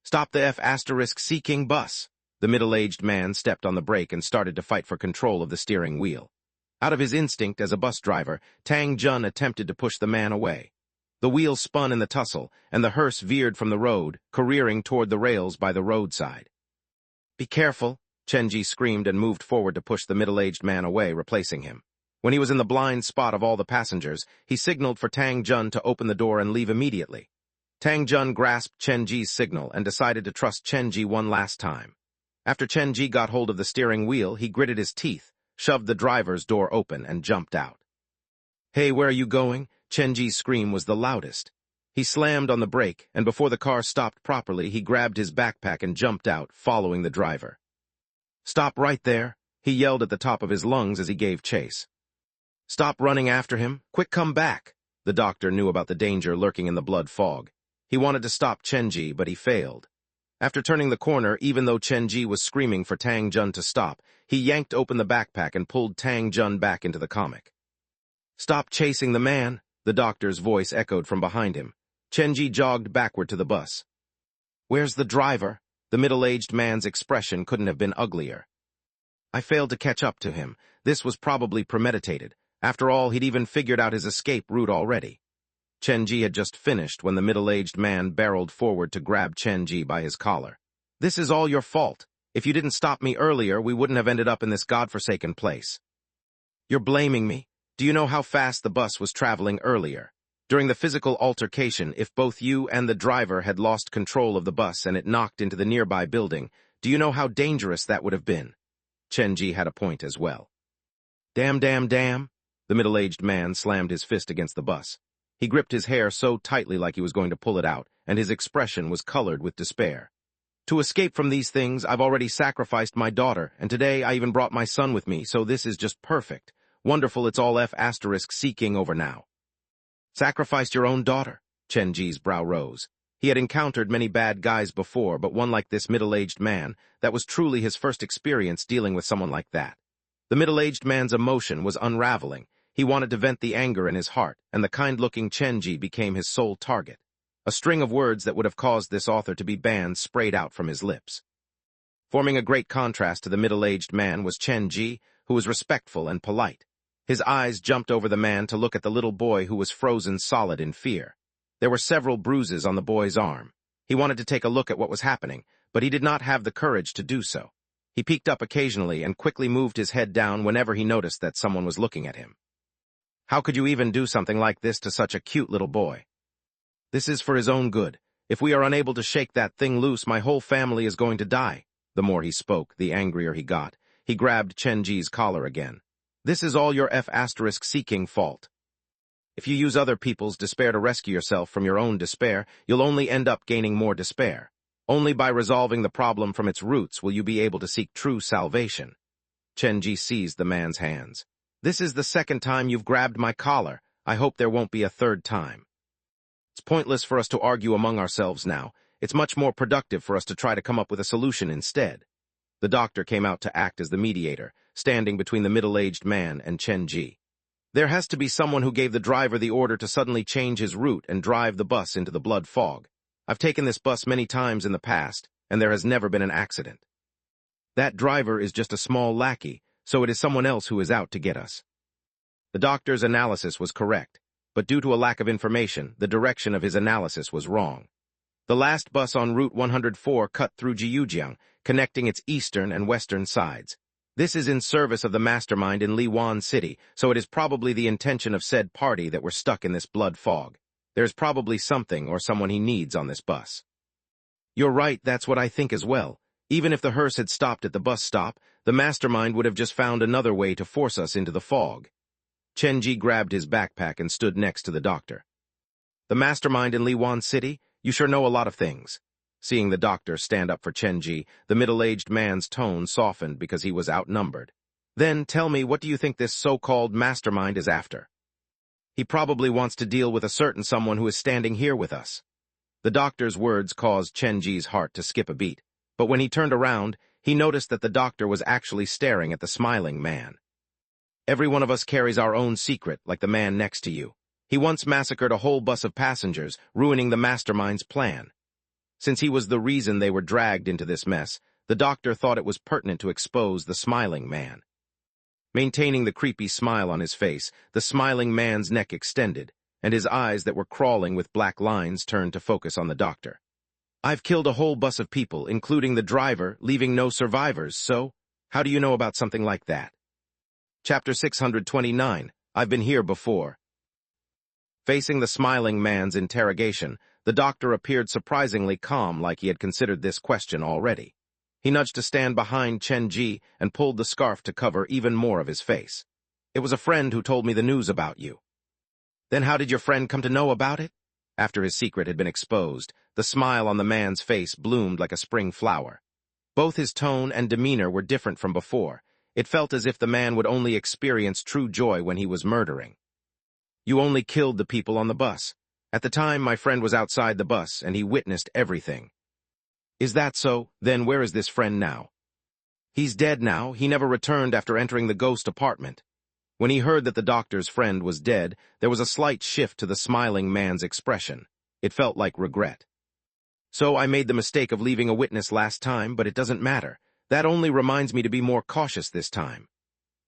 "Stop the F***-seeking bus." The middle-aged man stepped on the brake and started to fight for control of the steering wheel. Out of his instinct as a bus driver, Tang Jun attempted to push the man away. The wheel spun in the tussle, and the hearse veered from the road, careering toward the rails by the roadside. "Be careful," Chenji screamed and moved forward to push the middle-aged man away, replacing him. When he was in the blind spot of all the passengers, he signaled for Tang Jun to open the door and leave immediately. Tang Jun grasped Chenji's signal and decided to trust Chenji one last time. After Chenji got hold of the steering wheel, he gritted his teeth, shoved the driver's door open, and jumped out. "Hey, where are you going?" Chenji's scream was the loudest. He slammed on the brake, and before the car stopped properly, he grabbed his backpack and jumped out, following the driver. "Stop right there," he yelled at the top of his lungs as he gave chase. "Stop running after him. Quick, come back." The doctor knew about the danger lurking in the blood fog. He wanted to stop Chenji, but he failed. After turning the corner, even though Chenji was screaming for Tang Jun to stop, he yanked open the backpack and pulled Tang Jun back into the comic. "Stop chasing the man," the doctor's voice echoed from behind him. Chenji jogged backward to the bus. "Where's the driver?" The middle-aged man's expression couldn't have been uglier. "I failed to catch up to him. This was probably premeditated. After all, he'd even figured out his escape route already." Chenji had just finished when the middle-aged man barreled forward to grab Chenji by his collar. "This is all your fault. If you didn't stop me earlier, we wouldn't have ended up in this godforsaken place." "You're blaming me? Do you know how fast the bus was traveling earlier? During the physical altercation, if both you and the driver had lost control of the bus and it knocked into the nearby building, do you know how dangerous that would have been?" Chenji had a point as well. "Damn, damn, damn." The middle-aged man slammed his fist against the bus. He gripped his hair so tightly like he was going to pull it out, and his expression was colored with despair. "To escape from these things, I've already sacrificed my daughter, and today I even brought my son with me, so this is just perfect. Wonderful, it's all F***seeking over now." "Sacrificed your own daughter?" Chenji's brow rose. He had encountered many bad guys before, but one like this middle-aged man, that was truly his first experience dealing with someone like that. The middle-aged man's emotion was unraveling. He wanted to vent the anger in his heart, and the kind-looking Chenji became his sole target. A string of words that would have caused this author to be banned sprayed out from his lips. Forming a great contrast to the middle-aged man was Chenji, who was respectful and polite. His eyes jumped over the man to look at the little boy who was frozen solid in fear. There were several bruises on the boy's arm. He wanted to take a look at what was happening, but he did not have the courage to do so. He peeked up occasionally and quickly moved his head down whenever he noticed that someone was looking at him. "How could you even do something like this to such a cute little boy?" "This is for his own good. If we are unable to shake that thing loose, my whole family is going to die." The more he spoke, the angrier he got. He grabbed Chenji's collar again. "This is all your F***seeking fault. If you use other people's despair to rescue yourself from your own despair, you'll only end up gaining more despair. Only by resolving the problem from its roots will you be able to seek true salvation." Chenji seized the man's hands. "This is the second time you've grabbed my collar. I hope there won't be a third time. It's pointless for us to argue among ourselves now. It's much more productive for us to try to come up with a solution instead." The doctor came out to act as the mediator, standing between the middle-aged man and Chenji. "There has to be someone who gave the driver the order to suddenly change his route and drive the bus into the blood fog. I've taken this bus many times in the past, and there has never been an accident. That driver is just a small lackey, so it is someone else who is out to get us." The doctor's analysis was correct, but due to a lack of information, the direction of his analysis was wrong. The last bus on Route 104 cut through Jiujiang, connecting its eastern and western sides. This is in service of the mastermind in Liwan City, so it is probably the intention of said party that we're stuck in this blood fog. There's probably something or someone he needs on this bus. "You're right, that's what I think as well. Even if the hearse had stopped at the bus stop, the mastermind would have just found another way to force us into the fog." Chenji grabbed his backpack and stood next to the doctor. "The mastermind in Liwan City? You sure know a lot of things." Seeing the doctor stand up for Chenji, the middle-aged man's tone softened because he was outnumbered. "Then tell me, what do you think this so-called mastermind is after?" "He probably wants to deal with a certain someone who is standing here with us." The doctor's words caused Chenji's heart to skip a beat, but when he turned around, he noticed that the doctor was actually staring at the smiling man. "Every one of us carries our own secret, like the man next to you. He once massacred a whole bus of passengers, ruining the mastermind's plan. Since he was the reason they were dragged into this mess, the doctor thought it was pertinent to expose the smiling man." Maintaining the creepy smile on his face, the smiling man's neck extended, and his eyes that were crawling with black lines turned to focus on the doctor. I've killed a whole bus of people, including the driver, leaving no survivors, so how do you know about something like that? Chapter 629. I've been here before. Facing the smiling man's interrogation, the doctor appeared surprisingly calm, like he had considered this question already. He nudged to stand behind Chen Ji and pulled the scarf to cover even more of his face. It was a friend who told me the news about you. Then how did your friend come to know about it? After his secret had been exposed, the smile on the man's face bloomed like a spring flower. Both his tone and demeanor were different from before. It felt as if the man would only experience true joy when he was murdering. You only killed the people on the bus. At the time, my friend was outside the bus, and he witnessed everything. Is that so? Then where is this friend now? He's dead now. He never returned after entering the ghost apartment. When he heard that the doctor's friend was dead, there was a slight shift to the smiling man's expression. It felt like regret. So I made the mistake of leaving a witness last time, but it doesn't matter. That only reminds me to be more cautious this time.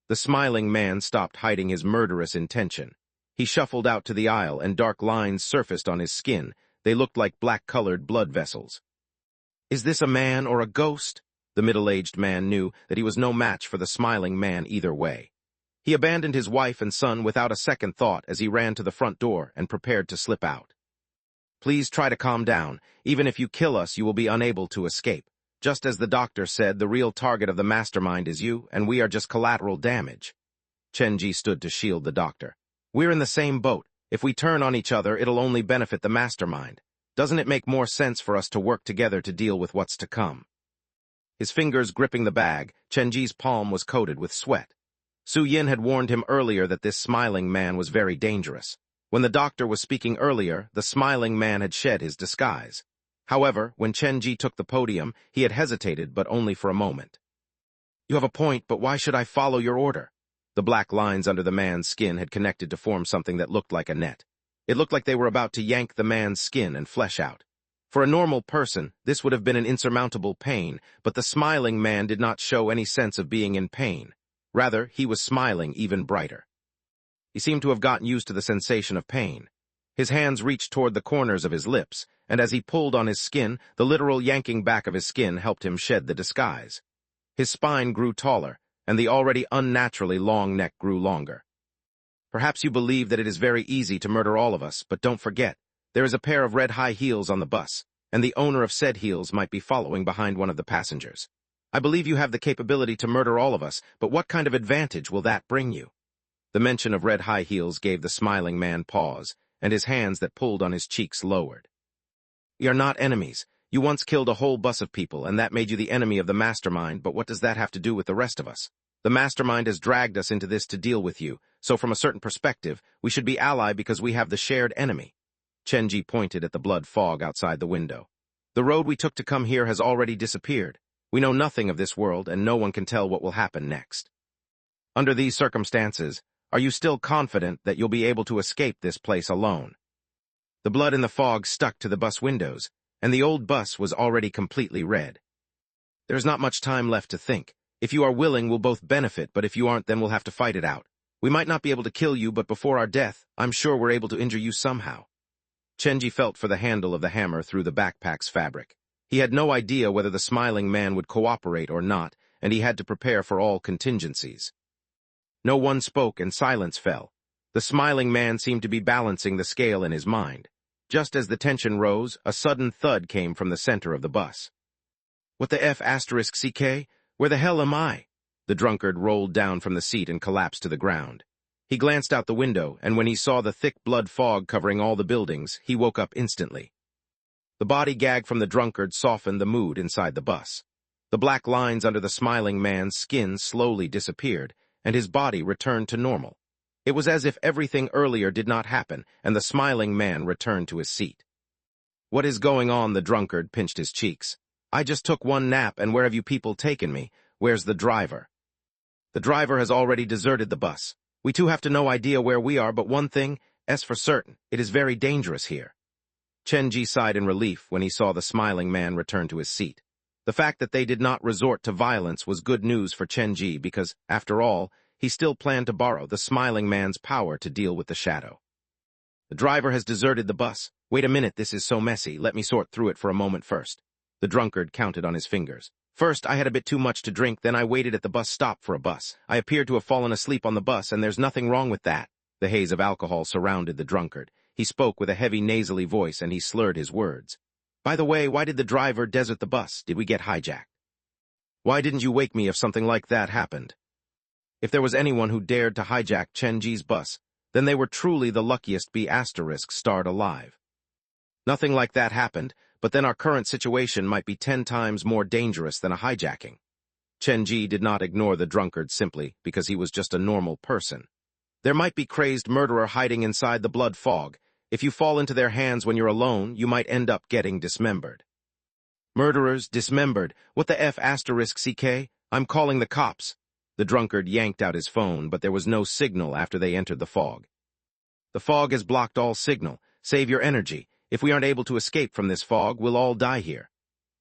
The smiling man stopped hiding his murderous intention. He shuffled out to the aisle, and dark lines surfaced on his skin. They looked like black-colored blood vessels. Is this a man or a ghost? The middle-aged man knew that he was no match for the smiling man either way. He abandoned his wife and son without a second thought as he ran to the front door and prepared to slip out. Please try to calm down. Even if you kill us, you will be unable to escape. Just as the doctor said, the real target of the mastermind is you, and we are just collateral damage. Chen Ji stood to shield the doctor. We're in the same boat. If we turn on each other, it'll only benefit the mastermind. Doesn't it make more sense for us to work together to deal with what's to come? His fingers gripping the bag, Chen Ji's palm was coated with sweat. Su Yin had warned him earlier that this smiling man was very dangerous. When the doctor was speaking earlier, the smiling man had shed his disguise. However, when Chen Ji took the podium, he had hesitated, but only for a moment. You have a point, but why should I follow your order? The black lines under the man's skin had connected to form something that looked like a net. It looked like they were about to yank the man's skin and flesh out. For a normal person, this would have been an insurmountable pain, but the smiling man did not show any sense of being in pain. Rather, he was smiling even brighter. He seemed to have gotten used to the sensation of pain. His hands reached toward the corners of his lips, and as he pulled on his skin, the literal yanking back of his skin helped him shed the disguise. His spine grew taller, and the already unnaturally long neck grew longer. Perhaps you believe that it is very easy to murder all of us, but don't forget, there is a pair of red high heels on the bus, and the owner of said heels might be following behind one of the passengers. I believe you have the capability to murder all of us, but what kind of advantage will that bring you? The mention of red high heels gave the smiling man pause, and his hands that pulled on his cheeks lowered. We are not enemies. You once killed a whole bus of people, and that made you the enemy of the mastermind, but what does that have to do with the rest of us? The mastermind has dragged us into this to deal with you, so from a certain perspective, we should be allied because we have the shared enemy. Chen Ji pointed at the blood fog outside the window. The road we took to come here has already disappeared. We know nothing of this world, and no one can tell what will happen next. Under these circumstances, are you still confident that you'll be able to escape this place alone? The blood in the fog stuck to the bus windows, and the old bus was already completely red. There's not much time left to think. If you are willing, we'll both benefit, but if you aren't, then we'll have to fight it out. We might not be able to kill you, but before our death, I'm sure we're able to injure you somehow. Chen Ji felt for the handle of the hammer through the backpack's fabric. He had no idea whether the smiling man would cooperate or not, and he had to prepare for all contingencies. No one spoke, and silence fell. The smiling man seemed to be balancing the scale in his mind. Just as the tension rose, a sudden thud came from the center of the bus. What the F***CK? Where the hell am I? The drunkard rolled down from the seat and collapsed to the ground. He glanced out the window, and when he saw the thick blood fog covering all the buildings, he woke up instantly. The body gag from the drunkard softened the mood inside the bus. The black lines under the smiling man's skin slowly disappeared, and his body returned to normal. It was as if everything earlier did not happen, and the smiling man returned to his seat. What is going on? The drunkard pinched his cheeks. I just took one nap, and where have you people taken me? Where's the driver? The driver has already deserted the bus. We too have no idea where we are, but one thing, for certain, it is very dangerous here. Chen Ji sighed in relief when he saw the smiling man return to his seat. The fact that they did not resort to violence was good news for Chen Ji because, after all, he still planned to borrow the smiling man's power to deal with the shadow. The driver has deserted the bus. Wait a minute, this is so messy. Let me sort through it for a moment first. The drunkard counted on his fingers. First, I had a bit too much to drink, then I waited at the bus stop for a bus. I appeared to have fallen asleep on the bus, and there's nothing wrong with that. The haze of alcohol surrounded the drunkard. He spoke with a heavy nasally voice, and he slurred his words. By the way, why did the driver desert the bus? Did we get hijacked? Why didn't you wake me if something like that happened? If there was anyone who dared to hijack Chenji's bus, then they were truly the luckiest B***starred alive. Nothing like that happened, but then our current situation might be 10 times more dangerous than a hijacking. Chenji did not ignore the drunkard simply because he was just a normal person. There might be crazed murderer hiding inside the blood fog. If you fall into their hands when you're alone, you might end up getting dismembered. Murderers, dismembered, what the F***CK? I'm calling the cops. The drunkard yanked out his phone, but there was no signal after they entered the fog. The fog has blocked all signal. Save your energy. If we aren't able to escape from this fog, we'll all die here.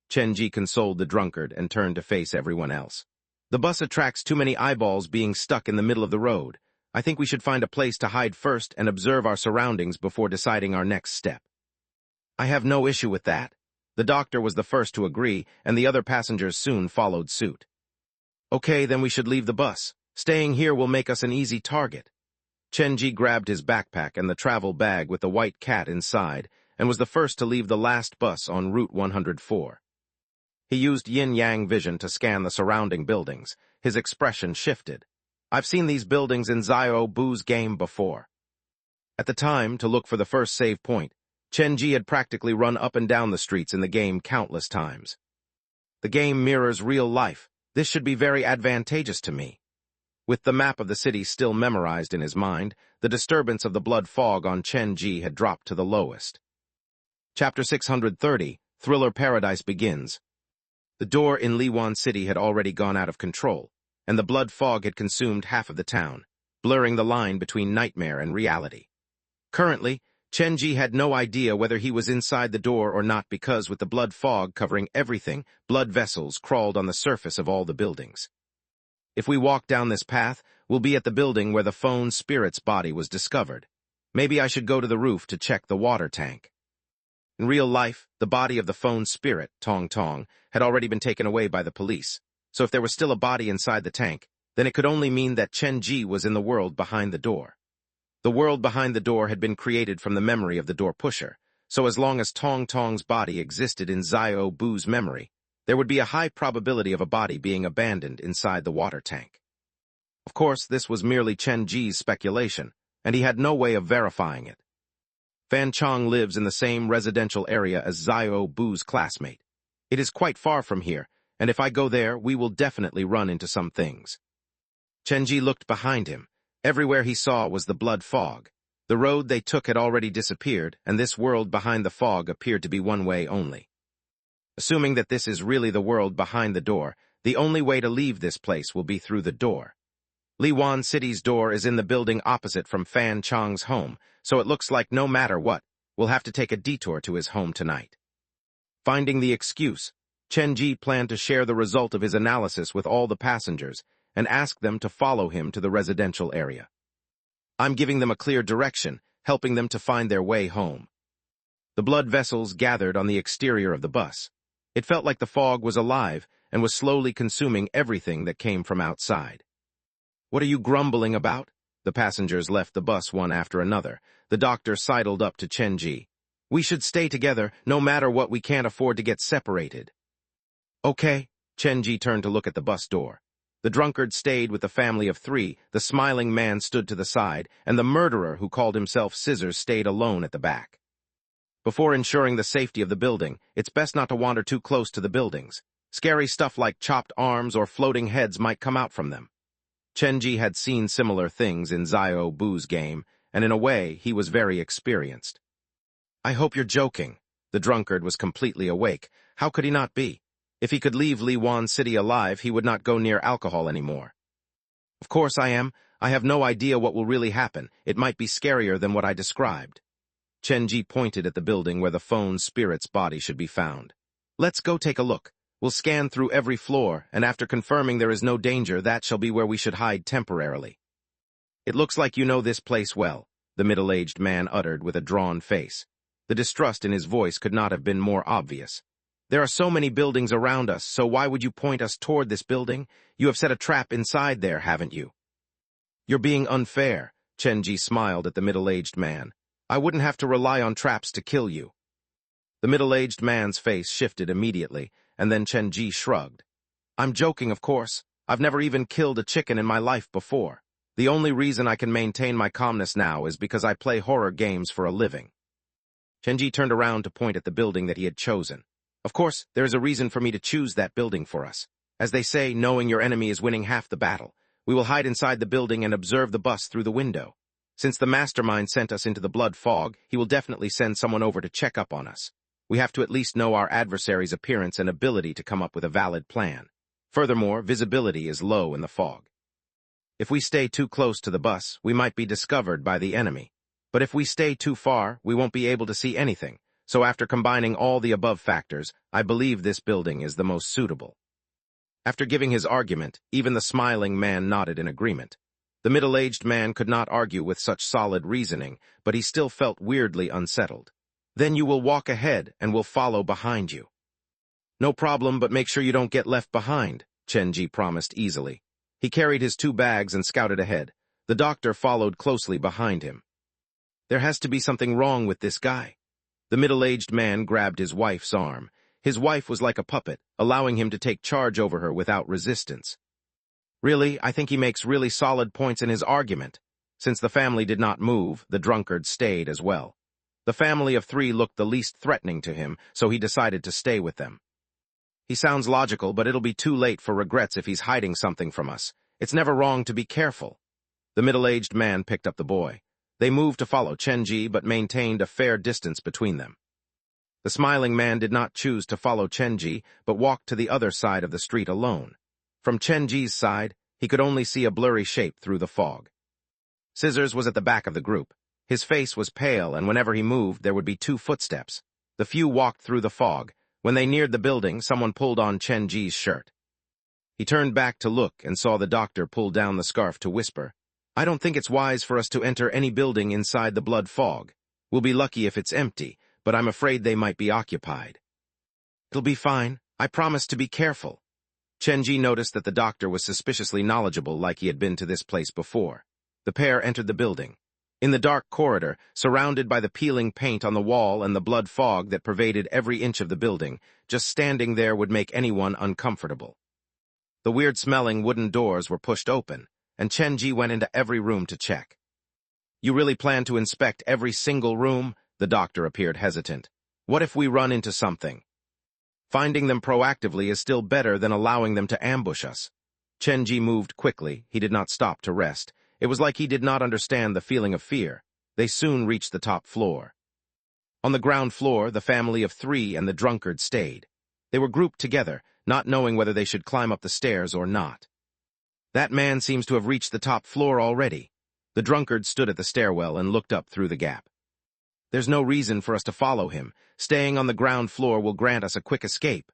Chenji consoled the drunkard and turned to face everyone else. The bus attracts too many eyeballs being stuck in the middle of the road. I think we should find a place to hide first and observe our surroundings before deciding our next step. I have no issue with that. The doctor was the first to agree, and the other passengers soon followed suit. Okay, then we should leave the bus. Staying here will make us an easy target. Chenji grabbed his backpack and the travel bag with the white cat inside, and was the first to leave the last bus on Route 104. He used yin-yang vision to scan the surrounding buildings. His expression shifted. I've seen these buildings in Xiao Bu's game before. At the time, to look for the first save point, Chenji had practically run up and down the streets in the game countless times. The game mirrors real life. This should be very advantageous to me. With the map of the city still memorized in his mind, the disturbance of the blood fog on Chenji had dropped to the lowest. Chapter 630, Thriller Paradise begins. The door in Liwan City had already gone out of control, and the blood fog had consumed half of the town, blurring the line between nightmare and reality. Currently, Chenji had no idea whether he was inside the door or not because with the blood fog covering everything, blood vessels crawled on the surface of all the buildings. If we walk down this path, we'll be at the building where the phone spirit's body was discovered. Maybe I should go to the roof to check the water tank. In real life, the body of the phone spirit, Tong Tong, had already been taken away by the police, so if there was still a body inside the tank, then it could only mean that Chenji was in the world behind the door. The world behind the door had been created from the memory of the door pusher, so as long as Tong Tong's body existed in Xiao Bu's memory, there would be a high probability of a body being abandoned inside the water tank. Of course, this was merely Chenji's speculation, and he had no way of verifying it. Fan Chong lives in the same residential area as Xiao Bu's classmate. It is quite far from here, and if I go there, we will definitely run into some things. Chenji looked behind him. Everywhere he saw was the blood fog. The road they took had already disappeared, and this world behind the fog appeared to be one way only. Assuming that this is really the world behind the door, the only way to leave this place will be through the door. Liwan City's door is in the building opposite from Fan Chong's home, so it looks like no matter what, we'll have to take a detour to his home tonight. Finding the excuse, Chenji planned to share the result of his analysis with all the passengers and ask them to follow him to the residential area. I'm giving them a clear direction, helping them to find their way home. The blood vessels gathered on the exterior of the bus. It felt like the fog was alive and was slowly consuming everything that came from outside. What are you grumbling about? The passengers left the bus one after another. The doctor sidled up to Chenji. We should stay together, no matter what. We can't afford to get separated. Okay. Chenji turned to look at the bus door. The drunkard stayed with the family of 3, the smiling man stood to the side, and the murderer who called himself Scissors stayed alone at the back. Before ensuring the safety of the building, it's best not to wander too close to the buildings. Scary stuff like chopped arms or floating heads might come out from them. Chenji had seen similar things in Xiao Bu's game, and in a way, he was very experienced. I hope you're joking. The drunkard was completely awake. How could he not be? If he could leave Liwan City alive, he would not go near alcohol anymore. Of course I am. I have no idea what will really happen. It might be scarier than what I described. Chenji pointed at the building where the phone spirit's body should be found. Let's go take a look. We'll scan through every floor, and after confirming there is no danger, that shall be where we should hide temporarily. It looks like you know this place well, the middle-aged man uttered with a drawn face. The distrust in his voice could not have been more obvious. There are so many buildings around us, so why would you point us toward this building? You have set a trap inside there, haven't you? You're being unfair, Chenji smiled at the middle-aged man. I wouldn't have to rely on traps to kill you. The middle-aged man's face shifted immediately, and then Chenji shrugged. I'm joking, of course. I've never even killed a chicken in my life before. The only reason I can maintain my calmness now is because I play horror games for a living. Chenji turned around to point at the building that he had chosen. Of course, there is a reason for me to choose that building for us. As they say, knowing your enemy is winning half the battle. We will hide inside the building and observe the bus through the window. Since the mastermind sent us into the blood fog, he will definitely send someone over to check up on us. We have to at least know our adversary's appearance and ability to come up with a valid plan. Furthermore, visibility is low in the fog. If we stay too close to the bus, we might be discovered by the enemy. But if we stay too far, we won't be able to see anything. So after combining all the above factors, I believe this building is the most suitable. After giving his argument, even the smiling man nodded in agreement. The middle-aged man could not argue with such solid reasoning, but he still felt weirdly unsettled. Then you will walk ahead and will follow behind you. No problem, but make sure you don't get left behind, Chenji promised easily. He carried his 2 bags and scouted ahead. The doctor followed closely behind him. There has to be something wrong with this guy. The middle-aged man grabbed his wife's arm. His wife was like a puppet, allowing him to take charge over her without resistance. Really, I think he makes really solid points in his argument. Since the family did not move, the drunkard stayed as well. The family of 3 looked the least threatening to him, so he decided to stay with them. He sounds logical, but it'll be too late for regrets if he's hiding something from us. It's never wrong to be careful. The middle-aged man picked up the boy. They moved to follow Chenji, but maintained a fair distance between them. The smiling man did not choose to follow Chenji, but walked to the other side of the street alone. From Chenji's side, he could only see a blurry shape through the fog. Scissors was at the back of the group. His face was pale, and whenever he moved, there would be 2 footsteps. The few walked through the fog. When they neared the building, someone pulled on Chenji's shirt. He turned back to look and saw the doctor pull down the scarf to whisper, I don't think it's wise for us to enter any building inside the blood fog. We'll be lucky if it's empty, but I'm afraid they might be occupied. It'll be fine. I promise to be careful. Chenji noticed that the doctor was suspiciously knowledgeable like he had been to this place before. The pair entered the building. In the dark corridor, surrounded by the peeling paint on the wall and the blood fog that pervaded every inch of the building, just standing there would make anyone uncomfortable. The weird-smelling wooden doors were pushed open, and Chenji went into every room to check. You really plan to inspect every single room? The doctor appeared hesitant. What if we run into something? Finding them proactively is still better than allowing them to ambush us. Chenji moved quickly. He did not stop to rest. It was like he did not understand the feeling of fear. They soon reached the top floor. On the ground floor, the family of 3 and the drunkard stayed. They were grouped together, not knowing whether they should climb up the stairs or not. That man seems to have reached the top floor already. The drunkard stood at the stairwell and looked up through the gap. There's no reason for us to follow him. Staying on the ground floor will grant us a quick escape.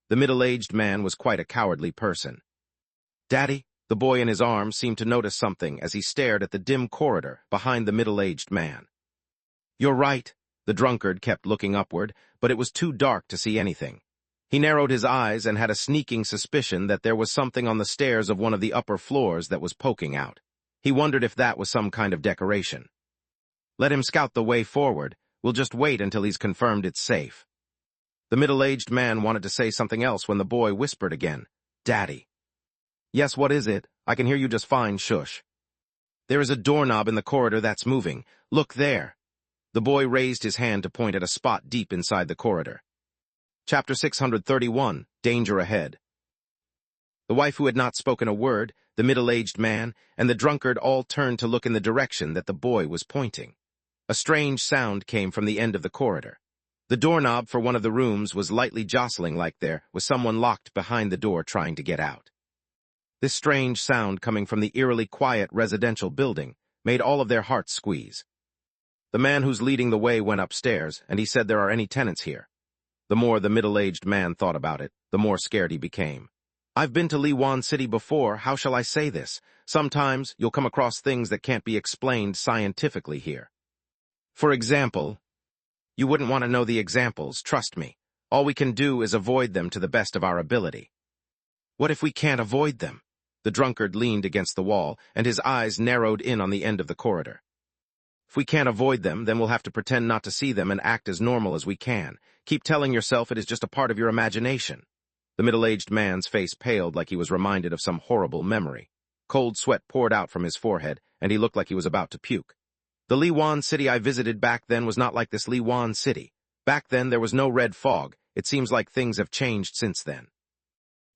The middle-aged man was quite a cowardly person. Daddy? The boy in his arms seemed to notice something as he stared at the dim corridor behind the middle-aged man. You're right. The drunkard kept looking upward, but it was too dark to see anything. He narrowed his eyes and had a sneaking suspicion that there was something on the stairs of one of the upper floors that was poking out. He wondered if that was some kind of decoration. Let him scout the way forward. We'll just wait until he's confirmed it's safe. The middle-aged man wanted to say something else when the boy whispered again, Daddy. Yes, what is it? I can hear you just fine, shush. There is a doorknob in the corridor that's moving. Look there. The boy raised his hand to point at a spot deep inside the corridor. Chapter 631, Danger Ahead. The wife who had not spoken a word, the middle-aged man, and the drunkard all turned to look in the direction that the boy was pointing. A strange sound came from the end of the corridor. The doorknob for one of the rooms was lightly jostling like there was someone locked behind the door trying to get out. This strange sound coming from the eerily quiet residential building made all of their hearts squeeze. The man who's leading the way went upstairs, and he said there are any tenants here. The more the middle-aged man thought about it, the more scared he became. I've been to Liwan City before, how shall I say this? Sometimes you'll come across things that can't be explained scientifically here. For example, You wouldn't want to know the examples, trust me. All we can do is avoid them to the best of our ability. What if we can't avoid them? The drunkard leaned against the wall, and his eyes narrowed in on the end of the corridor. If we can't avoid them, then we'll have to pretend not to see them and act as normal as we can. Keep telling yourself it is just a part of your imagination. The middle-aged man's face paled like he was reminded of some horrible memory. Cold sweat poured out from his forehead, and he looked like he was about to puke. The Liwan city I visited back then was not like this Liwan city. Back then there was no red fog. It seems like things have changed since then.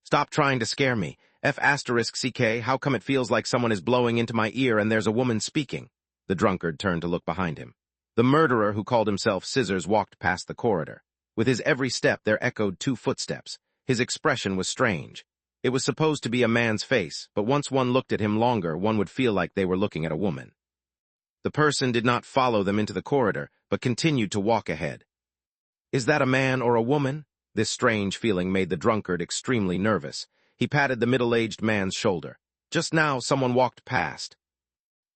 Stop trying to scare me. F***CK, how come it feels like someone is blowing into my ear and there's a woman speaking? The drunkard turned to look behind him. The murderer who called himself Scissors walked past the corridor. With his every step there echoed 2 footsteps. His expression was strange. It was supposed to be a man's face, but once one looked at him longer, one would feel like they were looking at a woman. The person did not follow them into the corridor, but continued to walk ahead. Is that a man or a woman? This strange feeling made the drunkard extremely nervous. He patted the middle-aged man's shoulder. Just now, someone walked past.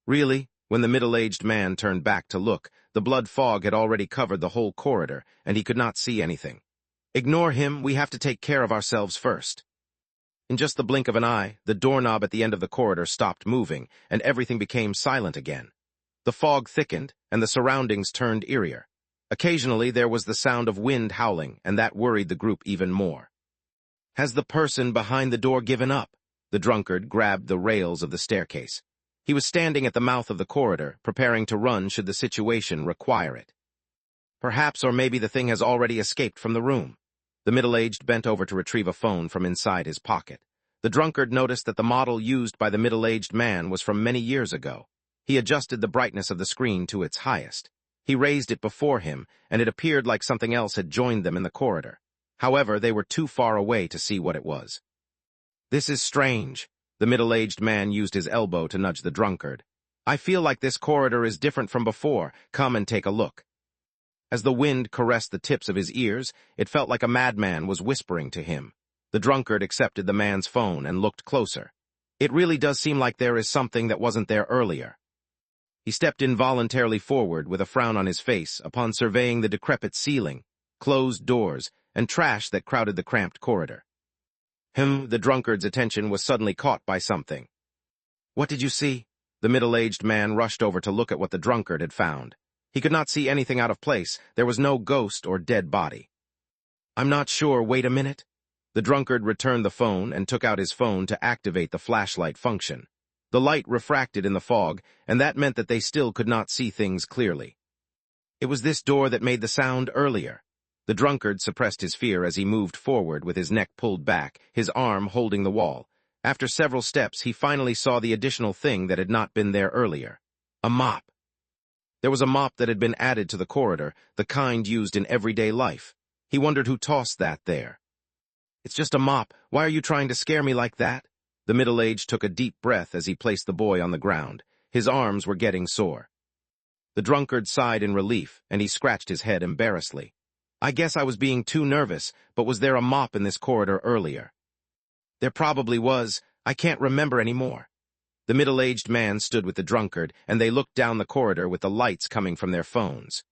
Really? When the middle-aged man turned back to look, the blood fog had already covered the whole corridor, and he could not see anything. Ignore him, we have to take care of ourselves first. In just the blink of an eye, the doorknob at the end of the corridor stopped moving, and everything became silent again. The fog thickened, and the surroundings turned eerier. Occasionally, there was the sound of wind howling, and that worried the group even more. Has the person behind the door given up? The drunkard grabbed the rails of the staircase. He was standing at the mouth of the corridor, preparing to run should the situation require it. Perhaps or maybe the thing has already escaped from the room. The middle-aged bent over to retrieve a phone from inside his pocket. The drunkard noticed that the model used by the middle-aged man was from many years ago. He adjusted the brightness of the screen to its highest. He raised it before him, and it appeared like something else had joined them in the corridor. However, they were too far away to see what it was. This is strange. The middle-aged man used his elbow to nudge the drunkard. I feel like this corridor is different from before. Come and take a look. As the wind caressed the tips of his ears, it felt like a madman was whispering to him. The drunkard accepted the man's phone and looked closer. It really does seem like there is something that wasn't there earlier. He stepped involuntarily forward with a frown on his face upon surveying the decrepit ceiling, closed doors, and trash that crowded the cramped corridor. The drunkard's attention was suddenly caught by something. What did you see? The middle-aged man rushed over to look at what the drunkard had found. He could not see anything out of place. There was no ghost or dead body. I'm not sure. Wait a minute. The drunkard returned the phone and took out his phone to activate the flashlight function. The light refracted in the fog, and that meant that they still could not see things clearly. It was this door that made the sound earlier. The drunkard suppressed his fear as he moved forward with his neck pulled back, his arm holding the wall. After several steps, he finally saw the additional thing that had not been there earlier. A mop. There was a mop that had been added to the corridor, the kind used in everyday life. He wondered who tossed that there. It's just a mop. Why are you trying to scare me like that? The middle-aged took a deep breath as he placed the boy on the ground. His arms were getting sore. The drunkard sighed in relief, and he scratched his head embarrassedly. I guess I was being too nervous, but was there a mop in this corridor earlier? There probably was. I can't remember anymore. The middle-aged man stood with the drunkard, and they looked down the corridor with the lights coming from their phones.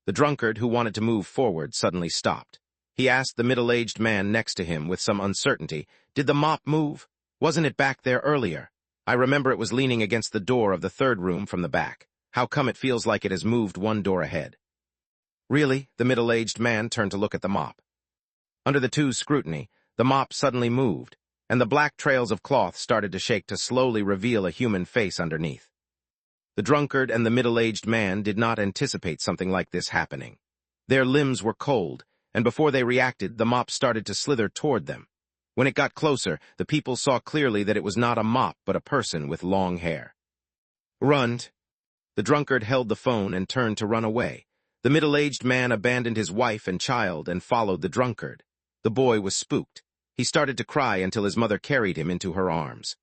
The drunkard, who wanted to move forward, suddenly stopped. He asked the middle-aged man next to him with some uncertainty, Did the mop move? Wasn't it back there earlier? I remember it was leaning against the door of the third room from the back. How come it feels like it has moved one door ahead? Really? The middle-aged man turned to look at the mop. Under the two's scrutiny, the mop suddenly moved, and the black trails of cloth started to shake to slowly reveal a human face underneath. The drunkard and the middle-aged man did not anticipate something like this happening. Their limbs were cold, and before they reacted, the mop started to slither toward them. When it got closer, the people saw clearly that it was not a mop but a person with long hair. Run! The drunkard held the phone and turned to run away. The middle-aged man abandoned his wife and child and followed the drunkard. The boy was spooked. He started to cry until his mother carried him into her arms.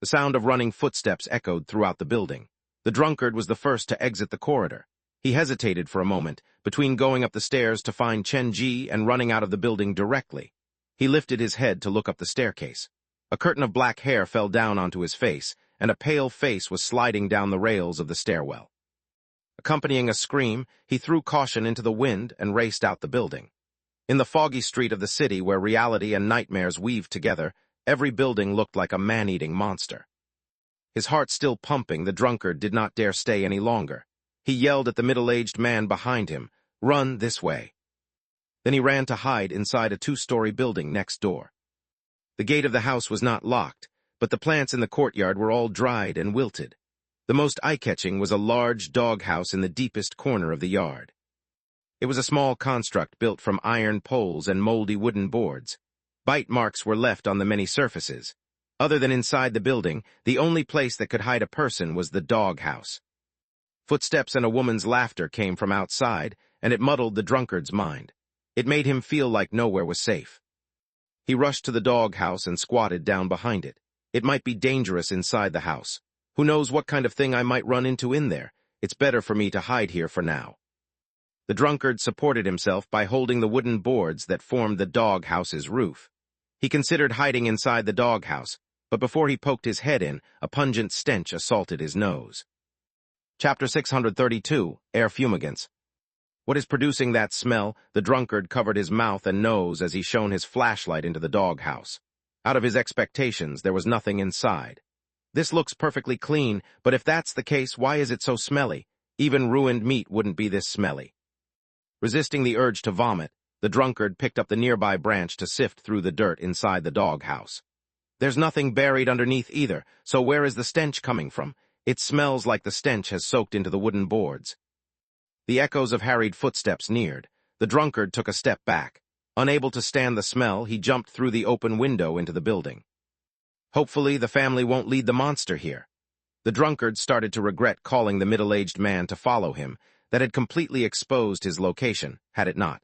The sound of running footsteps echoed throughout the building. The drunkard was the first to exit the corridor. He hesitated for a moment, between going up the stairs to find Chen Ji and running out of the building directly. He lifted his head to look up the staircase. A curtain of black hair fell down onto his face, and a pale face was sliding down the rails of the stairwell. A Accompanying a scream, he threw caution into the wind and raced out the building. In the foggy street of the city where reality and nightmares weaved together, every building looked like a man-eating monster. His heart still pumping, the drunkard did not dare stay any longer. He yelled at the middle-aged man behind him, "Run this way." Then he ran to hide inside a 2-story building next door. The gate of the house was not locked, but the plants in the courtyard were all dried and wilted. The most eye-catching was a large doghouse in the deepest corner of the yard. It was a small construct built from iron poles and moldy wooden boards. Bite marks were left on the many surfaces. Other than inside the building, the only place that could hide a person was the doghouse. Footsteps and a woman's laughter came from outside, and it muddled the drunkard's mind. It made him feel like nowhere was safe. He rushed to the doghouse and squatted down behind it. It might be dangerous inside the house. Who knows what kind of thing I might run into in there? It's better for me to hide here for now. The drunkard supported himself by holding the wooden boards that formed the dog-house's roof. He considered hiding inside the dog-house, but before he poked his head in, a pungent stench assaulted his nose. Chapter 632, Air Fumigants. What is producing that smell? The drunkard covered his mouth and nose as he shone his flashlight into the dog-house. Out of his expectations, there was nothing inside. This looks perfectly clean, but if that's the case, why is it so smelly? Even ruined meat wouldn't be this smelly. Resisting the urge to vomit, the drunkard picked up the nearby branch to sift through the dirt inside the doghouse. There's nothing buried underneath either, so where is the stench coming from? It smells like the stench has soaked into the wooden boards. The echoes of harried footsteps neared. The drunkard took a step back. Unable to stand the smell, he jumped through the open window into the building. Hopefully, the family won't lead the monster here. The drunkard started to regret calling the middle-aged man to follow him. That had completely exposed his location, had it not.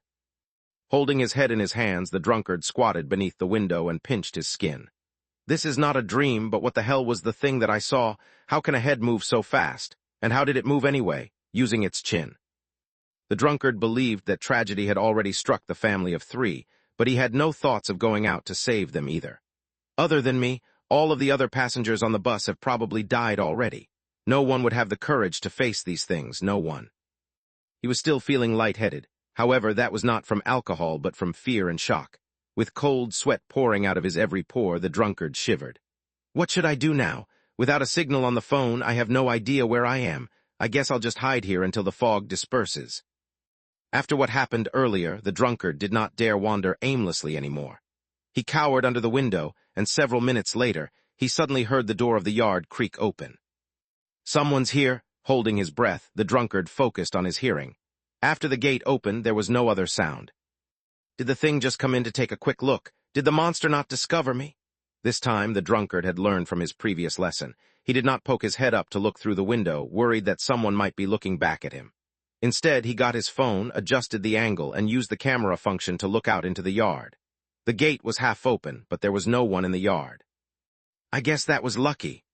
Holding his head in his hands, the drunkard squatted beneath the window and pinched his skin. This is not a dream, but what the hell was the thing that I saw? How can a head move so fast? And how did it move anyway, using its chin? The drunkard believed that tragedy had already struck the family of 3, but he had no thoughts of going out to save them either. Other than me, all of the other passengers on the bus have probably died already. No one would have the courage to face these things, no one. He was still feeling lightheaded. However, that was not from alcohol, but from fear and shock. With cold sweat pouring out of his every pore, the drunkard shivered. What should I do now? Without a signal on the phone, I have no idea where I am. I guess I'll just hide here until the fog disperses. After what happened earlier, the drunkard did not dare wander aimlessly anymore. He cowered under the window, and several minutes later, he suddenly heard the door of the yard creak open. Someone's here. Holding his breath, the drunkard focused on his hearing. After the gate opened, there was no other sound. Did the thing just come in to take a quick look? Did the monster not discover me? This time, the drunkard had learned from his previous lesson. He did not poke his head up to look through the window, worried that someone might be looking back at him. Instead, he got his phone, adjusted the angle, and used the camera function to look out into the yard. The gate was half open, but there was no one in the yard. I guess that was lucky.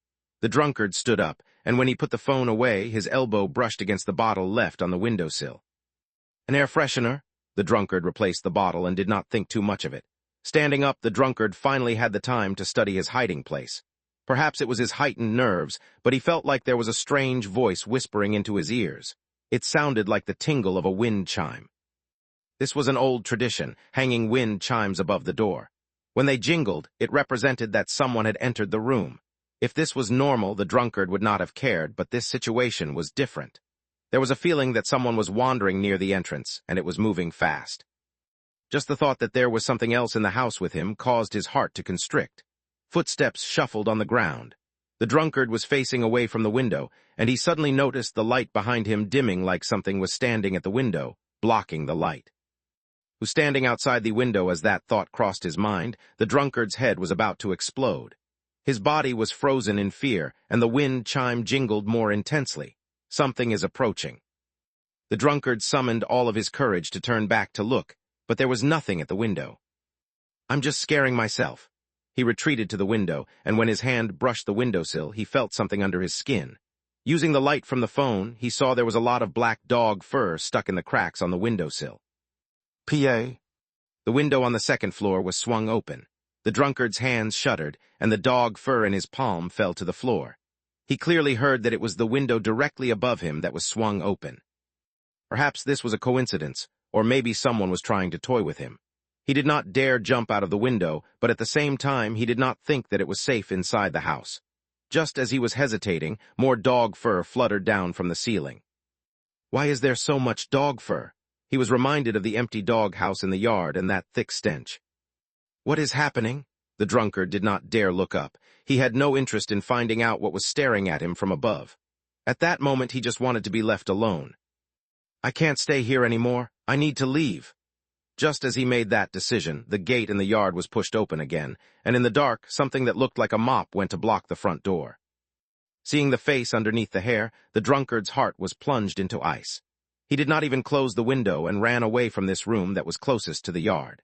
The drunkard stood up, and when he put the phone away, his elbow brushed against the bottle left on the windowsill. An air freshener? The drunkard replaced the bottle and did not think too much of it. Standing up, the drunkard finally had the time to study his hiding place. Perhaps it was his heightened nerves, but he felt like there was a strange voice whispering into his ears. It sounded like the tingle of a wind chime. This was an old tradition, hanging wind chimes above the door. When they jingled, it represented that someone had entered the room. If this was normal, the drunkard would not have cared, but this situation was different. There was a feeling that someone was wandering near the entrance, and it was moving fast. Just the thought that there was something else in the house with him caused his heart to constrict. Footsteps shuffled on the ground. The drunkard was facing away from the window, and he suddenly noticed the light behind him dimming like something was standing at the window, blocking the light. Who's standing outside the window? As that thought crossed his mind, the drunkard's head was about to explode. His body was frozen in fear, and the wind chime jingled more intensely. Something is approaching. The drunkard summoned all of his courage to turn back to look, but there was nothing at the window. I'm just scaring myself. He retreated to the window, and when his hand brushed the windowsill, he felt something under his skin. Using the light from the phone, he saw there was a lot of black dog fur stuck in the cracks on the windowsill. PA. The window on the second floor was swung open. The drunkard's hands shuddered, and the dog fur in his palm fell to the floor. He clearly heard that it was the window directly above him that was swung open. Perhaps this was a coincidence, or maybe someone was trying to toy with him. He did not dare jump out of the window, but at the same time he did not think that it was safe inside the house. Just as he was hesitating, more dog fur fluttered down from the ceiling. Why is there so much dog fur? He was reminded of the empty dog house in the yard and that thick stench. What is happening? The drunkard did not dare look up. He had no interest in finding out what was staring at him from above. At that moment he just wanted to be left alone. I can't stay here anymore. I need to leave. Just as he made that decision, the gate in the yard was pushed open again, and in the dark, something that looked like a mop went to block the front door. Seeing the face underneath the hair, the drunkard's heart was plunged into ice. He did not even close the window and ran away from this room that was closest to the yard.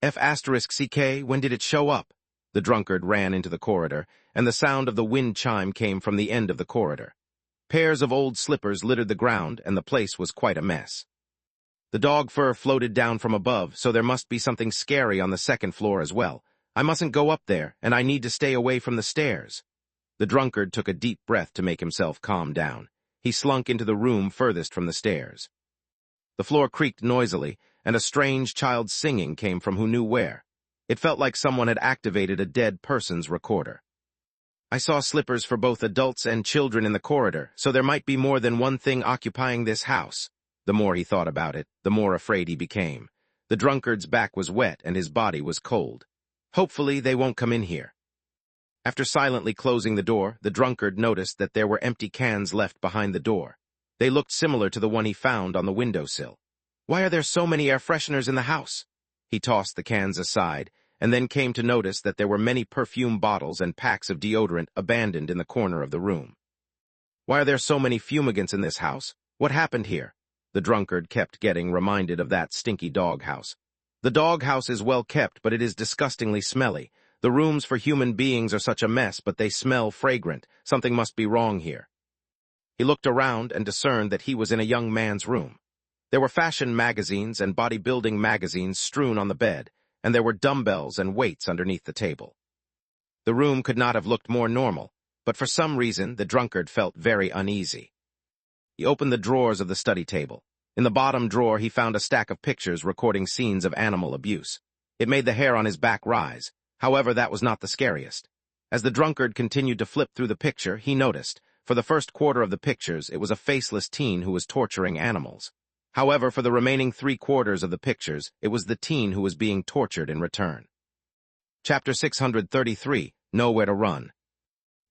F***CK, when did it show up? The drunkard ran into the corridor, and the sound of the wind chime came from the end of the corridor. Pairs of old slippers littered the ground, and the place was quite a mess. The dog fur floated down from above, so there must be something scary on the second floor as well. I mustn't go up there, and I need to stay away from the stairs. The drunkard took a deep breath to make himself calm down. He slunk into the room furthest from the stairs. The floor creaked noisily, and a strange child's singing came from who knew where. It felt like someone had activated a dead person's recorder. I saw slippers for both adults and children in the corridor, so there might be more than one thing occupying this house. The more he thought about it, the more afraid he became. The drunkard's back was wet and his body was cold. Hopefully they won't come in here. After silently closing the door, the drunkard noticed that there were empty cans left behind the door. They looked similar to the one he found on the windowsill. Why are there so many air fresheners in the house? He tossed the cans aside, and then came to notice that there were many perfume bottles and packs of deodorant abandoned in the corner of the room. Why are there so many fumigants in this house? What happened here? The drunkard kept getting reminded of that stinky doghouse. The doghouse is well kept, but it is disgustingly smelly. The rooms for human beings are such a mess, but they smell fragrant. Something must be wrong here. He looked around and discerned that he was in a young man's room. There were fashion magazines and bodybuilding magazines strewn on the bed, and there were dumbbells and weights underneath the table. The room could not have looked more normal, but for some reason the drunkard felt very uneasy. He opened the drawers of the study table. In the bottom drawer he found a stack of pictures recording scenes of animal abuse. It made the hair on his back rise. However, that was not the scariest. As the drunkard continued to flip through the picture, he noticed, for the first quarter of the pictures, it was a faceless teen who was torturing animals. However, for the remaining 3/4 of the pictures, it was the teen who was being tortured in return. Chapter 633, Nowhere to Run.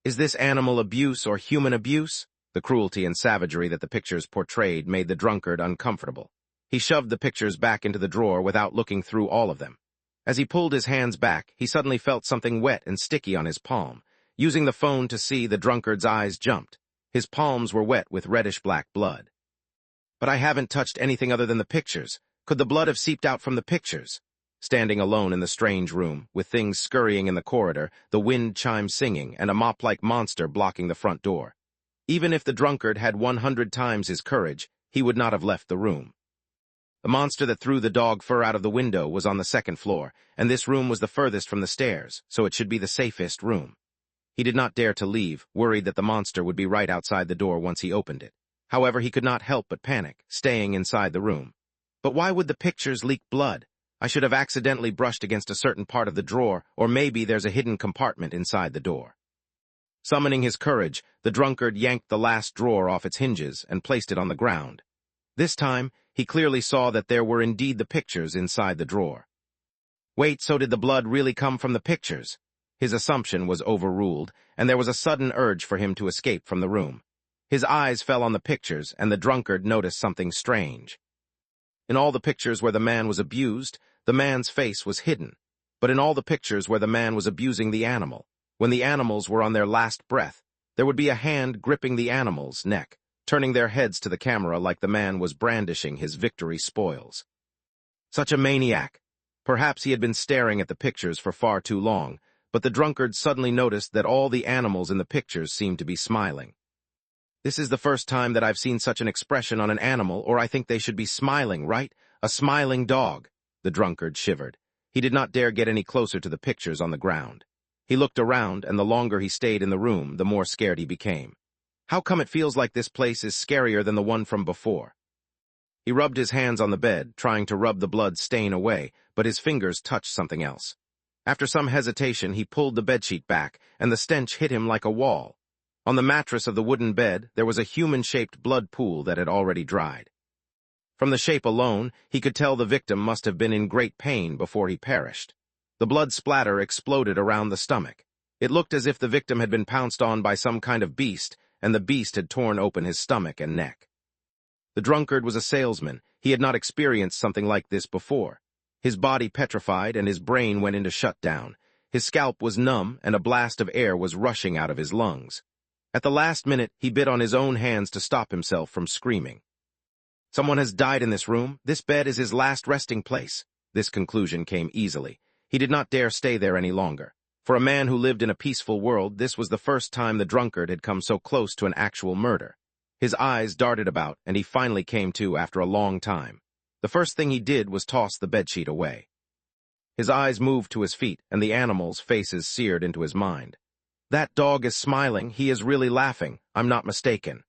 Is this animal abuse or human abuse? The cruelty and savagery that the pictures portrayed made the drunkard uncomfortable. He shoved the pictures back into the drawer without looking through all of them. As he pulled his hands back, he suddenly felt something wet and sticky on his palm. Using the phone to see, the drunkard's eyes jumped. His palms were wet with reddish-black blood. But I haven't touched anything other than the pictures. Could the blood have seeped out from the pictures? Standing alone in the strange room, with things scurrying in the corridor, the wind chime singing, and a mop-like monster blocking the front door. Even if the drunkard had 100 times his courage, he would not have left the room. The monster that threw the dog fur out of the window was on the second floor, and this room was the furthest from the stairs, so it should be the safest room. He did not dare to leave, worried that the monster would be right outside the door once he opened it. However, he could not help but panic, staying inside the room. But why would the pictures leak blood? I should have accidentally brushed against a certain part of the drawer, or maybe there's a hidden compartment inside the door. Summoning his courage, the drunkard yanked the last drawer off its hinges and placed it on the ground. This time, he clearly saw that there were indeed the pictures inside the drawer. Wait, so did the blood really come from the pictures? His assumption was overruled, and there was a sudden urge for him to escape from the room. His eyes fell on the pictures, and the drunkard noticed something strange. In all the pictures where the man was abused, the man's face was hidden. But in all the pictures where the man was abusing the animal, when the animals were on their last breath, there would be a hand gripping the animal's neck, turning their heads to the camera like the man was brandishing his victory spoils. Such a maniac! Perhaps he had been staring at the pictures for far too long, but the drunkard suddenly noticed that all the animals in the pictures seemed to be smiling. This is the first time that I've seen such an expression on an animal, or I think they should be smiling, right? A smiling dog. The drunkard shivered. He did not dare get any closer to the pictures on the ground. He looked around, and the longer he stayed in the room, the more scared he became. How come it feels like this place is scarier than the one from before? He rubbed his hands on the bed, trying to rub the blood stain away, but his fingers touched something else. After some hesitation, he pulled the bedsheet back, and the stench hit him like a wall. On the mattress of the wooden bed, there was a human-shaped blood pool that had already dried. From the shape alone, he could tell the victim must have been in great pain before he perished. The blood splatter exploded around the stomach. It looked as if the victim had been pounced on by some kind of beast, and the beast had torn open his stomach and neck. The drunkard was a salesman. He had not experienced something like this before. His body petrified, and his brain went into shutdown. His scalp was numb, and a blast of air was rushing out of his lungs. At the last minute, he bit on his own hands to stop himself from screaming. Someone has died in this room. This bed is his last resting place. This conclusion came easily. He did not dare stay there any longer. For a man who lived in a peaceful world, this was the first time the drunkard had come so close to an actual murder. His eyes darted about, and he finally came to after a long time. The first thing he did was toss the bedsheet away. His eyes moved to his feet, and the animals' faces seared into his mind. That dog is smiling. He is really laughing. I'm not mistaken.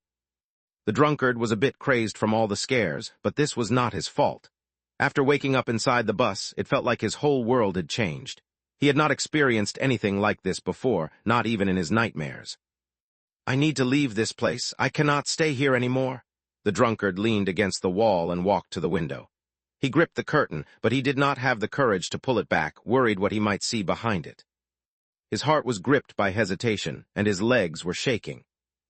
The drunkard was a bit crazed from all the scares, but this was not his fault. After waking up inside the bus, it felt like his whole world had changed. He had not experienced anything like this before, not even in his nightmares. I need to leave this place. I cannot stay here anymore. The drunkard leaned against the wall and walked to the window. He gripped the curtain, but he did not have the courage to pull it back, worried what he might see behind it. His heart was gripped by hesitation, and his legs were shaking.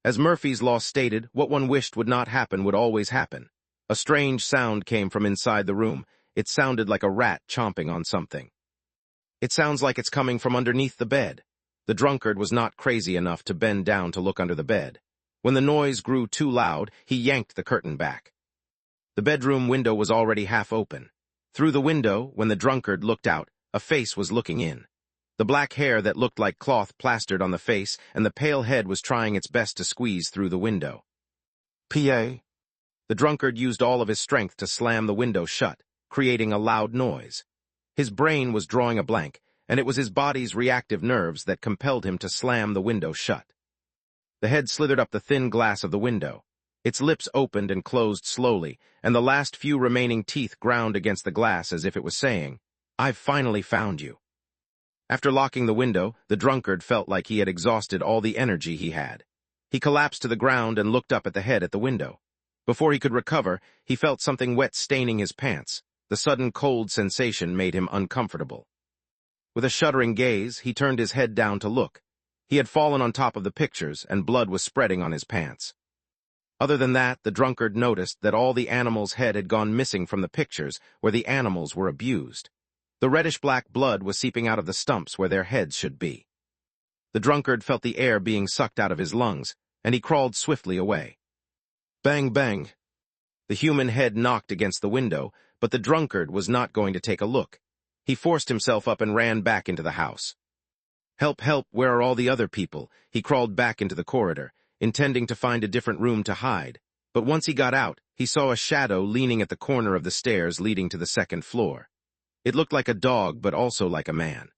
As Murphy's Law stated, what one wished would not happen would always happen. A strange sound came from inside the room. It sounded like a rat chomping on something. It sounds like it's coming from underneath the bed. The drunkard was not crazy enough to bend down to look under the bed. When the noise grew too loud, he yanked the curtain back. The bedroom window was already half open. Through the window, when the drunkard looked out, a face was looking in. The black hair that looked like cloth plastered on the face, and the pale head was trying its best to squeeze through the window. "PA." The drunkard used all of his strength to slam the window shut, creating a loud noise. His brain was drawing a blank, and it was his body's reactive nerves that compelled him to slam the window shut. The head slithered up the thin glass of the window. Its lips opened and closed slowly, and the last few remaining teeth ground against the glass as if it was saying, "I've finally found you." After locking the window, the drunkard felt like he had exhausted all the energy he had. He collapsed to the ground and looked up at the head at the window. Before he could recover, he felt something wet staining his pants. The sudden cold sensation made him uncomfortable. With a shuddering gaze, he turned his head down to look. He had fallen on top of the pictures, and blood was spreading on his pants. Other than that, the drunkard noticed that all the animals' head had gone missing from the pictures where the animals were abused. The reddish-black blood was seeping out of the stumps where their heads should be. The drunkard felt the air being sucked out of his lungs, and he crawled swiftly away. Bang, bang. The human head knocked against the window, but the drunkard was not going to take a look. He forced himself up and ran back into the house. Help, help, where are all the other people? He crawled back into the corridor, intending to find a different room to hide. But once he got out, he saw a shadow leaning at the corner of the stairs leading to the second floor. It looked like a dog, but also like a man.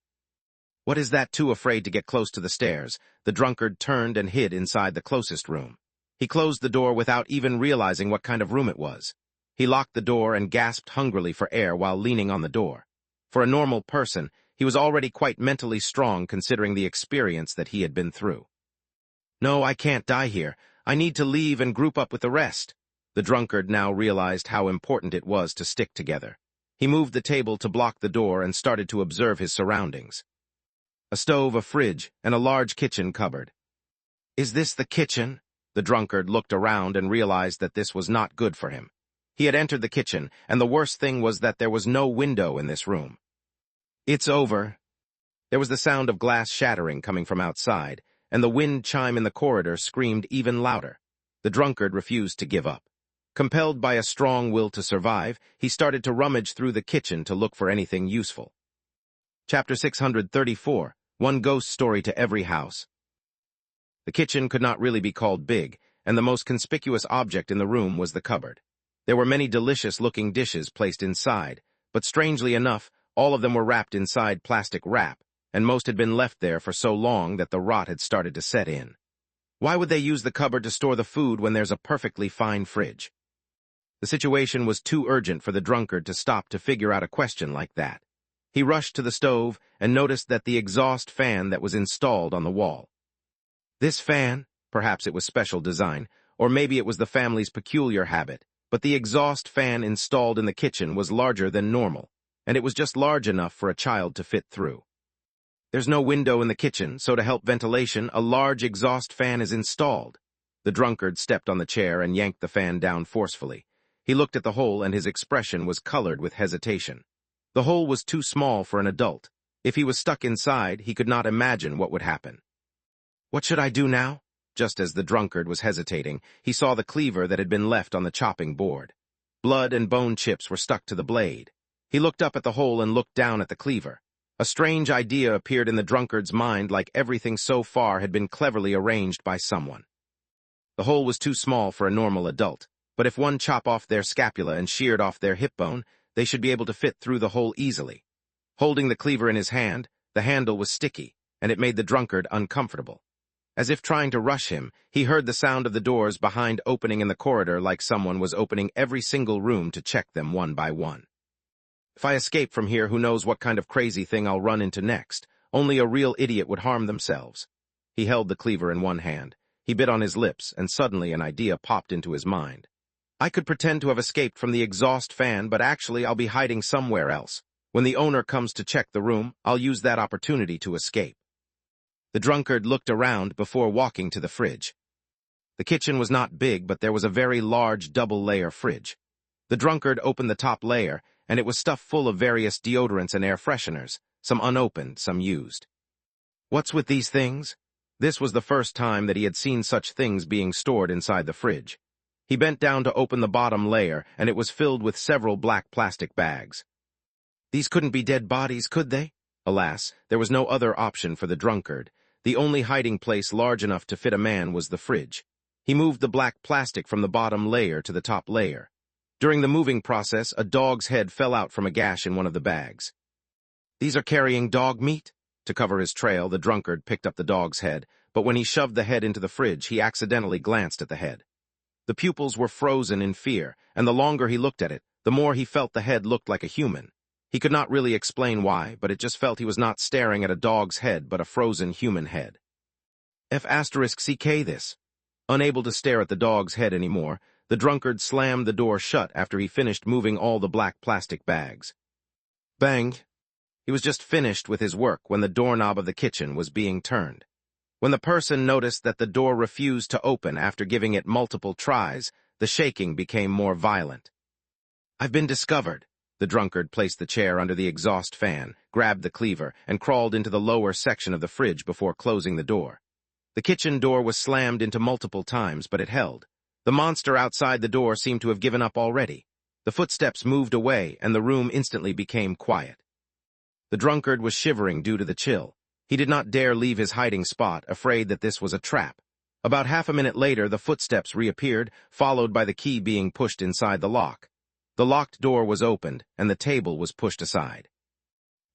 What is that? Too afraid to get close to the stairs, the drunkard turned and hid inside the closest room. He closed the door without even realizing what kind of room it was. He locked the door and gasped hungrily for air while leaning on the door. For a normal person, he was already quite mentally strong considering the experience that he had been through. No, I can't die here. I need to leave and group up with the rest. The drunkard now realized how important it was to stick together. He moved the table to block the door and started to observe his surroundings. A stove, a fridge, and a large kitchen cupboard. Is this the kitchen? The drunkard looked around and realized that this was not good for him. He had entered the kitchen, and the worst thing was that there was no window in this room. It's over. There was the sound of glass shattering coming from outside, and the wind chime in the corridor screamed even louder. The drunkard refused to give up. Compelled by a strong will to survive, he started to rummage through the kitchen to look for anything useful. Chapter 634, One Ghost Story to Every House. The kitchen could not really be called big, and the most conspicuous object in the room was the cupboard. There were many delicious-looking dishes placed inside, but strangely enough, all of them were wrapped inside plastic wrap, and most had been left there for so long that the rot had started to set in. Why would they use the cupboard to store the food when there's a perfectly fine fridge? The situation was too urgent for the drunkard to stop to figure out a question like that. He rushed to the stove and noticed that the exhaust fan that was installed on the wall. This fan, perhaps it was special design, or maybe it was the family's peculiar habit, but the exhaust fan installed in the kitchen was larger than normal, and it was just large enough for a child to fit through. There's no window in the kitchen, so to help ventilation, a large exhaust fan is installed. The drunkard stepped on the chair and yanked the fan down forcefully. He looked at the hole and his expression was colored with hesitation. The hole was too small for an adult. If he was stuck inside, he could not imagine what would happen. What should I do now? Just as the drunkard was hesitating, he saw the cleaver that had been left on the chopping board. Blood and bone chips were stuck to the blade. He looked up at the hole and looked down at the cleaver. A strange idea appeared in the drunkard's mind, like everything so far had been cleverly arranged by someone. The hole was too small for a normal adult, but if one chopped off their scapula and sheared off their hip bone, they should be able to fit through the hole easily. Holding the cleaver in his hand, the handle was sticky, and it made the drunkard uncomfortable. As if trying to rush him, he heard the sound of the doors behind opening in the corridor, like someone was opening every single room to check them one by one. If I escape from here, who knows what kind of crazy thing I'll run into next. Only a real idiot would harm themselves. He held the cleaver in one hand. He bit on his lips, and suddenly an idea popped into his mind. I could pretend to have escaped from the exhaust fan, but actually I'll be hiding somewhere else. When the owner comes to check the room, I'll use that opportunity to escape. The drunkard looked around before walking to the fridge. The kitchen was not big, but there was a very large double-layer fridge. The drunkard opened the top layer, and it was stuffed full of various deodorants and air fresheners, some unopened, some used. What's with these things? This was the first time that he had seen such things being stored inside the fridge. He bent down to open the bottom layer, and it was filled with several black plastic bags. These couldn't be dead bodies, could they? Alas, there was no other option for the drunkard. The only hiding place large enough to fit a man was the fridge. He moved the black plastic from the bottom layer to the top layer. During the moving process, a dog's head fell out from a gash in one of the bags. These are carrying dog meat? To cover his trail, the drunkard picked up the dog's head, but when he shoved the head into the fridge, he accidentally glanced at the head. The pupils were frozen in fear, and the longer he looked at it, the more he felt the head looked like a human. He could not really explain why, but it just felt he was not staring at a dog's head, but a frozen human head. F***ck this. Unable to stare at the dog's head anymore, the drunkard slammed the door shut after he finished moving all the black plastic bags. Bang! He was just finished with his work when the doorknob of the kitchen was being turned. When the person noticed that the door refused to open after giving it multiple tries, the shaking became more violent. I've been discovered. The drunkard placed the chair under the exhaust fan, grabbed the cleaver, and crawled into the lower section of the fridge before closing the door. The kitchen door was slammed into multiple times, but it held. The monster outside the door seemed to have given up already. The footsteps moved away, and the room instantly became quiet. The drunkard was shivering due to the chill. He did not dare leave his hiding spot, afraid that this was a trap. About half a minute later, the footsteps reappeared, followed by the key being pushed inside the lock. The locked door was opened, and the table was pushed aside.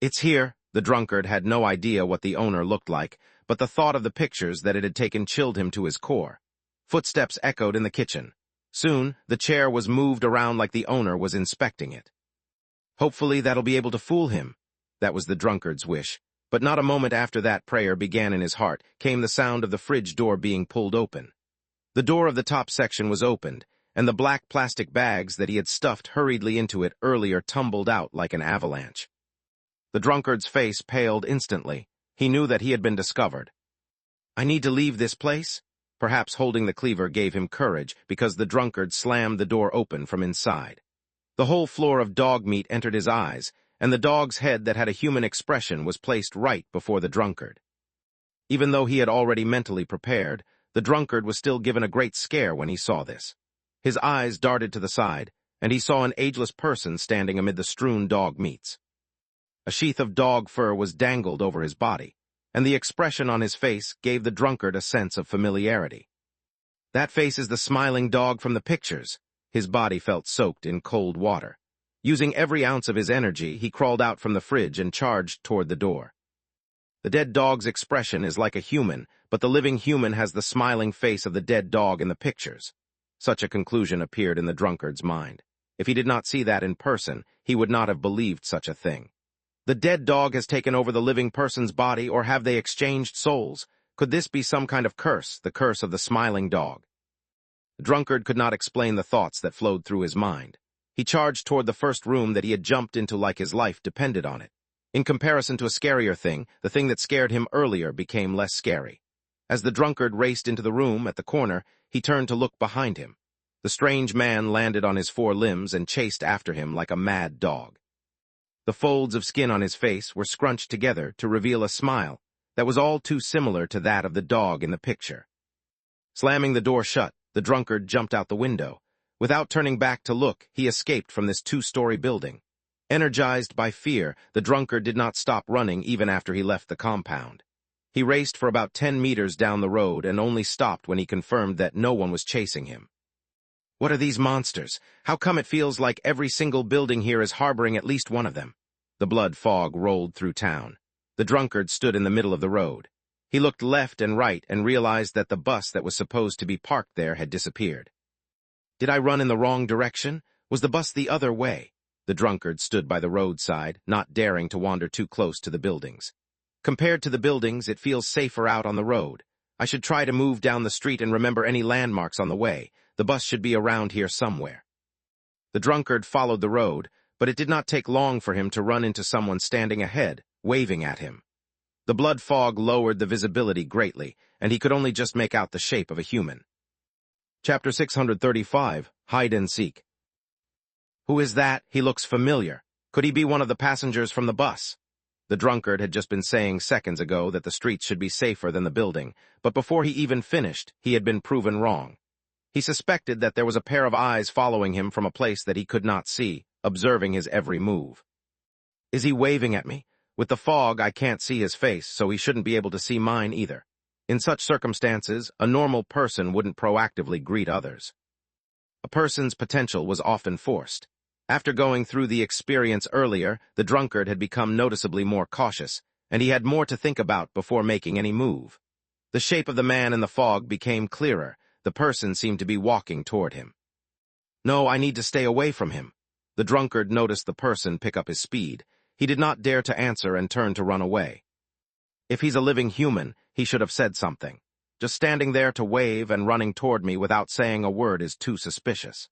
It's here. The drunkard had no idea what the owner looked like, but the thought of the pictures that it had taken chilled him to his core. Footsteps echoed in the kitchen. Soon, the chair was moved around like the owner was inspecting it. Hopefully that'll be able to fool him. That was the drunkard's wish. But not a moment after that prayer began in his heart came the sound of the fridge door being pulled open. The door of the top section was opened, and the black plastic bags that he had stuffed hurriedly into it earlier tumbled out like an avalanche. The drunkard's face paled instantly. He knew that he had been discovered. I need to leave this place? Perhaps holding the cleaver gave him courage, because the drunkard slammed the door open from inside. The whole floor of dog meat entered his eyes, and the dog's head that had a human expression was placed right before the drunkard. Even though he had already mentally prepared, the drunkard was still given a great scare when he saw this. His eyes darted to the side, and he saw an ageless person standing amid the strewn dog meats. A sheath of dog fur was dangled over his body, and the expression on his face gave the drunkard a sense of familiarity. That face is the smiling dog from the pictures. His body felt soaked in cold water. Using every ounce of his energy, he crawled out from the fridge and charged toward the door. The dead dog's expression is like a human, but the living human has the smiling face of the dead dog in the pictures. Such a conclusion appeared in the drunkard's mind. If he did not see that in person, he would not have believed such a thing. The dead dog has taken over the living person's body, or have they exchanged souls? Could this be some kind of curse, the curse of the smiling dog? The drunkard could not explain the thoughts that flowed through his mind. He charged toward the first room that he had jumped into like his life depended on it. In comparison to a scarier thing, the thing that scared him earlier became less scary. As the drunkard raced into the room at the corner, he turned to look behind him. The strange man landed on his four limbs and chased after him like a mad dog. The folds of skin on his face were scrunched together to reveal a smile that was all too similar to that of the dog in the picture. Slamming the door shut, the drunkard jumped out the window. Without turning back to look, he escaped from this two-story building. Energized by fear, the drunkard did not stop running even after he left the compound. He raced for about 10 meters down the road and only stopped when he confirmed that no one was chasing him. What are these monsters? How come it feels like every single building here is harboring at least one of them? The blood fog rolled through town. The drunkard stood in the middle of the road. He looked left and right and realized that the bus that was supposed to be parked there had disappeared. Did I run in the wrong direction? Was the bus the other way? The drunkard stood by the roadside, not daring to wander too close to the buildings. Compared to the buildings, it feels safer out on the road. I should try to move down the street and remember any landmarks on the way. The bus should be around here somewhere. The drunkard followed the road, but it did not take long for him to run into someone standing ahead, waving at him. The blood fog lowered the visibility greatly, and he could only just make out the shape of a human. Chapter 635, Hide and Seek. Who is that? He looks familiar. Could he be one of the passengers from the bus? The drunkard had just been saying seconds ago that the streets should be safer than the building, but before he even finished, he had been proven wrong. He suspected that there was a pair of eyes following him from a place that he could not see, observing his every move. Is he waving at me? With the fog, I can't see his face, so he shouldn't be able to see mine either. In such circumstances, a normal person wouldn't proactively greet others. A person's potential was often forced. After going through the experience earlier, the drunkard had become noticeably more cautious, and he had more to think about before making any move. The shape of the man in the fog became clearer. The person seemed to be walking toward him. No, I need to stay away from him. The drunkard noticed the person pick up his speed. He did not dare to answer and turned to run away. If he's a living human, he should have said something. Just standing there to wave and running toward me without saying a word is too suspicious.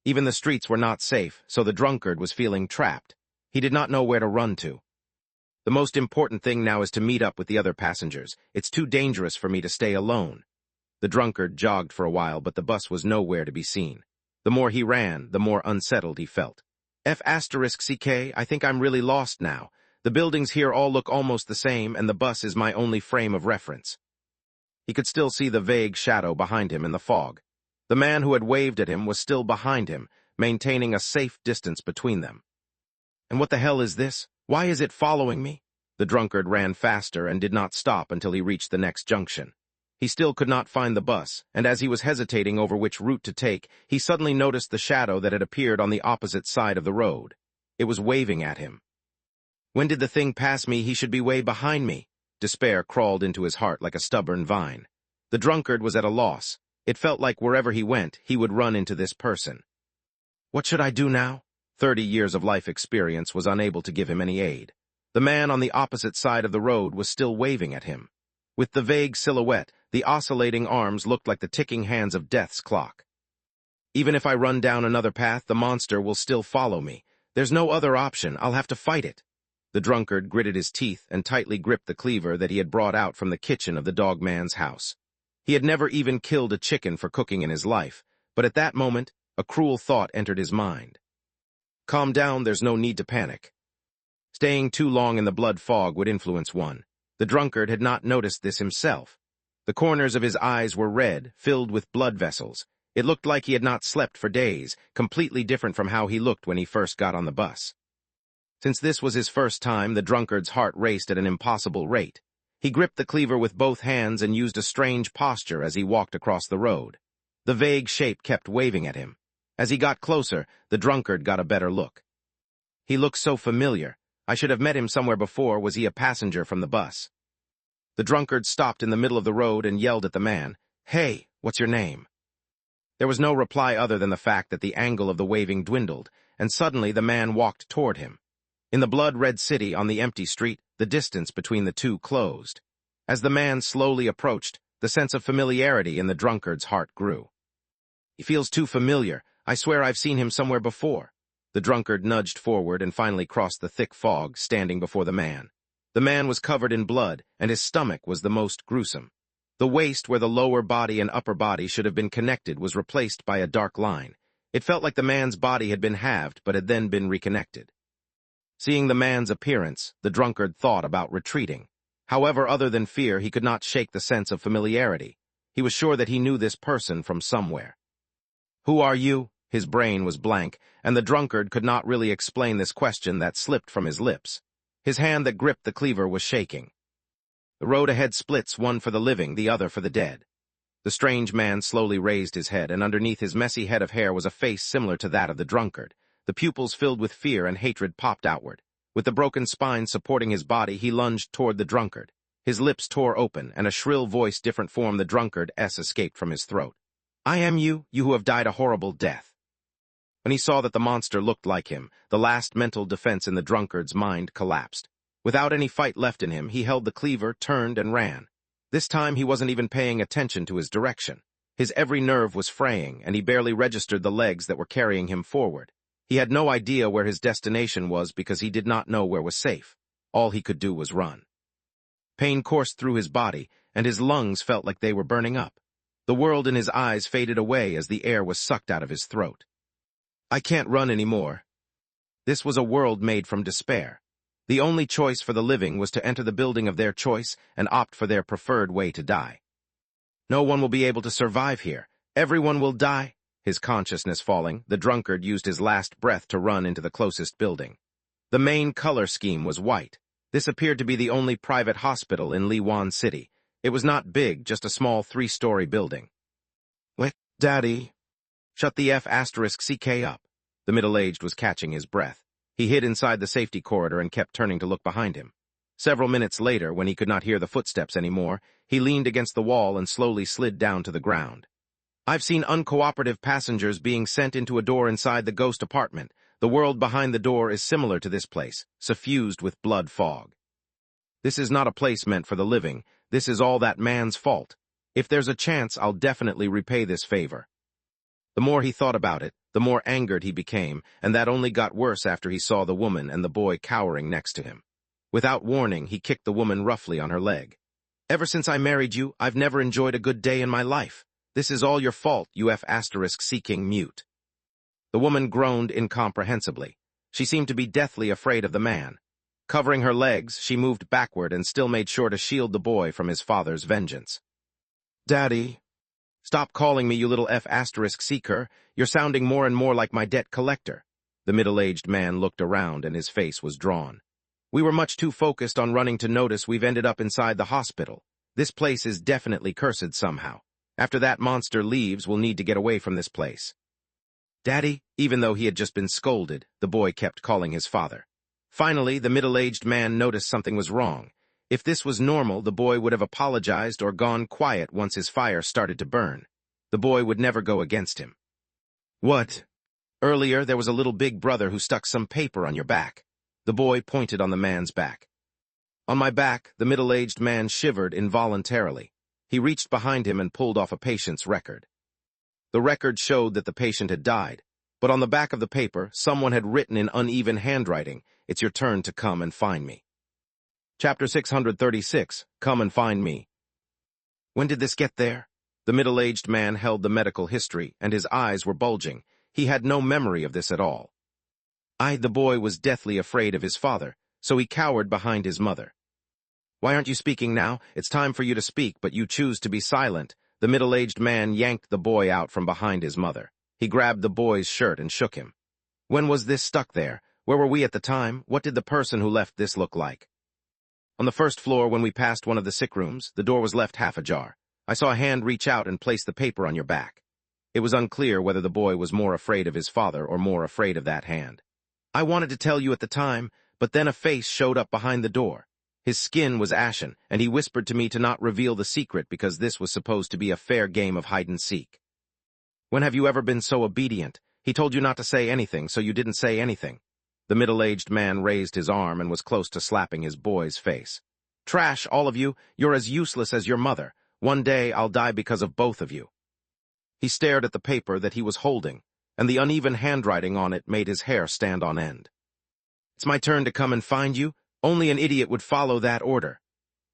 Even the streets were not safe, so the drunkard was feeling trapped. He did not know where to run to. The most important thing now is to meet up with the other passengers. It's too dangerous for me to stay alone. The drunkard jogged for a while, but the bus was nowhere to be seen. The more he ran, the more unsettled he felt. F***CK, I think I'm really lost now. The buildings here all look almost the same, and the bus is my only frame of reference. He could still see the vague shadow behind him in the fog. The man who had waved at him was still behind him, maintaining a safe distance between them. And what the hell is this? Why is it following me? The drunkard ran faster and did not stop until he reached the next junction. He still could not find the bus, and as he was hesitating over which route to take, he suddenly noticed the shadow that had appeared on the opposite side of the road. It was waving at him. When did the thing pass me? He should be way behind me. Despair crawled into his heart like a stubborn vine. The drunkard was at a loss. It felt like wherever he went, he would run into this person. What should I do now? 30 years of life experience was unable to give him any aid. The man on the opposite side of the road was still waving at him. With the vague silhouette, the oscillating arms looked like the ticking hands of death's clock. Even if I run down another path, the monster will still follow me. There's no other option. I'll have to fight it. The drunkard gritted his teeth and tightly gripped the cleaver that he had brought out from the kitchen of the dogman's house. He had never even killed a chicken for cooking in his life, but at that moment, a cruel thought entered his mind. Calm down, there's no need to panic. Staying too long in the blood fog would influence one. The drunkard had not noticed this himself. The corners of his eyes were red, filled with blood vessels. It looked like he had not slept for days, completely different from how he looked when he first got on the bus. Since this was his first time, the drunkard's heart raced at an impossible rate. He gripped the cleaver with both hands and used a strange posture as he walked across the road. The vague shape kept waving at him. As he got closer, the drunkard got a better look. He looked so familiar. I should have met him somewhere before. Was he a passenger from the bus? The drunkard stopped in the middle of the road and yelled at the man, "Hey, what's your name?" There was no reply other than the fact that the angle of the waving dwindled, and suddenly the man walked toward him. In the blood-red city on the empty street, the distance between the two closed. As the man slowly approached, the sense of familiarity in the drunkard's heart grew. "He feels too familiar. I swear I've seen him somewhere before." The drunkard nudged forward and finally crossed the thick fog, standing before the man. The man was covered in blood, and his stomach was the most gruesome. The waist where the lower body and upper body should have been connected was replaced by a dark line. It felt like the man's body had been halved but had then been reconnected. Seeing the man's appearance, the drunkard thought about retreating. However, other than fear, he could not shake the sense of familiarity. He was sure that he knew this person from somewhere. "Who are you?" His brain was blank, and the drunkard could not really explain this question that slipped from his lips. His hand that gripped the cleaver was shaking. "The road ahead splits, one for the living, the other for the dead." The strange man slowly raised his head, and underneath his messy head of hair was a face similar to that of the drunkard. The pupils filled with fear and hatred popped outward. With the broken spine supporting his body, he lunged toward the drunkard. His lips tore open, and a shrill voice different from the drunkard's escaped from his throat. "I am you who have died a horrible death." When he saw that the monster looked like him, the last mental defense in the drunkard's mind collapsed. Without any fight left in him, he held the cleaver, turned, and ran. This time he wasn't even paying attention to his direction. His every nerve was fraying, and he barely registered the legs that were carrying him forward. He had no idea where his destination was because he did not know where was safe. All he could do was run. Pain coursed through his body, and his lungs felt like they were burning up. The world in his eyes faded away as the air was sucked out of his throat. "I can't run anymore." This was a world made from despair. The only choice for the living was to enter the building of their choice and opt for their preferred way to die. "No one will be able to survive here. Everyone will die." His consciousness falling, the drunkard used his last breath to run into the closest building. The main color scheme was white. This appeared to be the only private hospital in Liwan City. It was not big, just a small 3-story building. "What, Daddy?" "Shut the F***ck up." The middle-aged was catching his breath. He hid inside the safety corridor and kept turning to look behind him. Several minutes later, when he could not hear the footsteps anymore, he leaned against the wall and slowly slid down to the ground. "I've seen uncooperative passengers being sent into a door inside the ghost apartment. The world behind the door is similar to this place, suffused with blood fog. This is not a place meant for the living. This is all that man's fault. If there's a chance, I'll definitely repay this favor." The more he thought about it, the more angered he became, and that only got worse after he saw the woman and the boy cowering next to him. Without warning, he kicked the woman roughly on her leg. "Ever since I married you, I've never enjoyed a good day in my life. This is all your fault, you F***seeking mute." The woman groaned incomprehensibly. She seemed to be deathly afraid of the man. Covering her legs, she moved backward and still made sure to shield the boy from his father's vengeance. "Daddy." "Stop calling me you little F***seeker. You're sounding more and more like my debt collector." The middle-aged man looked around and his face was drawn. "We were much too focused on running to notice we've ended up inside the hospital. This place is definitely cursed somehow. After that monster leaves, we'll need to get away from this place." "Daddy," even though he had just been scolded, the boy kept calling his father. Finally, the middle-aged man noticed something was wrong. If this was normal, the boy would have apologized or gone quiet once his fire started to burn. The boy would never go against him. "What?" "Earlier, there was a little big brother who stuck some paper on your back." The boy pointed on the man's back. "On my back," the middle-aged man shivered involuntarily. He reached behind him and pulled off a patient's record. The record showed that the patient had died, but on the back of the paper, someone had written in uneven handwriting, "It's your turn to come and find me." Chapter 636, Come and Find Me. When did this get there? The middle-aged man held the medical history, and his eyes were bulging. He had no memory of this at all. The boy was deathly afraid of his father, so he cowered behind his mother. "Why aren't you speaking now? It's time for you to speak, but you choose to be silent." The middle-aged man yanked the boy out from behind his mother. He grabbed the boy's shirt and shook him. "When was this stuck there? Where were we at the time? What did the person who left this look like?" "On the first floor, when we passed one of the sick rooms, the door was left half ajar. I saw a hand reach out and place the paper on your back." It was unclear whether the boy was more afraid of his father or more afraid of that hand. "I wanted to tell you at the time, but then a face showed up behind the door. His skin was ashen, and he whispered to me to not reveal the secret because this was supposed to be a fair game of hide-and-seek. When have you ever been so obedient? He told you not to say anything, so you didn't say anything. The middle-aged man raised his arm and was close to slapping his boy's face. Trash, all of you. You're as useless as your mother. One day I'll die because of both of you. He stared at the paper that he was holding, and the uneven handwriting on it made his hair stand on end. It's my turn to come and find you? Only an idiot would follow that order.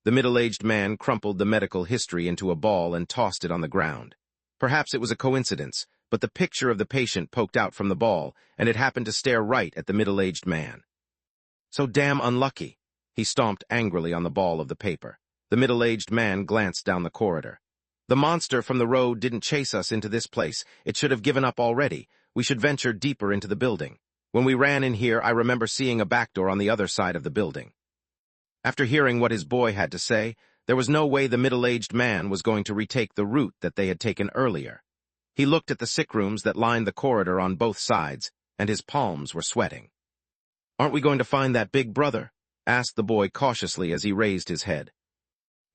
The middle-aged man crumpled the medical history into a ball and tossed it on the ground. Perhaps it was a coincidence, but the picture of the patient poked out from the ball, and it happened to stare right at the middle-aged man. So damn unlucky. He stomped angrily on the ball of the paper. The middle-aged man glanced down the corridor. The monster from the road didn't chase us into this place. It should have given up already. We should venture deeper into the building. When we ran in here, I remember seeing a back door on the other side of the building. After hearing what his boy had to say, there was no way the middle-aged man was going to retake the route that they had taken earlier. He looked at the sick rooms that lined the corridor on both sides, and his palms were sweating. Aren't we going to find that big brother? Asked the boy cautiously as he raised his head.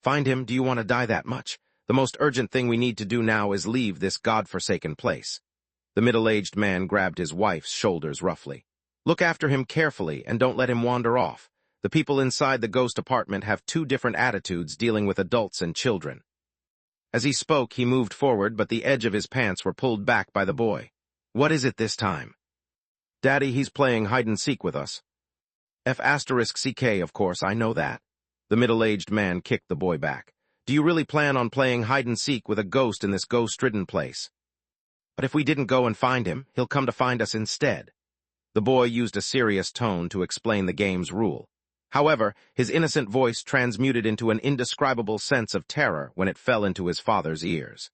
Find him? Do you want to die that much? The most urgent thing we need to do now is leave this godforsaken place. The middle-aged man grabbed his wife's shoulders roughly. Look after him carefully and don't let him wander off. The people inside the ghost apartment have two different attitudes dealing with adults and children. As he spoke, he moved forward, but the edge of his pants were pulled back by the boy. What is it this time? Daddy, he's playing hide-and-seek with us. F***CK, of course, I know that. The middle-aged man kicked the boy back. Do you really plan on playing hide-and-seek with a ghost in this ghost-ridden place? But if we didn't go and find him, he'll come to find us instead. The boy used a serious tone to explain the game's rule. However, his innocent voice transmuted into an indescribable sense of terror when it fell into his father's ears.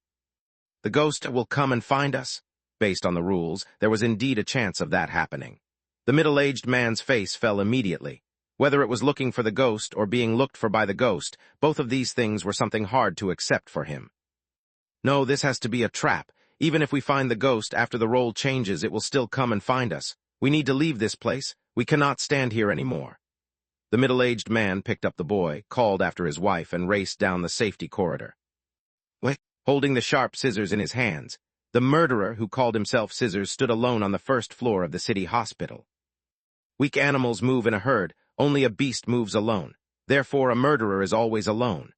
The ghost will come and find us? Based on the rules, there was indeed a chance of that happening. The middle-aged man's face fell immediately. Whether it was looking for the ghost or being looked for by the ghost, both of these things were something hard to accept for him. No, this has to be a trap. Even if we find the ghost after the role changes, it will still come and find us. We need to leave this place. We cannot stand here anymore. The middle-aged man picked up the boy, called after his wife, and raced down the safety corridor. What? Holding the sharp scissors in his hands, the murderer who called himself Scissors stood alone on the first floor of the city hospital. Weak animals move in a herd. Only a beast moves alone. Therefore, a murderer is always alone.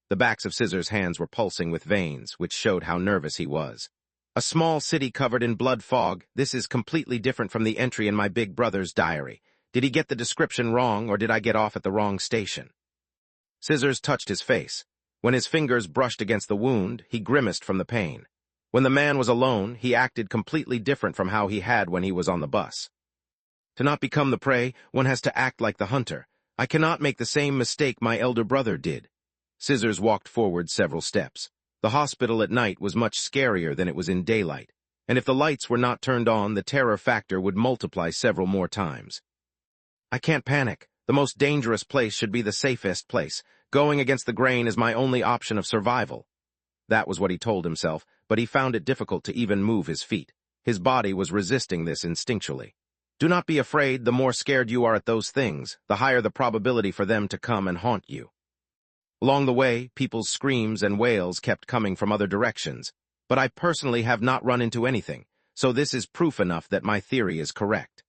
The backs of Scissors' hands were pulsing with veins, which showed how nervous he was. A small city covered in blood fog. This is completely different from the entry in my big brother's diary. Did he get the description wrong, or did I get off at the wrong station? Scissors touched his face. When his fingers brushed against the wound, he grimaced from the pain. When the man was alone, he acted completely different from how he had when he was on the bus. To not become the prey, one has to act like the hunter. I cannot make the same mistake my elder brother did. Scissors walked forward several steps. The hospital at night was much scarier than it was in daylight, and if the lights were not turned on, the terror factor would multiply several more times. I can't panic. The most dangerous place should be the safest place. Going against the grain is my only option of survival. That was what he told himself, but he found it difficult to even move his feet. His body was resisting this instinctually. Do not be afraid. The more scared you are at those things, the higher the probability for them to come and haunt you. Along the way, people's screams and wails kept coming from other directions, but I personally have not run into anything, so this is proof enough that my theory is correct.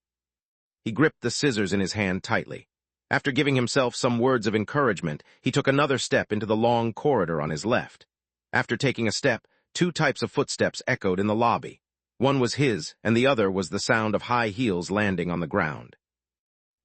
He gripped the scissors in his hand tightly. After giving himself some words of encouragement, he took another step into the long corridor on his left. After taking a step, two types of footsteps echoed in the lobby. One was his, and the other was the sound of high heels landing on the ground.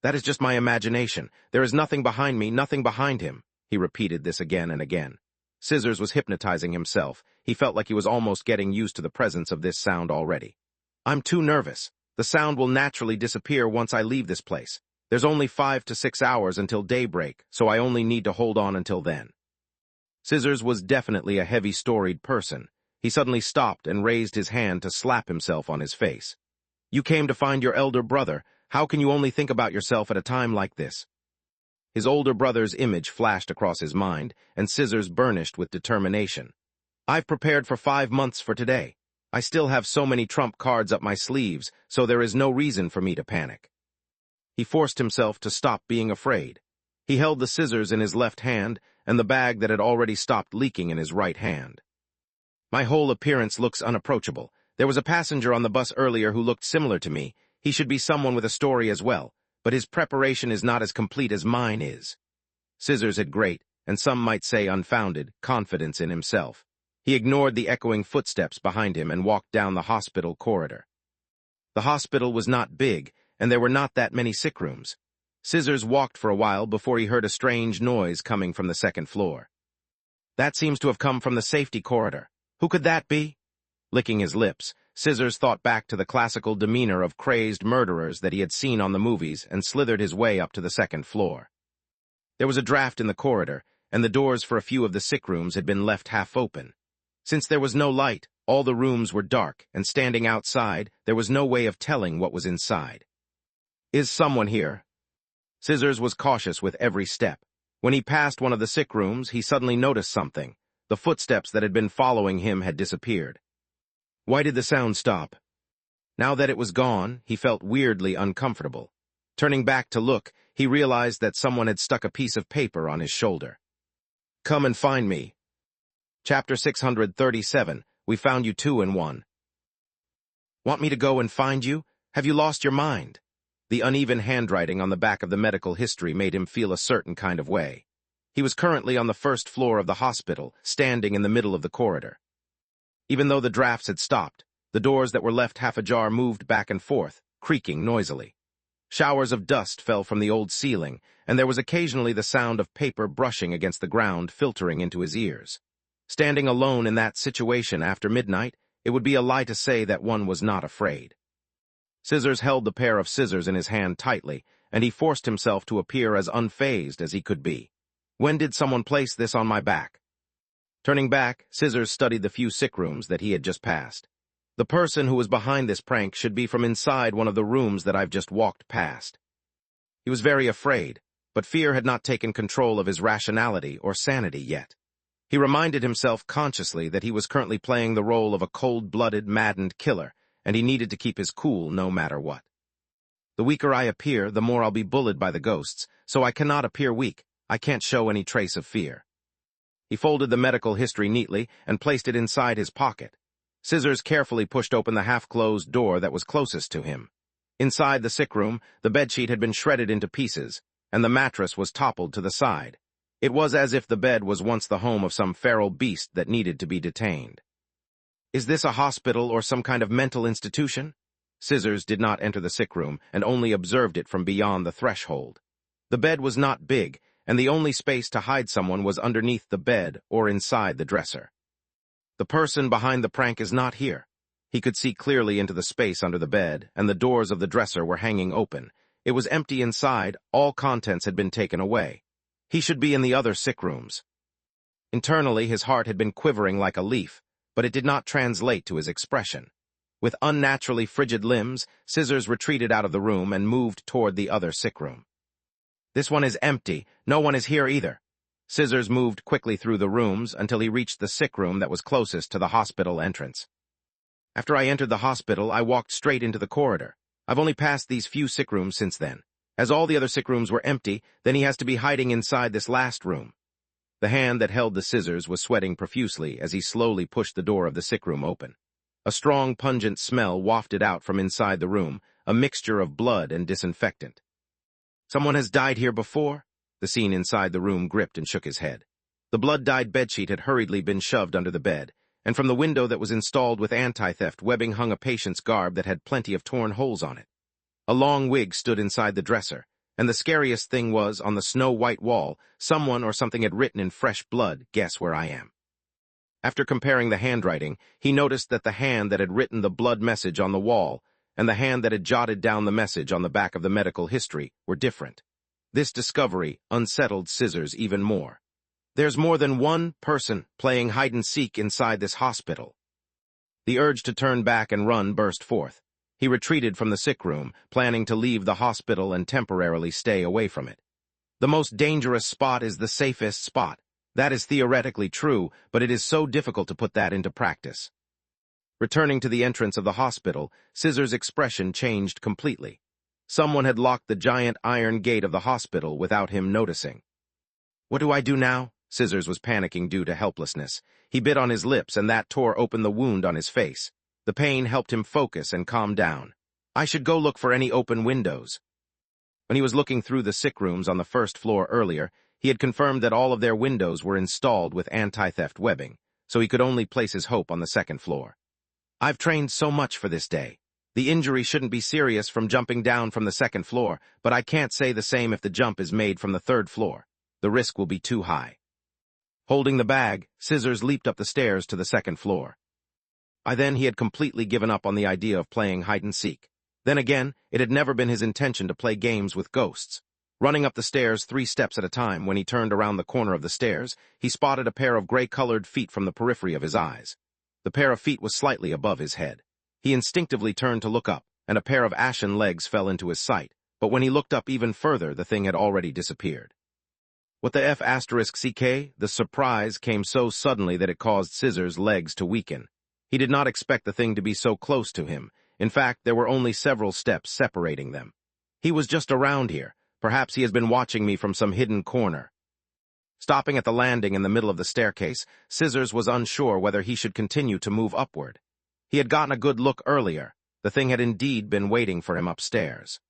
That is just my imagination. There is nothing behind me, nothing behind him. He repeated this again and again. Scissors was hypnotizing himself. He felt like he was almost getting used to the presence of this sound already. I'm too nervous. The sound will naturally disappear once I leave this place. There's only 5 to 6 hours until daybreak, so I only need to hold on until then. Scissors was definitely a heavy-storied person. He suddenly stopped and raised his hand to slap himself on his face. You came to find your elder brother. How can you only think about yourself at a time like this? His older brother's image flashed across his mind, and Scissors burnished with determination. I've prepared for 5 months for today. I still have so many trump cards up my sleeves, so there is no reason for me to panic. He forced himself to stop being afraid. He held the scissors in his left hand and the bag that had already stopped leaking in his right hand. My whole appearance looks unapproachable. There was a passenger on the bus earlier who looked similar to me. He should be someone with a story as well, but his preparation is not as complete as mine is. Scissors had great, and some might say unfounded, confidence in himself. He ignored the echoing footsteps behind him and walked down the hospital corridor. The hospital was not big, and there were not that many sick rooms. Scissors walked for a while before he heard a strange noise coming from the second floor. That seems to have come from the safety corridor. Who could that be? Licking his lips, Scissors thought back to the classical demeanor of crazed murderers that he had seen on the movies and slithered his way up to the second floor. There was a draft in the corridor, and the doors for a few of the sick rooms had been left half open. Since there was no light, all the rooms were dark, and standing outside, there was no way of telling what was inside. Is someone here? Scissors was cautious with every step. When he passed one of the sick rooms, he suddenly noticed something. The footsteps that had been following him had disappeared. Why did the sound stop? Now that it was gone, he felt weirdly uncomfortable. Turning back to look, he realized that someone had stuck a piece of paper on his shoulder. Come and find me. Chapter 637, We Found You 2 in 1. Want me to go and find you? Have you lost your mind? The uneven handwriting on the back of the medical history made him feel a certain kind of way. He was currently on the first floor of the hospital, standing in the middle of the corridor. Even though the drafts had stopped, the doors that were left half ajar moved back and forth, creaking noisily. Showers of dust fell from the old ceiling, and there was occasionally the sound of paper brushing against the ground filtering into his ears. Standing alone in that situation after midnight, it would be a lie to say that one was not afraid. Scissors held the pair of scissors in his hand tightly, and he forced himself to appear as unfazed as he could be. When did someone place this on my back? Turning back, Scissors studied the few sick rooms that he had just passed. The person who was behind this prank should be from inside one of the rooms that I've just walked past. He was very afraid, but fear had not taken control of his rationality or sanity yet. He reminded himself consciously that he was currently playing the role of a cold-blooded, maddened killer, and he needed to keep his cool no matter what. The weaker I appear, the more I'll be bullied by the ghosts, so I cannot appear weak. I can't show any trace of fear. He folded the medical history neatly and placed it inside his pocket. Scissors carefully pushed open the half-closed door that was closest to him. Inside the sick room, the bedsheet had been shredded into pieces, and the mattress was toppled to the side. It was as if the bed was once the home of some feral beast that needed to be detained. Is this a hospital or some kind of mental institution? Scissors did not enter the sick room and only observed it from beyond the threshold. The bed was not big, and the only space to hide someone was underneath the bed or inside the dresser. The person behind the prank is not here. He could see clearly into the space under the bed, and the doors of the dresser were hanging open. It was empty inside, all contents had been taken away. He should be in the other sick rooms. Internally, his heart had been quivering like a leaf, but it did not translate to his expression. With unnaturally frigid limbs, Scissors retreated out of the room and moved toward the other sick room. This one is empty. No one is here either. Scissors moved quickly through the rooms until he reached the sick room that was closest to the hospital entrance. After I entered the hospital, I walked straight into the corridor. I've only passed these few sick rooms since then. As all the other sick rooms were empty, then he has to be hiding inside this last room. The hand that held the scissors was sweating profusely as he slowly pushed the door of the sick room open. A strong, pungent smell wafted out from inside the room, a mixture of blood and disinfectant. Someone has died here before? The scene inside the room gripped and shook his head. The blood-dyed bedsheet had hurriedly been shoved under the bed, and from the window that was installed with anti-theft webbing hung a patient's garb that had plenty of torn holes on it. A long wig stood inside the dresser, and the scariest thing was, on the snow-white wall, someone or something had written in fresh blood, "Guess where I am." After comparing the handwriting, he noticed that the hand that had written the blood message on the wall and the hand that had jotted down the message on the back of the medical history were different. This discovery unsettled Scissors even more. There's more than one person playing hide-and-seek inside this hospital. The urge to turn back and run burst forth. He retreated from the sick room, planning to leave the hospital and temporarily stay away from it. The most dangerous spot is the safest spot. That is theoretically true, but it is so difficult to put that into practice. Returning to the entrance of the hospital, Scissors' expression changed completely. Someone had locked the giant iron gate of the hospital without him noticing. What do I do now? Scissors was panicking due to helplessness. He bit on his lips, and that tore open the wound on his face. The pain helped him focus and calm down. I should go look for any open windows. When he was looking through the sick rooms on the first floor earlier, he had confirmed that all of their windows were installed with anti-theft webbing, so he could only place his hope on the second floor. I've trained so much for this day. The injury shouldn't be serious from jumping down from the second floor, but I can't say the same if the jump is made from the third floor. The risk will be too high. Holding the bag, Scissors leaped up the stairs to the second floor. By then he had completely given up on the idea of playing hide-and-seek. Then again, it had never been his intention to play games with ghosts. Running up the stairs 3 steps at a time, when he turned around the corner of the stairs, he spotted a pair of gray-colored feet from the periphery of his eyes. The pair of feet was slightly above his head. He instinctively turned to look up, and a pair of ashen legs fell into his sight, but when he looked up even further, the thing had already disappeared. What the F***CK? The surprise came so suddenly that it caused Scissors' legs to weaken. He did not expect the thing to be so close to him. In fact, there were only several steps separating them. He was just around here. Perhaps he has been watching me from some hidden corner. Stopping at the landing in the middle of the staircase, Scissors was unsure whether he should continue to move upward. He had gotten a good look earlier. The thing had indeed been waiting for him upstairs.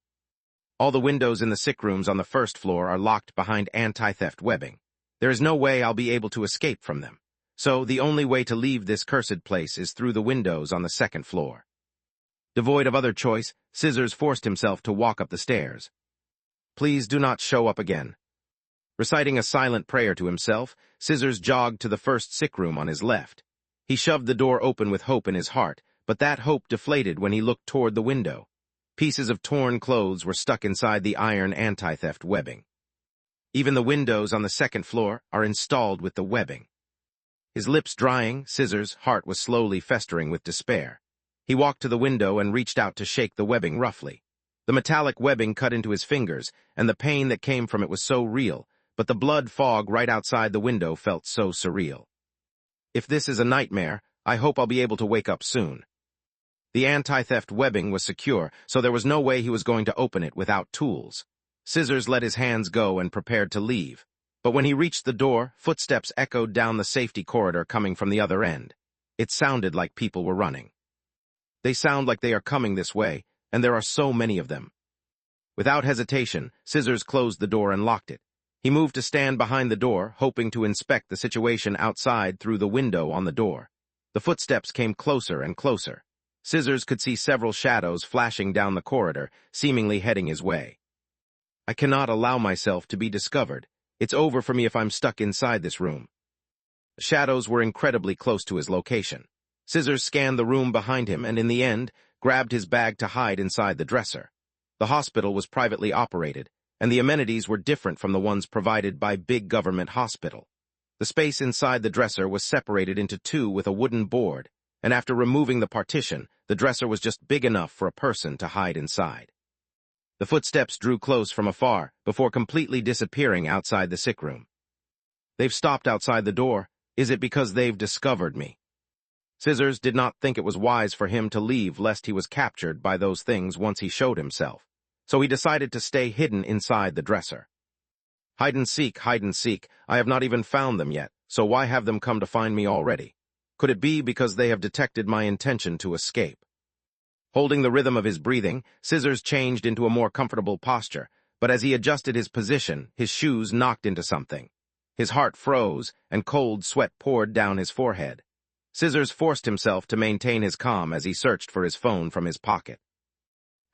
All the windows in the sick rooms on the first floor are locked behind anti-theft webbing. There is no way I'll be able to escape from them. So the only way to leave this cursed place is through the windows on the second floor. Devoid of other choice, Scissors forced himself to walk up the stairs. Please do not show up again. Reciting a silent prayer to himself, Scissors jogged to the first sick room on his left. He shoved the door open with hope in his heart, but that hope deflated when he looked toward the window. Pieces of torn clothes were stuck inside the iron anti-theft webbing. Even the windows on the second floor are installed with the webbing. His lips drying, Scissors' heart was slowly festering with despair. He walked to the window and reached out to shake the webbing roughly. The metallic webbing cut into his fingers, and the pain that came from it was so real, but the blood fog right outside the window felt so surreal. If this is a nightmare, I hope I'll be able to wake up soon. The anti-theft webbing was secure, so there was no way he was going to open it without tools. Scissors let his hands go and prepared to leave. But when he reached the door, footsteps echoed down the safety corridor coming from the other end. It sounded like people were running. They sound like they are coming this way, and there are so many of them. Without hesitation, Scissors closed the door and locked it. He moved to stand behind the door, hoping to inspect the situation outside through the window on the door. The footsteps came closer and closer. Scissors could see several shadows flashing down the corridor, seemingly heading his way. I cannot allow myself to be discovered. It's over for me if I'm stuck inside this room. The shadows were incredibly close to his location. Scissors scanned the room behind him and, in the end, grabbed his bag to hide inside the dresser. The hospital was privately operated, and the amenities were different from the ones provided by big government hospital. The space inside the dresser was separated into 2 with a wooden board, and after removing the partition, the dresser was just big enough for a person to hide inside. The footsteps drew close from afar before completely disappearing outside the sick room. They've stopped outside the door. Is it because they've discovered me? Scissors did not think it was wise for him to leave lest he was captured by those things once he showed himself, so he decided to stay hidden inside the dresser. Hide and seek, I have not even found them yet, so why have them come to find me already? Could it be because they have detected my intention to escape? Holding the rhythm of his breathing, Scissors changed into a more comfortable posture, but as he adjusted his position, his shoes knocked into something. His heart froze, and cold sweat poured down his forehead. Scissors forced himself to maintain his calm as he searched for his phone from his pocket.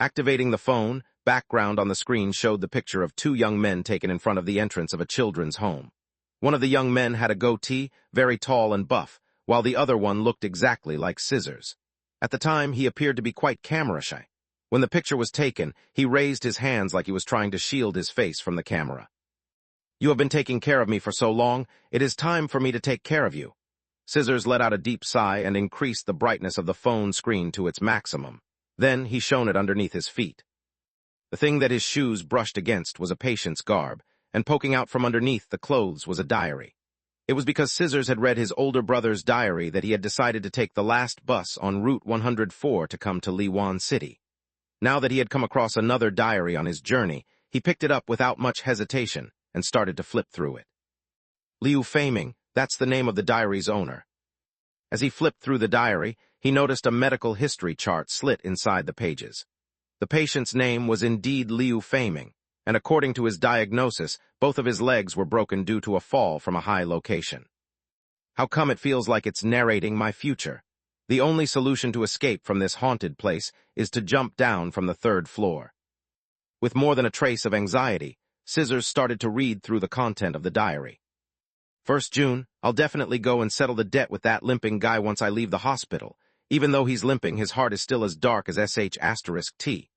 Activating the phone, background on the screen showed the picture of 2 young men taken in front of the entrance of a children's home. One of the young men had a goatee, very tall and buff, while the other one looked exactly like Scissors. At the time, he appeared to be quite camera-shy. When the picture was taken, he raised his hands like he was trying to shield his face from the camera. You have been taking care of me for so long, it is time for me to take care of you. Scissors let out a deep sigh and increased the brightness of the phone screen to its maximum. Then he shone it underneath his feet. The thing that his shoes brushed against was a patient's garb, and poking out from underneath the clothes was a diary. It was because Scissors had read his older brother's diary that he had decided to take the last bus on Route 104 to come to Liwan City. Now that he had come across another diary on his journey, he picked it up without much hesitation and started to flip through it. Liu Feiming, that's the name of the diary's owner. As he flipped through the diary, he noticed a medical history chart slit inside the pages. The patient's name was indeed Liu Feiming, and according to his diagnosis, both of his legs were broken due to a fall from a high location. How come it feels like it's narrating my future? The only solution to escape from this haunted place is to jump down from the 3rd floor. With more than a trace of anxiety, Scissors started to read through the content of the diary. 1st June, I'll definitely go and settle the debt with that limping guy once I leave the hospital. Even though he's limping, his heart is still as dark as sh*T.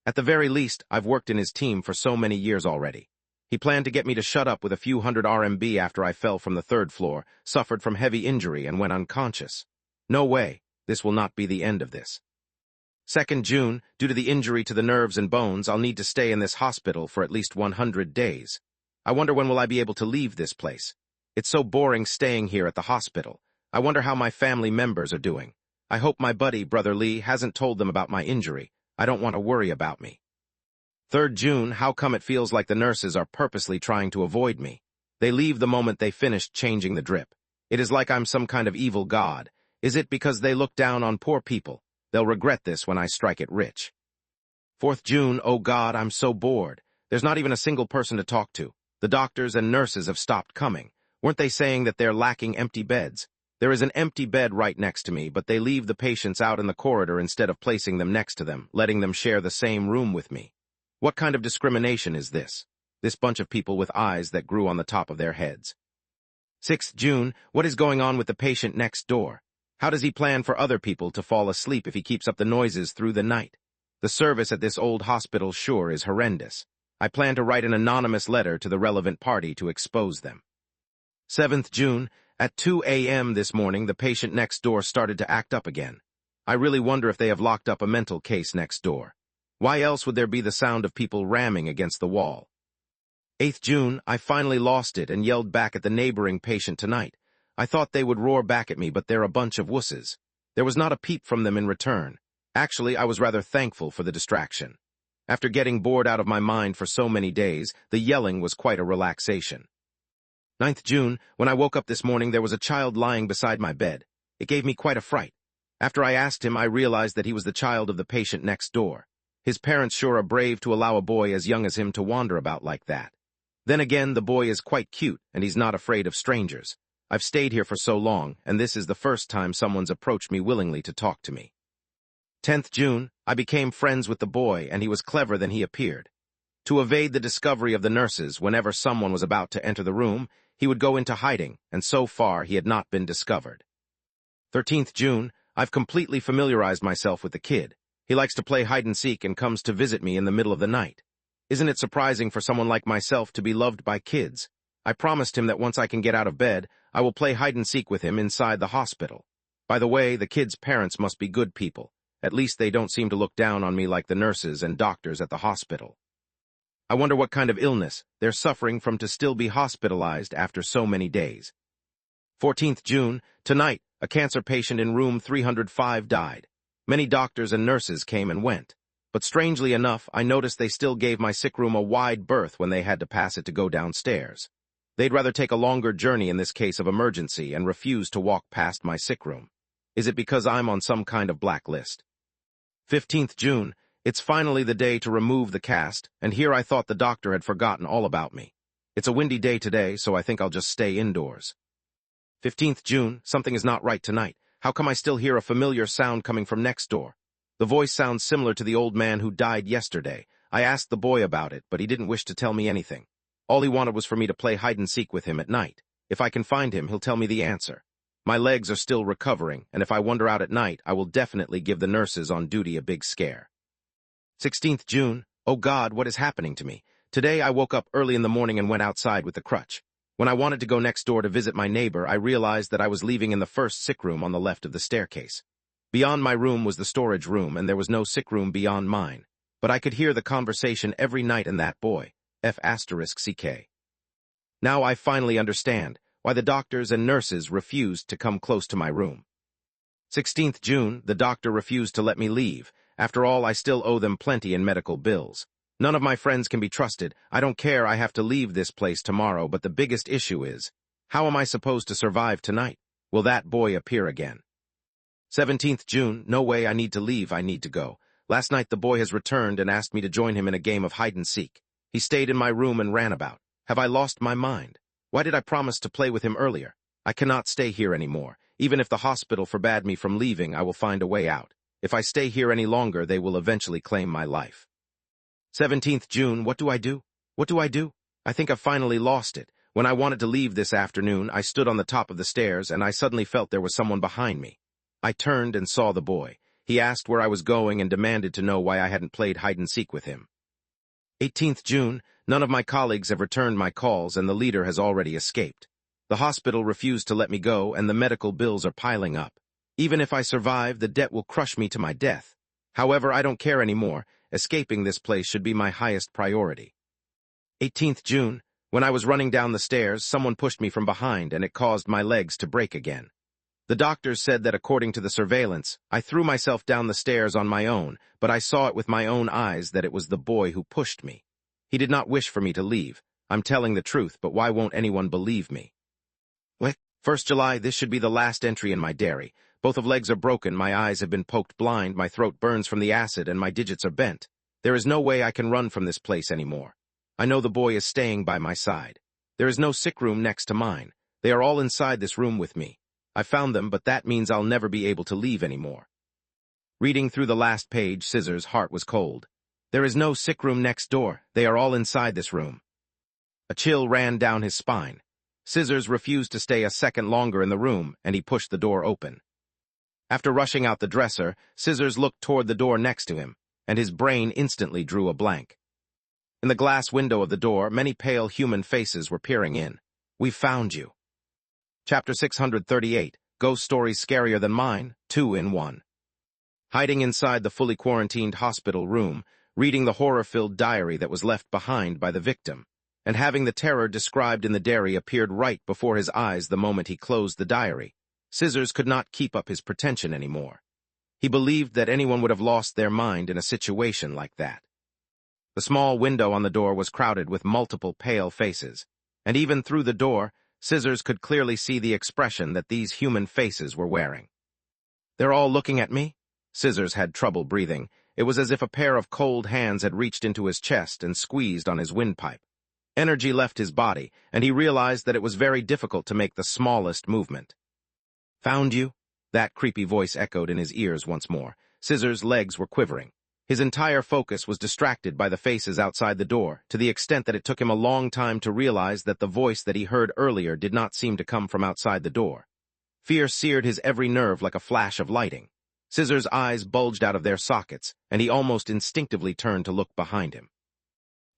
At the very least, I've worked in his team for so many years already. He planned to get me to shut up with a few hundred RMB after I fell from the 3rd floor, suffered from heavy injury, and went unconscious. No way, this will not be the end of this. 2nd June, due to the injury to the nerves and bones, I'll need to stay in this hospital for at least 100 days. I wonder when will I be able to leave this place. It's so boring staying here at the hospital. I wonder how my family members are doing. I hope my buddy, Brother Lee, hasn't told them about my injury. I don't want to worry about me. 3rd June, how come it feels like the nurses are purposely trying to avoid me? They leave the moment they finished changing the drip. It is like I'm some kind of evil god. Is it because they look down on poor people? They'll regret this when I strike it rich. 4th June, oh God, I'm so bored. There's not even a single person to talk to. The doctors and nurses have stopped coming. Weren't they saying that they're lacking empty beds? There is an empty bed right next to me, but they leave the patients out in the corridor instead of placing them next to them, letting them share the same room with me. What kind of discrimination is this? This bunch of people with eyes that grew on the top of their heads. 6th June, what is going on with the patient next door? How does he plan for other people to fall asleep if he keeps up the noises through the night? The service at this old hospital sure is horrendous. I plan to write an anonymous letter to the relevant party to expose them. 7th June, at 2 a.m. this morning, the patient next door started to act up again. I really wonder if they have locked up a mental case next door. Why else would there be the sound of people ramming against the wall? 8th June, I finally lost it and yelled back at the neighboring patient tonight. I thought they would roar back at me, but they're a bunch of wusses. There was not a peep from them in return. Actually, I was rather thankful for the distraction. After getting bored out of my mind for so many days, the yelling was quite a relaxation. 9th June, when I woke up this morning, there was a child lying beside my bed. It gave me quite a fright. After I asked him, I realized that he was the child of the patient next door. His parents sure are brave to allow a boy as young as him to wander about like that. Then again, the boy is quite cute, and he's not afraid of strangers. I've stayed here for so long, and this is the first time someone's approached me willingly to talk to me. 10th June, I became friends with the boy, and he was clever than he appeared. To evade the discovery of the nurses, whenever someone was about to enter the room, he would go into hiding, and so far he had not been discovered. 13th June, I've completely familiarized myself with the kid. He likes to play hide-and-seek and comes to visit me in the middle of the night. Isn't it surprising for someone like myself to be loved by kids? I promised him that once I can get out of bed, I will play hide-and-seek with him inside the hospital. By the way, the kid's parents must be good people. At least they don't seem to look down on me like the nurses and doctors at the hospital. I wonder what kind of illness they're suffering from to still be hospitalized after so many days. 14th June, tonight, a cancer patient in room 305 died. Many doctors and nurses came and went. But strangely enough, I noticed they still gave my sick room a wide berth when they had to pass it to go downstairs. They'd rather take a longer journey in this case of emergency and refuse to walk past my sick room. Is it because I'm on some kind of blacklist? 15th June, it's finally the day to remove the cast, and here I thought the doctor had forgotten all about me. It's a windy day today, so I think I'll just stay indoors. 15th June, something is not right tonight. How come I still hear a familiar sound coming from next door? The voice sounds similar to the old man who died yesterday. I asked the boy about it, but he didn't wish to tell me anything. All he wanted was for me to play hide-and-seek with him at night. If I can find him, he'll tell me the answer. My legs are still recovering, and if I wander out at night, I will definitely give the nurses on duty a big scare. 16th June, oh God, what is happening to me? Today I woke up early in the morning and went outside with the crutch. When I wanted to go next door to visit my neighbor, I realized that I was leaving in the first sick room on the left of the staircase. Beyond my room was the storage room, and there was no sick room beyond mine. But I could hear the conversation every night in that boy, F***CK. Now I finally understand why the doctors and nurses refused to come close to my room. 16th June, the doctor refused to let me leave, After all, I still owe them plenty in medical bills. None of my friends can be trusted. I don't care, I have to leave this place tomorrow, but the biggest issue is, how am I supposed to survive tonight? Will that boy appear again? 17th June, no way, I need to leave, I need to go. Last night the boy has returned and asked me to join him in a game of hide-and-seek. He stayed in my room and ran about. Have I lost my mind? Why did I promise to play with him earlier? I cannot stay here anymore. Even if the hospital forbade me from leaving, I will find a way out. If I stay here any longer, they will eventually claim my life. 17th June, what do I do? What do I do? I think I've finally lost it. When I wanted to leave this afternoon, I stood on the top of the stairs and I suddenly felt there was someone behind me. I turned and saw the boy. He asked where I was going and demanded to know why I hadn't played hide-and-seek with him. 18th June, none of my colleagues have returned my calls and the leader has already escaped. The hospital refused to let me go and the medical bills are piling up. Even if I survive, the debt will crush me to my death. However, I don't care anymore. Escaping this place should be my highest priority. 18th June, when I was running down the stairs, someone pushed me from behind and it caused my legs to break again. The doctors said that according to the surveillance, I threw myself down the stairs on my own, but I saw it with my own eyes that it was the boy who pushed me. He did not wish for me to leave. I'm telling the truth, but why won't anyone believe me? What? 1st July, this should be the last entry in my diary. Both of legs are broken, my eyes have been poked blind, my throat burns from the acid, and my digits are bent. There is no way I can run from this place anymore. I know the boy is staying by my side. There is no sick room next to mine. They are all inside this room with me. I found them, but that means I'll never be able to leave anymore. Reading through the last page, Scissors' heart was cold. There is no sick room next door. They are all inside this room. A chill ran down his spine. Scissors refused to stay a second longer in the room, and he pushed the door open. After rushing out the dresser, Scissors looked toward the door next to him, and his brain instantly drew a blank. In the glass window of the door, many pale human faces were peering in. We found you. Chapter 638, Ghost Stories Scarier Than Mine, 2 in 1. Hiding inside the fully quarantined hospital room, reading the horror-filled diary that was left behind by the victim, and having the terror described in the diary appeared right before his eyes the moment he closed the diary, Scissors could not keep up his pretension anymore. He believed that anyone would have lost their mind in a situation like that. The small window on the door was crowded with multiple pale faces, and even through the door, Scissors could clearly see the expression that these human faces were wearing. They're all looking at me? Scissors had trouble breathing. It was as if a pair of cold hands had reached into his chest and squeezed on his windpipe. Energy left his body, and he realized that it was very difficult to make the smallest movement. Found you? That creepy voice echoed in his ears once more. Scissors' legs were quivering. His entire focus was distracted by the faces outside the door, to the extent that it took him a long time to realize that the voice that he heard earlier did not seem to come from outside the door. Fear seared his every nerve like a flash of lightning. Scissors' eyes bulged out of their sockets, and he almost instinctively turned to look behind him.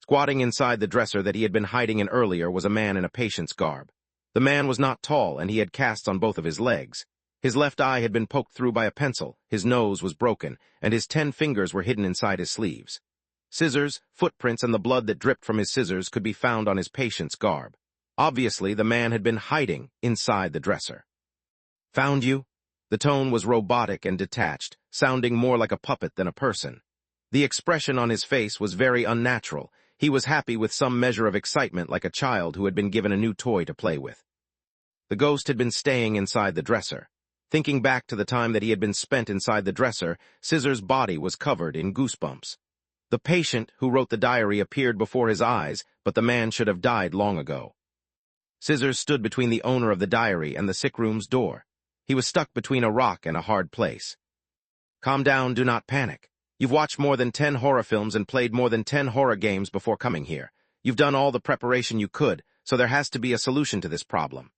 Squatting inside the dresser that he had been hiding in earlier was a man in a patient's garb. The man was not tall, and he had casts on both of his legs. His left eye had been poked through by a pencil, his nose was broken, and his 10 fingers were hidden inside his sleeves. Scissors, footprints, and the blood that dripped from his scissors could be found on his patient's garb. Obviously, the man had been hiding inside the dresser. Found you? The tone was robotic and detached, sounding more like a puppet than a person. The expression on his face was very unnatural. He was happy with some measure of excitement, like a child who had been given a new toy to play with. The ghost had been staying inside the dresser. Thinking back to the time that he had been spent inside the dresser, Scissors' body was covered in goosebumps. The patient who wrote the diary appeared before his eyes, but the man should have died long ago. Scissors stood between the owner of the diary and the sick room's door. He was stuck between a rock and a hard place. Calm down, do not panic. You've watched more than 10 horror films and played more than 10 horror games before coming here. You've done all the preparation you could, so there has to be a solution to this problem.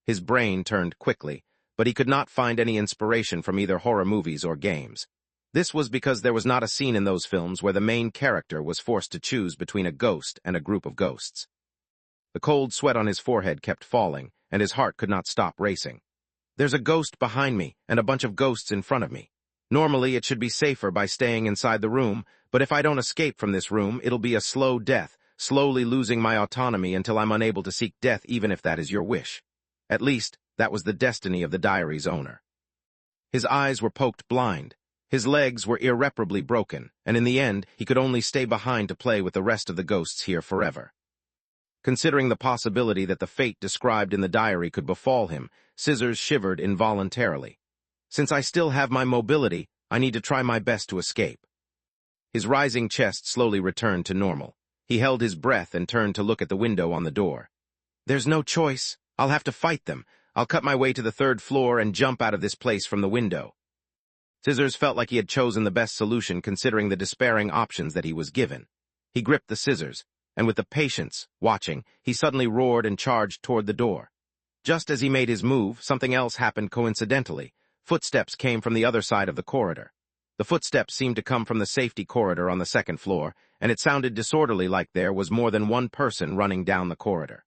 His brain turned quickly, but he could not find any inspiration from either horror movies or games. This was because there was not a scene in those films where the main character was forced to choose between a ghost and a group of ghosts. The cold sweat on his forehead kept falling, and his heart could not stop racing. There's a ghost behind me, and a bunch of ghosts in front of me. Normally, it should be safer by staying inside the room, but if I don't escape from this room, it'll be a slow death, slowly losing my autonomy until I'm unable to seek death even if that is your wish. At least, that was the destiny of the diary's owner. His eyes were poked blind. His legs were irreparably broken, and in the end, he could only stay behind to play with the rest of the ghosts here forever. Considering the possibility that the fate described in the diary could befall him, Scissors shivered involuntarily. Since I still have my mobility, I need to try my best to escape. His rising chest slowly returned to normal. He held his breath and turned to look at the window on the door. There's no choice. I'll have to fight them. I'll cut my way to the 3rd floor and jump out of this place from the window. Scissors felt like he had chosen the best solution considering the despairing options that he was given. He gripped the scissors, and with the patients watching, he suddenly roared and charged toward the door. Just as he made his move, something else happened coincidentally. Footsteps came from the other side of the corridor. The footsteps seemed to come from the safety corridor on the 2nd floor, and it sounded disorderly like there was more than one person running down the corridor.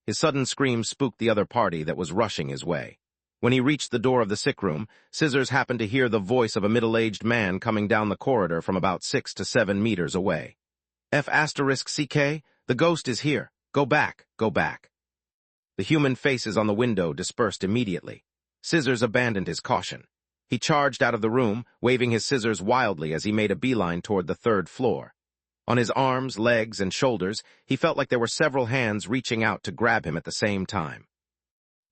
His sudden scream spooked the other party that was rushing his way. When he reached the door of the sick room, Scissors happened to hear the voice of a middle-aged man coming down the corridor from about 6 to 7 meters away. F***CK, the ghost is here. Go back, go back. The human faces on the window dispersed immediately. Scissors abandoned his caution. He charged out of the room, waving his scissors wildly as he made a beeline toward the 3rd floor. On his arms, legs, and shoulders, he felt like there were several hands reaching out to grab him at the same time.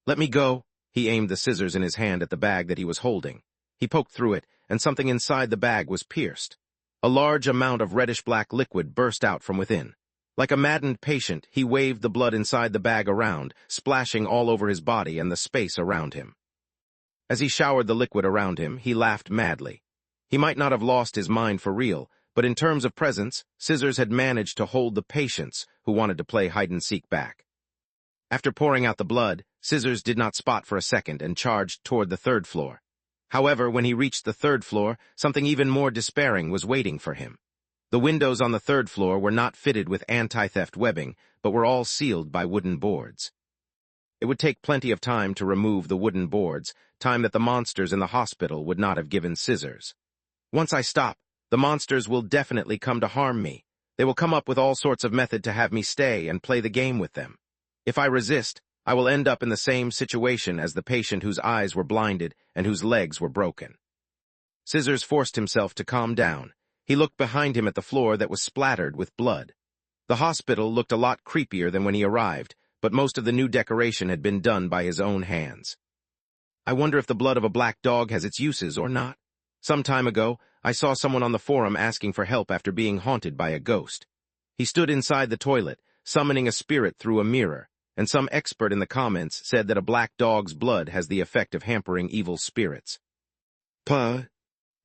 Let me go. He aimed the scissors in his hand at the bag that he was holding. He poked through it, and something inside the bag was pierced. A large amount of reddish-black liquid burst out from within. Like a maddened patient, he waved the blood inside the bag around, splashing all over his body and the space around him. As he showered the liquid around him, he laughed madly. He might not have lost his mind for real, but in terms of presence, Scissors had managed to hold the patients who wanted to play hide-and-seek back. After pouring out the blood, Scissors did not spot for a second and charged toward the 3rd floor. However, when he reached the 3rd floor, something even more despairing was waiting for him. The windows on the 3rd floor were not fitted with anti-theft webbing, but were all sealed by wooden boards. It would take plenty of time to remove the wooden boards, time that the monsters in the hospital would not have given Scissors. Once I stop, the monsters will definitely come to harm me. They will come up with all sorts of method to have me stay and play the game with them. If I resist, I will end up in the same situation as the patient whose eyes were blinded and whose legs were broken. Scissors forced himself to calm down. He looked behind him at the floor that was splattered with blood. The hospital looked a lot creepier than when he arrived, but most of the new decoration had been done by his own hands. I wonder if the blood of a black dog has its uses or not. Some time ago, I saw someone on the forum asking for help after being haunted by a ghost. He stood inside the toilet, summoning a spirit through a mirror, and some expert in the comments said that a black dog's blood has the effect of hampering evil spirits. Puh.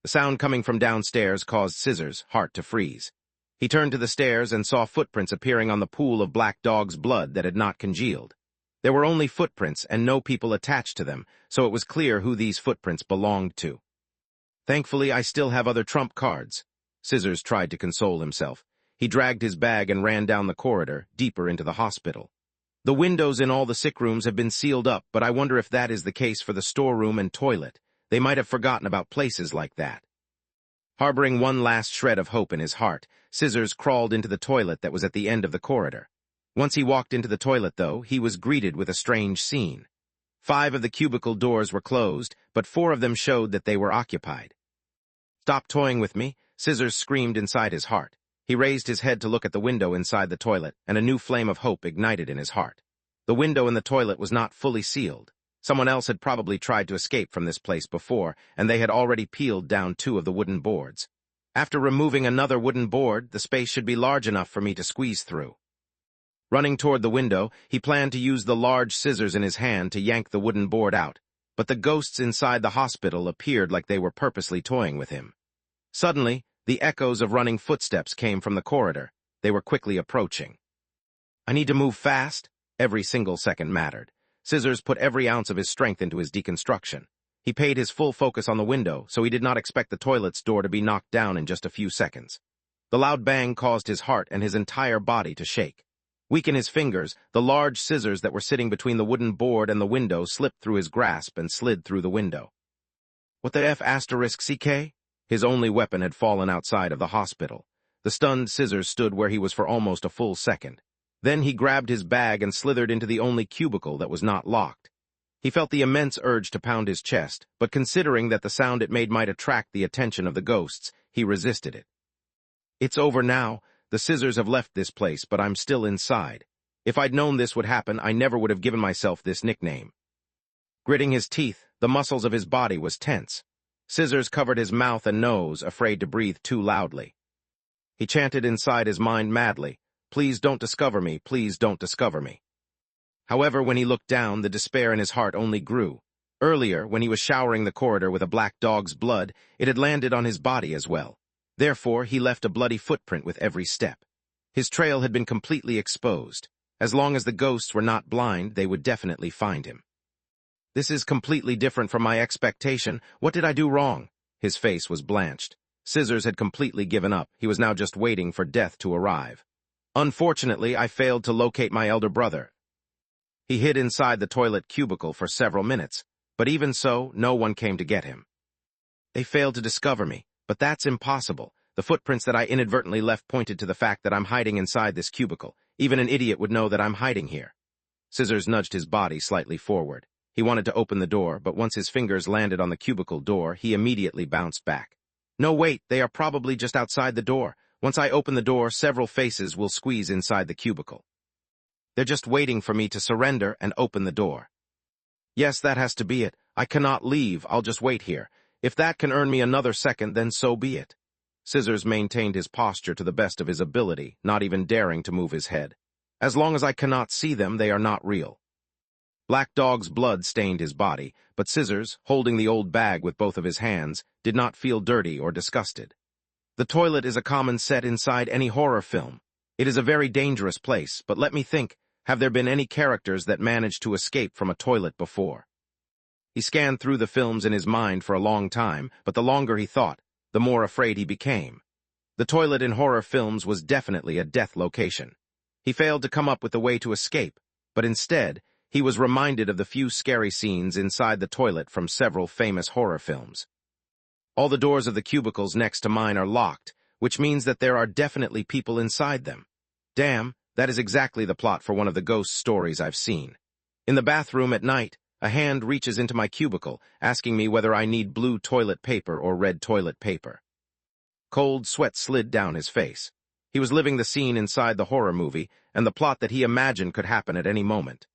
The sound coming from downstairs caused Scissors' heart to freeze. He turned to the stairs and saw footprints appearing on the pool of black dog's blood that had not congealed. There were only footprints and no people attached to them, so it was clear who these footprints belonged to. Thankfully, I still have other trump cards. Scissors tried to console himself. He dragged his bag and ran down the corridor, deeper into the hospital. The windows in all the sick rooms have been sealed up, but I wonder if that is the case for the storeroom and toilet. They might have forgotten about places like that. Harboring one last shred of hope in his heart, Scissors crawled into the toilet that was at the end of the corridor. Once he walked into the toilet, though, he was greeted with a strange scene. 5 of the cubicle doors were closed, but 4 of them showed that they were occupied. Stop toying with me, Scissors screamed inside his heart. He raised his head to look at the window inside the toilet, and a new flame of hope ignited in his heart. The window in the toilet was not fully sealed. Someone else had probably tried to escape from this place before, and they had already peeled down 2 of the wooden boards. After removing another wooden board, the space should be large enough for me to squeeze through. Running toward the window, he planned to use the large scissors in his hand to yank the wooden board out, but the ghosts inside the hospital appeared like they were purposely toying with him. Suddenly, the echoes of running footsteps came from the corridor. They were quickly approaching. I need to move fast. Every single second mattered. Scissors put every ounce of his strength into his deconstruction. He paid his full focus on the window, so he did not expect the toilet's door to be knocked down in just a few seconds. The loud bang caused his heart and his entire body to shake. Weak in his fingers, the large scissors that were sitting between the wooden board and the window slipped through his grasp and slid through the window. What the F***CK? His only weapon had fallen outside of the hospital. The stunned Scissors stood where he was for almost a full second. Then he grabbed his bag and slithered into the only cubicle that was not locked. He felt the immense urge to pound his chest, but considering that the sound it made might attract the attention of the ghosts, he resisted it. It's over now. The scissors have left this place, but I'm still inside. If I'd known this would happen, I never would have given myself this nickname. Gritting his teeth, the muscles of his body was tense. Scissors covered his mouth and nose, afraid to breathe too loudly. He chanted inside his mind madly, "Please don't discover me, please don't discover me." However, when he looked down, the despair in his heart only grew. Earlier, when he was showering the corridor with a black dog's blood, it had landed on his body as well. Therefore, he left a bloody footprint with every step. His trail had been completely exposed. As long as the ghosts were not blind, they would definitely find him. This is completely different from my expectation. What did I do wrong? His face was blanched. Scissors had completely given up. He was now just waiting for death to arrive. Unfortunately, I failed to locate my elder brother. He hid inside the toilet cubicle for several minutes, but even so, no one came to get him. They failed to discover me, but that's impossible. The footprints that I inadvertently left pointed to the fact that I'm hiding inside this cubicle. Even an idiot would know that I'm hiding here. Scissors nudged his body slightly forward. He wanted to open the door, but once his fingers landed on the cubicle door, he immediately bounced back. No, wait, they are probably just outside the door. Once I open the door, several faces will squeeze inside the cubicle. They're just waiting for me to surrender and open the door. Yes, that has to be it. I cannot leave. I'll just wait here. If that can earn me another second, then so be it. Scissors maintained his posture to the best of his ability, not even daring to move his head. As long as I cannot see them, they are not real. Black Dog's blood stained his body, but Scissors, holding the old bag with both of his hands, did not feel dirty or disgusted. The toilet is a common set inside any horror film. It is a very dangerous place, but let me think, have there been any characters that managed to escape from a toilet before? He scanned through the films in his mind for a long time, but the longer he thought, the more afraid he became. The toilet in horror films was definitely a death location. He failed to come up with a way to escape, but instead, he was reminded of the few scary scenes inside the toilet from several famous horror films. All the doors of the cubicles next to mine are locked, which means that there are definitely people inside them. Damn, that is exactly the plot for one of the ghost stories I've seen. In the bathroom at night, a hand reaches into my cubicle, asking me whether I need blue toilet paper or red toilet paper. Cold sweat slid down his face. He was living the scene inside the horror movie, and the plot that he imagined could happen at any moment.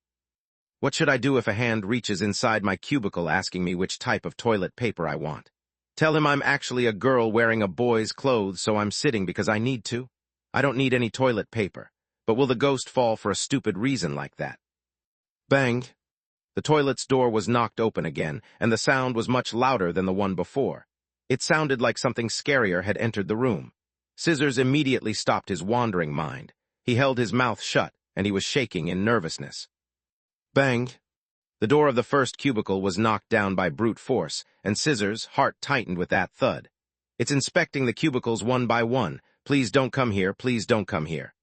What should I do if a hand reaches inside my cubicle asking me which type of toilet paper I want? Tell him I'm actually a girl wearing a boy's clothes, so I'm sitting because I need to? I don't need any toilet paper. But will the ghost fall for a stupid reason like that? Bang! The toilet's door was knocked open again, and the sound was much louder than the one before. It sounded like something scarier had entered the room. Scissors immediately stopped his wandering mind. He held his mouth shut, and he was shaking in nervousness. Bang! The door of the first cubicle was knocked down by brute force, and Scissors' heart tightened with that thud. It's inspecting the cubicles one by one. Please don't come here, please don't come here.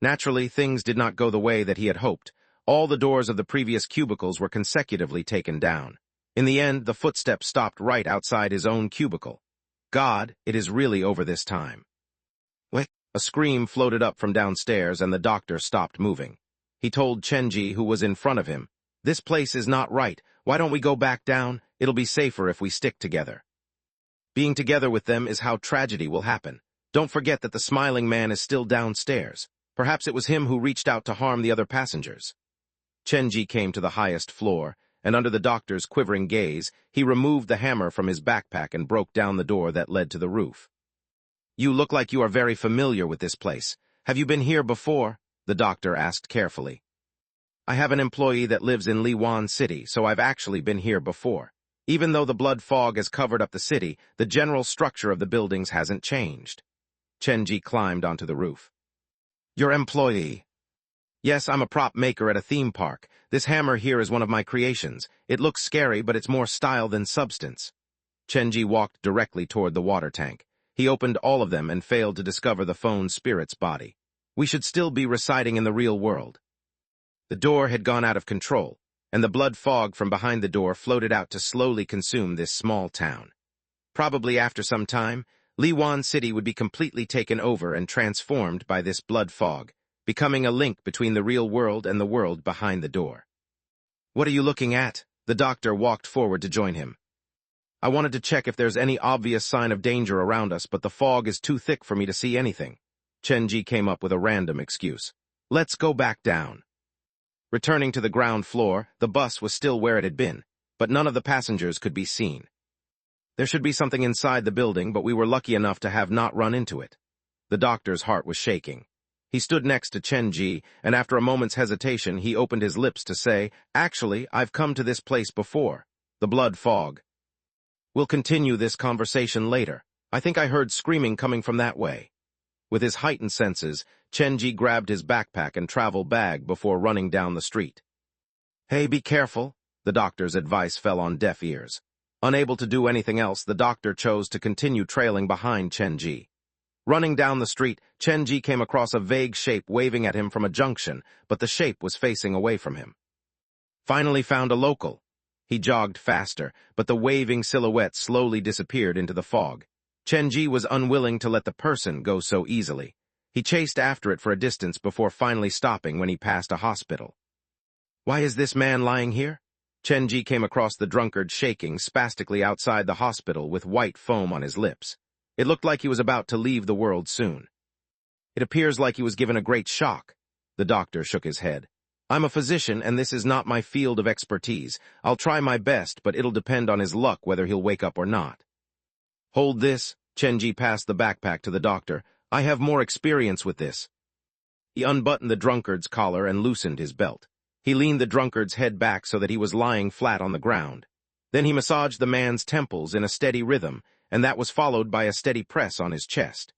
Naturally, things did not go the way that he had hoped. All the doors of the previous cubicles were consecutively taken down. In the end, the footsteps stopped right outside his own cubicle. God, it is really over this time. What? A scream floated up from downstairs, and the doctor stopped moving. He told Chenji, who was in front of him, "This place is not right. Why don't we go back down? It'll be safer if we stick together." Being together with them is how tragedy will happen. Don't forget that the smiling man is still downstairs. Perhaps it was him who reached out to harm the other passengers. Chenji came to the highest floor, and under the doctor's quivering gaze, he removed the hammer from his backpack and broke down the door that led to the roof. "You look like you are very familiar with this place. Have you been here before?" the doctor asked carefully. "I have an employee that lives in Liwan City, so I've actually been here before. Even though the blood fog has covered up the city, the general structure of the buildings hasn't changed." Chenji climbed onto the roof. "Your employee?" "Yes, I'm a prop maker at a theme park. This hammer here is one of my creations. It looks scary, but it's more style than substance." Chenji walked directly toward the water tank. He opened all of them and failed to discover the phone spirit's body. We should still be residing in the real world. The door had gone out of control, and the blood fog from behind the door floated out to slowly consume this small town. Probably after some time, Liwan City would be completely taken over and transformed by this blood fog, becoming a link between the real world and the world behind the door. What are you looking at? The doctor walked forward to join him. I wanted to check if there's any obvious sign of danger around us, but the fog is too thick for me to see anything. Chenji came up with a random excuse. Let's go back down. Returning to the ground floor, the bus was still where it had been, but none of the passengers could be seen. There should be something inside the building, but we were lucky enough to have not run into it. The doctor's heart was shaking. He stood next to Chenji, and after a moment's hesitation, he opened his lips to say, "Actually, I've come to this place before. The blood fog. We'll continue this conversation later. I think I heard screaming coming from that way." With his heightened senses, Chenji grabbed his backpack and travel bag before running down the street. Hey, be careful. The doctor's advice fell on deaf ears. Unable to do anything else, the doctor chose to continue trailing behind Chenji. Running down the street, Chenji came across a vague shape waving at him from a junction, but the shape was facing away from him. Finally found a local. He jogged faster, but the waving silhouette slowly disappeared into the fog. Chenji was unwilling to let the person go so easily. He chased after it for a distance before finally stopping when he passed a hospital. Why is this man lying here? Chenji came across the drunkard shaking spastically outside the hospital with white foam on his lips. It looked like he was about to leave the world soon. It appears like he was given a great shock. The doctor shook his head. I'm a physician, and this is not my field of expertise. I'll try my best, but it'll depend on his luck whether he'll wake up or not. Hold this. Chenji passed the backpack to the doctor. I have more experience with this. He unbuttoned the drunkard's collar and loosened his belt. He leaned the drunkard's head back so that he was lying flat on the ground. Then he massaged the man's temples in a steady rhythm, and that was followed by a steady press on his chest.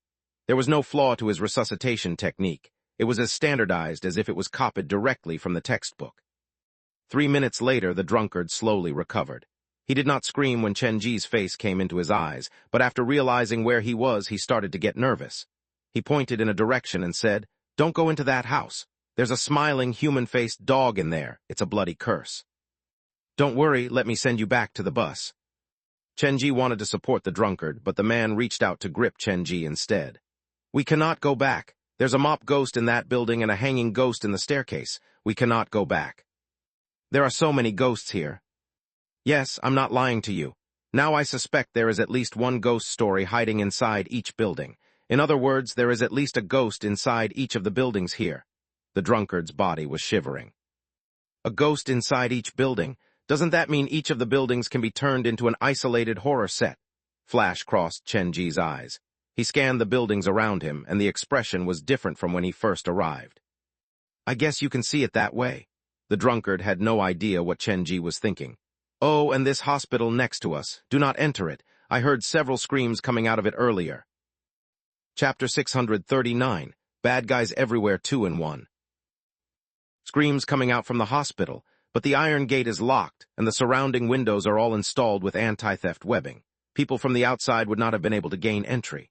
There was no flaw to his resuscitation technique. It was as standardized as if it was copied directly from the textbook. 3 minutes later, the drunkard slowly recovered. He did not scream when Chenji's face came into his eyes, but after realizing where he was, he started to get nervous. He pointed in a direction and said, "Don't go into that house. There's a smiling, human-faced dog in there. It's a bloody curse." "Don't worry, let me send you back to the bus." Chenji wanted to support the drunkard, but the man reached out to grip Chenji instead. "We cannot go back. There's a mop ghost in that building and a hanging ghost in the staircase. We cannot go back. There are so many ghosts here." "Yes, I'm not lying to you. Now I suspect there is at least one ghost story hiding inside each building. In other words, there is at least a ghost inside each of the buildings here." The drunkard's body was shivering. "A ghost inside each building? Doesn't that mean each of the buildings can be turned into an isolated horror set?" Flash crossed Chenji's eyes. He scanned the buildings around him, and the expression was different from when he first arrived. "I guess you can see it that way." The drunkard had no idea what Chenji was thinking. "Oh, and this hospital next to us. Do not enter it. I heard several screams coming out of it earlier." Chapter 639, Bad Guys Everywhere 2 in 1. Screams coming out from the hospital, but the iron gate is locked, and the surrounding windows are all installed with anti-theft webbing. People from the outside would not have been able to gain entry.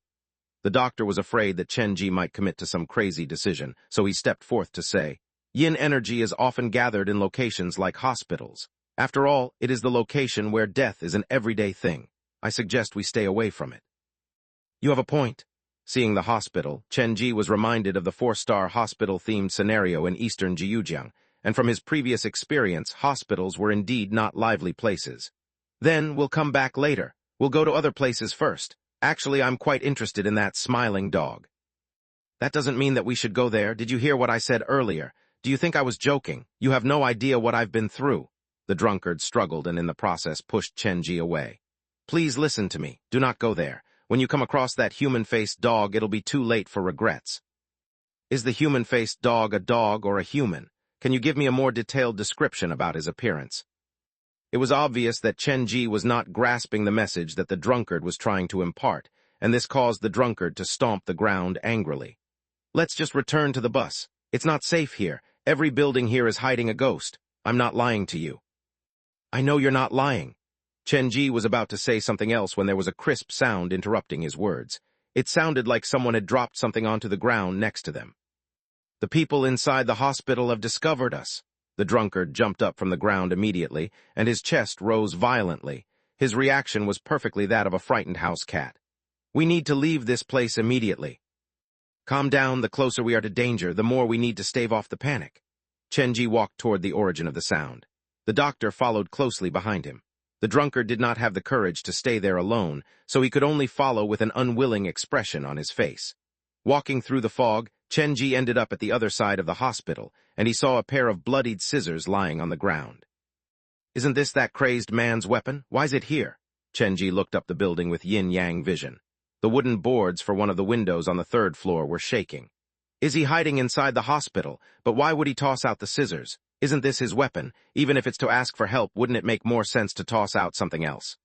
The doctor was afraid that Chenji might commit to some crazy decision, so he stepped forth to say, "Yin energy is often gathered in locations like hospitals. After all, it is the location where death is an everyday thing. I suggest we stay away from it." "You have a point." Seeing the hospital, Chenji was reminded of the 4-star hospital-themed scenario in eastern Jiujiang, and from his previous experience, hospitals were indeed not lively places. "Then we'll come back later. We'll go to other places first. Actually, I'm quite interested in that smiling dog." "That doesn't mean that we should go there. Did you hear what I said earlier? Do you think I was joking? You have no idea what I've been through." The drunkard struggled and in the process pushed Chenji away. "Please listen to me. Do not go there. When you come across that human-faced dog, it'll be too late for regrets." "Is the human-faced dog a dog or a human? Can you give me a more detailed description about his appearance?" It was obvious that Chenji was not grasping the message that the drunkard was trying to impart, and this caused the drunkard to stomp the ground angrily. "Let's just return to the bus. It's not safe here. Every building here is hiding a ghost. I'm not lying to you." "I know you're not lying." Chenji was about to say something else when there was a crisp sound interrupting his words. It sounded like someone had dropped something onto the ground next to them. "The people inside the hospital have discovered us." The drunkard jumped up from the ground immediately, and his chest rose violently. His reaction was perfectly that of a frightened house cat. "We need to leave this place immediately." "Calm down. The closer we are to danger, the more we need to stave off the panic." Chenji walked toward the origin of the sound. The doctor followed closely behind him. The drunkard did not have the courage to stay there alone, so he could only follow with an unwilling expression on his face. Walking through the fog, Chenji ended up at the other side of the hospital, and he saw a pair of bloodied scissors lying on the ground. "Isn't this that crazed man's weapon? Why's it here?" Chenji looked up the building with yin-yang vision. The wooden boards for one of the windows on the third floor were shaking. Is he hiding inside the hospital? But why would he toss out the scissors? Isn't this his weapon? Even if it's to ask for help, wouldn't it make more sense to toss out something else?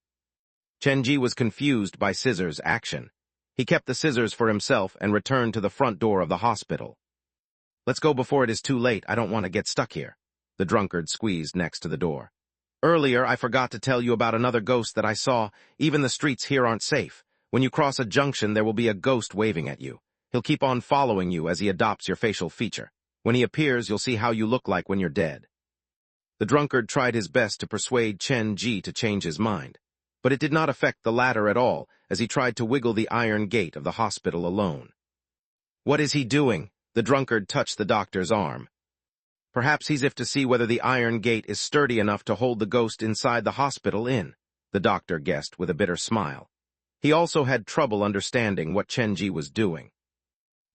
Chenji was confused by Scissors' action. He kept the scissors for himself and returned to the front door of the hospital. "Let's go before it is too late. I don't want to get stuck here." The drunkard squeezed next to the door. "Earlier, I forgot to tell you about another ghost that I saw. Even the streets here aren't safe. When you cross a junction, there will be a ghost waving at you. He'll keep on following you as he adopts your facial feature. When he appears, you'll see how you look like when you're dead." The drunkard tried his best to persuade Chenji to change his mind, but it did not affect the latter at all as he tried to wiggle the iron gate of the hospital alone. "What is he doing?" The drunkard touched the doctor's arm. "Perhaps he's if to see whether the iron gate is sturdy enough to hold the ghost inside the hospital in," the doctor guessed with a bitter smile. He also had trouble understanding what Chenji was doing.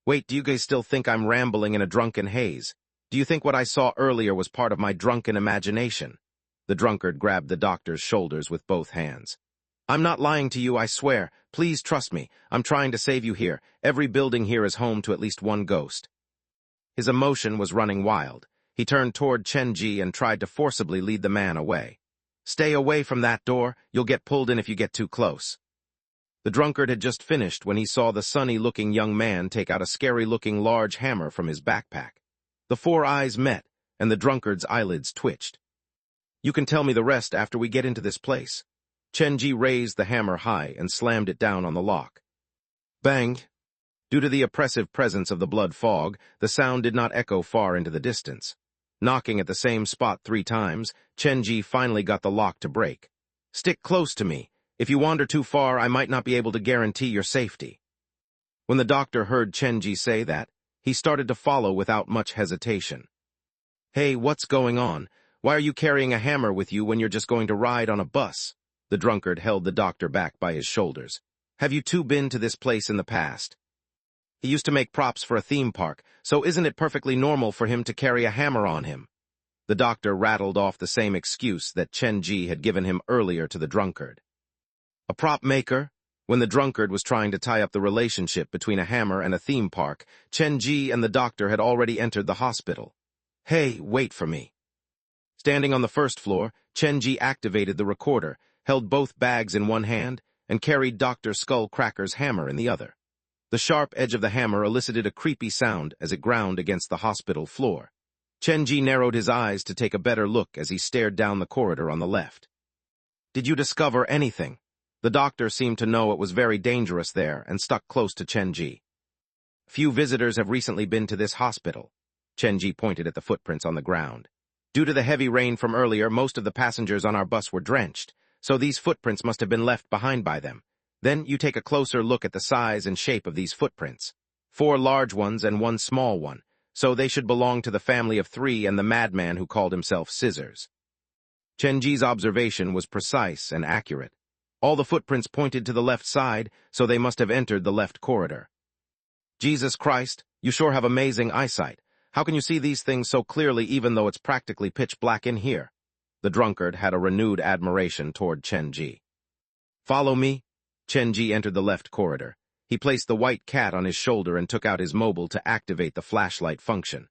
"Wait, do you guys still think I'm rambling in a drunken haze? Do you think what I saw earlier was part of my drunken imagination?" The drunkard grabbed the doctor's shoulders with both hands. "I'm not lying to you, I swear. Please trust me. I'm trying to save you here. Every building here is home to at least one ghost." His emotion was running wild. He turned toward Chenji and tried to forcibly lead the man away. "Stay away from that door. You'll get pulled in if you get too close." The drunkard had just finished when he saw the sunny-looking young man take out a scary-looking large hammer from his backpack. The four eyes met, and the drunkard's eyelids twitched. "You can tell me the rest after we get into this place." Chenji raised the hammer high and slammed it down on the lock. Bang! Due to the oppressive presence of the blood fog, the sound did not echo far into the distance. Knocking at the same spot 3 times, Chenji finally got the lock to break. "Stick close to me. If you wander too far, I might not be able to guarantee your safety." When the doctor heard Chenji say that, he started to follow without much hesitation. "Hey, what's going on? Why are you carrying a hammer with you when you're just going to ride on a bus?" The drunkard held the doctor back by his shoulders. "Have you two been to this place in the past?" He used to make props for a theme park, so isn't it perfectly normal for him to carry a hammer on him? The doctor rattled off the same excuse that Chenji had given him earlier to the drunkard. A prop maker? When the drunkard was trying to tie up the relationship between a hammer and a theme park, Chenji and the doctor had already entered the hospital. "Hey, wait for me." Standing on the first floor, Chenji activated the recorder, held both bags in one hand, and carried Dr. Skullcracker's hammer in the other. The sharp edge of the hammer elicited a creepy sound as it ground against the hospital floor. Chenji narrowed his eyes to take a better look as he stared down the corridor on the left. "Did you discover anything?" The doctor seemed to know it was very dangerous there and stuck close to Chenji. "Few visitors have recently been to this hospital." Chenji pointed at the footprints on the ground. "Due to the heavy rain from earlier, most of the passengers on our bus were drenched, so these footprints must have been left behind by them. Then you take a closer look at the size and shape of these footprints. 4 large ones and 1 small one, so they should belong to the family of 3 and the madman who called himself Scissors." Chenji's observation was precise and accurate. All the footprints pointed to the left side, so they must have entered the left corridor. "Jesus Christ, you sure have amazing eyesight. How can you see these things so clearly even though it's practically pitch black in here?" The drunkard had a renewed admiration toward Chenji. "Follow me." Chenji entered the left corridor. He placed the white cat on his shoulder and took out his mobile to activate the flashlight function.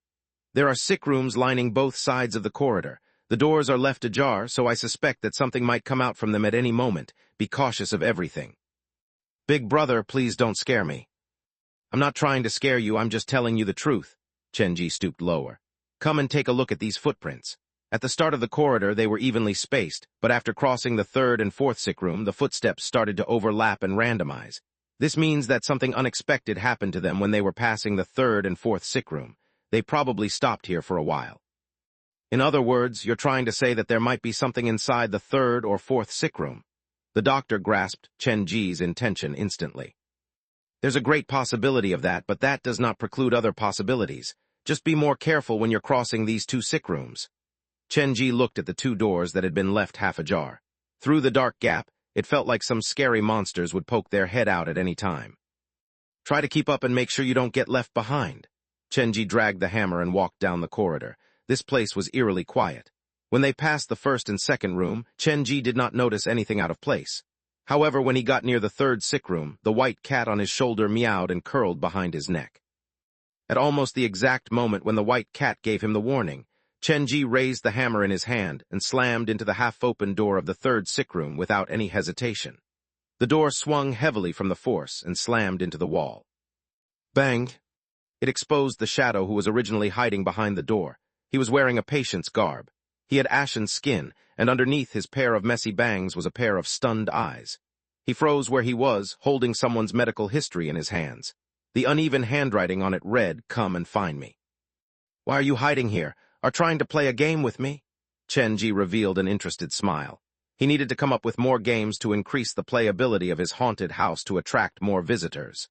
There are sick rooms lining both sides of the corridor. The doors are left ajar, so I suspect that something might come out from them at any moment. Be cautious of everything. "Big brother, please don't scare me." "I'm not trying to scare you, I'm just telling you the truth." Chenji stooped lower. "Come and take a look at these footprints." At the start of the corridor, they were evenly spaced, but after crossing the 3rd and 4th sick room, the footsteps started to overlap and randomize. This means that something unexpected happened to them when they were passing the 3rd and 4th sick room. They probably stopped here for a while. "In other words, you're trying to say that there might be something inside the 3rd or 4th sick room." The doctor grasped Chenji's intention instantly. "There's a great possibility of that, but that does not preclude other possibilities. Just be more careful when you're crossing these 2 sick rooms." Chen-ji looked at the two doors that had been left half ajar. Through the dark gap, it felt like some scary monsters would poke their head out at any time. Try to keep up and make sure you don't get left behind. Chen-ji dragged the hammer and walked down the corridor. This place was eerily quiet. When they passed the first and second room, Chen-ji did not notice anything out of place. However, when he got near the third sick room, the white cat on his shoulder meowed and curled behind his neck. At almost the exact moment when the white cat gave him the warning, Chen-ji raised the hammer in his hand and slammed into the half-open door of the third sick room without any hesitation. The door swung heavily from the force and slammed into the wall. Bang! It exposed the shadow who was originally hiding behind the door. He was wearing a patient's garb. He had ashen skin, and underneath his pair of messy bangs was a pair of stunned eyes. He froze where he was, holding someone's medical history in his hands. The uneven handwriting on it read, "Come and find me." "Why are you hiding here? Are trying to play a game with me?" Chen-ji revealed an interested smile. He needed to come up with more games to increase the playability of his haunted house to attract more visitors.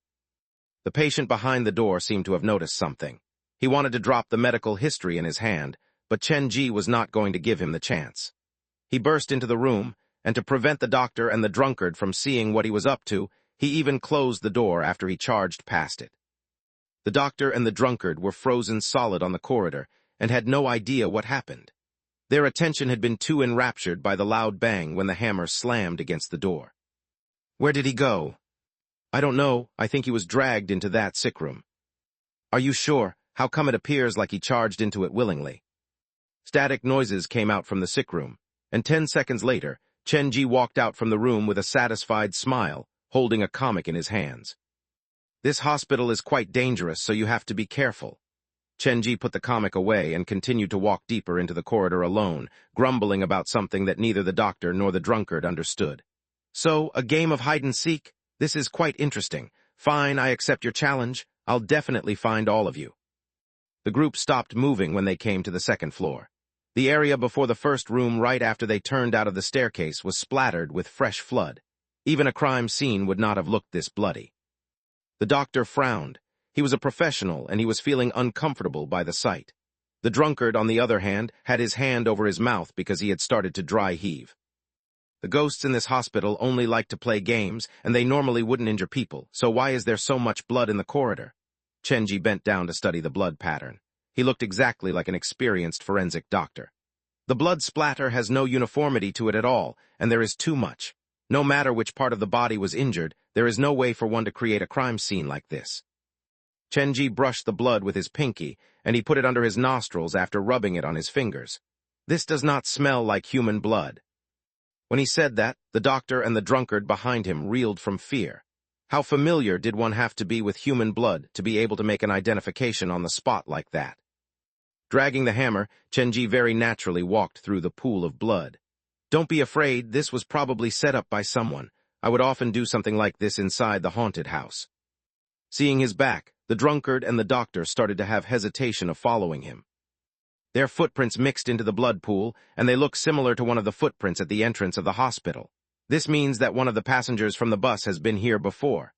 The patient behind the door seemed to have noticed something. He wanted to drop the medical history in his hand, but Chen-ji was not going to give him the chance. He burst into the room, and to prevent the doctor and the drunkard from seeing what he was up to, he even closed the door after he charged past it. The doctor and the drunkard were frozen solid on the corridor and had no idea what happened. Their attention had been too enraptured by the loud bang when the hammer slammed against the door. "Where did he go?" "I don't know. I think he was dragged into that sick room." "Are you sure? How come it appears like he charged into it willingly?" Static noises came out from the sick room, and 10 seconds later, Chen-ji walked out from the room with a satisfied smile, holding a comic in his hands. "This hospital is quite dangerous, so you have to be careful." Chen-ji put the comic away and continued to walk deeper into the corridor alone, grumbling about something that neither the doctor nor the drunkard understood. "So, a game of hide-and-seek? This is quite interesting. Fine, I accept your challenge. I'll definitely find all of you." The group stopped moving when they came to the second floor. The area before the first room right after they turned out of the staircase was splattered with fresh flood. Even a crime scene would not have looked this bloody. The doctor frowned. He was a professional, and he was feeling uncomfortable by the sight. The drunkard, on the other hand, had his hand over his mouth because he had started to dry heave. "The ghosts in this hospital only like to play games, and they normally wouldn't injure people, so why is there so much blood in the corridor?" Chen-ji bent down to study the blood pattern. He looked exactly like an experienced forensic doctor. "The blood splatter has no uniformity to it at all, and there is too much. No matter which part of the body was injured, there is no way for one to create a crime scene like this." Chen-ji brushed the blood with his pinky, and he put it under his nostrils after rubbing it on his fingers. "This does not smell like human blood." When he said that, the doctor and the drunkard behind him reeled from fear. How familiar did one have to be with human blood to be able to make an identification on the spot like that? Dragging the hammer, Chen-ji very naturally walked through the pool of blood. "Don't be afraid, this was probably set up by someone. I would often do something like this inside the haunted house." Seeing his back, the drunkard and the doctor started to have hesitation of following him. Their footprints mixed into the blood pool, and they looked similar to one of the footprints at the entrance of the hospital. This means that one of the passengers from the bus has been here before.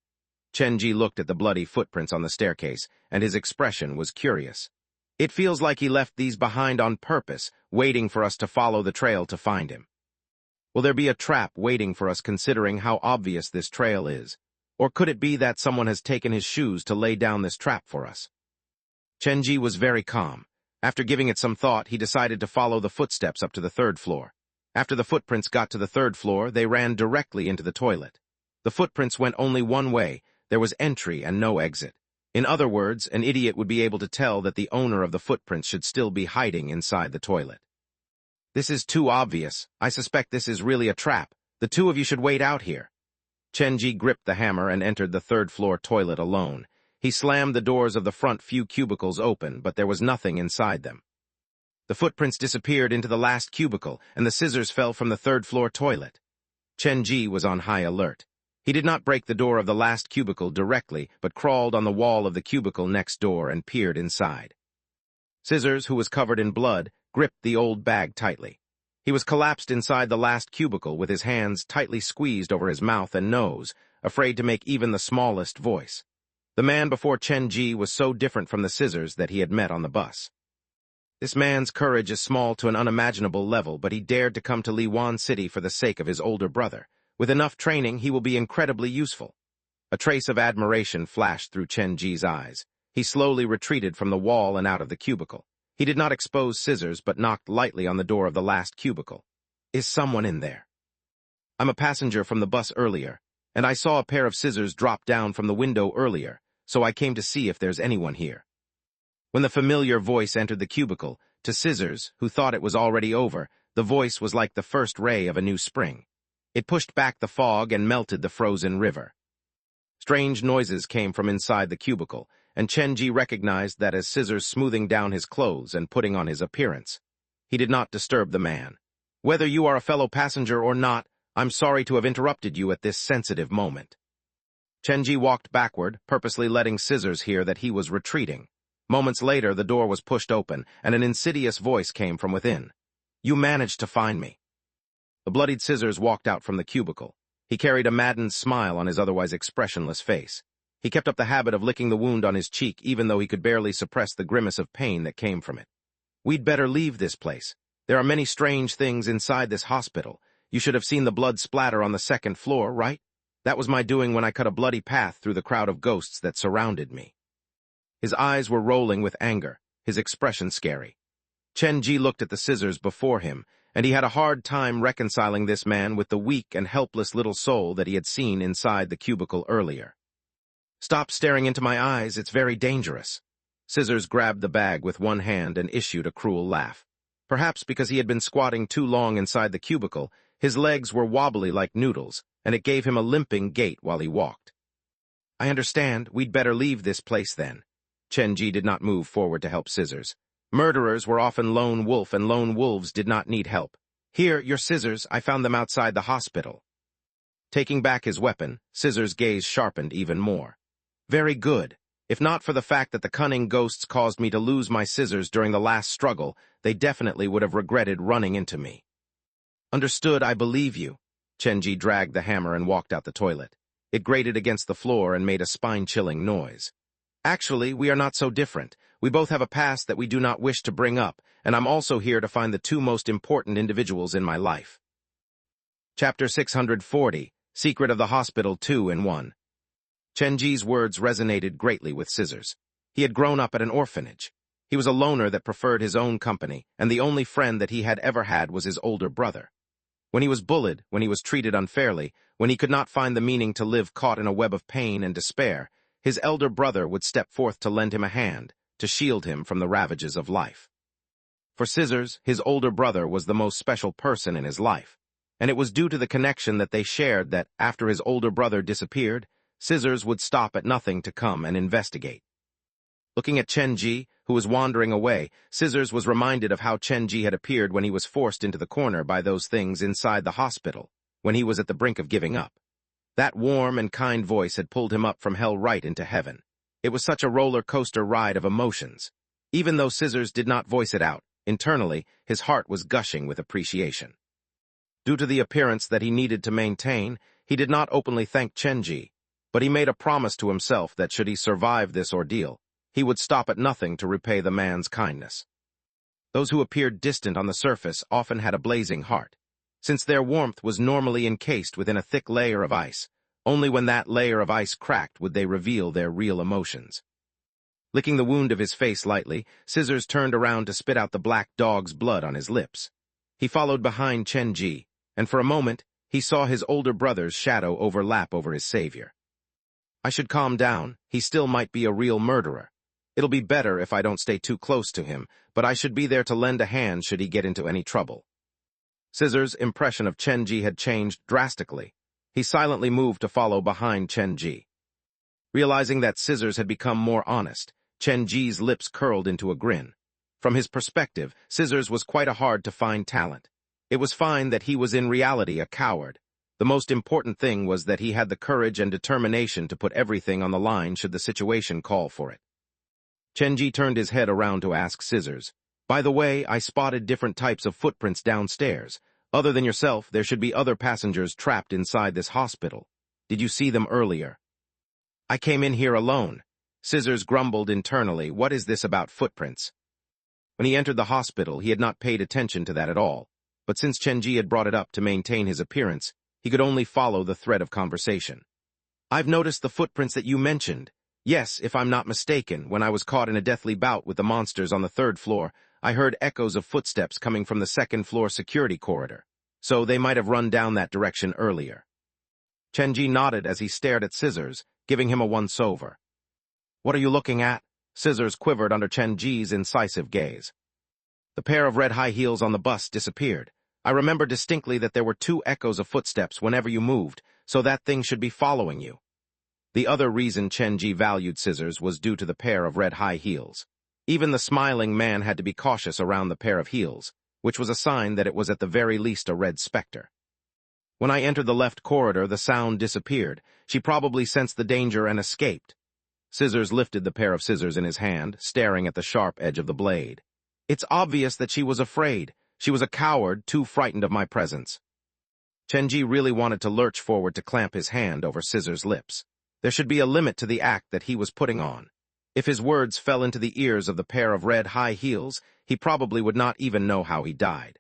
Chen-ji looked at the bloody footprints on the staircase, and his expression was curious. "It feels like he left these behind on purpose, waiting for us to follow the trail to find him. Will there be a trap waiting for us considering how obvious this trail is? Or could it be that someone has taken his shoes to lay down this trap for us?" Chen-ji was very calm. After giving it some thought, he decided to follow the footsteps up to the third floor. After the footprints got to the third floor, they ran directly into the toilet. The footprints went only one way. There was entry and no exit. In other words, an idiot would be able to tell that the owner of the footprints should still be hiding inside the toilet. "This is too obvious. I suspect this is really a trap. The two of you should wait out here." Chen-ji gripped the hammer and entered the third-floor toilet alone. He slammed the doors of the front few cubicles open, but there was nothing inside them. The footprints disappeared into the last cubicle, and the scissors fell from the third-floor toilet. Chen-ji was on high alert. He did not break the door of the last cubicle directly, but crawled on the wall of the cubicle next door and peered inside. Scissors, who was covered in blood, gripped the old bag tightly. He was collapsed inside the last cubicle with his hands tightly squeezed over his mouth and nose, afraid to make even the smallest voice. The man before Chen-ji was so different from the scissors that he had met on the bus. This man's courage is small to an unimaginable level, but he dared to come to Liwan City for the sake of his older brother. With enough training, he will be incredibly useful. A trace of admiration flashed through Chen Ji's eyes. He slowly retreated from the wall and out of the cubicle. He did not expose Scissors, but knocked lightly on the door of the last cubicle. Is someone in there? I'm a passenger from the bus earlier, and I saw a pair of scissors drop down from the window earlier, so I came to see if there's anyone here. When the familiar voice entered the cubicle, to Scissors, who thought it was already over, the voice was like the first ray of a new spring. It pushed back the fog and melted the frozen river. Strange noises came from inside the cubicle, and Chen Ji recognized that as Scissors smoothing down his clothes and putting on his appearance. He did not disturb the man. Whether you are a fellow passenger or not, I'm sorry to have interrupted you at this sensitive moment. Chen Ji walked backward, purposely letting Scissors hear that he was retreating. Moments later, the door was pushed open, and an insidious voice came from within. You managed to find me. The bloodied Scissors walked out from the cubicle. He carried a maddened smile on his otherwise expressionless face. He kept up the habit of licking the wound on his cheek, even though he could barely suppress the grimace of pain that came from it. We'd better leave this place. There are many strange things inside this hospital. You should have seen the blood splatter on the second floor, right? That was my doing when I cut a bloody path through the crowd of ghosts that surrounded me. His eyes were rolling with anger, his expression scary. Chen Ji looked at the Scissors before him, and he had a hard time reconciling this man with the weak and helpless little soul that he had seen inside the cubicle earlier. Stop staring into my eyes, it's very dangerous. Scissors grabbed the bag with one hand and issued a cruel laugh. Perhaps because he had been squatting too long inside the cubicle, his legs were wobbly like noodles, and it gave him a limping gait while he walked. I understand, we'd better leave this place then. Chen Ji did not move forward to help Scissors. Murderers were often lone wolf, and lone wolves did not need help. Here, your scissors, I found them outside the hospital. Taking back his weapon, Scissors' gaze sharpened even more. Very good. If not for the fact that the cunning ghosts caused me to lose my scissors during the last struggle, they definitely would have regretted running into me. Understood, I believe you. Chen Ji dragged the hammer and walked out the toilet. It grated against the floor and made a spine-chilling noise. Actually, we are not so different. We both have a past that we do not wish to bring up, and I'm also here to find the two most important individuals in my life. Chapter 640, Secret of the Hospital 2 in 1. Chen Ji's words resonated greatly with Scissors. He had grown up at an orphanage. He was a loner that preferred his own company, and the only friend that he had ever had was his older brother. When he was bullied, when he was treated unfairly, when he could not find the meaning to live caught in a web of pain and despair, his elder brother would step forth to lend him a hand, to shield him from the ravages of life. For Scissors, his older brother was the most special person in his life, and it was due to the connection that they shared that, after his older brother disappeared, Scissors would stop at nothing to come and investigate. Looking at Chen Ji, who was wandering away, Scissors was reminded of how Chen Ji had appeared when he was forced into the corner by those things inside the hospital, when he was at the brink of giving up. That warm and kind voice had pulled him up from hell right into heaven. It was such a roller coaster ride of emotions. Even though Scissors did not voice it out, internally, his heart was gushing with appreciation. Due to the appearance that he needed to maintain, he did not openly thank Chen Ji, but he made a promise to himself that should he survive this ordeal, he would stop at nothing to repay the man's kindness. Those who appeared distant on the surface often had a blazing heart. Since their warmth was normally encased within a thick layer of ice, only when that layer of ice cracked would they reveal their real emotions. Licking the wound of his face lightly, Scissors turned around to spit out the black dog's blood on his lips. He followed behind Chen Ji, and for a moment, he saw his older brother's shadow overlap over his savior. I should calm down. He still might be a real murderer. It'll be better if I don't stay too close to him, but I should be there to lend a hand should he get into any trouble. Scissors' impression of Chen Ji had changed drastically. He silently moved to follow behind Chen Ji. Realizing that Scissors had become more honest, Chen Ji's lips curled into a grin. From his perspective, Scissors was quite a hard-to-find talent. It was fine that he was in reality a coward. The most important thing was that he had the courage and determination to put everything on the line should the situation call for it. Chen Ji turned his head around to ask Scissors, "By the way, I spotted different types of footprints downstairs. Other than yourself, there should be other passengers trapped inside this hospital. Did you see them earlier?" "I came in here alone." Scissors grumbled internally, "What is this about footprints?" When he entered the hospital, he had not paid attention to that at all, but since Chenji had brought it up to maintain his appearance, he could only follow the thread of conversation. "I've noticed the footprints that you mentioned. Yes, if I'm not mistaken, when I was caught in a deathly bout with the monsters on the 3rd floor, I heard echoes of footsteps coming from the 2nd floor security corridor, so they might have run down that direction earlier." Chenji nodded as he stared at Scissors, giving him a once-over. "What are you looking at?" Scissors quivered under Chenji's incisive gaze. "The pair of red high heels on the bus disappeared. I remember distinctly that there were 2 echoes of footsteps whenever you moved, so that thing should be following you." The other reason Chenji valued Scissors was due to the pair of red high heels. Even the smiling man had to be cautious around the pair of heels, which was a sign that it was at the very least a red specter. "When I entered the left corridor, the sound disappeared. She probably sensed the danger and escaped." Scissors lifted the pair of scissors in his hand, staring at the sharp edge of the blade. "It's obvious that she was afraid. She was a coward, too frightened of my presence." Chenji really wanted to lurch forward to clamp his hand over Scissors' lips. There should be a limit to the act that he was putting on. If his words fell into the ears of the pair of red high heels, he probably would not even know how he died.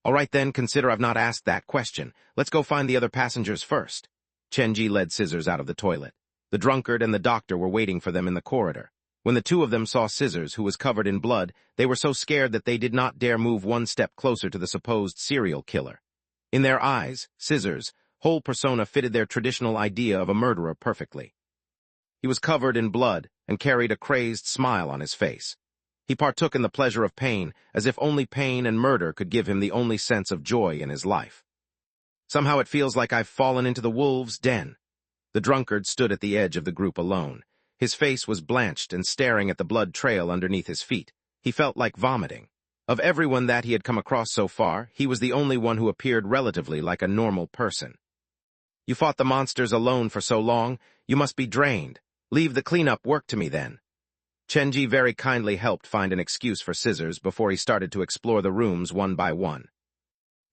"All right then, consider I've not asked that question. Let's go find the other passengers first." Chenji led Scissors out of the toilet. The drunkard and the doctor were waiting for them in the corridor. When the 2 of them saw Scissors, who was covered in blood, they were so scared that they did not dare move one step closer to the supposed serial killer. In their eyes, Scissors' whole persona fitted their traditional idea of a murderer perfectly. He was covered in blood and carried a crazed smile on his face. He partook in the pleasure of pain, as if only pain and murder could give him the only sense of joy in his life. "Somehow it feels like I've fallen into the wolves' den." The drunkard stood at the edge of the group alone. His face was blanched and staring at the blood trail underneath his feet. He felt like vomiting. Of everyone that he had come across so far, he was the only one who appeared relatively like a normal person. "You fought the monsters alone for so long, you must be drained. Leave the cleanup work to me then." Chenji very kindly helped find an excuse for Scissors before he started to explore the rooms one by one.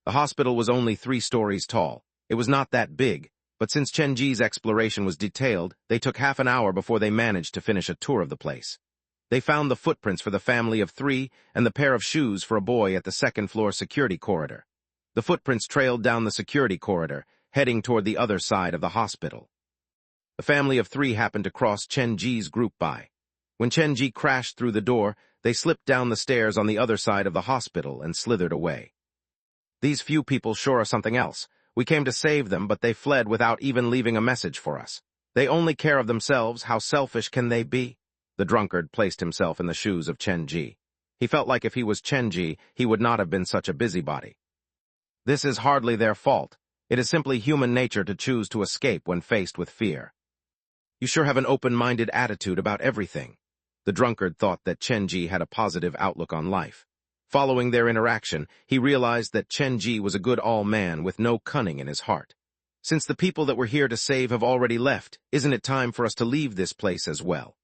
The hospital was only 3 stories tall. It was not that big, but since Chenji's exploration was detailed, they took half an hour before they managed to finish a tour of the place. They found the footprints for the family of 3 and the pair of shoes for a boy at the 2nd floor security corridor. The footprints trailed down the security corridor, heading toward the other side of the hospital. The family of 3 happened to cross Chenji's group by. When Chenji crashed through the door, they slipped down the stairs on the other side of the hospital and slithered away. "These few people sure are something else. We came to save them, but they fled without even leaving a message for us. They only care of themselves. How selfish can they be?" The drunkard placed himself in the shoes of Chenji. He felt like if he was Chenji, he would not have been such a busybody. "This is hardly their fault. It is simply human nature to choose to escape when faced with fear." "You sure have an open-minded attitude about everything." The drunkard thought that Chenji had a positive outlook on life. Following their interaction, he realized that Chenji was a good all-man with no cunning in his heart. "Since the people that we're here to save have already left, isn't it time for us to leave this place as well?"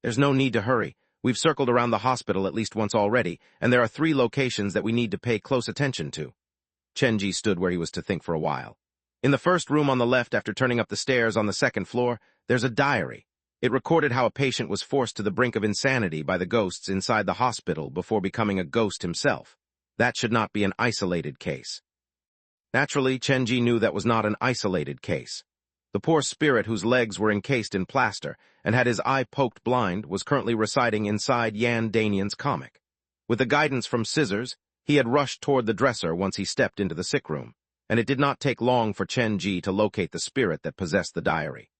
"There's no need to hurry. We've circled around the hospital at least once already, and there are 3 locations that we need to pay close attention to." Chenji stood where he was to think for a while. In the first room on the left after turning up the stairs on the 2nd floor, there's a diary. It recorded how a patient was forced to the brink of insanity by the ghosts inside the hospital before becoming a ghost himself. That should not be an isolated case. Naturally, Chenji knew that was not an isolated case. The poor spirit whose legs were encased in plaster and had his eye poked blind was currently residing inside Yan Danian's comic. With the guidance from Scissors, he had rushed toward the dresser once he stepped into the sick room, and it did not take long for Chenji to locate the spirit that possessed the diary.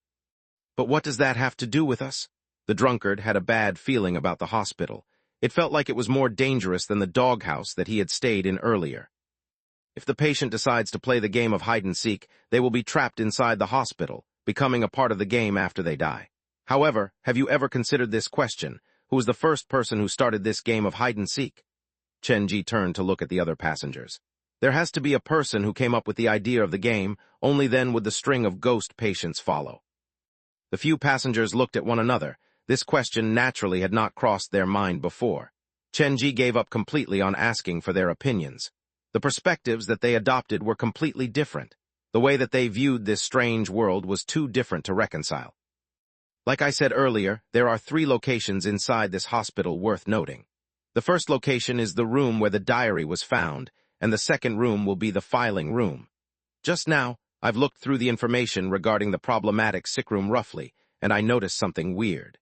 "But what does that have to do with us?" The drunkard had a bad feeling about the hospital. It felt like it was more dangerous than the doghouse that he had stayed in earlier. If the patient decides to play the game of hide-and-seek, they will be trapped inside the hospital, becoming a part of the game after they die. However, have you ever considered this question? Who was the first person who started this game of hide-and-seek? Chenji turned to look at the other passengers. There has to be a person who came up with the idea of the game, only then would the string of ghost patients follow. The few passengers looked at one another. This question naturally had not crossed their mind before. Chenji gave up completely on asking for their opinions. The perspectives that they adopted were completely different. The way that they viewed this strange world was too different to reconcile. Like I said earlier, there are 3 locations inside this hospital worth noting. The first location is the room where the diary was found, and the second room will be the filing room. Just now, I've looked through the information regarding the problematic sick room roughly, and I noticed something weird.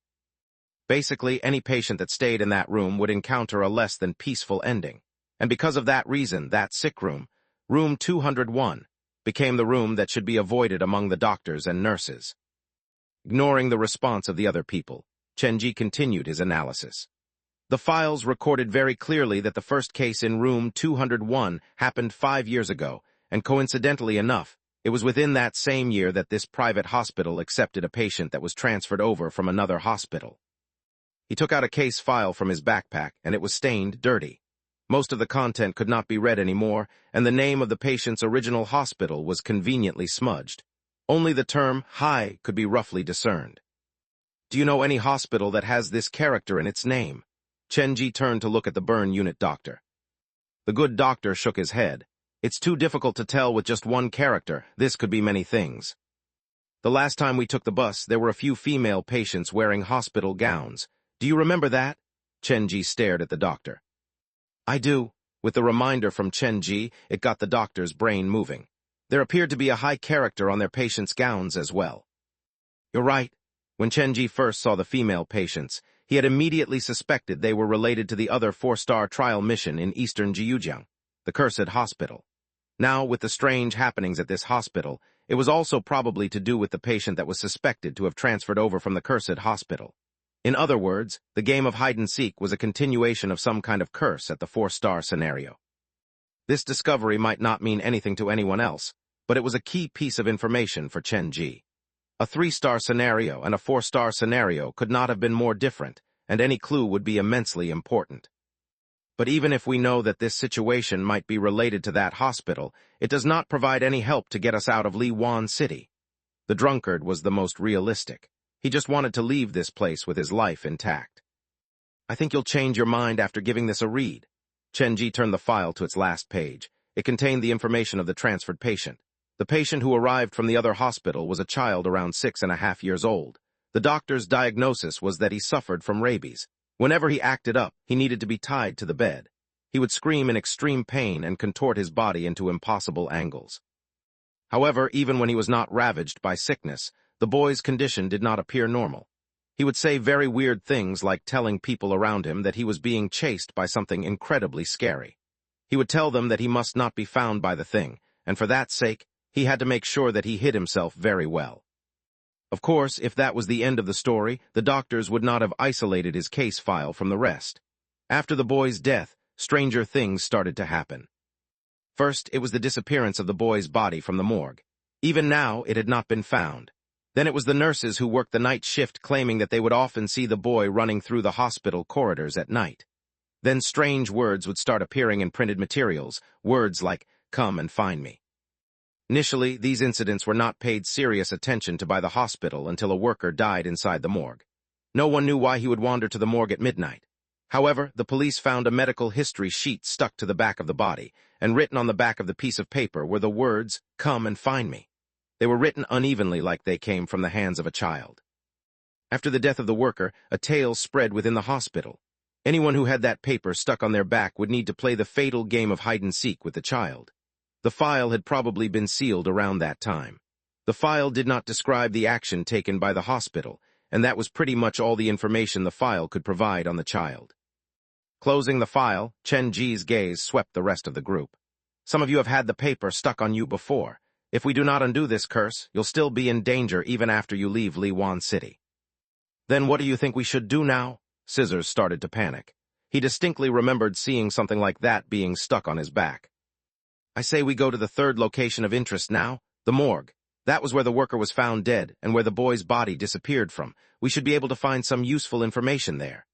Basically, any patient that stayed in that room would encounter a less than peaceful ending. And because of that reason, that sick room, room 201, became the room that should be avoided among the doctors and nurses. Ignoring the response of the other people, Chenji continued his analysis. The files recorded very clearly that the first case in room 201 happened 5 years ago, and coincidentally enough, it was within that same year that this private hospital accepted a patient that was transferred over from another hospital. He took out a case file from his backpack, and it was stained dirty. Most of the content could not be read anymore, and the name of the patient's original hospital was conveniently smudged. Only the term "Hai" could be roughly discerned. Do you know any hospital that has this character in its name? Chenji turned to look at the burn unit doctor. The good doctor shook his head. It's too difficult to tell with just one character. This could be many things. The last time we took the bus, there were a few female patients wearing hospital gowns. Do you remember that? Chenji stared at the doctor. I do. With the reminder from Chenji, it got the doctor's brain moving. There appeared to be a high character on their patients' gowns as well. You're right. When Chenji first saw the female patients, he had immediately suspected they were related to the other 4-star trial mission in eastern Jiujiang, the Cursed Hospital. Now, with the strange happenings at this hospital, it was also probably to do with the patient that was suspected to have transferred over from the Cursed Hospital. In other words, the game of hide-and-seek was a continuation of some kind of curse at the 4-star scenario. This discovery might not mean anything to anyone else, but it was a key piece of information for Chenji. A 3-star scenario and a 4-star scenario could not have been more different, and any clue would be immensely important. But even if we know that this situation might be related to that hospital, it does not provide any help to get us out of Liwan City. The drunkard was the most realistic. He just wanted to leave this place with his life intact. I think you'll change your mind after giving this a read. Chenji turned the file to its last page. It contained the information of the transferred patient. The patient who arrived from the other hospital was a child around 6.5 years old. The doctor's diagnosis was that he suffered from rabies. Whenever he acted up, he needed to be tied to the bed. He would scream in extreme pain and contort his body into impossible angles. However, even when he was not ravaged by sickness, the boy's condition did not appear normal. He would say very weird things like telling people around him that he was being chased by something incredibly scary. He would tell them that he must not be found by the thing, and for that sake, he had to make sure that he hid himself very well. Of course, if that was the end of the story, the doctors would not have isolated his case file from the rest. After the boy's death, stranger things started to happen. First, it was the disappearance of the boy's body from the morgue. Even now, it had not been found. Then it was the nurses who worked the night shift claiming that they would often see the boy running through the hospital corridors at night. Then strange words would start appearing in printed materials, words like, "Come and find me." Initially, these incidents were not paid serious attention to by the hospital until a worker died inside the morgue. No one knew why he would wander to the morgue at midnight. However, the police found a medical history sheet stuck to the back of the body, and written on the back of the piece of paper were the words, "Come and find me." They were written unevenly like they came from the hands of a child. After the death of the worker, a tale spread within the hospital. Anyone who had that paper stuck on their back would need to play the fatal game of hide-and-seek with the child. The file had probably been sealed around that time. The file did not describe the action taken by the hospital, and that was pretty much all the information the file could provide on the child. Closing the file, Chenji's gaze swept the rest of the group. Some of you have had the paper stuck on you before. If we do not undo this curse, you'll still be in danger even after you leave Liwan City. Then what do you think we should do now? Scissors started to panic. He distinctly remembered seeing something like that being stuck on his back. I say we go to the third location of interest now, the morgue. That was where the worker was found dead and where the boy's body disappeared from. We should be able to find some useful information there.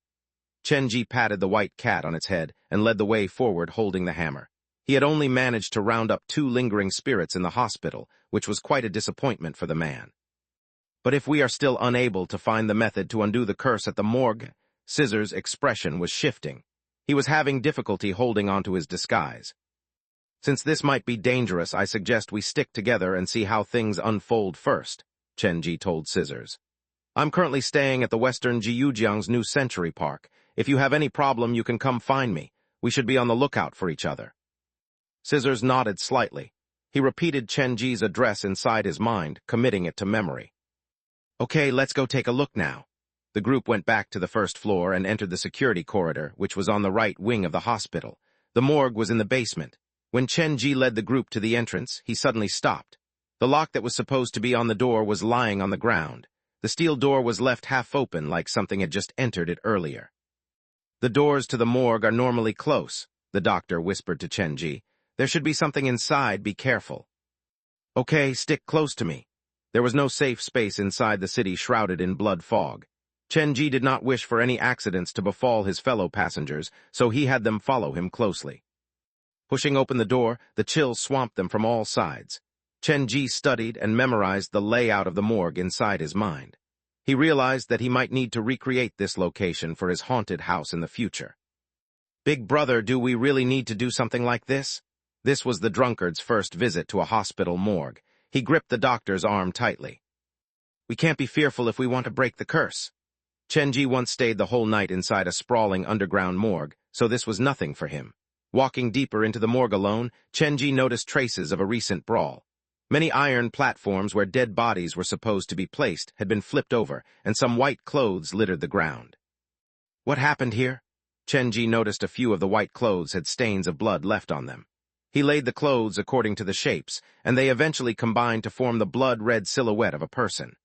Chenji patted the white cat on its head and led the way forward holding the hammer. He had only managed to round up 2 lingering spirits in the hospital, which was quite a disappointment for the man. But if we are still unable to find the method to undo the curse at the morgue, Scissors' expression was shifting. He was having difficulty holding onto his disguise. Since this might be dangerous, I suggest we stick together and see how things unfold first, Chenji told Scissors. I'm currently staying at the Western Jiujiang's new Century Park. If you have any problem, you can come find me. We should be on the lookout for each other. Scissors nodded slightly. He repeated Chenji's address inside his mind, committing it to memory. Okay, let's go take a look now. The group went back to the first floor and entered the security corridor, which was on the right wing of the hospital. The morgue was in the basement. When Chenji led the group to the entrance, he suddenly stopped. The lock that was supposed to be on the door was lying on the ground. The steel door was left half open like something had just entered it earlier. The doors to the morgue are normally close, the doctor whispered to Chenji. There should be something inside, be careful. Okay, stick close to me. There was no safe space inside the city shrouded in blood fog. Chenji did not wish for any accidents to befall his fellow passengers, so he had them follow him closely. Pushing open the door, the chill swamped them from all sides. Chenji studied and memorized the layout of the morgue inside his mind. He realized that he might need to recreate this location for his haunted house in the future. Big brother, do we really need to do something like this? This was the drunkard's first visit to a hospital morgue. He gripped the doctor's arm tightly. We can't be fearful if we want to break the curse. Chenji once stayed the whole night inside a sprawling underground morgue, so this was nothing for him. Walking deeper into the morgue alone, Chenji noticed traces of a recent brawl. Many iron platforms where dead bodies were supposed to be placed had been flipped over, and some white clothes littered the ground. What happened here? Chenji noticed a few of the white clothes had stains of blood left on them. He laid the clothes according to the shapes, and they eventually combined to form the blood-red silhouette of a person.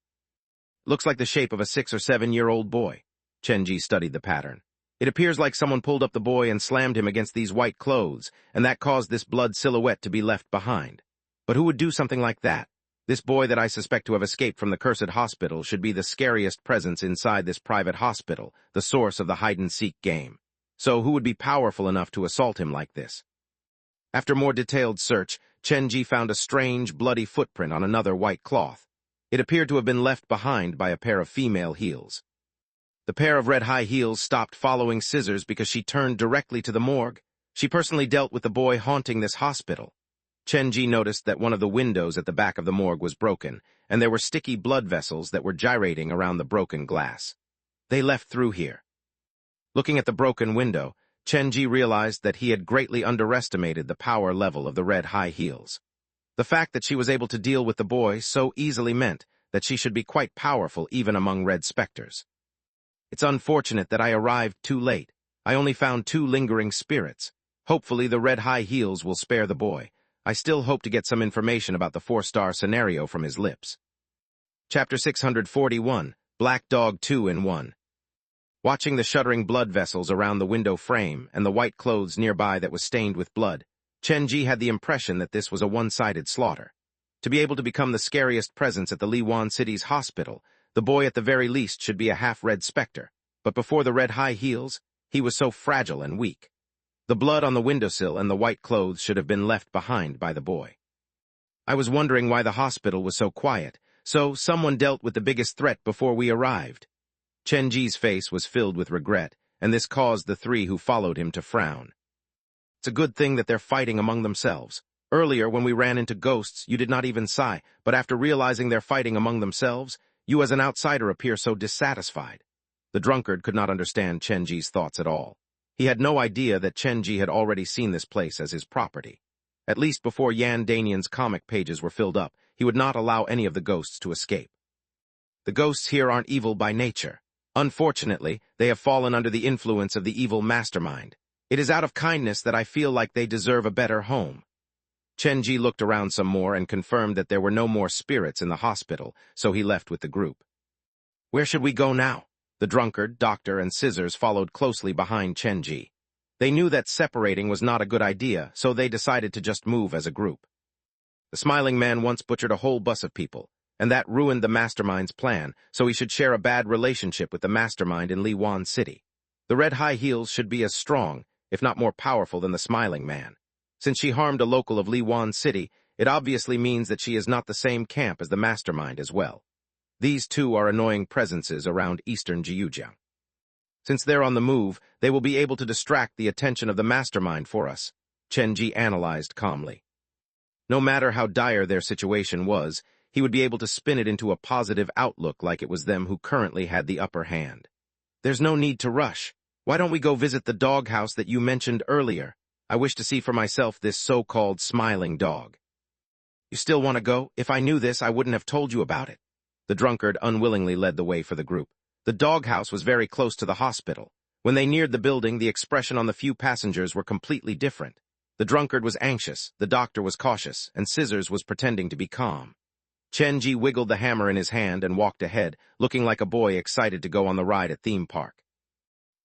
Looks like the shape of a 6- or 7-year-old boy. Chenji studied the pattern. It appears like someone pulled up the boy and slammed him against these white clothes, and that caused this blood silhouette to be left behind. But who would do something like that? This boy that I suspect to have escaped from the cursed hospital should be the scariest presence inside this private hospital, the source of the hide-and-seek game. So who would be powerful enough to assault him like this? After more detailed search, Chenji found a strange, bloody footprint on another white cloth. It appeared to have been left behind by a pair of female heels. The pair of red high heels stopped following Scissors because she turned directly to the morgue. She personally dealt with the boy haunting this hospital. Chenji noticed that one of the windows at the back of the morgue was broken, and there were sticky blood vessels that were gyrating around the broken glass. They left through here. Looking at the broken window, Chenji realized that he had greatly underestimated the power level of the red high heels. The fact that she was able to deal with the boy so easily meant that she should be quite powerful even among red specters. It's unfortunate that I arrived too late. I only found 2 lingering spirits. Hopefully the red high heels will spare the boy. I still hope to get some information about the 4-star scenario from his lips. Chapter 641, Black Dog 2-in-1. Watching the shuddering blood vessels around the window frame and the white clothes nearby that was stained with blood, Chenji had the impression that this was a one-sided slaughter. To be able to become the scariest presence at the Liwan City's hospital, the boy at the very least should be a half-red specter, but before the red high heels, he was so fragile and weak. The blood on the windowsill and the white clothes should have been left behind by the boy. I was wondering why the hospital was so quiet, so someone dealt with the biggest threat before we arrived. Chenji's face was filled with regret, and this caused the 3 who followed him to frown. It's a good thing that they're fighting among themselves. Earlier, when we ran into ghosts, you did not even sigh, but after realizing they're fighting among themselves, you as an outsider appear so dissatisfied. The drunkard could not understand Chenji's thoughts at all. He had no idea that Chenji had already seen this place as his property. At least before Yan Danian's comic pages were filled up, he would not allow any of the ghosts to escape. The ghosts here aren't evil by nature. Unfortunately, they have fallen under the influence of the evil mastermind. It is out of kindness that I feel like they deserve a better home. Chenji looked around some more and confirmed that there were no more spirits in the hospital, so he left with the group. Where should we go now? The drunkard, doctor, and Scissors followed closely behind Chenji. They knew that separating was not a good idea, so they decided to just move as a group. The smiling man once butchered a whole bus of people, and that ruined the mastermind's plan, so he should share a bad relationship with the mastermind in Liwan City. The red high heels should be as strong, if not more powerful than the smiling man. Since she harmed a local of Liwan City, it obviously means that she is not the same camp as the mastermind as well. These 2 are annoying presences around eastern Jiujiang. Since they're on the move, they will be able to distract the attention of the mastermind for us, Chenji analyzed calmly. No matter how dire their situation was, he would be able to spin it into a positive outlook like it was them who currently had the upper hand. There's no need to rush. Why don't we go visit the doghouse that you mentioned earlier? I wish to see for myself this so-called smiling dog. You still want to go? If I knew this, I wouldn't have told you about it. The drunkard unwillingly led the way for the group. The doghouse was very close to the hospital. When they neared the building, the expression on the few passengers were completely different. The drunkard was anxious, the doctor was cautious, and Scissors was pretending to be calm. Chenji wiggled the hammer in his hand and walked ahead, looking like a boy excited to go on the ride at theme park.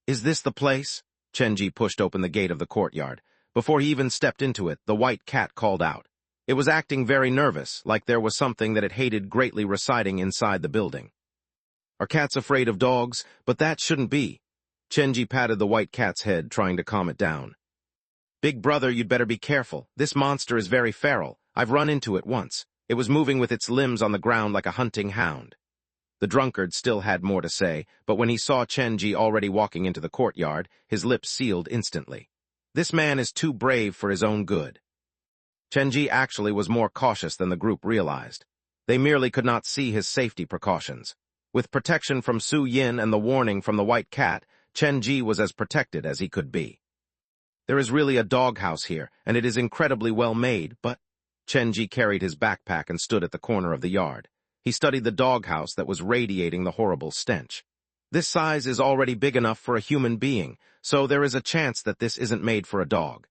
Is this the place? Chenji pushed open the gate of the courtyard. Before he even stepped into it, the white cat called out. It was acting very nervous, like there was something that it hated greatly residing inside the building. Are cats afraid of dogs? But that shouldn't be. Chenji patted the white cat's head, trying to calm it down. Big brother, you'd better be careful. This monster is very feral. I've run into it once. It was moving with its limbs on the ground like a hunting hound. The drunkard still had more to say, but when he saw Chenji already walking into the courtyard, his lips sealed instantly. This man is too brave for his own good. Chenji actually was more cautious than the group realized. They merely could not see his safety precautions. With protection from Su Yin and the warning from the white cat, Chenji was as protected as he could be. There is really a doghouse here, and it is incredibly well made, but... Chenji carried his backpack and stood at the corner of the yard. He studied the doghouse that was radiating the horrible stench. This size is already big enough for a human being, so there is a chance that this isn't made for a dog.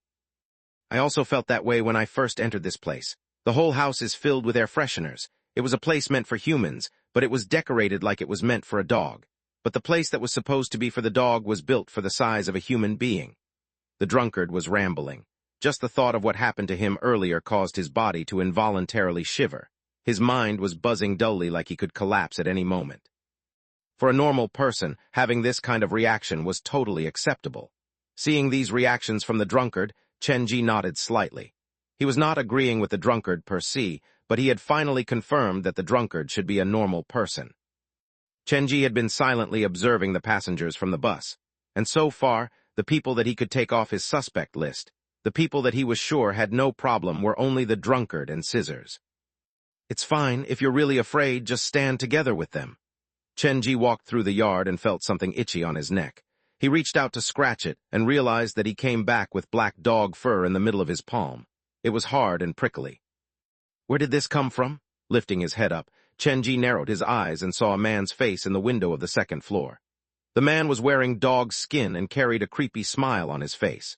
I also felt that way when I first entered this place. The whole house is filled with air fresheners. It was a place meant for humans, but it was decorated like it was meant for a dog. But the place that was supposed to be for the dog was built for the size of a human being. The drunkard was rambling. Just the thought of what happened to him earlier caused his body to involuntarily shiver. His mind was buzzing dully like he could collapse at any moment. For a normal person, having this kind of reaction was totally acceptable. Seeing these reactions from the drunkard, Chenji nodded slightly. He was not agreeing with the drunkard per se, but he had finally confirmed that the drunkard should be a normal person. Chenji had been silently observing the passengers from the bus, and so far, the people that he could take off his suspect list, the people that he was sure had no problem, were only the drunkard and Scissors. It's fine, if you're really afraid, just stand together with them. Chenji walked through the yard and felt something itchy on his neck. He reached out to scratch it and realized that he came back with black dog fur in the middle of his palm. It was hard and prickly. Where did this come from? Lifting his head up, Chenji narrowed his eyes and saw a man's face in the window of the second floor. The man was wearing dog skin and carried a creepy smile on his face.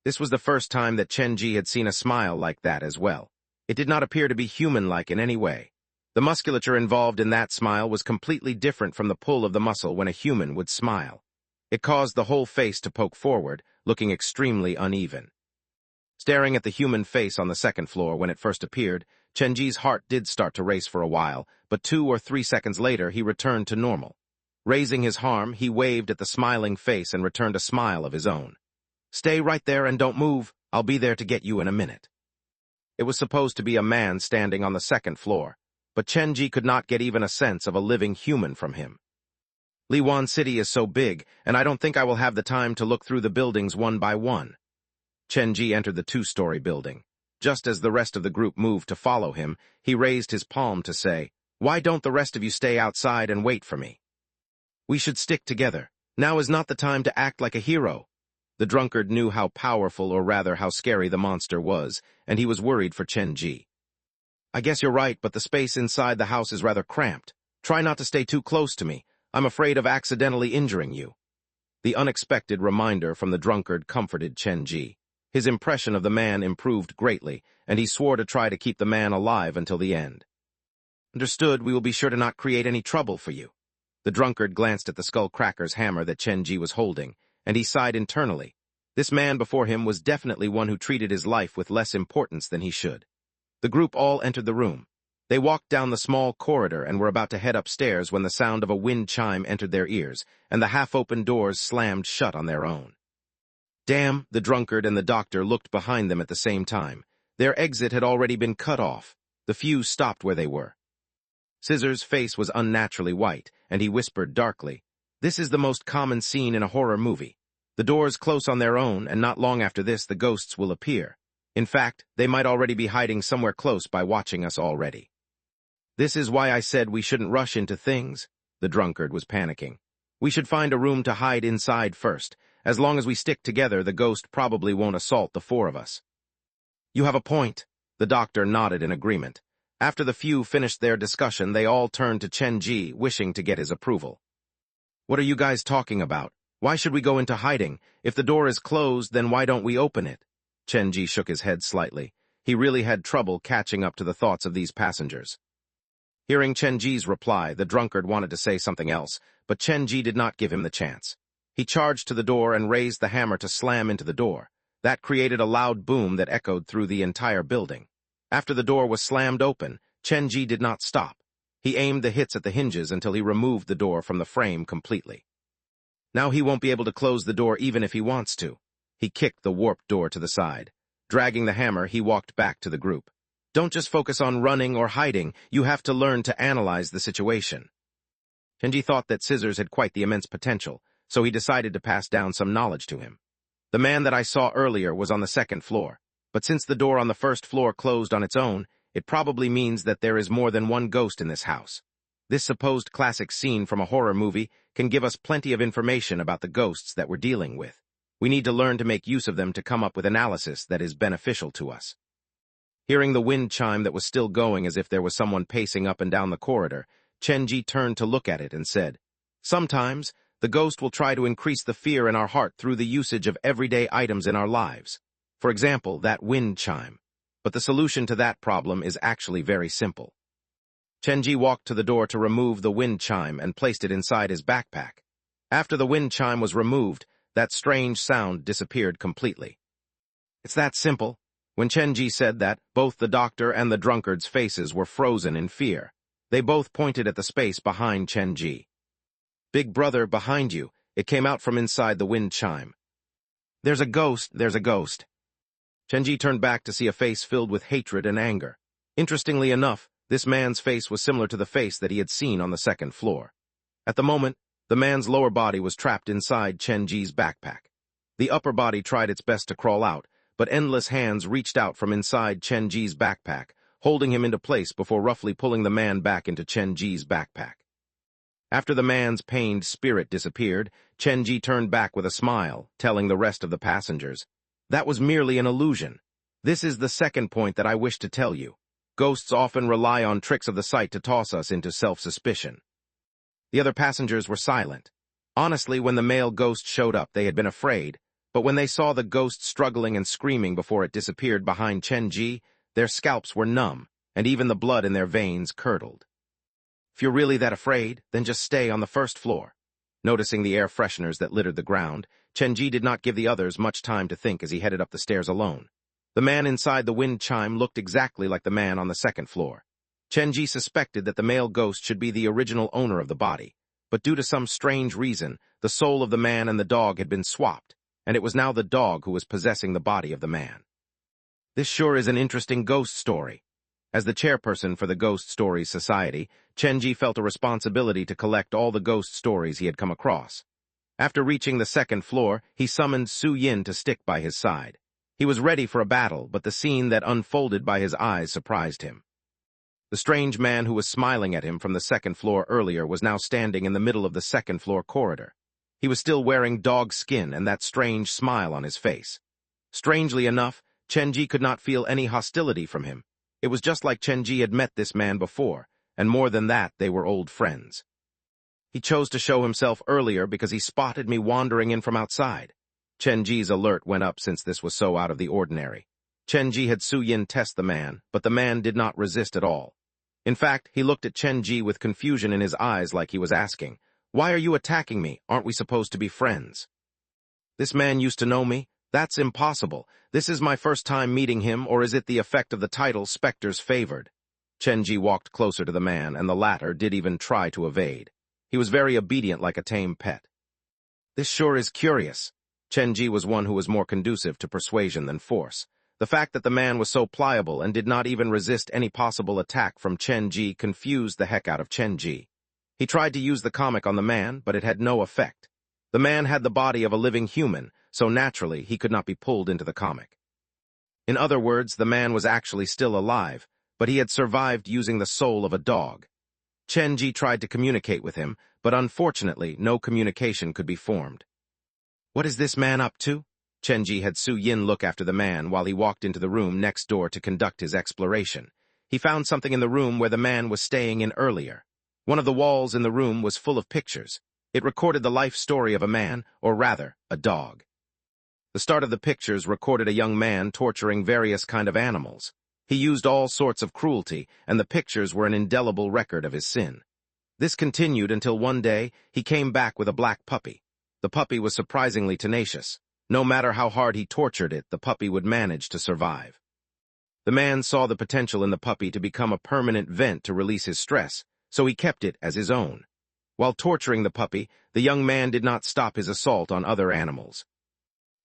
This was the first time that Chenji had seen a smile like that as well. It did not appear to be human-like in any way. The musculature involved in that smile was completely different from the pull of the muscle when a human would smile. It caused the whole face to poke forward, looking extremely uneven. Staring at the human face on the second floor when it first appeared, Chenji's heart did start to race for a while, but 2 or 3 seconds later he returned to normal. Raising his arm, he waved at the smiling face and returned a smile of his own. Stay right there and don't move. I'll be there to get you in a minute. It was supposed to be a man standing on the second floor, but Chenji could not get even a sense of a living human from him. Liwan City is so big, and I don't think I will have the time to look through the buildings one by one. Chenji entered the 2-story building. Just as the rest of the group moved to follow him, he raised his palm to say, "Why don't the rest of you stay outside and wait for me? We should stick together. Now is not the time to act like a hero." The drunkard knew how powerful, or rather how scary, the monster was, and he was worried for Chenji. "I guess you're right, but the space inside the house is rather cramped. Try not to stay too close to me. I'm afraid of accidentally injuring you." The unexpected reminder from the drunkard comforted Chenji. His impression of the man improved greatly, and he swore to try to keep the man alive until the end. "Understood, we will be sure to not create any trouble for you." The drunkard glanced at the skull-cracker's hammer that Chenji was holding, and he sighed internally. This man before him was definitely one who treated his life with less importance than he should. The group all entered the room. They walked down the small corridor and were about to head upstairs when the sound of a wind chime entered their ears, and the half-open doors slammed shut on their own. Damn, the drunkard and the doctor looked behind them at the same time. Their exit had already been cut off. The few stopped where they were. Scissors' face was unnaturally white, and he whispered darkly, "This is the most common scene in a horror movie. The doors close on their own, and not long after this the ghosts will appear. In fact, they might already be hiding somewhere close by watching us already." "This is why I said we shouldn't rush into things." The drunkard was panicking. We should find a room to hide inside first. As long as we stick together, the ghost probably won't assault the four of us. You have a point. The doctor nodded in agreement. After the few finished their discussion, they all turned to Chen Ji, wishing to get his approval. What are you guys talking about? Why should we go into hiding? If the door is closed, then why don't we open it? Chen Ji shook his head slightly. He really had trouble catching up to the thoughts of these passengers. Hearing Chen Ji's reply, the drunkard wanted to say something else, but Chen Ji did not give him the chance. He charged to the door and raised the hammer to slam into the door. That created a loud boom that echoed through the entire building. After the door was slammed open, Chen Ji did not stop. He aimed the hits at the hinges until he removed the door from the frame completely. Now he won't be able to close the door even if he wants to. He kicked the warped door to the side. Dragging the hammer, he walked back to the group. Don't just focus on running or hiding. You have to learn to analyze the situation. Chen Ji thought that Scissors had quite the immense potential, so he decided to pass down some knowledge to him. The man that I saw earlier was on the second floor, but since the door on the first floor closed on its own, it probably means that there is more than one ghost in this house. This supposed classic scene from a horror movie can give us plenty of information about the ghosts that we're dealing with. We need to learn to make use of them to come up with analysis that is beneficial to us. Hearing the wind chime that was still going as if there was someone pacing up and down the corridor, Chen Ji turned to look at it and said, "Sometimes, the ghost will try to increase the fear in our heart through the usage of everyday items in our lives. For example, that wind chime. But the solution to that problem is actually very simple." Chen Ji walked to the door to remove the wind chime and placed it inside his backpack. After the wind chime was removed, that strange sound disappeared completely. It's that simple. When Chen Ji said that, both the doctor and the drunkard's faces were frozen in fear. They both pointed at the space behind Chen Ji. "Big brother, behind you." It came out from inside the wind chime. There's a ghost. Chen Ji turned back to see a face filled with hatred and anger. Interestingly enough, this man's face was similar to the face that he had seen on the second floor. At the moment, the man's lower body was trapped inside Chen Ji's backpack. The upper body tried its best to crawl out, but endless hands reached out from inside Chen Ji's backpack, holding him into place before roughly pulling the man back into Chen Ji's backpack. After the man's pained spirit disappeared, Chen Ji turned back with a smile, telling the rest of the passengers, "That was merely an illusion. This is the second point that I wish to tell you. Ghosts often rely on tricks of the sight to toss us into self-suspicion." The other passengers were silent. Honestly, when the male ghost showed up, they had been afraid, but when they saw the ghost struggling and screaming before it disappeared behind Chen Ji, their scalps were numb, and even the blood in their veins curdled. "If you're really that afraid, then just stay on the first floor." Noticing the air fresheners that littered the ground, Chen Ji did not give the others much time to think as he headed up the stairs alone. The man inside the wind chime looked exactly like the man on the second floor. Chen Ji suspected that the male ghost should be the original owner of the body, but due to some strange reason, the soul of the man and the dog had been swapped, and it was now the dog who was possessing the body of the man. This sure is an interesting ghost story. As the chairperson for the Ghost Stories Society, Chen Ji felt a responsibility to collect all the ghost stories he had come across. After reaching the second floor, he summoned Su Yin to stick by his side. He was ready for a battle, but the scene that unfolded by his eyes surprised him. The strange man who was smiling at him from the second floor earlier was now standing in the middle of the second floor corridor. He was still wearing dog skin and that strange smile on his face. Strangely enough, Chen Ji could not feel any hostility from him. It was just like Chen Ji had met this man before, and more than that, they were old friends. "He chose to show himself earlier because he spotted me wandering in from outside." Chen Ji's alert went up since this was so out of the ordinary. Chen Ji had Su Yin test the man, but the man did not resist at all. In fact, he looked at Chen Ji with confusion in his eyes like he was asking, "Why are you attacking me? Aren't we supposed to be friends?" "This man used to know me? That's impossible. This is my first time meeting him, or is it the effect of the title Spectres Favored?" Chen Ji walked closer to the man, and the latter did even try to evade. He was very obedient like a tame pet. "This sure is curious." Chen Ji was one who was more conducive to persuasion than force. The fact that the man was so pliable and did not even resist any possible attack from Chen Ji confused the heck out of Chen Ji. He tried to use the comic on the man, but it had no effect. The man had the body of a living human, so naturally he could not be pulled into the comic. In other words, the man was actually still alive, but he had survived using the soul of a dog. Chen Ji tried to communicate with him, but unfortunately no communication could be formed. What is this man up to? Chenji had Su Yin look after the man while he walked into the room next door to conduct his exploration. He found something in the room where the man was staying in earlier. One of the walls in the room was full of pictures. It recorded the life story of a man, or rather, a dog. The start of the pictures recorded a young man torturing various kind of animals. He used all sorts of cruelty, and the pictures were an indelible record of his sin. This continued until one day he came back with a black puppy. The puppy was surprisingly tenacious. No matter how hard he tortured it, the puppy would manage to survive. The man saw the potential in the puppy to become a permanent vent to release his stress, so he kept it as his own. While torturing the puppy, the young man did not stop his assault on other animals.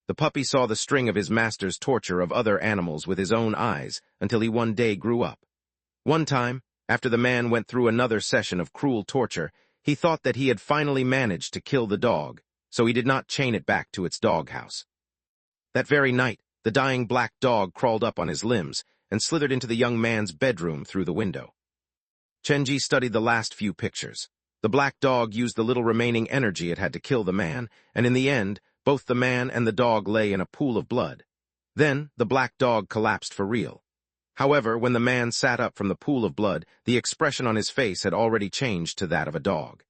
The puppy saw the string of his master's torture of other animals with his own eyes until he one day grew up. One time, after the man went through another session of cruel torture, he thought that he had finally managed to kill the dog, so he did not chain it back to its doghouse. That very night, the dying black dog crawled up on his limbs and slithered into the young man's bedroom through the window. Chenji studied the last few pictures. The black dog used the little remaining energy it had to kill the man, and in the end, both the man and the dog lay in a pool of blood. Then, the black dog collapsed for real. However, when the man sat up from the pool of blood, the expression on his face had already changed to that of a dog.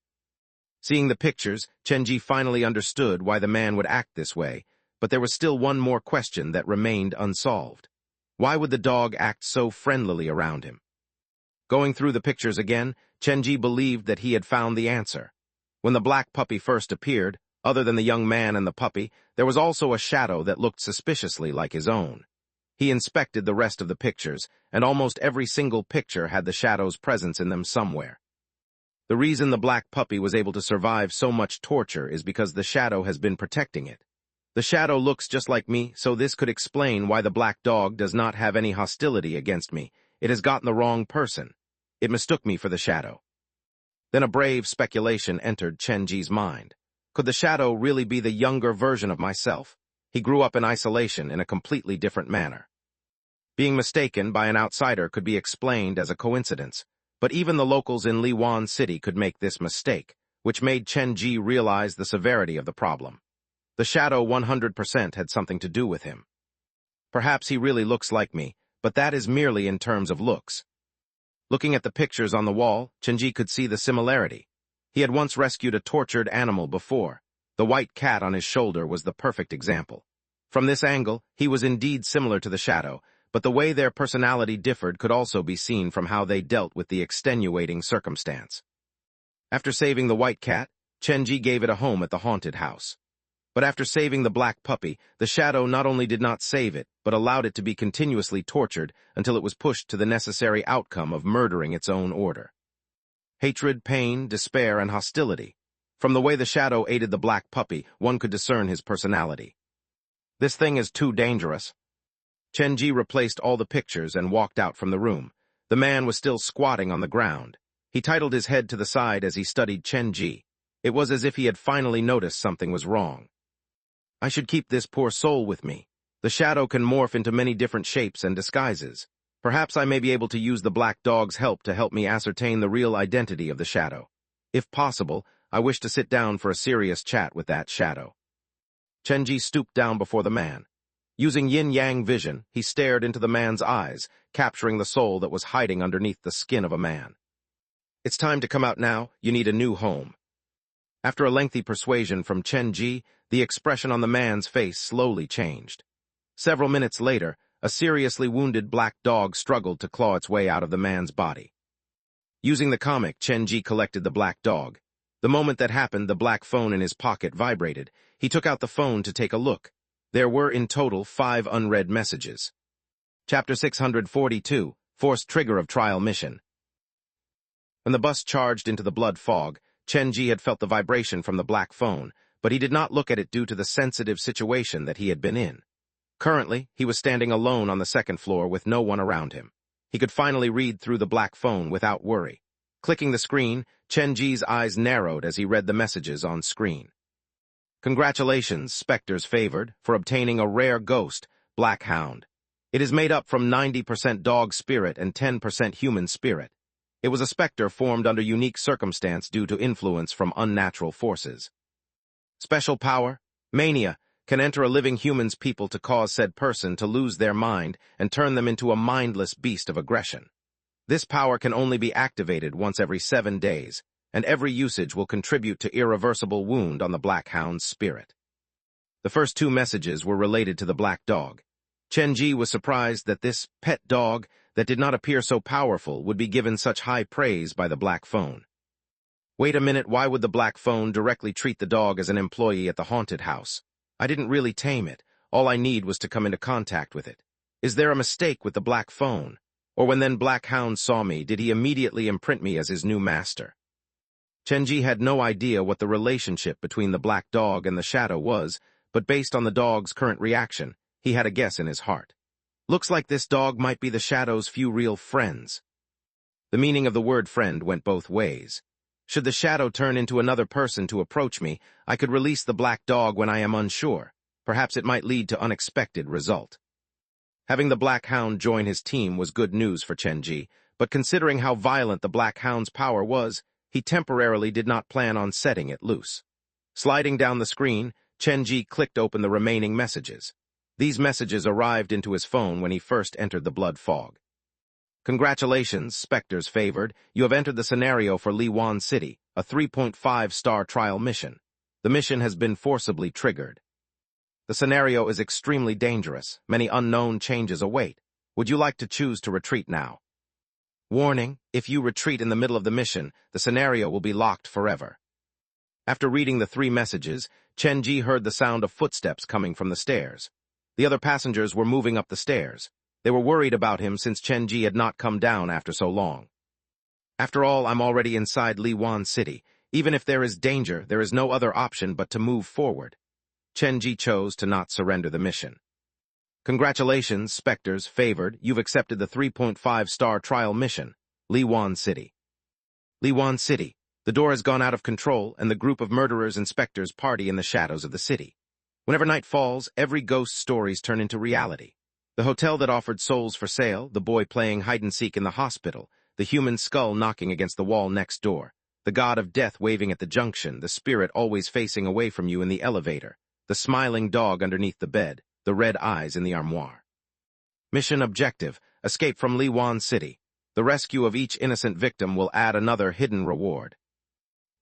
Seeing the pictures, Chenji finally understood why the man would act this way, but there was still one more question that remained unsolved. Why would the dog act so friendlily around him? Going through the pictures again, Chenji believed that he had found the answer. When the black puppy first appeared, other than the young man and the puppy, there was also a shadow that looked suspiciously like his own. He inspected the rest of the pictures, and almost every single picture had the shadow's presence in them somewhere. The reason the black puppy was able to survive so much torture is because the shadow has been protecting it. The shadow looks just like me, so this could explain why the black dog does not have any hostility against me. It has gotten the wrong person. It mistook me for the shadow. Then a brave speculation entered Chenji's mind. Could the shadow really be the younger version of myself? He grew up in isolation in a completely different manner. Being mistaken by an outsider could be explained as a coincidence, but even the locals in Liwan City could make this mistake, which made Chenji realize the severity of the problem. The shadow 100% had something to do with him. Perhaps he really looks like me, but that is merely in terms of looks. Looking at the pictures on the wall, Chenji could see the similarity. He had once rescued a tortured animal before. The white cat on his shoulder was the perfect example. From this angle, he was indeed similar to the shadow, but the way their personality differed could also be seen from how they dealt with the extenuating circumstance. After saving the white cat, Chenji gave it a home at the haunted house. But after saving the black puppy, the shadow not only did not save it, but allowed it to be continuously tortured until it was pushed to the necessary outcome of murdering its own order. Hatred, pain, despair, and hostility. From the way the shadow aided the black puppy, one could discern his personality. This thing is too dangerous. Chenji replaced all the pictures and walked out from the room. The man was still squatting on the ground. He titled his head to the side as he studied Chenji. It was as if he had finally noticed something was wrong. I should keep this poor soul with me. The shadow can morph into many different shapes and disguises. Perhaps I may be able to use the black dog's help to help me ascertain the real identity of the shadow. If possible, I wish to sit down for a serious chat with that shadow. Chenji stooped down before the man. Using yin-yang vision, he stared into the man's eyes, capturing the soul that was hiding underneath the skin of a man. It's time to come out now. You need a new home. After a lengthy persuasion from Chenji, the expression on the man's face slowly changed. Several minutes later, a seriously wounded black dog struggled to claw its way out of the man's body. Using the comic, Chenji collected the black dog. The moment that happened, the black phone in his pocket vibrated. He took out the phone to take a look. There were in total 5 unread messages. Chapter 642, Forced Trigger of Trial Mission. When the bus charged into the blood fog, Chenji had felt the vibration from the black phone, but he did not look at it due to the sensitive situation that he had been in. Currently, he was standing alone on the second floor with no one around him. He could finally read through the black phone without worry. Clicking the screen, Chenji's eyes narrowed as he read the messages on screen. Congratulations, Spectre's favored, for obtaining a rare ghost, Black Hound. It is made up from 90% dog spirit and 10% human spirit. It was a specter formed under unique circumstance due to influence from unnatural forces. Special power, mania, can enter a living human's people to cause said person to lose their mind and turn them into a mindless beast of aggression. This power can only be activated once every 7 days, and every usage will contribute to irreversible wound on the Black Hound's spirit. The first 2 messages were related to the black dog. Chenji was surprised that this pet dog that did not appear so powerful would be given such high praise by the black phone. Wait a minute, why would the black phone directly treat the dog as an employee at the haunted house? I didn't really tame it. All I need was to come into contact with it. Is there a mistake with the black phone? Or when then Black Hound saw me, did he immediately imprint me as his new master? Chenji had no idea what the relationship between the black dog and the shadow was, but based on the dog's current reaction, he had a guess in his heart. Looks like this dog might be the shadow's few real friends. The meaning of the word friend went both ways. Should the shadow turn into another person to approach me, I could release the black dog when I am unsure. Perhaps it might lead to unexpected result. Having the Black Hound join his team was good news for Chenji, but considering how violent the Black Hound's power was, he temporarily did not plan on setting it loose. Sliding down the screen, Chenji clicked open the remaining messages. These messages arrived into his phone when he first entered the blood fog. Congratulations, Spectres favored. You have entered the scenario for Liwan City, a 3.5-star trial mission. The mission has been forcibly triggered. The scenario is extremely dangerous. Many unknown changes await. Would you like to choose to retreat now? Warning, if you retreat in the middle of the mission, the scenario will be locked forever. After reading the 3 messages, Chenji heard the sound of footsteps coming from the stairs. The other passengers were moving up the stairs. They were worried about him since Chenji had not come down after so long. After all, I'm already inside Liwan City. Even if there is danger, there is no other option but to move forward. Chenji chose to not surrender the mission. Congratulations, Spectres favored. You've accepted the 3.5-star trial mission, Liwan City. Liwan City. The door has gone out of control, and the group of murderers and specters party in the shadows of the city. Whenever night falls, every ghost stories turn into reality. The hotel that offered souls for sale, the boy playing hide-and-seek in the hospital, the human skull knocking against the wall next door, the god of death waving at the junction, the spirit always facing away from you in the elevator, the smiling dog underneath the bed, the red eyes in the armoire. Mission objective, escape from Liwan City. The rescue of each innocent victim will add another hidden reward.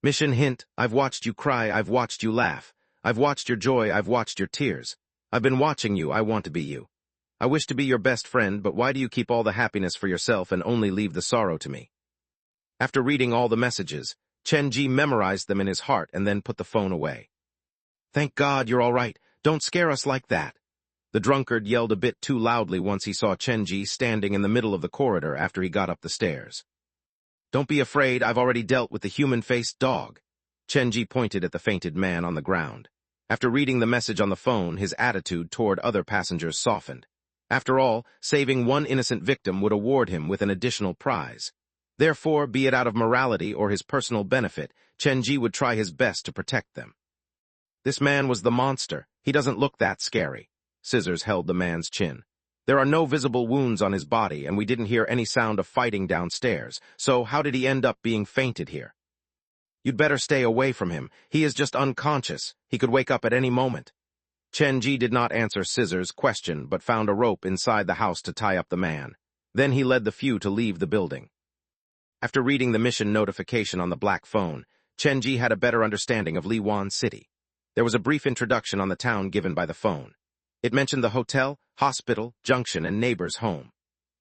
Mission hint, I've watched you cry, I've watched you laugh. I've watched your joy, I've watched your tears. I've been watching you, I want to be you. I wish to be your best friend, but why do you keep all the happiness for yourself and only leave the sorrow to me? After reading all the messages, Chenji memorized them in his heart and then put the phone away. Thank God you're all right. Don't scare us like that. The drunkard yelled a bit too loudly once he saw Chenji standing in the middle of the corridor after he got up the stairs. Don't be afraid, I've already dealt with the human-faced dog. Chenji pointed at the fainted man on the ground. After reading the message on the phone, his attitude toward other passengers softened. After all, saving one innocent victim would award him with an additional prize. Therefore, be it out of morality or his personal benefit, Chenji would try his best to protect them. This man was the monster. He doesn't look that scary. Scissors held the man's chin. There are no visible wounds on his body, and we didn't hear any sound of fighting downstairs, so how did he end up being fainted here? You'd better stay away from him. He is just unconscious. He could wake up at any moment. Chenji did not answer Scissors' question, but found a rope inside the house to tie up the man. Then he led the few to leave the building. After reading the mission notification on the black phone, Chenji had a better understanding of Liwan City. There was a brief introduction on the town given by the phone. It mentioned the hotel, hospital, junction, and neighbor's home.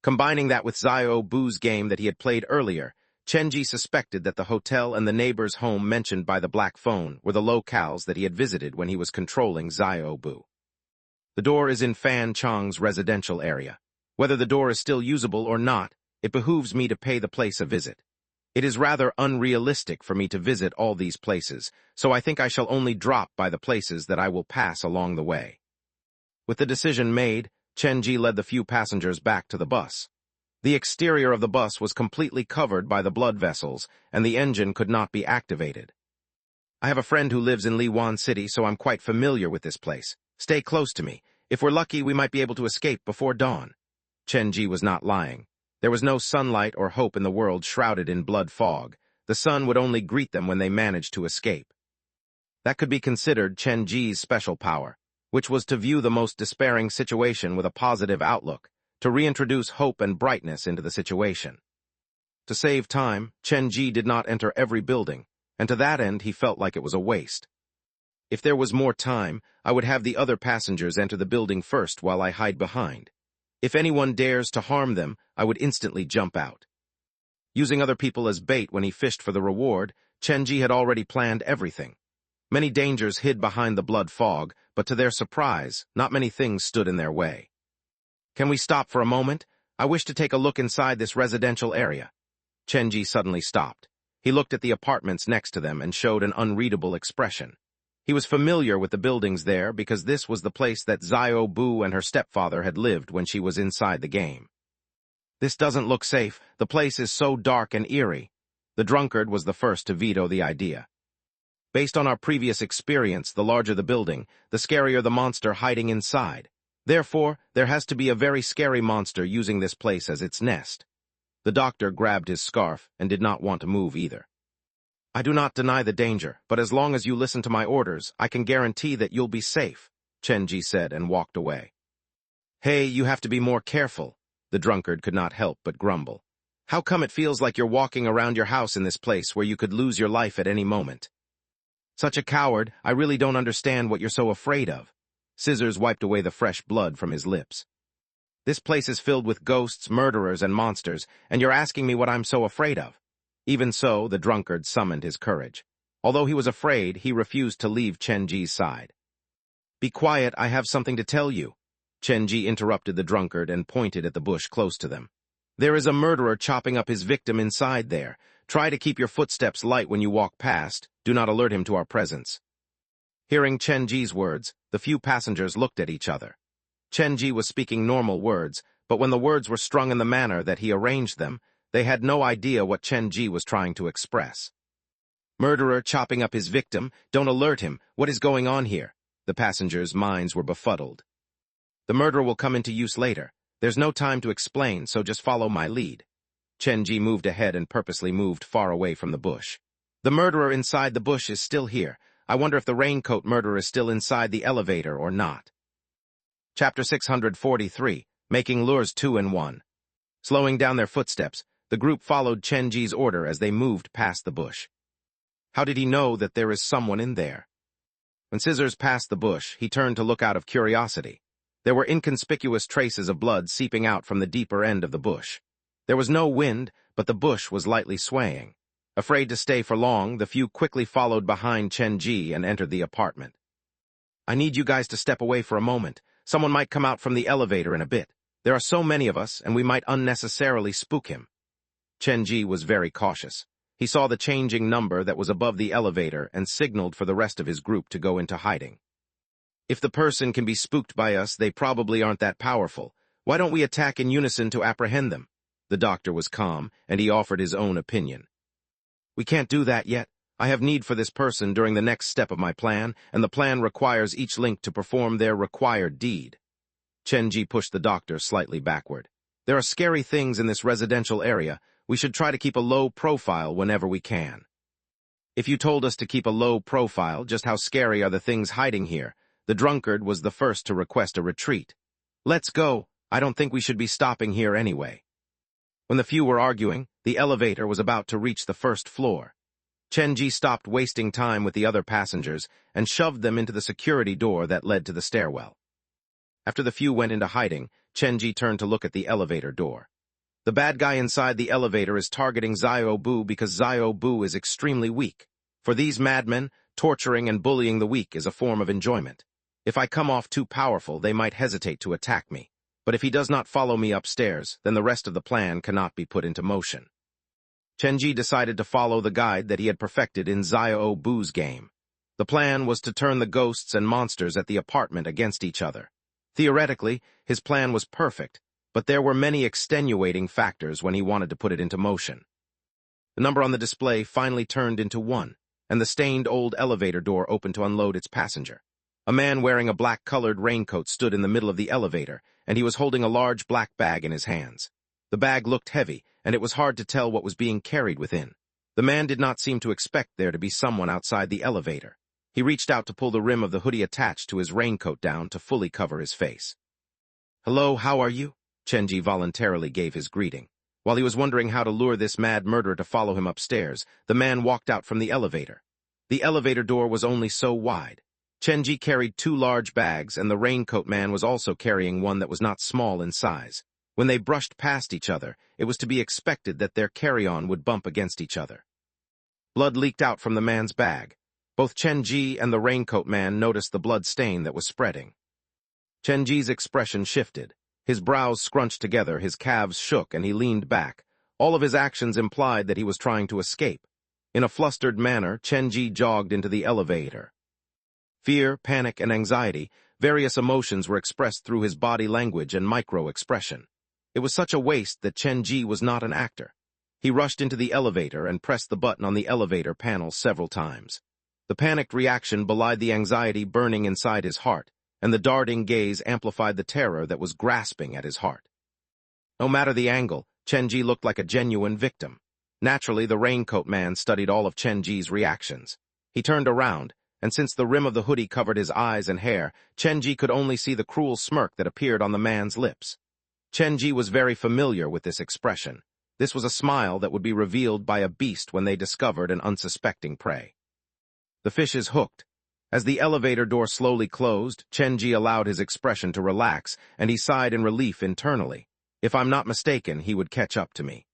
Combining that with Xiao Bu's game that he had played earlier, Chenji suspected that the hotel and the neighbor's home mentioned by the black phone were the locales that he had visited when he was controlling Xiao Bu. The door is in Fan Chong's residential area. Whether the door is still usable or not, it behooves me to pay the place a visit. It is rather unrealistic for me to visit all these places, so I think I shall only drop by the places that I will pass along the way. With the decision made, Chenji led the few passengers back to the bus. The exterior of the bus was completely covered by the blood vessels, and the engine could not be activated. I have a friend who lives in Liwan City, so I'm quite familiar with this place. Stay close to me. If we're lucky, we might be able to escape before dawn. Chenji was not lying. There was no sunlight or hope in the world shrouded in blood fog. The sun would only greet them when they managed to escape. That could be considered Chen Ji's special power, which was to view the most despairing situation with a positive outlook, to reintroduce hope and brightness into the situation. To save time, Chen Ji did not enter every building, and to that end he felt like it was a waste. If there was more time, I would have the other passengers enter the building first while I hide behind. If anyone dares to harm them, I would instantly jump out. Using other people as bait when he fished for the reward, Chen Ji had already planned everything. Many dangers hid behind the blood fog, but to their surprise, not many things stood in their way. Can we stop for a moment? I wish to take a look inside this residential area. Chen Ji suddenly stopped. He looked at the apartments next to them and showed an unreadable expression. He was familiar with the buildings there because this was the place that Xiao Bu and her stepfather had lived when she was inside the game. This doesn't look safe. The place is so dark and eerie. The drunkard was the first to veto the idea. Based on our previous experience, the larger the building, the scarier the monster hiding inside. Therefore, there has to be a very scary monster using this place as its nest. The doctor grabbed his scarf and did not want to move either. I do not deny the danger, but as long as you listen to my orders, I can guarantee that you'll be safe, Chen Ji said and walked away. Hey, you have to be more careful. The drunkard could not help but grumble. How come it feels like you're walking around your house in this place where you could lose your life at any moment? Such a coward, I really don't understand what you're so afraid of. Scissors wiped away the fresh blood from his lips. This place is filled with ghosts, murderers, and monsters, and you're asking me what I'm so afraid of. Even so, the drunkard summoned his courage. Although he was afraid, he refused to leave Chen Ji's side. Be quiet, I have something to tell you. Chen Ji interrupted the drunkard and pointed at the bush close to them. There is a murderer chopping up his victim inside there. Try to keep your footsteps light when you walk past. Do not alert him to our presence. Hearing Chen Ji's words, the few passengers looked at each other. Chen Ji was speaking normal words, but when the words were strung in the manner that he arranged them, they had no idea what Chen Ji was trying to express. Murderer chopping up his victim, don't alert him, what is going on here? The passengers' minds were befuddled. The murderer will come into use later. There's no time to explain, so just follow my lead. Chen Ji moved ahead and purposely moved far away from the bush. The murderer inside the bush is still here. I wonder if the raincoat murderer is still inside the elevator or not. Chapter 643, Making Lures 2 in 1. Slowing down their footsteps, the group followed Chen Ji's order as they moved past the bush. How did he know that there is someone in there? When Scissors passed the bush, he turned to look out of curiosity. There were inconspicuous traces of blood seeping out from the deeper end of the bush. There was no wind, but the bush was lightly swaying. Afraid to stay for long, the few quickly followed behind Chen Ji and entered the apartment. I need you guys to step away for a moment. Someone might come out from the elevator in a bit. There are so many of us, and we might unnecessarily spook him. Chen Ji was very cautious. He saw the changing number that was above the elevator and signaled for the rest of his group to go into hiding. If the person can be spooked by us, they probably aren't that powerful. Why don't we attack in unison to apprehend them? The doctor was calm, and he offered his own opinion. We can't do that yet. I have need for this person during the next step of my plan, and the plan requires each link to perform their required deed. Chen Ji pushed the doctor slightly backward. There are scary things in this residential area. We should try to keep a low profile whenever we can. If you told us to keep a low profile, just how scary are the things hiding here? The drunkard was the first to request a retreat. Let's go. I don't think we should be stopping here anyway. When the few were arguing, the elevator was about to reach the first floor. Chen Ji stopped wasting time with the other passengers and shoved them into the security door that led to the stairwell. After the few went into hiding, Chen Ji turned to look at the elevator door. The bad guy inside the elevator is targeting Xiao Bu because Xiao Bu is extremely weak. For these madmen, torturing and bullying the weak is a form of enjoyment. If I come off too powerful, they might hesitate to attack me. But if he does not follow me upstairs, then the rest of the plan cannot be put into motion. Chen Ji decided to follow the guide that he had perfected in Xiao Bu's game. The plan was to turn the ghosts and monsters at the apartment against each other. Theoretically, his plan was perfect, but there were many extenuating factors when he wanted to put it into motion. The number on the display finally turned into 1, and the stained old elevator door opened to unload its passenger. A man wearing a black-colored raincoat stood in the middle of the elevator, and he was holding a large black bag in his hands. The bag looked heavy, and it was hard to tell what was being carried within. The man did not seem to expect there to be someone outside the elevator. He reached out to pull the rim of the hoodie attached to his raincoat down to fully cover his face. "Hello, how are you?" Chenji voluntarily gave his greeting. While he was wondering how to lure this mad murderer to follow him upstairs, the man walked out from the elevator. The elevator door was only so wide. Chenji carried 2 large bags, and the raincoat man was also carrying one that was not small in size. When they brushed past each other, it was to be expected that their carry-on would bump against each other. Blood leaked out from the man's bag. Both Chenji and the raincoat man noticed the blood stain that was spreading. Chenji's expression shifted. His brows scrunched together, his calves shook, and he leaned back. All of his actions implied that he was trying to escape. In a flustered manner, Chenji jogged into the elevator. Fear, panic, and anxiety, various emotions were expressed through his body language and micro-expression. It was such a waste that Chenji was not an actor. He rushed into the elevator and pressed the button on the elevator panel several times. The panicked reaction belied the anxiety burning inside his heart, and the darting gaze amplified the terror that was grasping at his heart. No matter the angle, Chenji looked like a genuine victim. Naturally, the raincoat man studied all of Chenji's reactions. He turned around, and since the rim of the hoodie covered his eyes and hair, Chenji could only see the cruel smirk that appeared on the man's lips. Chenji was very familiar with this expression. This was a smile that would be revealed by a beast when they discovered an unsuspecting prey. The fish is hooked. As the elevator door slowly closed, Chenji allowed his expression to relax, and he sighed in relief internally. If I'm not mistaken, he would catch up to me.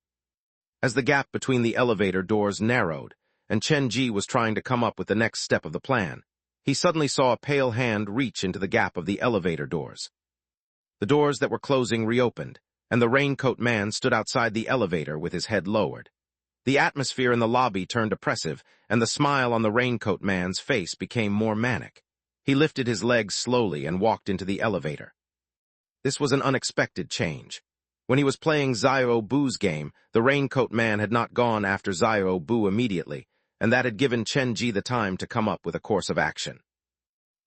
As the gap between the elevator doors narrowed, and Chenji was trying to come up with the next step of the plan, he suddenly saw a pale hand reach into the gap of the elevator doors. The doors that were closing reopened, and the raincoat man stood outside the elevator with his head lowered. The atmosphere in the lobby turned oppressive, and the smile on the raincoat man's face became more manic. He lifted his legs slowly and walked into the elevator. This was an unexpected change. When he was playing Xiao Bu's game, the raincoat man had not gone after Xiao Bu immediately, and that had given Chenji the time to come up with a course of action.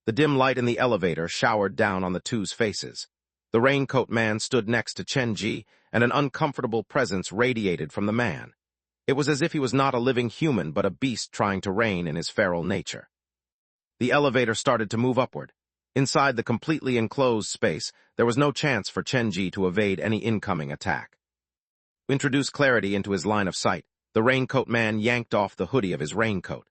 The dim light in the elevator showered down on the two's faces. The raincoat man stood next to Chenji, and an uncomfortable presence radiated from the man. It was as if he was not a living human but a beast trying to reign in his feral nature. The elevator started to move upward. Inside the completely enclosed space, there was no chance for Chenji to evade any incoming attack. To introduce clarity into his line of sight, the raincoat man yanked off the hoodie of his raincoat.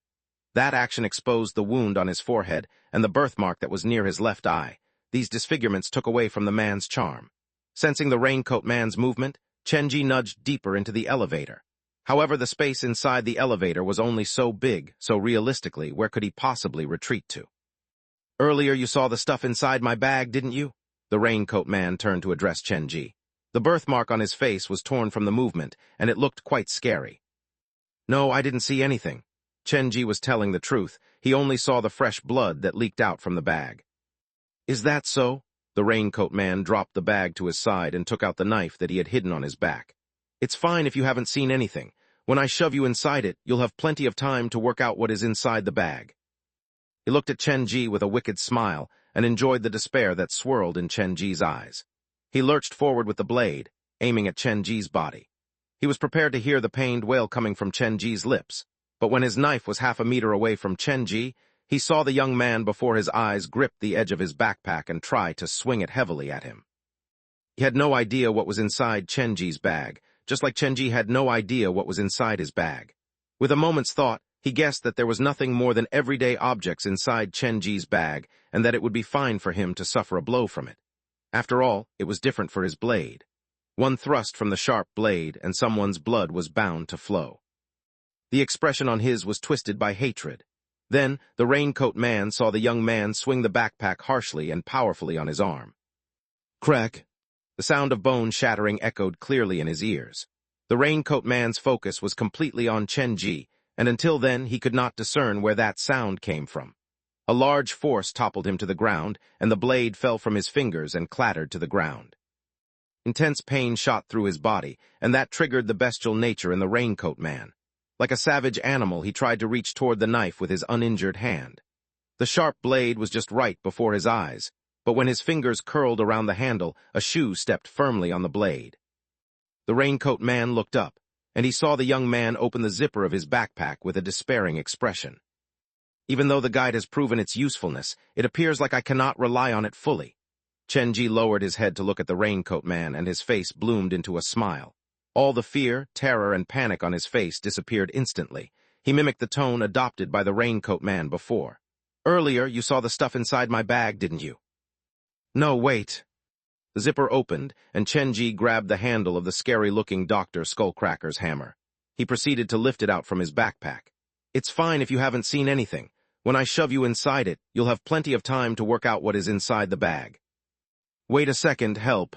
That action exposed the wound on his forehead and the birthmark that was near his left eye. These disfigurements took away from the man's charm. Sensing the raincoat man's movement, Chenji nudged deeper into the elevator. However, the space inside the elevator was only so big, so realistically, where could he possibly retreat to? "Earlier you saw the stuff inside my bag, didn't you?" The raincoat man turned to address Chenji. The birthmark on his face was torn from the movement, and it looked quite scary. "No, I didn't see anything." Chenji was telling the truth. He only saw the fresh blood that leaked out from the bag. "Is that so?" The raincoat man dropped the bag to his side and took out the knife that he had hidden on his back. "It's fine if you haven't seen anything. When I shove you inside it, you'll have plenty of time to work out what is inside the bag." He looked at Chenji with a wicked smile and enjoyed the despair that swirled in Chenji's eyes. He lurched forward with the blade, aiming at Chenji's body. He was prepared to hear the pained wail coming from Chenji's lips, but when his knife was half a meter away from Chenji, he saw the young man before his eyes grip the edge of his backpack and try to swing it heavily at him. He had no idea what was inside Chenji's bag, just like Chenji had no idea what was inside his bag. With a moment's thought, he guessed that there was nothing more than everyday objects inside Chenji's bag, and that it would be fine for him to suffer a blow from it. After all, it was different for his blade. One thrust from the sharp blade, and someone's blood was bound to flow. The expression on his was twisted by hatred. Then, the raincoat man saw the young man swing the backpack harshly and powerfully on his arm. Crack! The sound of bone shattering echoed clearly in his ears. The raincoat man's focus was completely on Chenji, and until then he could not discern where that sound came from. A large force toppled him to the ground, and the blade fell from his fingers and clattered to the ground. Intense pain shot through his body, and that triggered the bestial nature in the raincoat man. Like a savage animal, he tried to reach toward the knife with his uninjured hand. The sharp blade was just right before his eyes, but when his fingers curled around the handle, a shoe stepped firmly on the blade. The raincoat man looked up, and he saw the young man open the zipper of his backpack with a despairing expression. Even though the guide has proven its usefulness, it appears like I cannot rely on it fully. Chenji lowered his head to look at the raincoat man, and his face bloomed into a smile. All the fear, terror, and panic on his face disappeared instantly. He mimicked the tone adopted by the raincoat man before. Earlier, you saw the stuff inside my bag, didn't you? No, wait. The zipper opened, and Chenji grabbed the handle of the scary-looking Dr. Skullcracker's hammer. He proceeded to lift it out from his backpack. It's fine if you haven't seen anything. When I shove you inside it, you'll have plenty of time to work out what is inside the bag. Wait a second, help.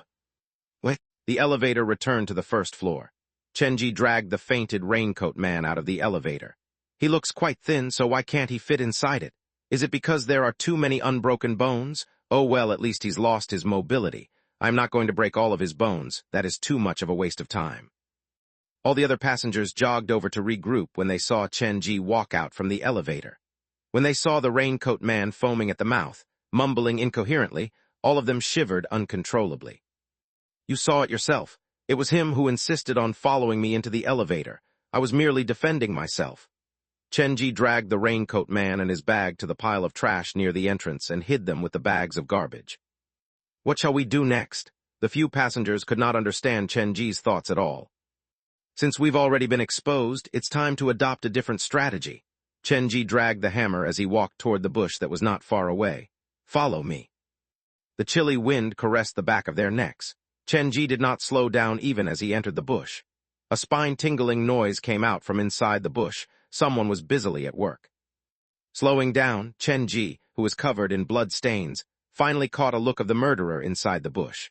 What? The elevator returned to the first floor. Chenji dragged the fainted raincoat man out of the elevator. He looks quite thin, so why can't he fit inside it? Is it because there are too many unbroken bones? Oh well, at least he's lost his mobility. I'm not going to break all of his bones. That is too much of a waste of time. All the other passengers jogged over to regroup when they saw Chenji walk out from the elevator. When they saw the raincoat man foaming at the mouth, mumbling incoherently, all of them shivered uncontrollably. You saw it yourself. It was him who insisted on following me into the elevator. I was merely defending myself. Chenji dragged the raincoat man and his bag to the pile of trash near the entrance and hid them with the bags of garbage. What shall we do next? The few passengers could not understand Chenji's thoughts at all. Since we've already been exposed, it's time to adopt a different strategy. Chenji dragged the hammer as he walked toward the bush that was not far away. Follow me. The chilly wind caressed the back of their necks. Chenji did not slow down even as he entered the bush. A spine-tingling noise came out from inside the bush. Someone was busily at work. Slowing down, Chenji, who was covered in blood stains, finally caught a look of the murderer inside the bush.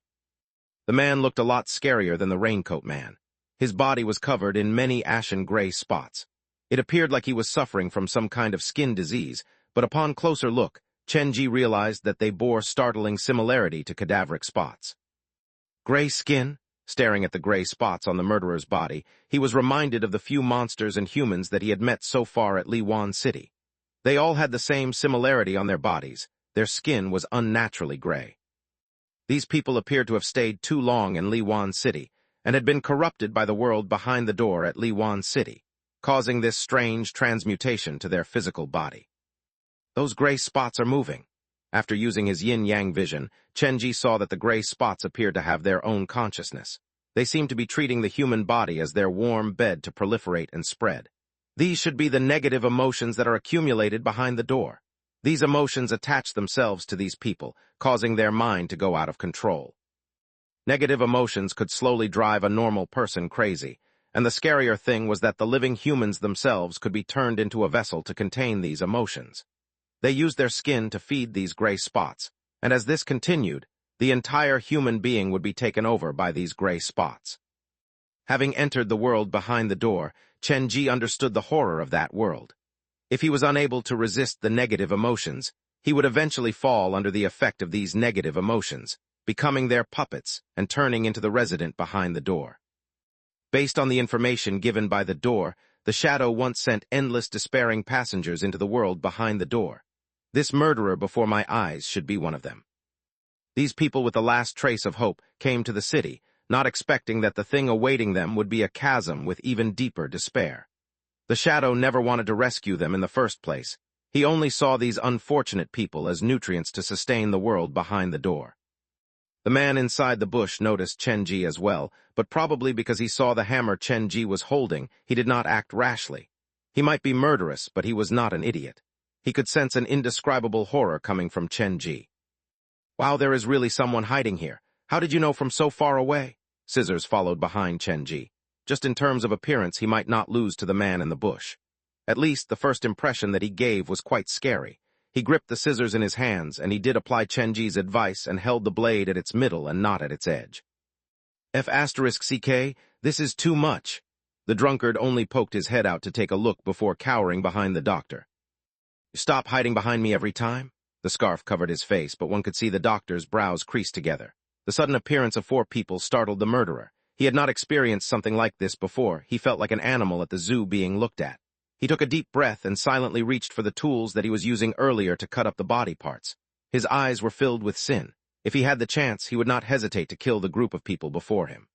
The man looked a lot scarier than the raincoat man. His body was covered in many ashen-gray spots. It appeared like he was suffering from some kind of skin disease, but upon closer look, Chenji realized that they bore startling similarity to cadaveric spots. Gray skin? Staring at the gray spots on the murderer's body, he was reminded of the few monsters and humans that he had met so far at Liwan City. They all had the same similarity on their bodies. Their skin was unnaturally gray. These people appeared to have stayed too long in Liwan City and had been corrupted by the world behind the door at Liwan City, causing this strange transmutation to their physical body. Those gray spots are moving. After using his yin-yang vision, Chenji saw that the gray spots appeared to have their own consciousness. They seemed to be treating the human body as their warm bed to proliferate and spread. These should be the negative emotions that are accumulated behind the door. These emotions attach themselves to these people, causing their mind to go out of control. Negative emotions could slowly drive a normal person crazy, and the scarier thing was that the living humans themselves could be turned into a vessel to contain these emotions. They used their skin to feed these gray spots, and as this continued, the entire human being would be taken over by these gray spots. Having entered the world behind the door, Chenji understood the horror of that world. If he was unable to resist the negative emotions, he would eventually fall under the effect of these negative emotions, becoming their puppets and turning into the resident behind the door. Based on the information given by the door, the shadow once sent endless despairing passengers into the world behind the door. This murderer before my eyes should be one of them. These people with the last trace of hope came to the city, not expecting that the thing awaiting them would be a chasm with even deeper despair. The shadow never wanted to rescue them in the first place. He only saw these unfortunate people as nutrients to sustain the world behind the door. The man inside the bush noticed Chenji as well, but probably because he saw the hammer Chenji was holding, he did not act rashly. He might be murderous, but he was not an idiot. He could sense an indescribable horror coming from Chenji. Wow, there is really someone hiding here. How did you know from so far away? Scissors followed behind Chenji. Just in terms of appearance, he might not lose to the man in the bush. At least, the first impression that he gave was quite scary. He gripped the scissors in his hands, and he did apply Chenji's advice and held the blade at its middle and not at its edge. F***CK, this is too much. The drunkard only poked his head out to take a look before cowering behind the doctor. Stop hiding behind me every time? The scarf covered his face, but one could see the doctor's brows creased together. The sudden appearance of 4 people startled the murderer. He had not experienced something like this before. He felt like an animal at the zoo being looked at. He took a deep breath and silently reached for the tools that he was using earlier to cut up the body parts. His eyes were filled with sin. If he had the chance, he would not hesitate to kill the group of people before him.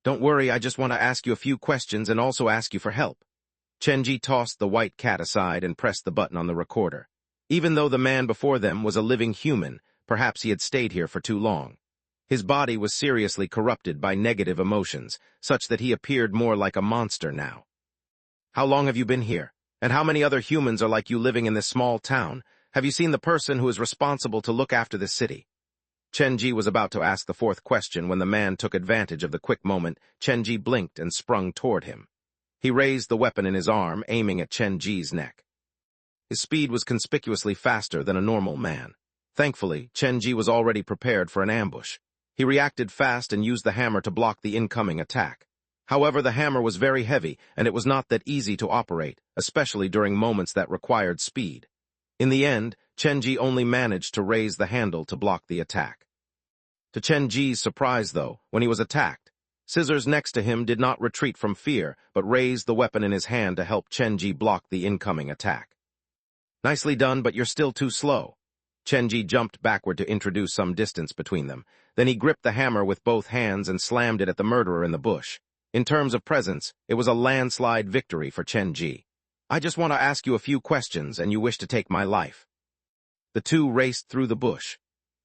Don't worry, I just want to ask you a few questions and also ask you for help. Chenji tossed the white cat aside and pressed the button on the recorder. Even though the man before them was a living human, perhaps he had stayed here for too long. His body was seriously corrupted by negative emotions, such that he appeared more like a monster now. How long have you been here? And how many other humans are like you living in this small town? Have you seen the person who is responsible to look after this city? Chenji was about to ask the fourth question when the man took advantage of the quick moment. Chenji blinked and sprung toward him. He raised the weapon in his arm, aiming at Chenji's neck. His speed was conspicuously faster than a normal man. Thankfully, Chenji was already prepared for an ambush. He reacted fast and used the hammer to block the incoming attack. However, the hammer was very heavy, and it was not that easy to operate, especially during moments that required speed. In the end, Chenji only managed to raise the handle to block the attack. To Chenji's surprise, though, when he was attacked, Scissors next to him did not retreat from fear, but raised the weapon in his hand to help Chenji block the incoming attack. Nicely done, but you're still too slow. Chenji jumped backward to introduce some distance between them. Then he gripped the hammer with both hands and slammed it at the murderer in the bush. In terms of presence, it was a landslide victory for Chenji. I just want to ask you a few questions, and you wish to take my life. The two raced through the bush.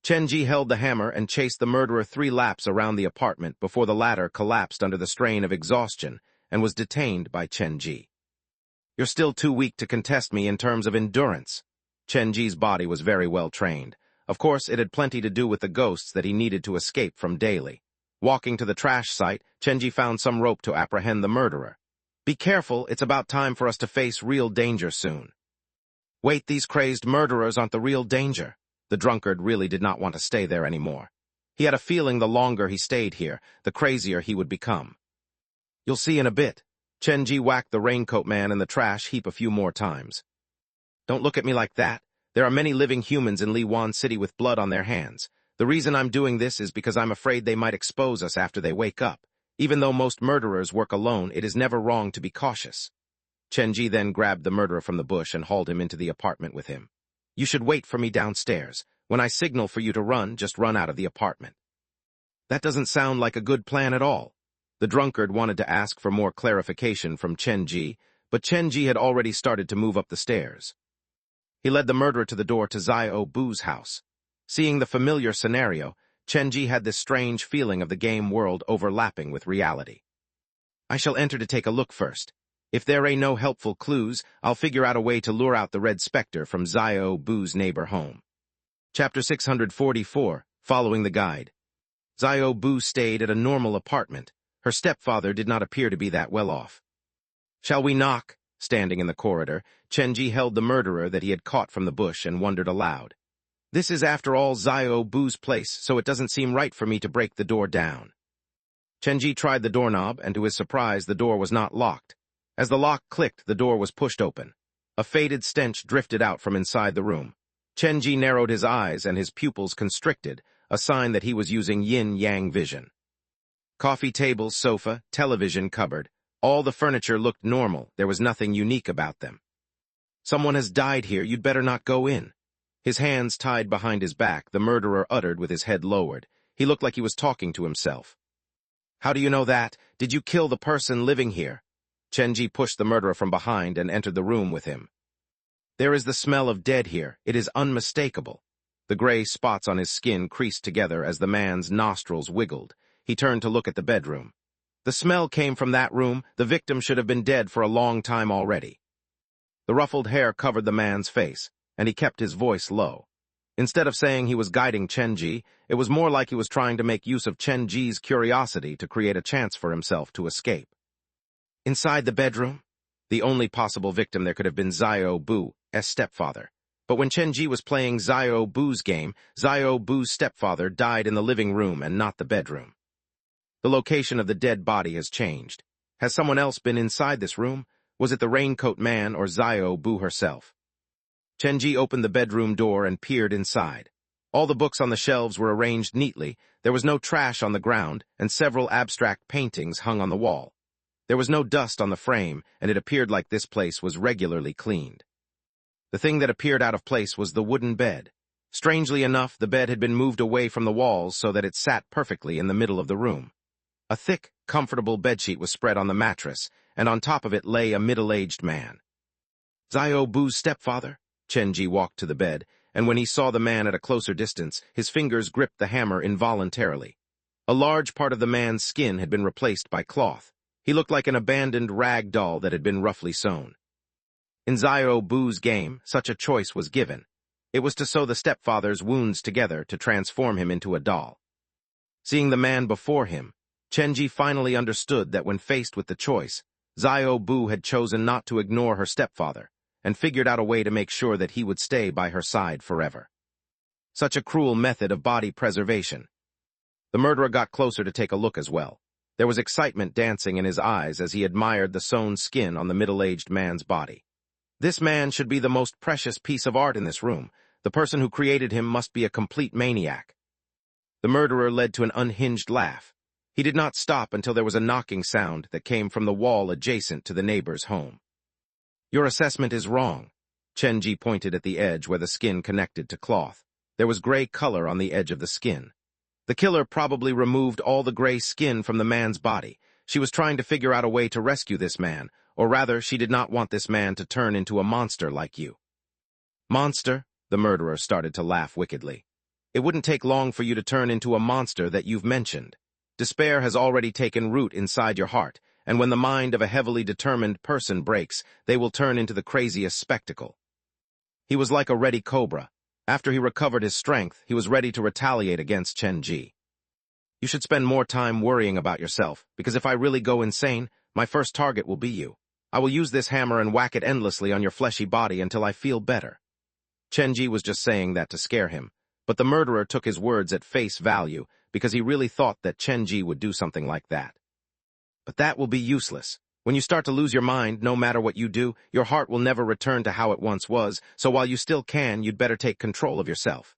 Chenji held the hammer and chased the murderer 3 laps around the apartment before the latter collapsed under the strain of exhaustion and was detained by Chenji. You're still too weak to contest me in terms of endurance. Chenji's body was very well trained. Of course, it had plenty to do with the ghosts that he needed to escape from daily. Walking to the trash site, Chenji found some rope to apprehend the murderer. Be careful, it's about time for us to face real danger soon. Wait, these crazed murderers aren't the real danger. The drunkard really did not want to stay there anymore. He had a feeling the longer he stayed here, the crazier he would become. You'll see in a bit. Chenji whacked the raincoat man in the trash heap a few more times. Don't look at me like that. There are many living humans in Liwan City with blood on their hands. The reason I'm doing this is because I'm afraid they might expose us after they wake up. Even though most murderers work alone, it is never wrong to be cautious. Chenji then grabbed the murderer from the bush and hauled him into the apartment with him. You should wait for me downstairs. When I signal for you to run, just run out of the apartment. That doesn't sound like a good plan at all. The drunkard wanted to ask for more clarification from Chenji, but Chenji had already started to move up the stairs. He led the murderer to the door to Zio Bu's house. Seeing the familiar scenario, Chenji had this strange feeling of the game world overlapping with reality. I shall enter to take a look first. If there ain't no helpful clues, I'll figure out a way to lure out the Red Spectre from Zio Bu's neighbor home. Chapter 644, Following the Guide. Zio Bu stayed at a normal apartment. Her stepfather did not appear to be that well off. Shall we knock? Standing in the corridor, Chenji held the murderer that he had caught from the bush and wondered aloud. This is after all Zio Bu's place, so it doesn't seem right for me to break the door down. Chenji tried the doorknob, and to his surprise, the door was not locked. As the lock clicked, the door was pushed open. A faded stench drifted out from inside the room. Chenji narrowed his eyes and his pupils constricted, a sign that he was using yin-yang vision. Coffee table, sofa, television, cupboard. All the furniture looked normal. There was nothing unique about them. Someone has died here. You'd better not go in. His hands tied behind his back, the murderer uttered with his head lowered. He looked like he was talking to himself. How do you know that? Did you kill the person living here? Chenji pushed the murderer from behind and entered the room with him. There is the smell of dead here. It is unmistakable. The gray spots on his skin creased together as the man's nostrils wiggled. He turned to look at the bedroom. The smell came from that room. The victim should have been dead for a long time already. The ruffled hair covered the man's face, and he kept his voice low. Instead of saying he was guiding Chenji, it was more like he was trying to make use of Chenji's curiosity to create a chance for himself to escape. Inside the bedroom? The only possible victim there could have been Zio Bu's stepfather. But when Chenji was playing Zio Bu's game, Zio Bu's stepfather died in the living room and not the bedroom. The location of the dead body has changed. Has someone else been inside this room? Was it the raincoat man or Zio Bu herself? Chenji opened the bedroom door and peered inside. All the books on the shelves were arranged neatly, there was no trash on the ground, and several abstract paintings hung on the wall. There was no dust on the frame, and it appeared like this place was regularly cleaned. The thing that appeared out of place was the wooden bed. Strangely enough, the bed had been moved away from the walls so that it sat perfectly in the middle of the room. A thick, comfortable bedsheet was spread on the mattress, and on top of it lay a middle-aged man. Xiao Bu's stepfather? Chenji walked to the bed, and when he saw the man at a closer distance, his fingers gripped the hammer involuntarily. A large part of the man's skin had been replaced by cloth. He looked like an abandoned rag doll that had been roughly sewn. In Xiao Bu's game, such a choice was given. It was to sew the stepfather's wounds together to transform him into a doll. Seeing the man before him, Chenji finally understood that when faced with the choice, Xiao Bu had chosen not to ignore her stepfather, and figured out a way to make sure that he would stay by her side forever. Such a cruel method of body preservation. The murderer got closer to take a look as well. There was excitement dancing in his eyes as he admired the sewn skin on the middle-aged man's body. This man should be the most precious piece of art in this room. The person who created him must be a complete maniac. The murderer led to an unhinged laugh. He did not stop until there was a knocking sound that came from the wall adjacent to the neighbor's home. Your assessment is wrong. Chenji pointed at the edge where the skin connected to cloth. There was gray color on the edge of the skin. The killer probably removed all the gray skin from the man's body. She was trying to figure out a way to rescue this man, or rather, she did not want this man to turn into a monster like you. Monster? The murderer started to laugh wickedly. It wouldn't take long for you to turn into a monster that you've mentioned. Despair has already taken root inside your heart, and when the mind of a heavily determined person breaks, they will turn into the craziest spectacle. He was like a ready cobra. After he recovered his strength, he was ready to retaliate against Chenji. You should spend more time worrying about yourself, because if I really go insane, my first target will be you. I will use this hammer and whack it endlessly on your fleshy body until I feel better. Chenji was just saying that to scare him, but the murderer took his words at face value because he really thought that Chenji would do something like that. But that will be useless. When you start to lose your mind, no matter what you do, your heart will never return to how it once was, so while you still can, you'd better take control of yourself.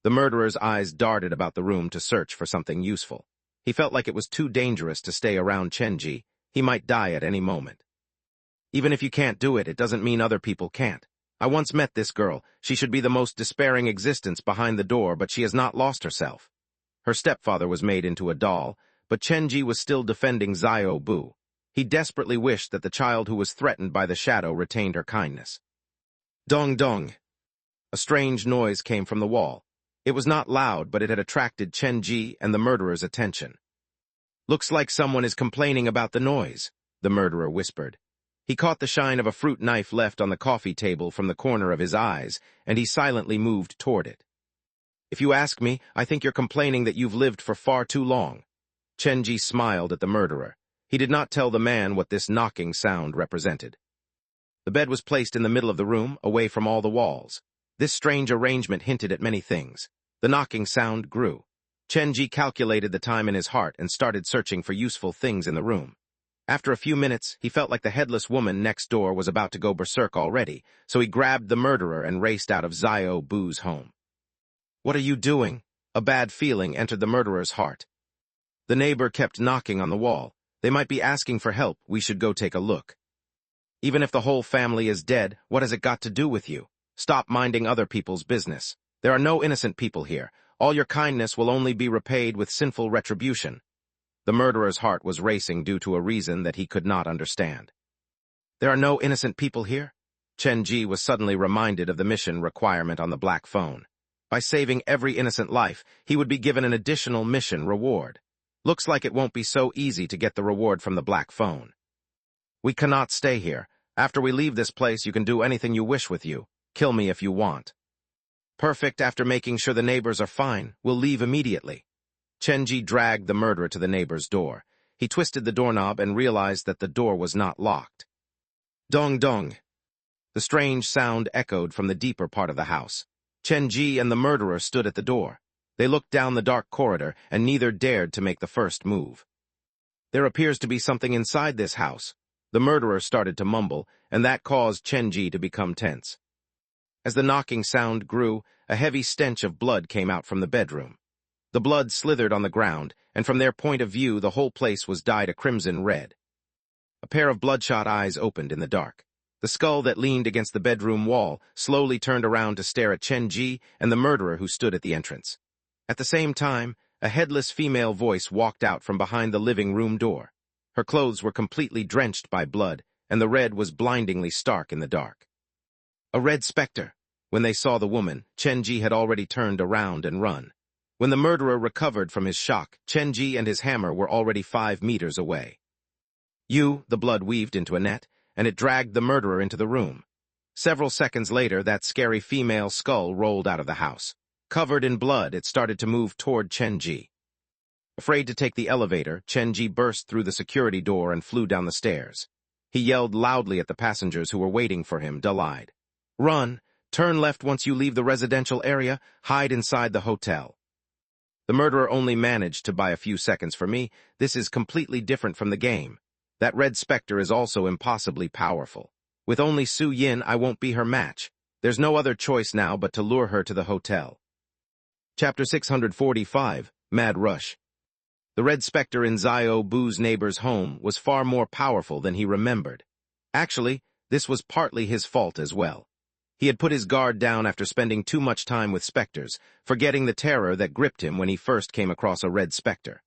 The murderer's eyes darted about the room to search for something useful. He felt like it was too dangerous to stay around Chenji. He might die at any moment. Even if you can't do it, it doesn't mean other people can't. I once met this girl. She should be the most despairing existence behind the door, but she has not lost herself. Her stepfather was made into a doll, but Chenji was still defending Xiao Bu. He desperately wished that the child who was threatened by the shadow retained her kindness. Dong dong. A strange noise came from the wall. It was not loud, but it had attracted Chenji and the murderer's attention. Looks like someone is complaining about the noise, the murderer whispered. He caught the shine of a fruit knife left on the coffee table from the corner of his eyes, and he silently moved toward it. If you ask me, I think you're complaining that you've lived for far too long. Chenji smiled at the murderer. He did not tell the man what this knocking sound represented. The bed was placed in the middle of the room, away from all the walls. This strange arrangement hinted at many things. The knocking sound grew. Chenji calculated the time in his heart and started searching for useful things in the room. After a few minutes, he felt like the headless woman next door was about to go berserk already, so he grabbed the murderer and raced out of Xiao Bu's home. What are you doing? A bad feeling entered the murderer's heart. The neighbor kept knocking on the wall. They might be asking for help. We should go take a look. Even if the whole family is dead, what has it got to do with you? Stop minding other people's business. There are no innocent people here. All your kindness will only be repaid with sinful retribution. The murderer's heart was racing due to a reason that he could not understand. There are no innocent people here? Chenji was suddenly reminded of the mission requirement on the black phone. By saving every innocent life, he would be given an additional mission reward. Looks like it won't be so easy to get the reward from the black phone. We cannot stay here. After we leave this place, you can do anything you wish with you. Kill me if you want. Perfect. After making sure the neighbors are fine, we'll leave immediately. Chenji dragged the murderer to the neighbor's door. He twisted the doorknob and realized that the door was not locked. Dong dong. The strange sound echoed from the deeper part of the house. Chenji and the murderer stood at the door. They looked down the dark corridor, and neither dared to make the first move. There appears to be something inside this house. The murderer started to mumble, and that caused Chenji to become tense. As the knocking sound grew, a heavy stench of blood came out from the bedroom. The blood slithered on the ground, and from their point of view, the whole place was dyed a crimson red. A pair of bloodshot eyes opened in the dark. The skull that leaned against the bedroom wall slowly turned around to stare at Chenji and the murderer who stood at the entrance. At the same time, a headless female voice walked out from behind the living room door. Her clothes were completely drenched by blood, and the red was blindingly stark in the dark. A red specter. When they saw the woman, Chenji had already turned around and run. When the murderer recovered from his shock, Chenji and his hammer were already 5 meters away. The blood weaved into a net, and it dragged the murderer into the room. Several seconds later, that scary female skull rolled out of the house. Covered in blood, it started to move toward Chenji. Afraid to take the elevator, Chenji burst through the security door and flew down the stairs. He yelled loudly at the passengers who were waiting for him, dull-eyed. "Run! Turn left once you leave the residential area, hide inside the hotel." The murderer only managed to buy a few seconds for me. This is completely different from the game. That red specter is also impossibly powerful. With only Su Yin, I won't be her match. There's no other choice now but to lure her to the hotel. Chapter 645, Mad Rush. The red specter in Xiao Bu's neighbor's home was far more powerful than he remembered. Actually, this was partly his fault as well. He had put his guard down after spending too much time with specters, forgetting the terror that gripped him when he first came across a red specter.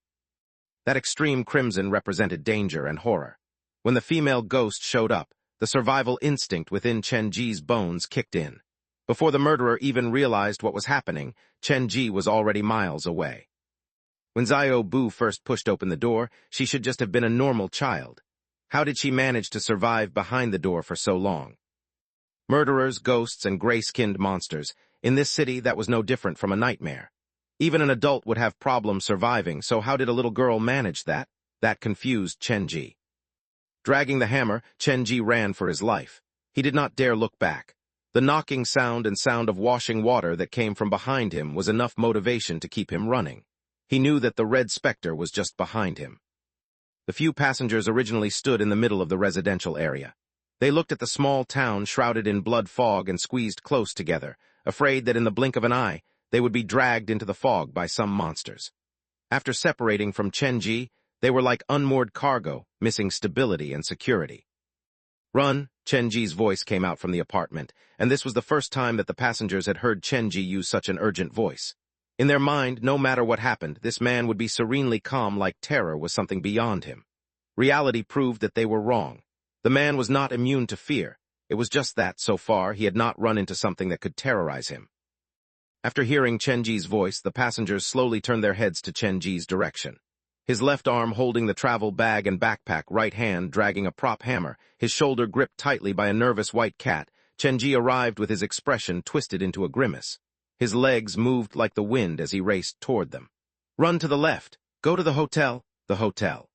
That extreme crimson represented danger and horror. When the female ghost showed up, the survival instinct within Chenji's bones kicked in. Before the murderer even realized what was happening, Chenji was already miles away. When Xiao Bu first pushed open the door, she should just have been a normal child. How did she manage to survive behind the door for so long? Murderers, ghosts, and gray-skinned monsters. In this city, that was no different from a nightmare. Even an adult would have problems surviving, so how did a little girl manage that? That confused Chenji. Dragging the hammer, Chenji ran for his life. He did not dare look back. The knocking sound and sound of washing water that came from behind him was enough motivation to keep him running. He knew that the red specter was just behind him. The few passengers originally stood in the middle of the residential area. They looked at the small town shrouded in blood fog and squeezed close together, afraid that in the blink of an eye, they would be dragged into the fog by some monsters. After separating from Chenji, they were like unmoored cargo, missing stability and security. "Run!" Chenji's voice came out from the apartment, and this was the first time that the passengers had heard Chenji use such an urgent voice. In their mind, no matter what happened, this man would be serenely calm like terror was something beyond him. Reality proved that they were wrong. The man was not immune to fear. It was just that, so far, he had not run into something that could terrorize him. After hearing Chenji's voice, the passengers slowly turned their heads to Chenji's direction. His left arm holding the travel bag and backpack, right hand dragging a prop hammer, his shoulder gripped tightly by a nervous white cat, Chenji arrived with his expression twisted into a grimace. His legs moved like the wind as he raced toward them. "Run to the left. Go to the hotel." The hotel.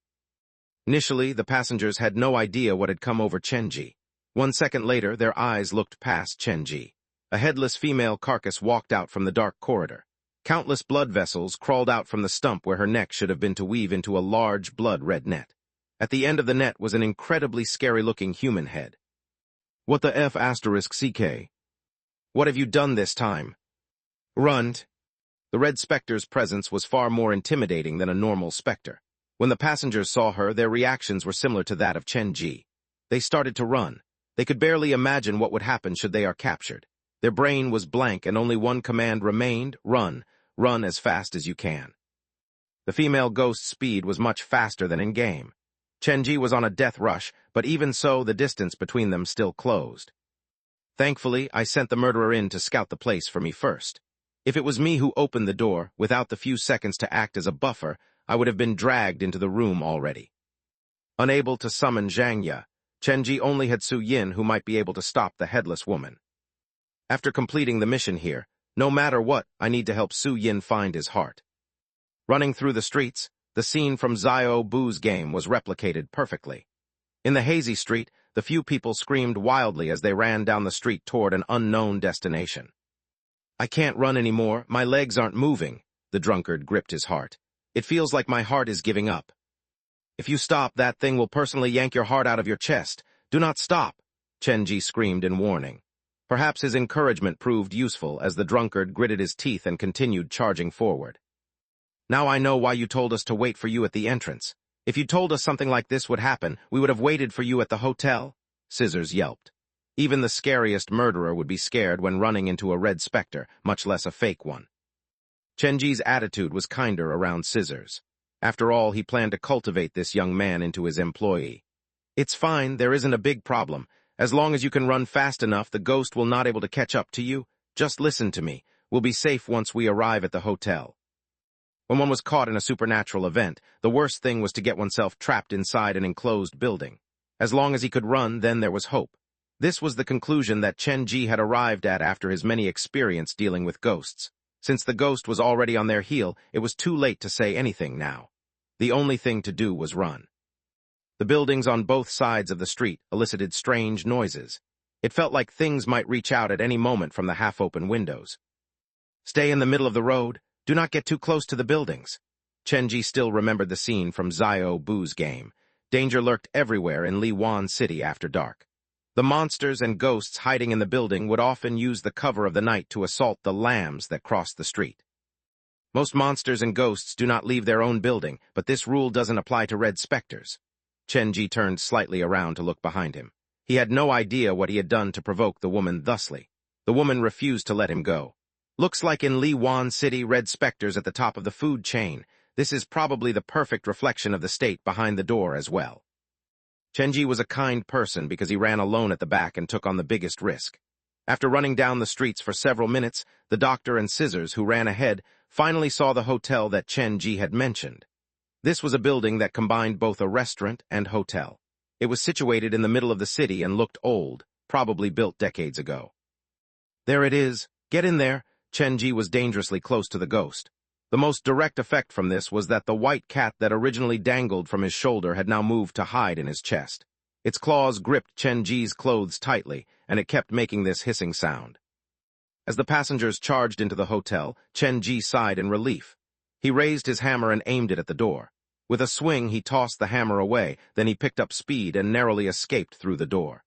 Initially, the passengers had no idea what had come over Chenji. 1 second later, their eyes looked past Chenji. A headless female carcass walked out from the dark corridor. Countless blood vessels crawled out from the stump where her neck should have been to weave into a large blood-red net. At the end of the net was an incredibly scary-looking human head. "What the F asterisk CK? What have you done this time?" "Run!" The red specter's presence was far more intimidating than a normal specter. When the passengers saw her, their reactions were similar to that of Chenji. They started to run. They could barely imagine what would happen should they are captured. Their brain was blank and only one command remained: run. Run as fast as you can. The female ghost's speed was much faster than in-game. Chenji was on a death rush, but even so, the distance between them still closed. Thankfully, I sent the murderer in to scout the place for me first. If it was me who opened the door, without the few seconds to act as a buffer, I would have been dragged into the room already. Unable to summon Zhang Ye, Chenji only had Su Yin who might be able to stop the headless woman. After completing the mission here, no matter what, I need to help Su Yin find his heart. Running through the streets, the scene from Xiao Bu's game was replicated perfectly. In the hazy street, the few people screamed wildly as they ran down the street toward an unknown destination. "I can't run anymore, my legs aren't moving," the drunkard gripped his heart. "It feels like my heart is giving up." "If you stop, that thing will personally yank your heart out of your chest. Do not stop," Chenji screamed in warning. Perhaps his encouragement proved useful as the drunkard gritted his teeth and continued charging forward. "Now I know why you told us to wait for you at the entrance. If you told us something like this would happen, we would have waited for you at the hotel," Scissors yelped. Even the scariest murderer would be scared when running into a red specter, much less a fake one. Chenji's attitude was kinder around Scissors. After all, he planned to cultivate this young man into his employee. It's fine, there isn't a big problem. As long as you can run fast enough, the ghost will not able to catch up to you. Just listen to me. We'll be safe once we arrive at the hotel. When one was caught in a supernatural event, the worst thing was to get oneself trapped inside an enclosed building. As long as he could run, then there was hope. This was the conclusion that Chenji had arrived at after his many experience dealing with ghosts. Since the ghost was already on their heel, it was too late to say anything now. The only thing to do was run. The buildings on both sides of the street elicited strange noises. It felt like things might reach out at any moment from the half-open windows. Stay in the middle of the road. Do not get too close to the buildings. Chenji still remembered the scene from Xiao Bu's game. Danger lurked everywhere in Liwan City after dark. The monsters and ghosts hiding in the building would often use the cover of the night to assault the lambs that crossed the street. Most monsters and ghosts do not leave their own building, but this rule doesn't apply to red specters. Chenji turned slightly around to look behind him. He had no idea what he had done to provoke the woman thusly. The woman refused to let him go. Looks like in Liwan City, red specters at the top of the food chain. This is probably the perfect reflection of the state behind the door as well. Chenji was a kind person because he ran alone at the back and took on the biggest risk. After running down the streets for several minutes, the doctor and Scissors, who ran ahead, finally saw the hotel that Chenji had mentioned. This was a building that combined both a restaurant and hotel. It was situated in the middle of the city and looked old, probably built decades ago. There it is. Get in there. Chenji was dangerously close to the ghost. The most direct effect from this was that the white cat that originally dangled from his shoulder had now moved to hide in his chest. Its claws gripped Chenji's clothes tightly, and it kept making this hissing sound. As the passengers charged into the hotel, Chenji sighed in relief. He raised his hammer and aimed it at the door. With a swing, he tossed the hammer away, then he picked up speed and narrowly escaped through the door.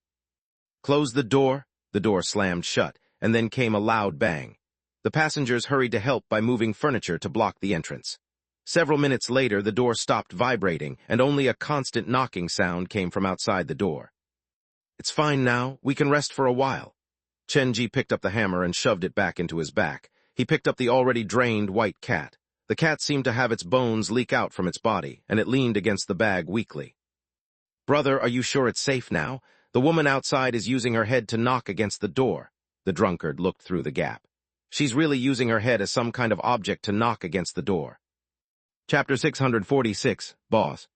Close the door. The door slammed shut, and then came a loud bang. The passengers hurried to help by moving furniture to block the entrance. Several minutes later, the door stopped vibrating, and only a constant knocking sound came from outside the door. It's fine now. We can rest for a while. Chenji picked up the hammer and shoved it back into his back. He picked up the already drained white cat. The cat seemed to have its bones leak out from its body, and it leaned against the bag weakly. Brother, are you sure it's safe now? The woman outside is using her head to knock against the door. The drunkard looked through the gap. She's really using her head as some kind of object to knock against the door. Chapter 646, Boss.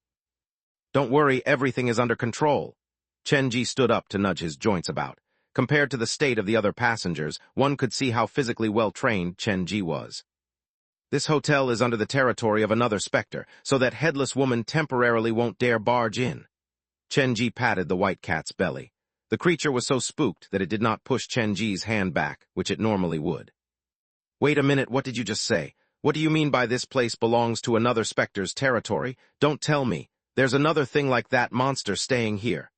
Don't worry, everything is under control. Chenji stood up to nudge his joints about. Compared to the state of the other passengers, one could see how physically well-trained Chenji was. This hotel is under the territory of another specter, so that headless woman temporarily won't dare barge in. Chenji patted the white cat's belly. The creature was so spooked that it did not push Chenji's hand back, which it normally would. Wait a minute, what did you just say? What do you mean by this place belongs to another specter's territory? Don't tell me. There's another thing like that monster staying here.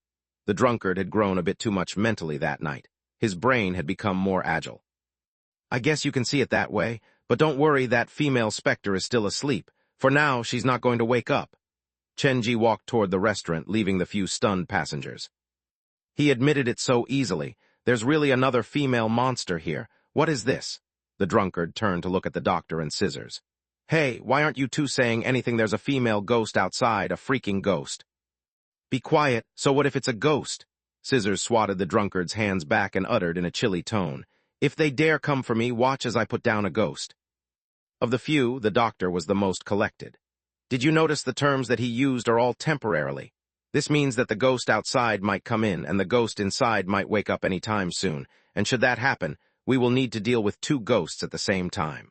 The drunkard had grown a bit too much mentally that night. His brain had become more agile. I guess you can see it that way, but don't worry, that female specter is still asleep. For now, she's not going to wake up. Chenji walked toward the restaurant, leaving the few stunned passengers. He admitted it so easily. There's really another female monster here. What is this? The drunkard turned to look at the doctor and Scissors. Hey, why aren't you two saying anything? There's a female ghost outside, a freaking ghost. Be quiet, so what if it's a ghost? Scissors swatted the drunkard's hands back and uttered in a chilly tone. If they dare come for me, watch as I put down a ghost. Of the few, the doctor was the most collected. Did you notice the terms that he used are all temporarily? This means that the ghost outside might come in, and the ghost inside might wake up any time soon, and should that happen, we will need to deal with two ghosts at the same time.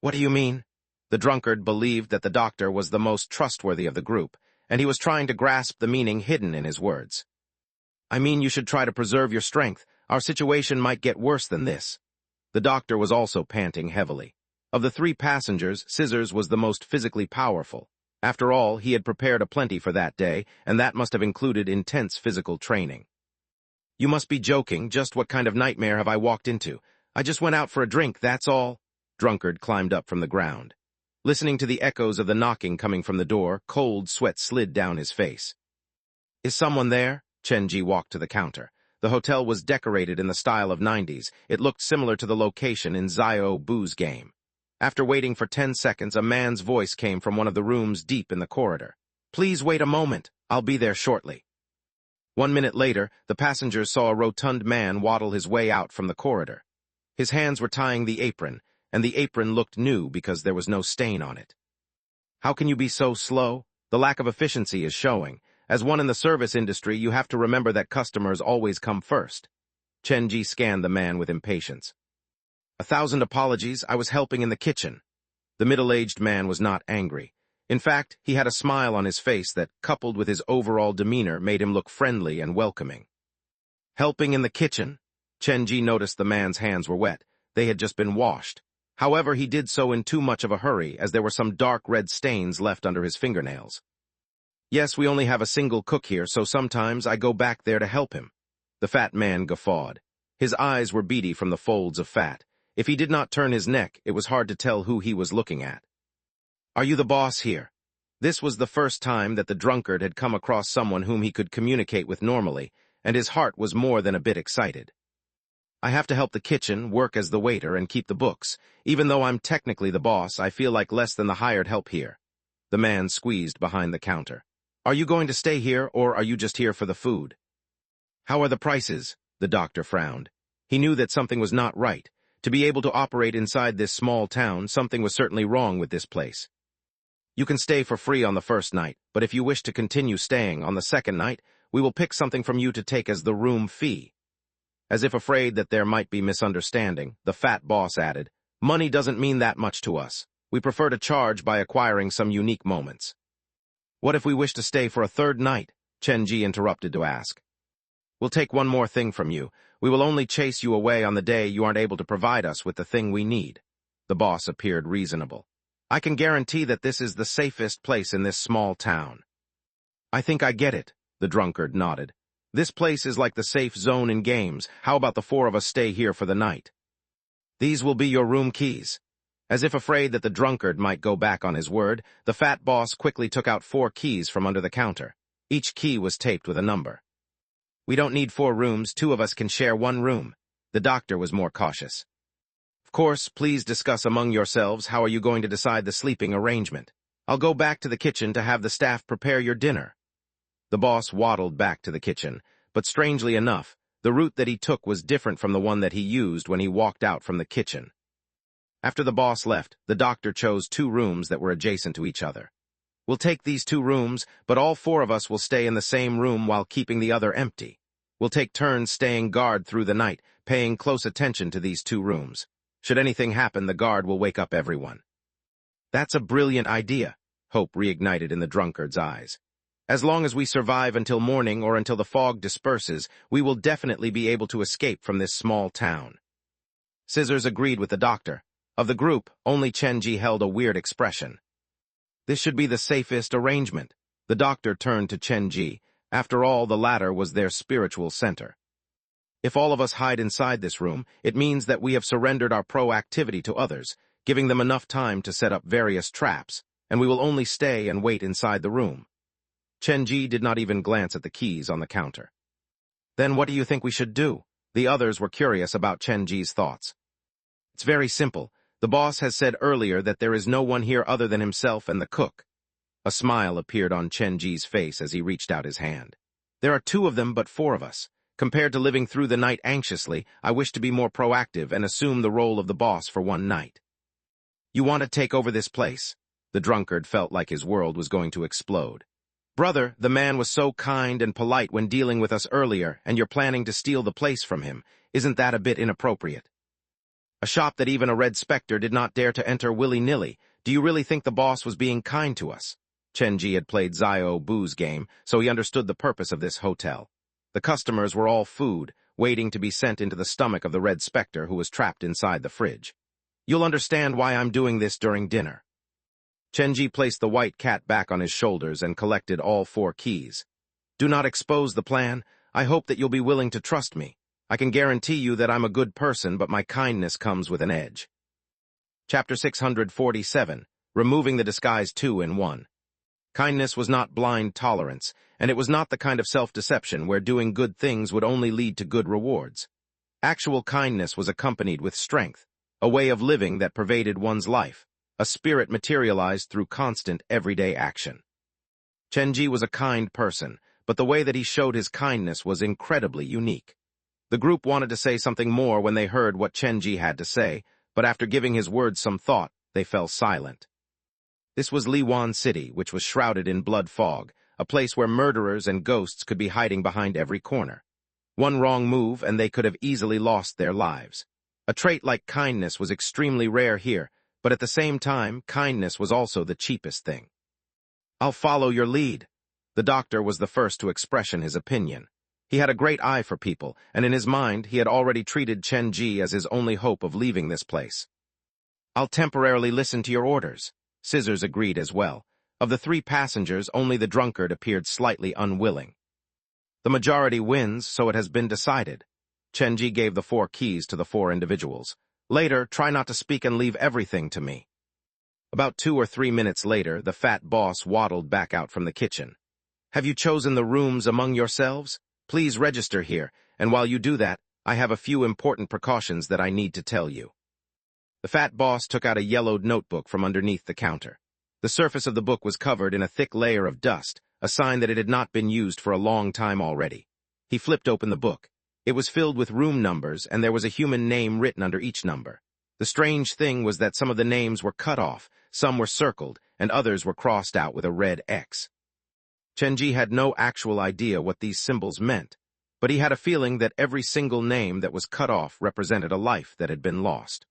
What do you mean? The drunkard believed that the doctor was the most trustworthy of the group, and he was trying to grasp the meaning hidden in his words. I mean, you should try to preserve your strength. Our situation might get worse than this. The doctor was also panting heavily. Of the three passengers, Scissors was the most physically powerful. After all, he had prepared a plenty for that day, and that must have included intense physical training. You must be joking. Just what kind of nightmare have I walked into? I just went out for a drink, that's all. Drunkard climbed up from the ground. Listening to the echoes of the knocking coming from the door, cold sweat slid down his face. Is someone there? Chenji walked to the counter. The hotel was decorated in the style of '90s. It looked similar to the location in Xiao Bu's game. After waiting for 10 seconds, a man's voice came from one of the rooms deep in the corridor. "Please wait a moment. I'll be there shortly." 1 minute later, the passengers saw a rotund man waddle his way out from the corridor. His hands were tying the apron, and the apron looked new because there was no stain on it. "How can you be so slow? The lack of efficiency is showing. As one in the service industry, you have to remember that customers always come first." Chenji scanned the man with impatience. "1,000 apologies, I was helping in the kitchen." The middle-aged man was not angry. In fact, he had a smile on his face that, coupled with his overall demeanor, made him look friendly and welcoming. "Helping in the kitchen?" Chenji noticed the man's hands were wet. They had just been washed. However, he did so in too much of a hurry, as there were some dark red stains left under his fingernails. "Yes, we only have a single cook here, so sometimes I go back there to help him." The fat man guffawed. His eyes were beady from the folds of fat. If he did not turn his neck, it was hard to tell who he was looking at. "Are you the boss here?" This was the first time that the drunkard had come across someone whom he could communicate with normally, and his heart was more than a bit excited. "I have to help the kitchen, work as the waiter, and keep the books. Even though I'm technically the boss, I feel like less than the hired help here." The man squeezed behind the counter. "Are you going to stay here, or are you just here for the food?" "How are the prices?" The doctor frowned. He knew that something was not right. To be able to operate inside this small town, something was certainly wrong with this place. "You can stay for free on the first night, but if you wish to continue staying on the second night, we will pick something from you to take as the room fee." As if afraid that there might be misunderstanding, the fat boss added, "Money doesn't mean that much to us. We prefer to charge by acquiring some unique moments." "What if we wish to stay for a third night?" Chenji interrupted to ask. "We'll take one more thing from you. We will only chase you away on the day you aren't able to provide us with the thing we need." The boss appeared reasonable. "I can guarantee that this is the safest place in this small town." "I think I get it," the drunkard nodded. "This place is like the safe zone in games. How about the four of us stay here for the night? These will be your room keys." As if afraid that the drunkard might go back on his word, the fat boss quickly took out 4 keys from under the counter. Each key was taped with a number. "We don't need 4 rooms, 2 of us can share 1 room." The doctor was more cautious. "Of course, please discuss among yourselves how are you going to decide the sleeping arrangement. I'll go back to the kitchen to have the staff prepare your dinner." The boss waddled back to the kitchen, but strangely enough, the route that he took was different from the one that he used when he walked out from the kitchen. After the boss left, the doctor chose 2 rooms that were adjacent to each other. "We'll take these 2 rooms, but all 4 of us will stay in the same room while keeping the other empty. We'll take turns staying guard through the night, paying close attention to these 2 rooms. Should anything happen, the guard will wake up everyone." "That's a brilliant idea," hope reignited in the drunkard's eyes. "As long as we survive until morning or until the fog disperses, we will definitely be able to escape from this small town." Scissors agreed with the doctor. Of the group, only Chenji held a weird expression. "This should be the safest arrangement." The doctor turned to Chenji. After all, the latter was their spiritual center. "If all of us hide inside this room, it means that we have surrendered our proactivity to others, giving them enough time to set up various traps, and we will only stay and wait inside the room." Chenji did not even glance at the keys on the counter. "Then what do you think we should do?" The others were curious about Chenji's thoughts. "It's very simple. The boss has said earlier that there is no one here other than himself and the cook." A smile appeared on Chenji's face as he reached out his hand. "There are 2 of them, but 4 of us. Compared to living through the night anxiously, I wish to be more proactive and assume the role of the boss for 1 night." "You want to take over this place?" The drunkard felt like his world was going to explode. "Brother, the man was so kind and polite when dealing with us earlier, and you're planning to steal the place from him. Isn't that a bit inappropriate? A shop that even a Red Spectre did not dare to enter willy-nilly. Do you really think the boss was being kind to us?" Chenji had played Zio Bu's game, so he understood the purpose of this hotel. The customers were all food, waiting to be sent into the stomach of the Red Spectre who was trapped inside the fridge. "You'll understand why I'm doing this during dinner." Chenji placed the white cat back on his shoulders and collected all 4 keys. "Do not expose the plan. I hope that you'll be willing to trust me. I can guarantee you that I'm a good person, but my kindness comes with an edge." Chapter 647, Removing the Disguise 2 in 1. Kindness was not blind tolerance, and it was not the kind of self-deception where doing good things would only lead to good rewards. Actual kindness was accompanied with strength, a way of living that pervaded one's life, a spirit materialized through constant, everyday action. Chenji was a kind person, but the way that he showed his kindness was incredibly unique. The group wanted to say something more when they heard what Chenji had to say, but after giving his words some thought, they fell silent. This was Liwan City, which was shrouded in blood fog, a place where murderers and ghosts could be hiding behind every corner. One wrong move and they could have easily lost their lives. A trait like kindness was extremely rare here, but at the same time, kindness was also the cheapest thing. "I'll follow your lead." The doctor was the first to express his opinion. He had a great eye for people, and in his mind, he had already treated Chenji as his only hope of leaving this place. "I'll temporarily listen to your orders." Scissors agreed as well. Of the 3 passengers, only the drunkard appeared slightly unwilling. "The majority wins, so it has been decided." Chenji gave the 4 keys to the 4 individuals. "Later, try not to speak and leave everything to me." About 2 or 3 minutes later, the fat boss waddled back out from the kitchen. "Have you chosen the rooms among yourselves? Please register here, and while you do that, I have a few important precautions that I need to tell you." The fat boss took out a yellowed notebook from underneath the counter. The surface of the book was covered in a thick layer of dust, a sign that it had not been used for a long time already. He flipped open the book. It was filled with room numbers, and there was a human name written under each number. The strange thing was that some of the names were cut off, some were circled, and others were crossed out with a red X. Chenji had no actual idea what these symbols meant, but he had a feeling that every single name that was cut off represented a life that had been lost.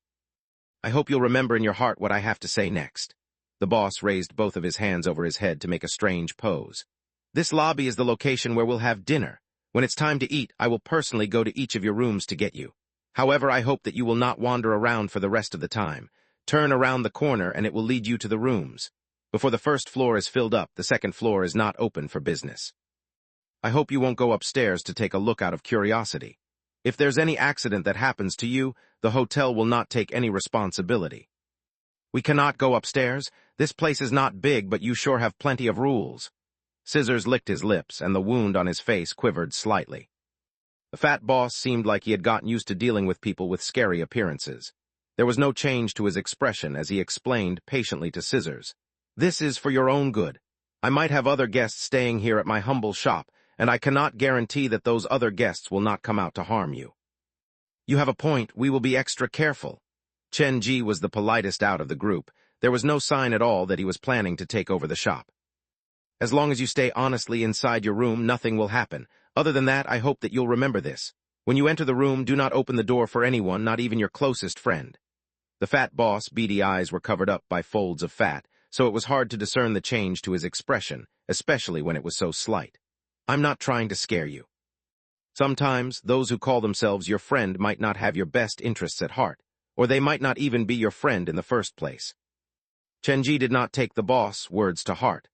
"I hope you'll remember in your heart what I have to say next." The boss raised both of his hands over his head to make a strange pose. "This lobby is the location where we'll have dinner. When it's time to eat, I will personally go to each of your rooms to get you. However, I hope that you will not wander around for the rest of the time. Turn around the corner and it will lead you to the rooms. Before the first floor is filled up, the second floor is not open for business. I hope you won't go upstairs to take a look out of curiosity. If there's any accident that happens to you, the hotel will not take any responsibility." "We cannot go upstairs. This place is not big, but you sure have plenty of rules." Scissors licked his lips, and the wound on his face quivered slightly. The fat boss seemed like he had gotten used to dealing with people with scary appearances. There was no change to his expression as he explained patiently to Scissors. "This is for your own good. I might have other guests staying here at my humble shop, and I cannot guarantee that those other guests will not come out to harm you." "You have a point. We will be extra careful." Chenji was the politest out of the group. There was no sign at all that he was planning to take over the shop. "As long as you stay honestly inside your room, nothing will happen. Other than that, I hope that you'll remember this. When you enter the room, do not open the door for anyone, not even your closest friend." The fat boss' beady eyes were covered up by folds of fat, so it was hard to discern the change to his expression, especially when it was so slight. "I'm not trying to scare you. Sometimes, those who call themselves your friend might not have your best interests at heart, or they might not even be your friend in the first place." Chenji did not take the boss' words to heart.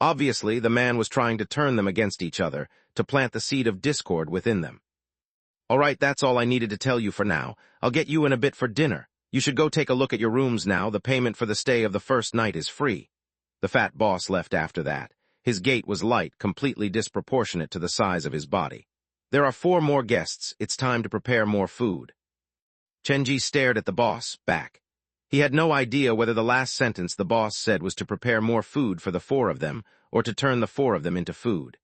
Obviously, the man was trying to turn them against each other, to plant the seed of discord within them. "All right, that's all I needed to tell you for now. I'll get you in a bit for dinner. You should go take a look at your rooms now. The payment for the stay of the first night is free." The fat boss left after that. His gait was light, completely disproportionate to the size of his body. "There are 4 more guests. It's time to prepare more food." Chenji stared at the boss, back. He had no idea whether the last sentence the boss said was to prepare more food for the 4 of them, or to turn the 4 of them into food.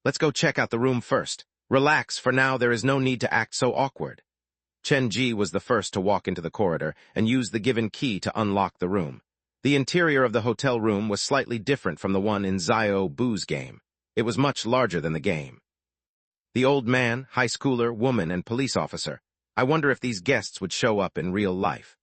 "Let's go check out the room first. Relax, for now there is no need to act so awkward." Chenji was the first to walk into the corridor and use the given key to unlock the room. The interior of the hotel room was slightly different from the one in Zio Bu's game. It was much larger than the game. The old man, high schooler, woman, and police officer. I wonder if these guests would show up in real life.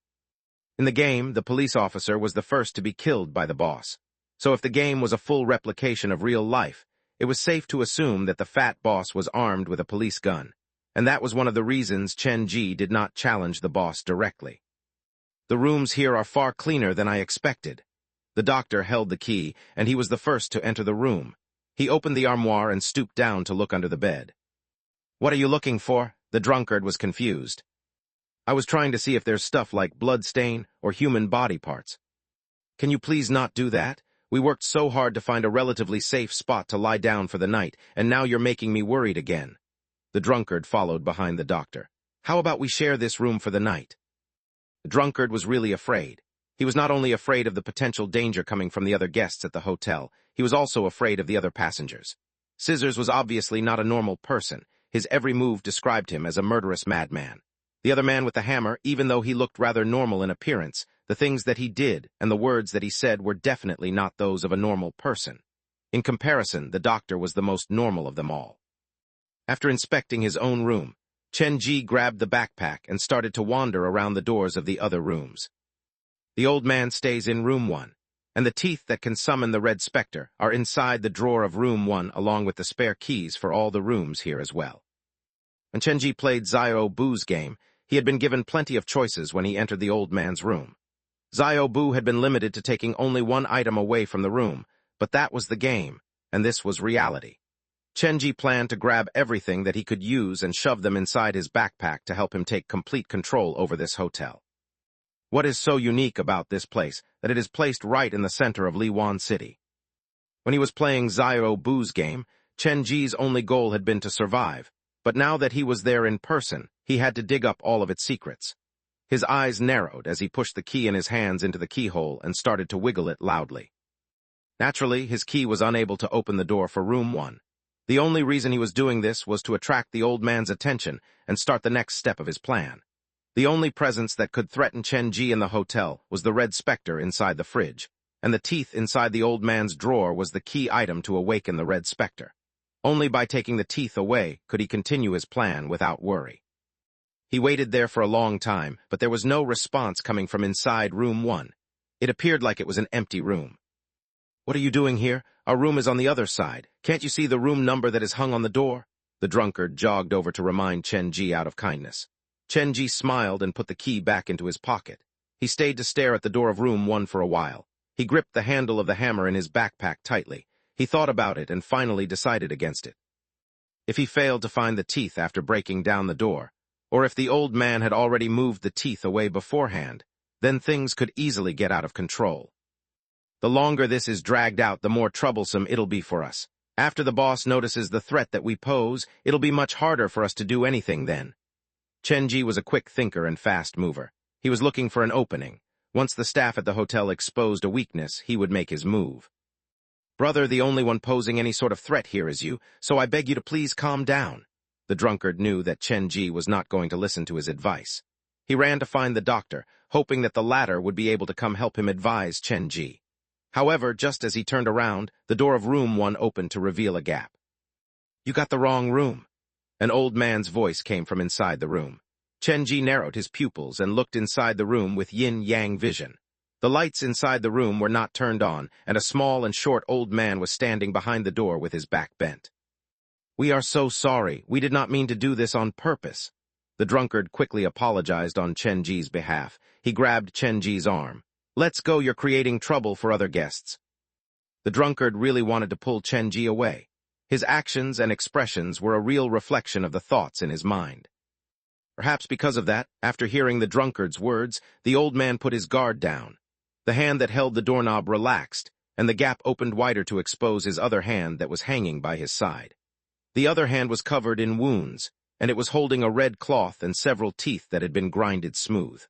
In the game, the police officer was the first to be killed by the boss. So if the game was a full replication of real life, it was safe to assume that the fat boss was armed with a police gun. And that was one of the reasons Chenji did not challenge the boss directly. "The rooms here are far cleaner than I expected." The doctor held the key, and he was the first to enter the room. He opened the armoire and stooped down to look under the bed. "What are you looking for?" The drunkard was confused. "I was trying to see if there's stuff like blood stain or human body parts." "Can you please not do that? We worked so hard to find a relatively safe spot to lie down for the night, and now you're making me worried again." The drunkard followed behind the doctor. "How about we share this room for the night?" The drunkard was really afraid. He was not only afraid of the potential danger coming from the other guests at the hotel, he was also afraid of the other passengers. Scissors was obviously not a normal person. His every move described him as a murderous madman. The other man with the hammer, even though he looked rather normal in appearance, the things that he did and the words that he said were definitely not those of a normal person. In comparison, the doctor was the most normal of them all. After inspecting his own room, Chen Ji grabbed the backpack and started to wander around the doors of the other rooms. The old man stays in room 1, and the teeth that can summon the red specter are inside the drawer of room 1 along with the spare keys for all the rooms here as well. When Chen Ji played Xiao Bu's game, he had been given plenty of choices when he entered the old man's room. Xiao Bu had been limited to taking only one item away from the room, but that was the game, and this was reality. Chen Ji planned to grab everything that he could use and shove them inside his backpack to help him take complete control over this hotel. What is so unique about this place that it is placed right in the center of Liwan City? When he was playing Xiao Bu's game, Chen Ji's only goal had been to survive, but now that he was there in person, he had to dig up all of its secrets. His eyes narrowed as he pushed the key in his hands into the keyhole and started to wiggle it loudly. Naturally, his key was unable to open the door for room 1. The only reason he was doing this was to attract the old man's attention and start the next step of his plan. The only presence that could threaten Chen Ji in the hotel was the red specter inside the fridge, and the teeth inside the old man's drawer was the key item to awaken the red specter. Only by taking the teeth away could he continue his plan without worry. He waited there for a long time, but there was no response coming from inside room 1. It appeared like it was an empty room. "What are you doing here? Our room is on the other side. Can't you see the room number that is hung on the door?" The drunkard jogged over to remind Chen Ji out of kindness. Chen Ji smiled and put the key back into his pocket. He stayed to stare at the door of room 1 for a while. He gripped the handle of the hammer in his backpack tightly. He thought about it and finally decided against it. If he failed to find the teeth after breaking down the door, or if the old man had already moved the teeth away beforehand, then things could easily get out of control. The longer this is dragged out, the more troublesome it'll be for us. After the boss notices the threat that we pose, it'll be much harder for us to do anything then. Chen Ji was a quick thinker and fast mover. He was looking for an opening. Once the staff at the hotel exposed a weakness, he would make his move. "Brother, the only one posing any sort of threat here is you, so I beg you to please calm down." The drunkard knew that Chen Ji was not going to listen to his advice. He ran to find the doctor, hoping that the latter would be able to come help him advise Chen Ji. However, just as he turned around, the door of room 1 opened to reveal a gap. "You got the wrong room." An old man's voice came from inside the room. Chen Ji narrowed his pupils and looked inside the room with yin-yang vision. The lights inside the room were not turned on, and a small and short old man was standing behind the door with his back bent. "We are so sorry. We did not mean to do this on purpose." The drunkard quickly apologized on Chen Ji's behalf. He grabbed Chen Ji's arm. "Let's go, you're creating trouble for other guests." The drunkard really wanted to pull Chen Ji away. His actions and expressions were a real reflection of the thoughts in his mind. Perhaps because of that, after hearing the drunkard's words, the old man put his guard down. The hand that held the doorknob relaxed, and the gap opened wider to expose his other hand that was hanging by his side. The other hand was covered in wounds, and it was holding a red cloth and several teeth that had been grinded smooth.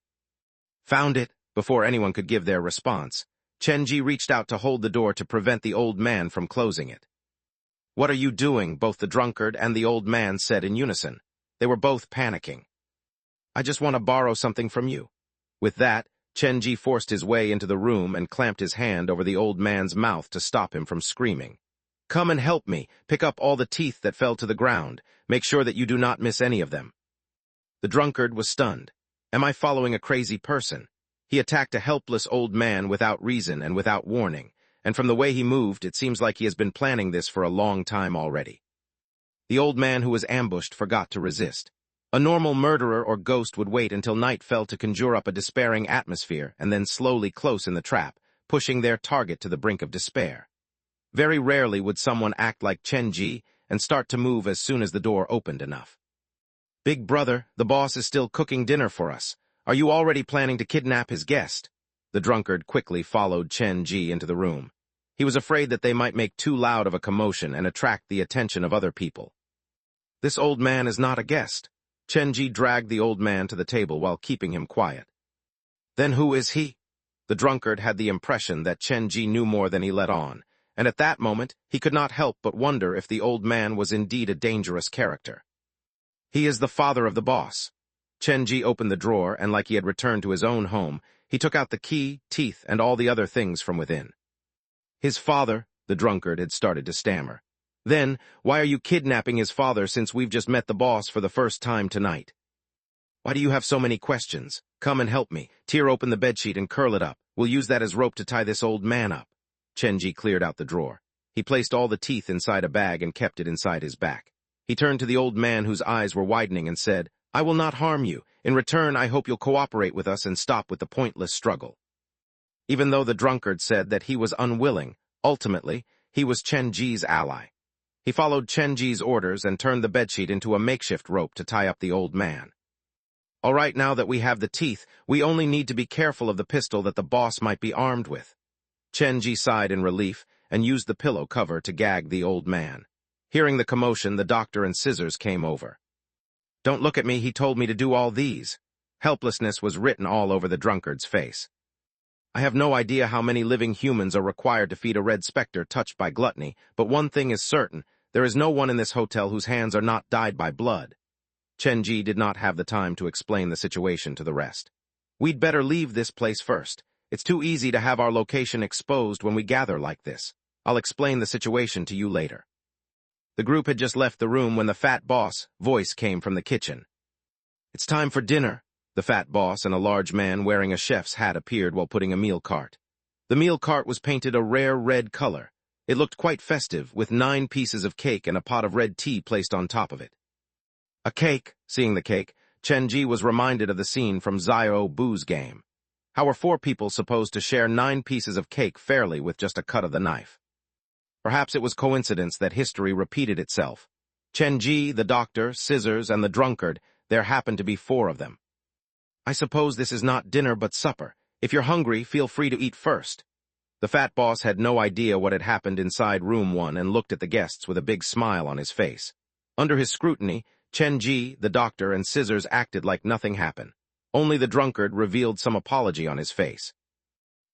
"Found it!" Before anyone could give their response, Chen Ji reached out to hold the door to prevent the old man from closing it. "What are you doing?" both the drunkard and the old man said in unison. They were both panicking. "I just want to borrow something from you." With that, Chen Ji forced his way into the room and clamped his hand over the old man's mouth to stop him from screaming. "Come and help me. Pick up all the teeth that fell to the ground. Make sure that you do not miss any of them." The drunkard was stunned. Am I following a crazy person? He attacked a helpless old man without reason and without warning, and from the way he moved, it seems like he has been planning this for a long time already. The old man who was ambushed forgot to resist. A normal murderer or ghost would wait until night fell to conjure up a despairing atmosphere and then slowly close in the trap, pushing their target to the brink of despair. Very rarely would someone act like Chen Ji and start to move as soon as the door opened enough. "Big brother, the boss is still cooking dinner for us. Are you already planning to kidnap his guest?" The drunkard quickly followed Chen Ji into the room. He was afraid that they might make too loud of a commotion and attract the attention of other people. "This old man is not a guest." Chen Ji dragged the old man to the table while keeping him quiet. Then who is he? The drunkard had the impression that Chen Ji knew more than he let on, and at that moment he could not help but wonder if the old man was indeed a dangerous character. He is the father of the boss. Chen Ji opened the drawer, and like he had returned to his own home, he took out the key, teeth, and all the other things from within. His father, the drunkard had started to stammer. Then, why are you kidnapping his father since we've just met the boss for the first time tonight? Why do you have so many questions? Come and help me. Tear open the bedsheet and curl it up. We'll use that as rope to tie this old man up. Chen Ji cleared out the drawer. He placed all the teeth inside a bag and kept it inside his back. He turned to the old man whose eyes were widening and said, I will not harm you. In return, I hope you'll cooperate with us and stop with the pointless struggle. Even though the drunkard said that he was unwilling, ultimately, he was Chen Ji's ally. He followed Chen Ji's orders and turned the bedsheet into a makeshift rope to tie up the old man. All right, now that we have the teeth, we only need to be careful of the pistol that the boss might be armed with. Chen Ji sighed in relief and used the pillow cover to gag the old man. Hearing the commotion, the doctor and scissors came over. Don't look at me, he told me to do all these. Helplessness was written all over the drunkard's face. I have no idea how many living humans are required to feed a red specter touched by gluttony, but one thing is certain, there is no one in this hotel whose hands are not dyed by blood. Chen Ji did not have the time to explain the situation to the rest. We'd better leave this place first. It's too easy to have our location exposed when we gather like this. I'll explain the situation to you later. The group had just left the room when the fat boss' voice came from the kitchen. It's time for dinner. The fat boss and a large man wearing a chef's hat appeared while putting a meal cart. The meal cart was painted a rare red color. It looked quite festive, with 9 pieces of cake and a pot of red tea placed on top of it. A cake. Seeing the cake, Chen Ji was reminded of the scene from Xiao Bu's game. How are 4 people supposed to share 9 pieces of cake fairly with just a cut of the knife? Perhaps it was coincidence that history repeated itself. Chen Ji, the doctor, scissors, and the drunkard, there happened to be 4 of them. I suppose this is not dinner but supper. If you're hungry, feel free to eat first. The fat boss had no idea what had happened inside room 1 and looked at the guests with a big smile on his face. Under his scrutiny, Chen Ji, the doctor, and scissors acted like nothing happened. Only the drunkard revealed some apology on his face.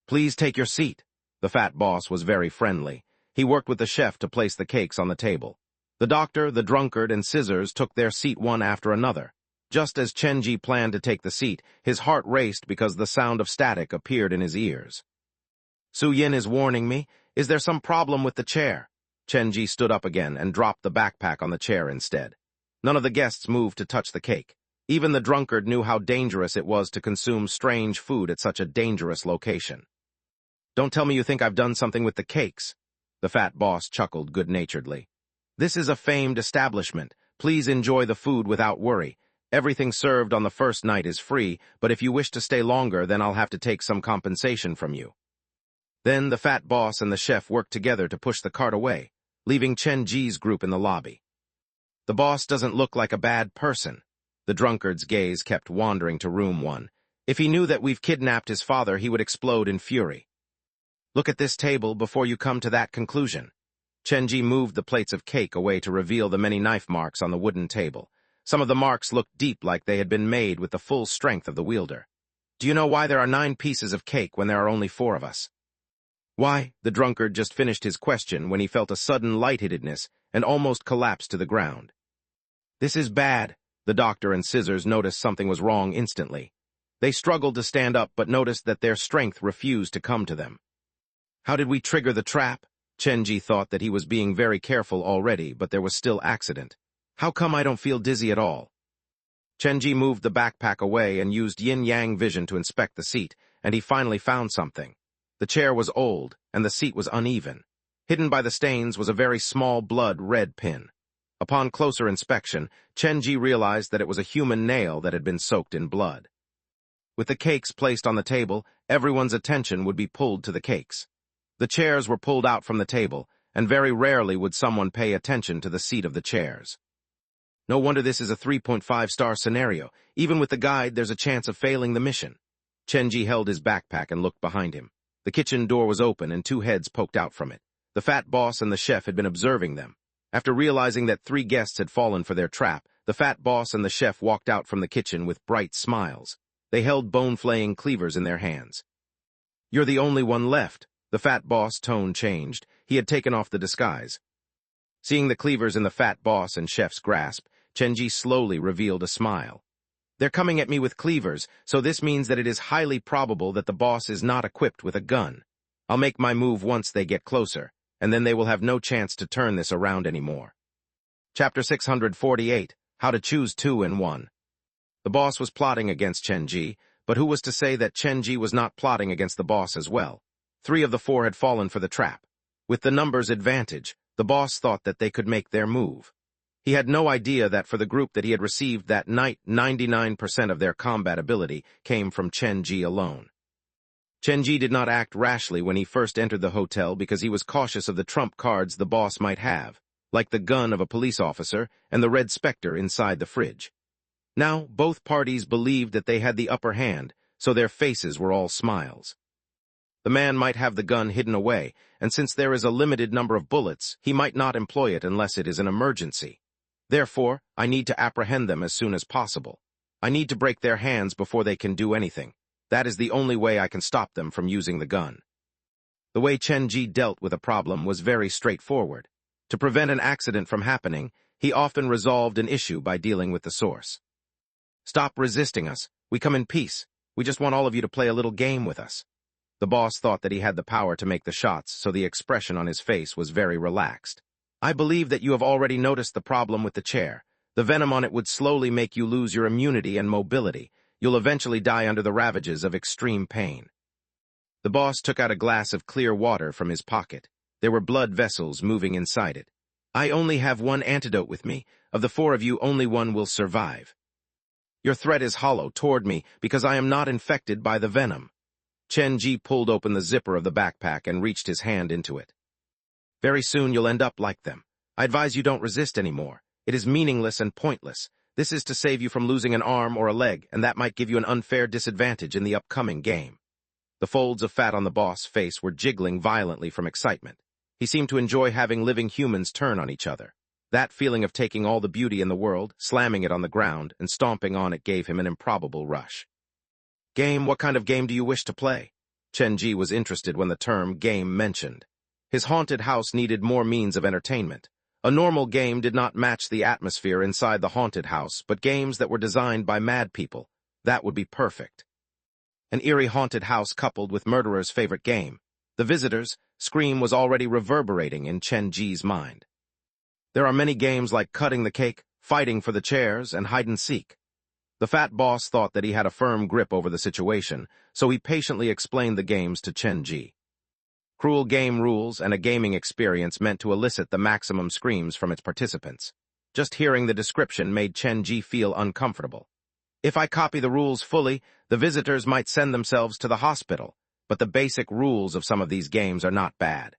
Please take your seat. The fat boss was very friendly. He worked with the chef to place the cakes on the table. The doctor, the drunkard, and scissors took their seat one after another. Just as Chen Ji planned to take the seat, his heart raced because the sound of static appeared in his ears. Su Yin is warning me. Is there some problem with the chair? Chen Ji stood up again and dropped the backpack on the chair instead. None of the guests moved to touch the cake. Even the drunkard knew how dangerous it was to consume strange food at such a dangerous location. Don't tell me you think I've done something with the cakes. The fat boss chuckled good-naturedly. This is a famed establishment. Please enjoy the food without worry. Everything served on the first night is free, but if you wish to stay longer, then I'll have to take some compensation from you. Then the fat boss and the chef worked together to push the cart away, leaving Chen Ji's group in the lobby. The boss doesn't look like a bad person. The drunkard's gaze kept wandering to room 1. If he knew that we've kidnapped his father, he would explode in fury. Look at this table before you come to that conclusion. Chen Ji moved the plates of cake away to reveal the many knife marks on the wooden table. Some of the marks looked deep, like they had been made with the full strength of the wielder. Do you know why there are 9 pieces of cake when there are only 4 of us? Why? The drunkard just finished his question when he felt a sudden lightheadedness and almost collapsed to the ground. This is bad. The doctor and scissors noticed something was wrong instantly. They struggled to stand up but noticed that their strength refused to come to them. How did we trigger the trap? Chen Ji thought that he was being very careful already, but there was still accident. How come I don't feel dizzy at all? Chen Ji moved the backpack away and used yin-yang vision to inspect the seat, and he finally found something. The chair was old, and the seat was uneven. Hidden by the stains was a very small blood-red pin. Upon closer inspection, Chen Ji realized that it was a human nail that had been soaked in blood. With the cakes placed on the table, everyone's attention would be pulled to the cakes. The chairs were pulled out from the table, and very rarely would someone pay attention to the seat of the chairs. No wonder this is a 3.5-star scenario. Even with the guide, there's a chance of failing the mission. Chen Ji held his backpack and looked behind him. The kitchen door was open and 2 heads poked out from it. The fat boss and the chef had been observing them. After realizing that 3 guests had fallen for their trap, the fat boss and the chef walked out from the kitchen with bright smiles. They held bone-flaying cleavers in their hands. "You're the only one left." The fat boss' tone changed. He had taken off the disguise. Seeing the cleavers in the fat boss and chef's grasp, Chenji slowly revealed a smile. "They're coming at me with cleavers, so this means that it is highly probable that the boss is not equipped with a gun. I'll make my move once they get closer, and then they will have no chance to turn this around anymore." Chapter 648, How to Choose Two in One. The boss was plotting against Chenji, but who was to say that Chenji was not plotting against the boss as well? 3 of the 4 had fallen for the trap. With the numbers advantage, the boss thought that they could make their move. He had no idea that for the group that he had received that night, 99% of their combat ability came from Chenji alone. Chenji did not act rashly when he first entered the hotel because he was cautious of the trump cards the boss might have, like the gun of a police officer and the red specter inside the fridge. Now, both parties believed that they had the upper hand, so their faces were all smiles. The man might have the gun hidden away, and since there is a limited number of bullets, he might not employ it unless it is an emergency. Therefore, I need to apprehend them as soon as possible. I need to break their hands before they can do anything. That is the only way I can stop them from using the gun. The way Chenji dealt with a problem was very straightforward. To prevent an accident from happening, he often resolved an issue by dealing with the source. "Stop resisting us. We come in peace. We just want all of you to play a little game with us." The boss thought that he had the power to make the shots, so the expression on his face was very relaxed. "I believe that you have already noticed the problem with the chair. The venom on it would slowly make you lose your immunity and mobility. You'll eventually die under the ravages of extreme pain." The boss took out a glass of clear water from his pocket. There were blood vessels moving inside it. "I only have one antidote with me. Of the 4 of you, only one will survive. Your threat is hollow toward me because I am not infected by the venom." Chenji pulled open the zipper of the backpack and reached his hand into it. "Very soon you'll end up like them. I advise you don't resist anymore. It is meaningless and pointless. This is to save you from losing an arm or a leg, and that might give you an unfair disadvantage in the upcoming game." The folds of fat on the boss' face were jiggling violently from excitement. He seemed to enjoy having living humans turn on each other. That feeling of taking all the beauty in the world, slamming it on the ground, and stomping on it gave him an improbable rush. "Game, what kind of game do you wish to play?" Chenji was interested when the term game mentioned. His haunted house needed more means of entertainment. A normal game did not match the atmosphere inside the haunted house, but games that were designed by mad people, that would be perfect. An eerie haunted house coupled with murderer's favorite game. The visitor's scream was already reverberating in Chenji's mind. There are many games like cutting the cake, fighting for the chairs, and hide-and-seek. The fat boss thought that he had a firm grip over the situation, so he patiently explained the games to Chenji. Cruel game rules and a gaming experience meant to elicit the maximum screams from its participants. Just hearing the description made Chenji feel uncomfortable. "If I copy the rules fully, the visitors might send themselves to the hospital, but the basic rules of some of these games are not bad."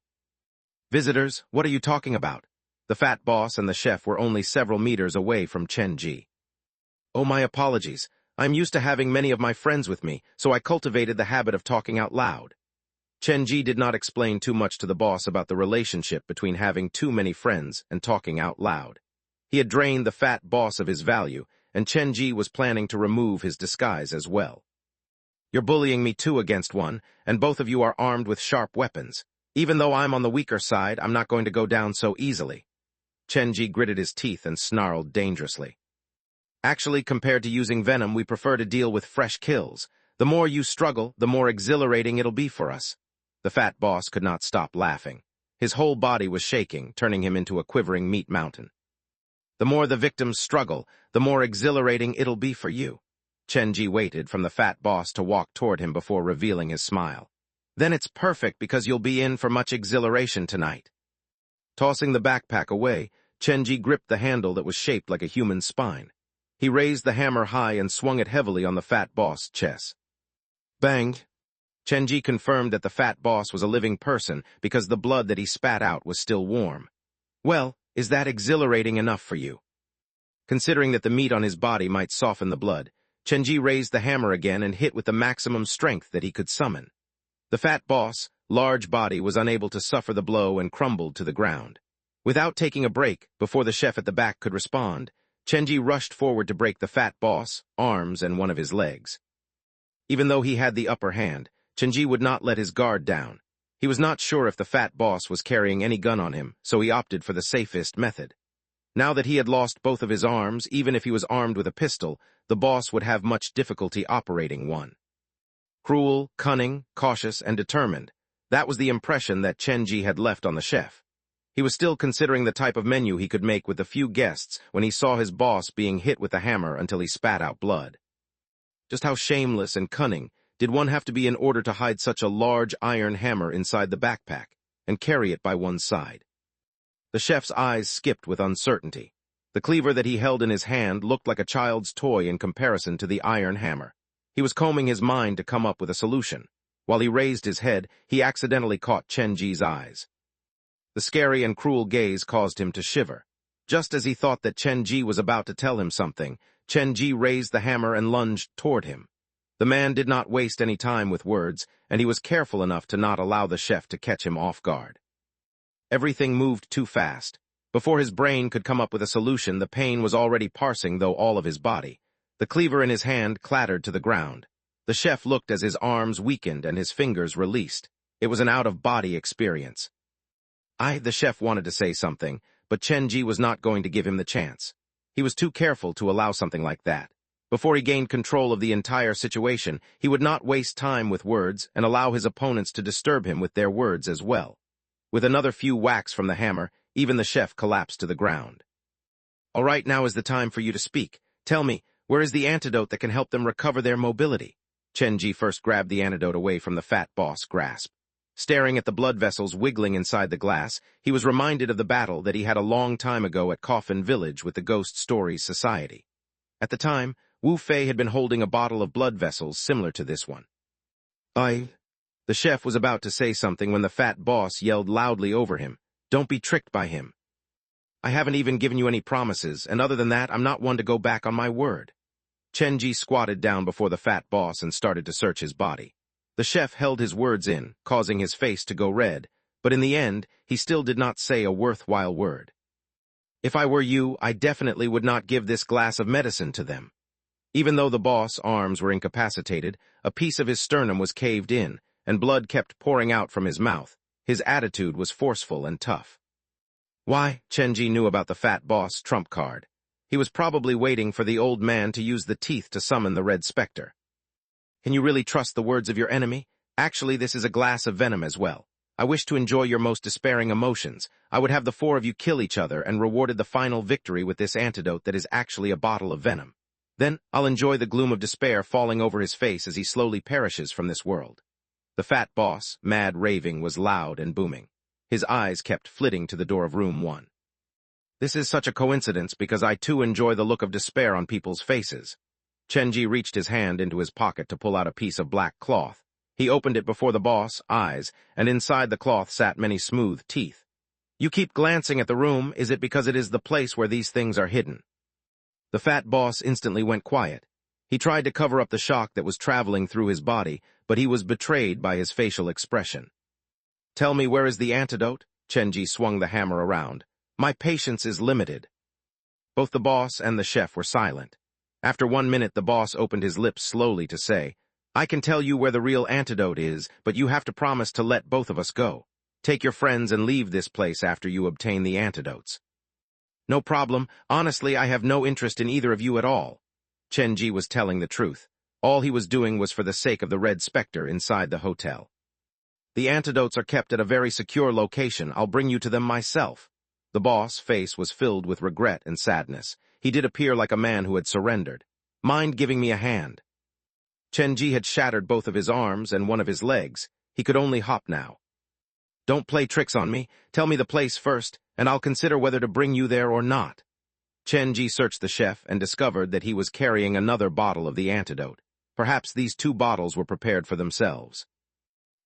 "Visitors? What are you talking about?" The fat boss and the chef were only several meters away from Chenji. "Oh, my apologies. I'm used to having many of my friends with me, so I cultivated the habit of talking out loud." Chenji did not explain too much to the boss about the relationship between having too many friends and talking out loud. He had drained the fat boss of his value, and Chenji was planning to remove his disguise as well. "You're bullying me 2 against 1, and both of you are armed with sharp weapons. Even though I'm on the weaker side, I'm not going to go down so easily." Chenji gritted his teeth and snarled dangerously. "Actually, compared to using venom, we prefer to deal with fresh kills. The more you struggle, the more exhilarating it'll be for us." The fat boss could not stop laughing. His whole body was shaking, turning him into a quivering meat mountain. "The more the victims struggle, the more exhilarating it'll be for you." Chenji waited for the fat boss to walk toward him before revealing his smile. "Then it's perfect because you'll be in for much exhilaration tonight." Tossing the backpack away, Chenji gripped the handle that was shaped like a human spine. He raised the hammer high and swung it heavily on the fat boss' chest. Bang! Chenji confirmed that the fat boss was a living person because the blood that he spat out was still warm. "Well, is that exhilarating enough for you?" Considering that the meat on his body might soften the blood, Chenji raised the hammer again and hit with the maximum strength that he could summon. The fat boss' large body was unable to suffer the blow and crumbled to the ground. Without taking a break, before the chef at the back could respond, Chenji rushed forward to break the fat boss' arms and one of his legs. Even though he had the upper hand, Chenji would not let his guard down. He was not sure if the fat boss was carrying any gun on him, so he opted for the safest method. Now that he had lost both of his arms, even if he was armed with a pistol, the boss would have much difficulty operating one. Cruel, cunning, cautious, and determined. That was the impression that Chenji had left on the chef. He was still considering the type of menu he could make with a few guests when he saw his boss being hit with the hammer until he spat out blood. Just how shameless and cunning did one have to be in order to hide such a large iron hammer inside the backpack and carry it by one's side? The chef's eyes skipped with uncertainty. The cleaver that he held in his hand looked like a child's toy in comparison to the iron hammer. He was combing his mind to come up with a solution. While he raised his head, he accidentally caught Chenji's eyes. The scary and cruel gaze caused him to shiver. Just as he thought that Chenji was about to tell him something, Chenji raised the hammer and lunged toward him. The man did not waste any time with words, and he was careful enough to not allow the chef to catch him off guard. Everything moved too fast. Before his brain could come up with a solution, the pain was already parsing through all of his body. The cleaver in his hand clattered to the ground. The chef looked as his arms weakened and his fingers released. It was an out-of-body experience. The chef wanted to say something, but Chenji was not going to give him the chance. He was too careful to allow something like that. Before he gained control of the entire situation, he would not waste time with words and allow his opponents to disturb him with their words as well. With another few whacks from the hammer, even the chef collapsed to the ground. "All right, now is the time for you to speak. Tell me, where is the antidote that can help them recover their mobility?" Chenji first grabbed the antidote away from the fat boss' grasp. Staring at the blood vessels wiggling inside the glass, he was reminded of the battle that he had a long time ago at Coffin Village with the Ghost Stories Society. At the time, Wu Fei had been holding a bottle of blood vessels similar to this one. The chef was about to say something when the fat boss yelled loudly over him, "Don't be tricked by him. I haven't even given you any promises, and other than that, I'm not one to go back on my word." Chenji squatted down before the fat boss and started to search his body. The chef held his words in, causing his face to go red, but in the end, he still did not say a worthwhile word. "If I were you, I definitely would not give this glass of medicine to them." Even though the boss' arms were incapacitated, a piece of his sternum was caved in, and blood kept pouring out from his mouth. His attitude was forceful and tough. Why? Chenji knew about the fat boss' trump card. He was probably waiting for the old man to use the teeth to summon the red specter. "Can you really trust the words of your enemy? Actually, this is a glass of venom as well. I wish to enjoy your most despairing emotions. I would have the four of you kill each other and rewarded the final victory with this antidote that is actually a bottle of venom. Then I'll enjoy the gloom of despair falling over his face as he slowly perishes from this world." The fat boss, mad raving, was loud and booming. His eyes kept flitting to the door of room 1. "This is such a coincidence because I too enjoy the look of despair on people's faces." Chenji reached his hand into his pocket to pull out a piece of black cloth. He opened it before the boss' eyes, and inside the cloth sat many smooth teeth. "You keep glancing at the room, is it because it is the place where these things are hidden?" The fat boss instantly went quiet. He tried to cover up the shock that was traveling through his body, but he was betrayed by his facial expression. "Tell me, where is the antidote?" Chenji swung the hammer around. "My patience is limited." Both the boss and the chef were silent. After 1 minute, the boss opened his lips slowly to say, "I can tell you where the real antidote is, but you have to promise to let both of us go. Take your friends and leave this place after you obtain the antidotes." "No problem. Honestly, I have no interest in either of you at all." Chenji was telling the truth. All he was doing was for the sake of the red specter inside the hotel. "The antidotes are kept at a very secure location. I'll bring you to them myself." The boss' face was filled with regret and sadness. He did appear like a man who had surrendered. "Mind giving me a hand?" Chenji had shattered both of his arms and one of his legs. He could only hop now. "Don't play tricks on me. Tell me the place first, and I'll consider whether to bring you there or not." Chenji searched the chef and discovered that he was carrying another bottle of the antidote. Perhaps these 2 bottles were prepared for themselves.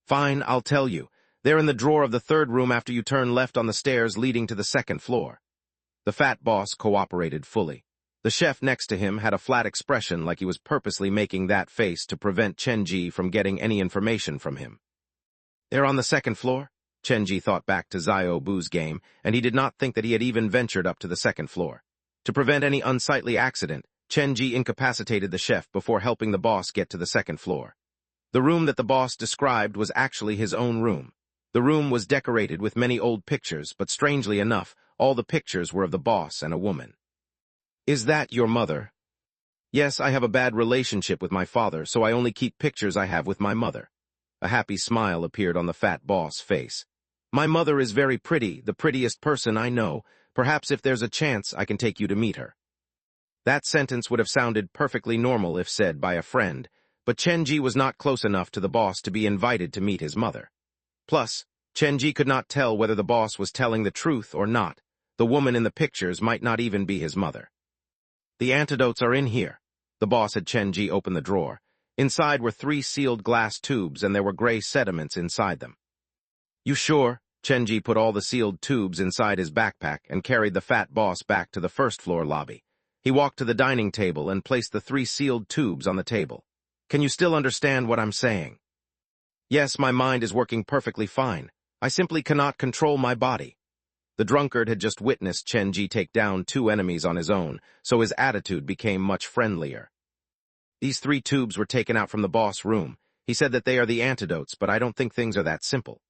"Fine, I'll tell you. They're in the drawer of the 3rd room after you turn left on the stairs leading to the 2nd floor. The fat boss cooperated fully. The chef next to him had a flat expression like he was purposely making that face to prevent Chenji from getting any information from him. "They're on the 2nd floor?" Chenji thought back to Xiao Bu's game, and he did not think that he had even ventured up to the 2nd floor. To prevent any unsightly accident, Chen-ji incapacitated the chef before helping the boss get to the second floor. The room that the boss described was actually his own room. The room was decorated with many old pictures, but strangely enough, all the pictures were of the boss and a woman. "Is that your mother?" "Yes, I have a bad relationship with my father, so I only keep pictures I have with my mother." A happy smile appeared on the fat boss' face. "My mother is very pretty, the prettiest person I know. Perhaps if there's a chance, I can take you to meet her." That sentence would have sounded perfectly normal if said by a friend, but Chen-ji was not close enough to the boss to be invited to meet his mother. Plus, Chen-ji could not tell whether the boss was telling the truth or not. The woman in the pictures might not even be his mother. "The antidotes are in here." The boss had Chen-ji open the drawer. Inside were 3 sealed glass tubes, and there were gray sediments inside them. "You sure?" Chen-ji put all the sealed tubes inside his backpack and carried the fat boss back to the first-floor lobby. He walked to the dining table and placed the 3 sealed tubes on the table. "Can you still understand what I'm saying?" "Yes, my mind is working perfectly fine. I simply cannot control my body." The drunkard had just witnessed Chen-ji take down 2 enemies on his own, so his attitude became much friendlier. "These 3 tubes were taken out from the boss' room. He said that they are the antidotes, but I don't think things are that simple."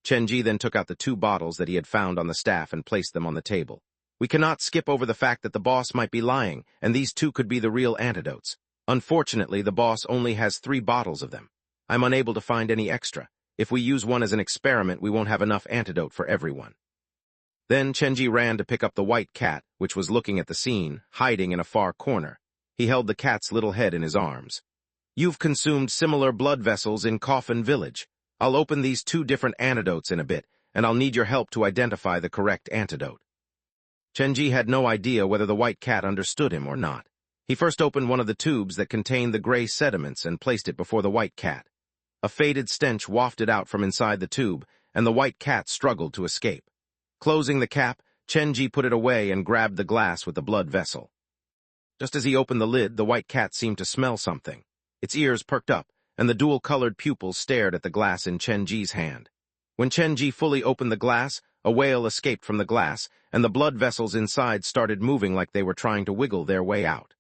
Chen-ji then took out the 2 bottles that he had found on the staff and placed them on the table. "We cannot skip over the fact that the boss might be lying, and these 2 could be the real antidotes. Unfortunately, the boss only has 3 bottles of them. I'm unable to find any extra. If we use one as an experiment, we won't have enough antidote for everyone." Then Chen-ji ran to pick up the white cat, which was looking at the scene, hiding in a far corner. He held the cat's little head in his arms. "You've consumed similar blood vessels in Coffin Village. I'll open these 2 different antidotes in a bit, and I'll need your help to identify the correct antidote." Chen-ji had no idea whether the white cat understood him or not. He first opened one of the tubes that contained the gray sediments and placed it before the white cat. A faded stench wafted out from inside the tube, and the white cat struggled to escape. Closing the cap, Chen-ji put it away and grabbed the glass with the blood vessel. Just as he opened the lid, the white cat seemed to smell something. Its ears perked up, and the dual-colored pupils stared at the glass in Chen-ji's hand. When Chen-ji fully opened the glass, a whale escaped from the glass, and the blood vessels inside started moving like they were trying to wiggle their way out.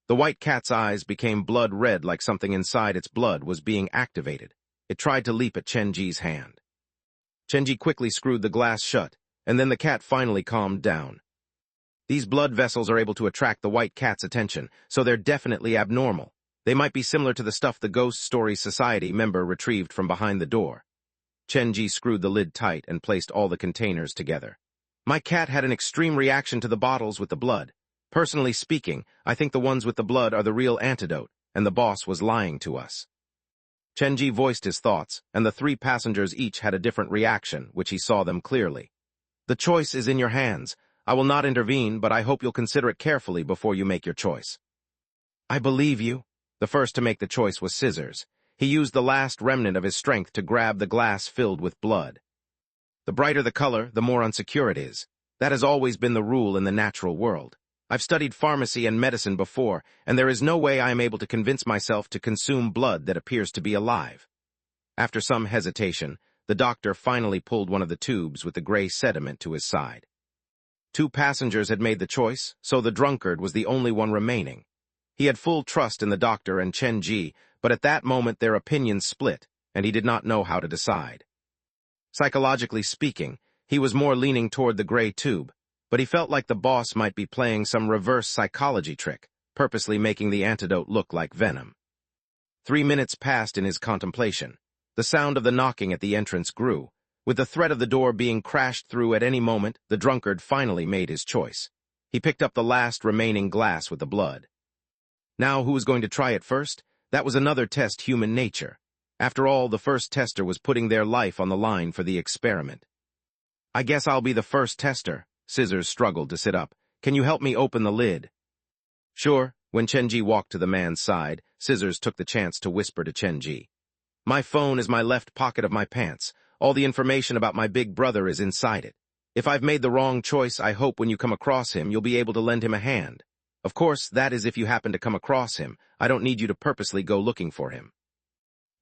The white cat's eyes became blood red like something inside its blood was being activated. It tried to leap at Chen-ji's hand. Chen-ji quickly screwed the glass shut, and then the cat finally calmed down. These blood vessels are able to attract the white cat's attention, so they're definitely abnormal. They might be similar to the stuff the Ghost Story Society member retrieved from behind the door. Chen-ji screwed the lid tight and placed all the containers together. "My cat had an extreme reaction to the bottles with the blood. Personally speaking, I think the ones with the blood are the real antidote, and the boss was lying to us." Chen-ji voiced his thoughts, and the 3 passengers each had a different reaction, which he saw them clearly. "The choice is in your hands. I will not intervene, but I hope you'll consider it carefully before you make your choice." "I believe you." The first to make the choice was Scissors. He used the last remnant of his strength to grab the glass filled with blood. "The brighter the color, the more unsecure it is. That has always been the rule in the natural world. I've studied pharmacy and medicine before, and there is no way I am able to convince myself to consume blood that appears to be alive." After some hesitation, the doctor finally pulled one of the tubes with the gray sediment to his side. 2 passengers had made the choice, so the drunkard was the only one remaining. He had full trust in the doctor and Chen-ji, but at that moment their opinions split, and he did not know how to decide. Psychologically speaking, he was more leaning toward the gray tube, but he felt like the boss might be playing some reverse psychology trick, purposely making the antidote look like venom. 3 minutes passed in his contemplation. The sound of the knocking at the entrance grew. With the threat of the door being crashed through at any moment, the drunkard finally made his choice. He picked up the last remaining glass with the blood. Now who was going to try it first? That was another test human nature. After all, the first tester was putting their life on the line for the experiment. "I guess I'll be the first tester." Scissors struggled to sit up. "Can you help me open the lid?" "Sure." When Chen-ji walked to the man's side, Scissors took the chance to whisper to Chen-ji. "My phone is my left pocket of my pants. All the information about my big brother is inside it. If I've made the wrong choice, I hope when you come across him, you'll be able to lend him a hand. Of course, that is if you happen to come across him. I don't need you to purposely go looking for him."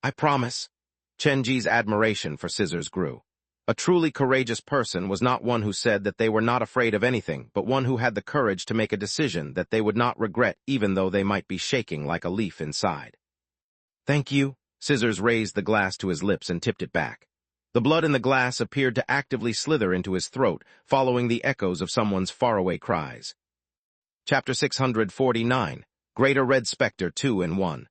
"I promise." Chen-ji's admiration for Scissors grew. A truly courageous person was not one who said that they were not afraid of anything, but one who had the courage to make a decision that they would not regret even though they might be shaking like a leaf inside. "Thank you." Scissors raised the glass to his lips and tipped it back. The blood in the glass appeared to actively slither into his throat, following the echoes of someone's faraway cries. Chapter 649, Greater Red Spectre 2 in 1.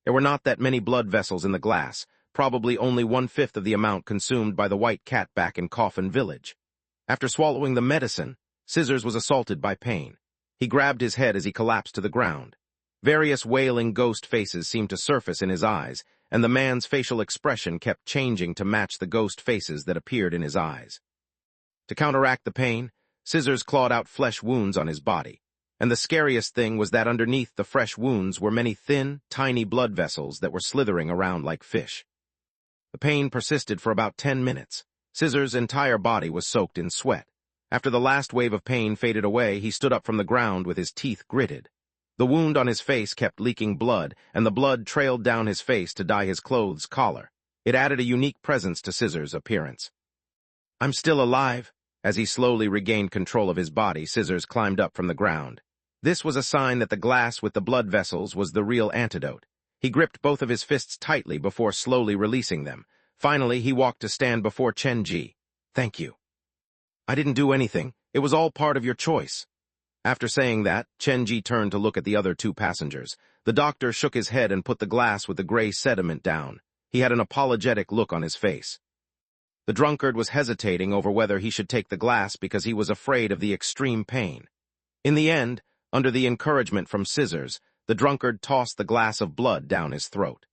There were not that many blood vessels in the glass, probably only 1/5 of the amount consumed by the white cat back in Coffin Village. After swallowing the medicine, Scissors was assaulted by pain. He grabbed his head as he collapsed to the ground. Various wailing ghost faces seemed to surface in his eyes, and the man's facial expression kept changing to match the ghost faces that appeared in his eyes. To counteract the pain, Scissors clawed out flesh wounds on his body, and the scariest thing was that underneath the fresh wounds were many thin, tiny blood vessels that were slithering around like fish. The pain persisted for about 10 minutes. Scissors' entire body was soaked in sweat. After the last wave of pain faded away, he stood up from the ground with his teeth gritted. The wound on his face kept leaking blood, and the blood trailed down his face to dye his clothes' color. It added a unique presence to Scissors' appearance. "I'm still alive." As he slowly regained control of his body, Scissors climbed up from the ground. This was a sign that the glass with the blood vessels was the real antidote. He gripped both of his fists tightly before slowly releasing them. Finally, he walked to stand before Chen-ji. "Thank you." "I didn't do anything. It was all part of your choice." After saying that, Chen-ji turned to look at the other two passengers. The doctor shook his head and put the glass with the gray sediment down. He had an apologetic look on his face. The drunkard was hesitating over whether he should take the glass because he was afraid of the extreme pain. In the end, under the encouragement from Scissors, the drunkard tossed the glass of blood down his throat.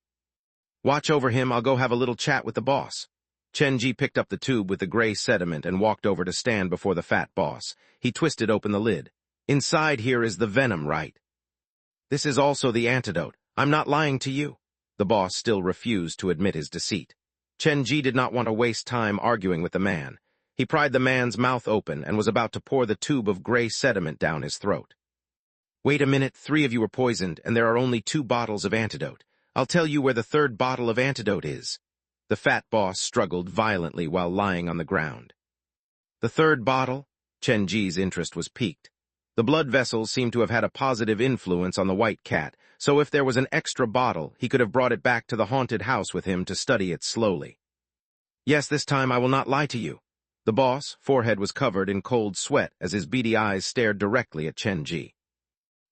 "Watch over him, I'll go have a little chat with the boss." Chen-ji picked up the tube with the gray sediment and walked over to stand before the fat boss. He twisted open the lid. "Inside here is the venom, right?" "This is also the antidote. I'm not lying to you." The boss still refused to admit his deceit. Chen-ji did not want to waste time arguing with the man. He pried the man's mouth open and was about to pour the tube of gray sediment down his throat. "Wait a minute, 3 of you were poisoned, and there are only 2 bottles of antidote. I'll tell you where the 3rd bottle of antidote is." The fat boss struggled violently while lying on the ground. "The 3rd bottle?" Chen-ji's interest was piqued. The blood vessels seemed to have had a positive influence on the white cat, so if there was an extra bottle, he could have brought it back to the haunted house with him to study it slowly. "Yes, this time I will not lie to you." The boss' forehead was covered in cold sweat as his beady eyes stared directly at Chen-ji.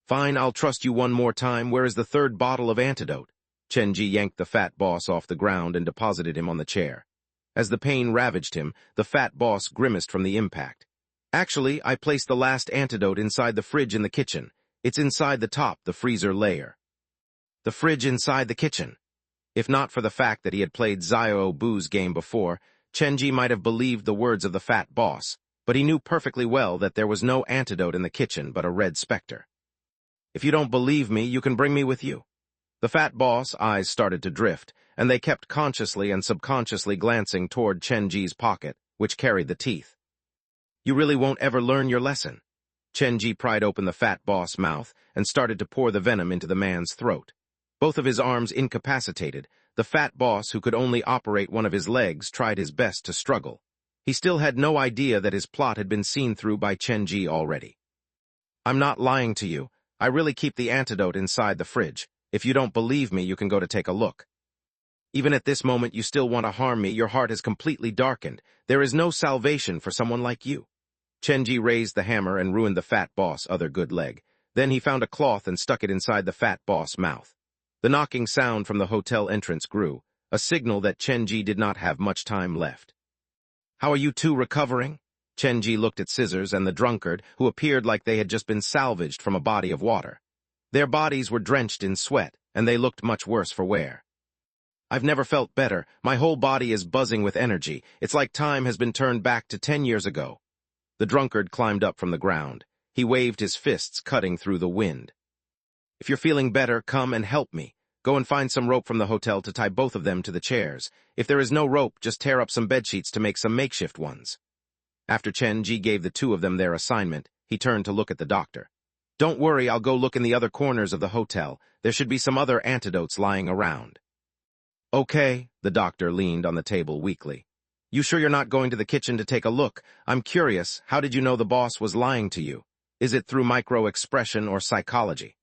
"Fine, I'll trust you one more time. Where is the 3rd bottle of antidote?" Chen-ji yanked the fat boss off the ground and deposited him on the chair. As the pain ravaged him, the fat boss grimaced from the impact. "Actually, I placed the last antidote inside the fridge in the kitchen. It's inside the top, the freezer layer." The fridge inside the kitchen. If not for the fact that he had played Xiao Bu's game before, Chen-ji might have believed the words of the fat boss, but he knew perfectly well that there was no antidote in the kitchen but a red specter. "If you don't believe me, you can bring me with you." The fat boss' eyes started to drift, and they kept consciously and subconsciously glancing toward Chen-ji's pocket, which carried the teeth. "You really won't ever learn your lesson." Chen-ji pried open the fat boss' mouth and started to pour the venom into the man's throat. Both of his arms incapacitated, the fat boss, who could only operate one of his legs, tried his best to struggle. He still had no idea that his plot had been seen through by Chen-ji already. "I'm not lying to you. I really keep the antidote inside the fridge. If you don't believe me, you can go to take a look. Even at this moment you still want to harm me. Your heart is completely darkened. There is no salvation for someone like you." Chen-ji raised the hammer and ruined the fat boss' other good leg. Then he found a cloth and stuck it inside the fat boss' mouth. The knocking sound from the hotel entrance grew, a signal that Chen-ji did not have much time left. "How are you two recovering?" Chen-ji looked at Scissors and the drunkard, who appeared like they had just been salvaged from a body of water. Their bodies were drenched in sweat, and they looked much worse for wear. "I've never felt better. My whole body is buzzing with energy. It's like time has been turned back to 10 years ago." The drunkard climbed up from the ground. He waved his fists, cutting through the wind. "If you're feeling better, come and help me. Go and find some rope from the hotel to tie both of them to the chairs. If there is no rope, just tear up some bedsheets to make some makeshift ones." After Chen-ji gave the 2 of them their assignment, he turned to look at the doctor. "Don't worry, I'll go look in the other corners of the hotel. There should be some other antidotes lying around." "Okay," the doctor leaned on the table weakly. You sure you're not going to the kitchen to take a look? I'm curious, how did you know the boss was lying to you? Is it through micro-expression or psychology?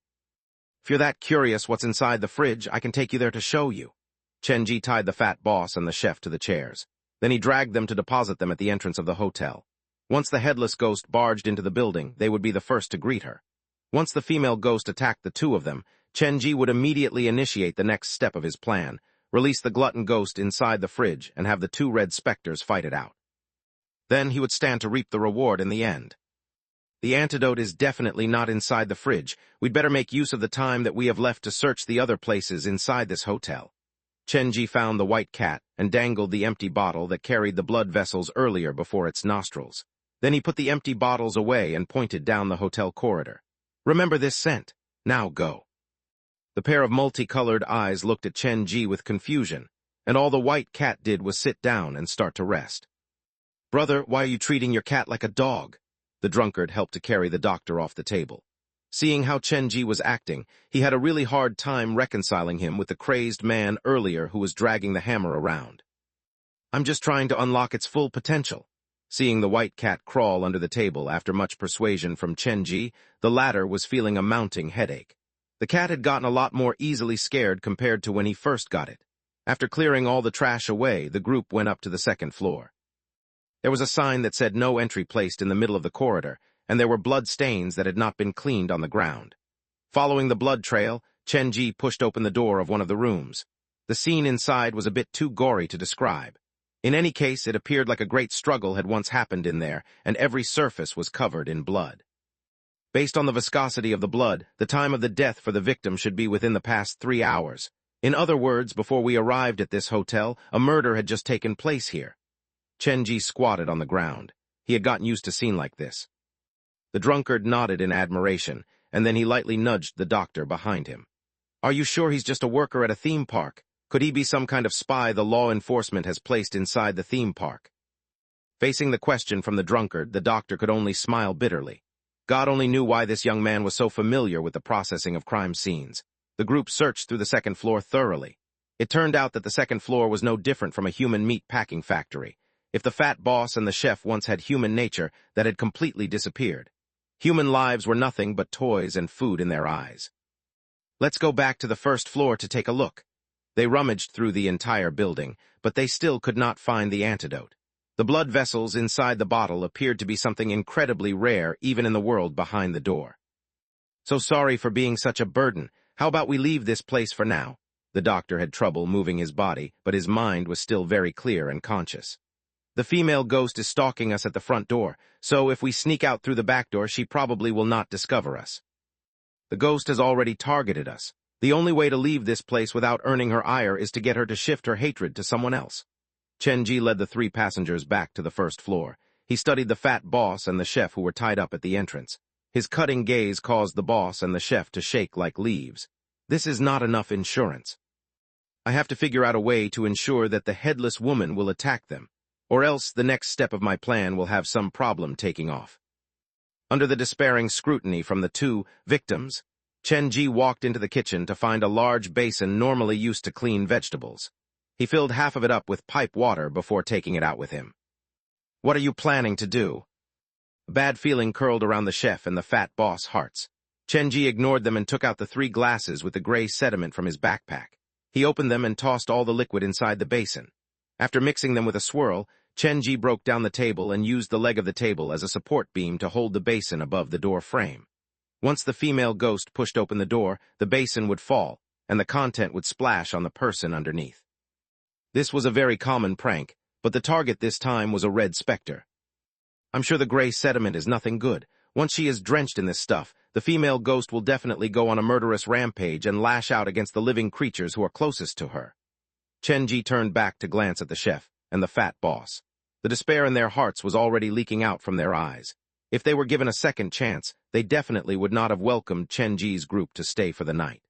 If you're that curious what's inside the fridge, I can take you there to show you. Chenji tied the fat boss and the chef to the chairs. Then he dragged them to deposit them at the entrance of the hotel. Once the headless ghost barged into the building, they would be the first to greet her. Once the female ghost attacked the two of them, Chenji would immediately initiate the next step of his plan, release the glutton ghost inside the fridge, and have the two red specters fight it out. Then he would stand to reap the reward in the end. The antidote is definitely not inside the fridge. We'd better make use of the time that we have left to search the other places inside this hotel. Chenji found the white cat and dangled the empty bottle that carried the blood vessels earlier before its nostrils. Then he put the empty bottles away and pointed down the hotel corridor. Remember this scent. Now go. The pair of multicolored eyes looked at Chenji with confusion, and all the white cat did was sit down and start to rest. Brother, why are you treating your cat like a dog? The drunkard helped to carry the doctor off the table. Seeing how Chenji was acting, he had a really hard time reconciling him with the crazed man earlier who was dragging the hammer around. I'm just trying to unlock its full potential. Seeing the white cat crawl under the table after much persuasion from Chenji, the latter was feeling a mounting headache. The cat had gotten a lot more easily scared compared to when he first got it. After clearing all the trash away, the group went up to the second floor. There was a sign that said no entry placed in the middle of the corridor, and there were blood stains that had not been cleaned on the ground. Following the blood trail, Chenji pushed open the door of one of the rooms. The scene inside was a bit too gory to describe. In any case, it appeared like a great struggle had once happened in there, and every surface was covered in blood. Based on the viscosity of the blood, the time of the death for the victim should be within the past 3 hours. In other words, before we arrived at this hotel, a murder had just taken place here. Chenji squatted on the ground. He had gotten used to scenes like this. The drunkard nodded in admiration, and then he lightly nudged the doctor behind him. Are you sure he's just a worker at a theme park? Could he be some kind of spy the law enforcement has placed inside the theme park? Facing the question from the drunkard, the doctor could only smile bitterly. God only knew why this young man was so familiar with the processing of crime scenes. The group searched through the second floor thoroughly. It turned out that the second floor was no different from a human meat packing factory. If the fat boss and the chef once had human nature, that had completely disappeared. Human lives were nothing but toys and food in their eyes. Let's go back to the first floor to take a look. They rummaged through the entire building, but they still could not find the antidote. The blood vessels inside the bottle appeared to be something incredibly rare even in the world behind the door. So sorry for being such a burden. How about we leave this place for now? The doctor had trouble moving his body, but his mind was still very clear and conscious. The female ghost is stalking us at the front door, so if we sneak out through the back door, she probably will not discover us. The ghost has already targeted us. The only way to leave this place without earning her ire is to get her to shift her hatred to someone else. Chenji led the 3 passengers back to the first floor. He studied the fat boss and the chef who were tied up at the entrance. His cutting gaze caused the boss and the chef to shake like leaves. This is not enough insurance. I have to figure out a way to ensure that the headless woman will attack them, or else the next step of my plan will have some problem taking off. Under the despairing scrutiny from the 2 victims, Chenji walked into the kitchen to find a large basin normally used to clean vegetables. He filled half of it up with pipe water before taking it out with him. What are you planning to do? A bad feeling curled around the chef and the fat boss' hearts. Chenji ignored them and took out the 3 glasses with the gray sediment from his backpack. He opened them and tossed all the liquid inside the basin. After mixing them with a swirl, Chenji broke down the table and used the leg of the table as a support beam to hold the basin above the door frame. Once the female ghost pushed open the door, the basin would fall, and the content would splash on the person underneath. This was a very common prank, but the target this time was a red specter. I'm sure the gray sediment is nothing good. Once she is drenched in this stuff, the female ghost will definitely go on a murderous rampage and lash out against the living creatures who are closest to her. Chenji turned back to glance at the chef and the fat boss. The despair in their hearts was already leaking out from their eyes. If they were given a second chance, they definitely would not have welcomed Chenji's group to stay for the night.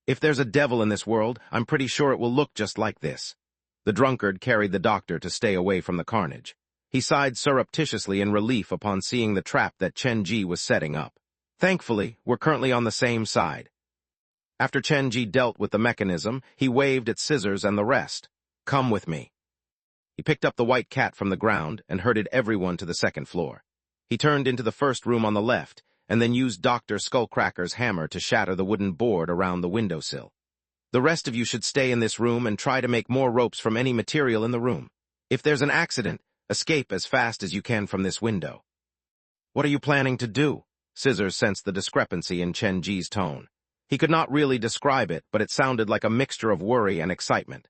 If there's a devil in this world, I'm pretty sure it will look just like this. The drunkard carried the doctor to stay away from the carnage. He sighed surreptitiously in relief upon seeing the trap that Chenji was setting up. Thankfully, we're currently on the same side. After Chenji dealt with the mechanism, he waved at Scissors and the rest. Come with me. He picked up the white cat from the ground and herded everyone to the second floor. He turned into the first room on the left, and then used Dr. Skullcracker's hammer to shatter the wooden board around the windowsill. The rest of you should stay in this room and try to make more ropes from any material in the room. If there's an accident, escape as fast as you can from this window. What are you planning to do? Scissors sensed the discrepancy in Chen Ji's tone. He could not really describe it, but it sounded like a mixture of worry and excitement.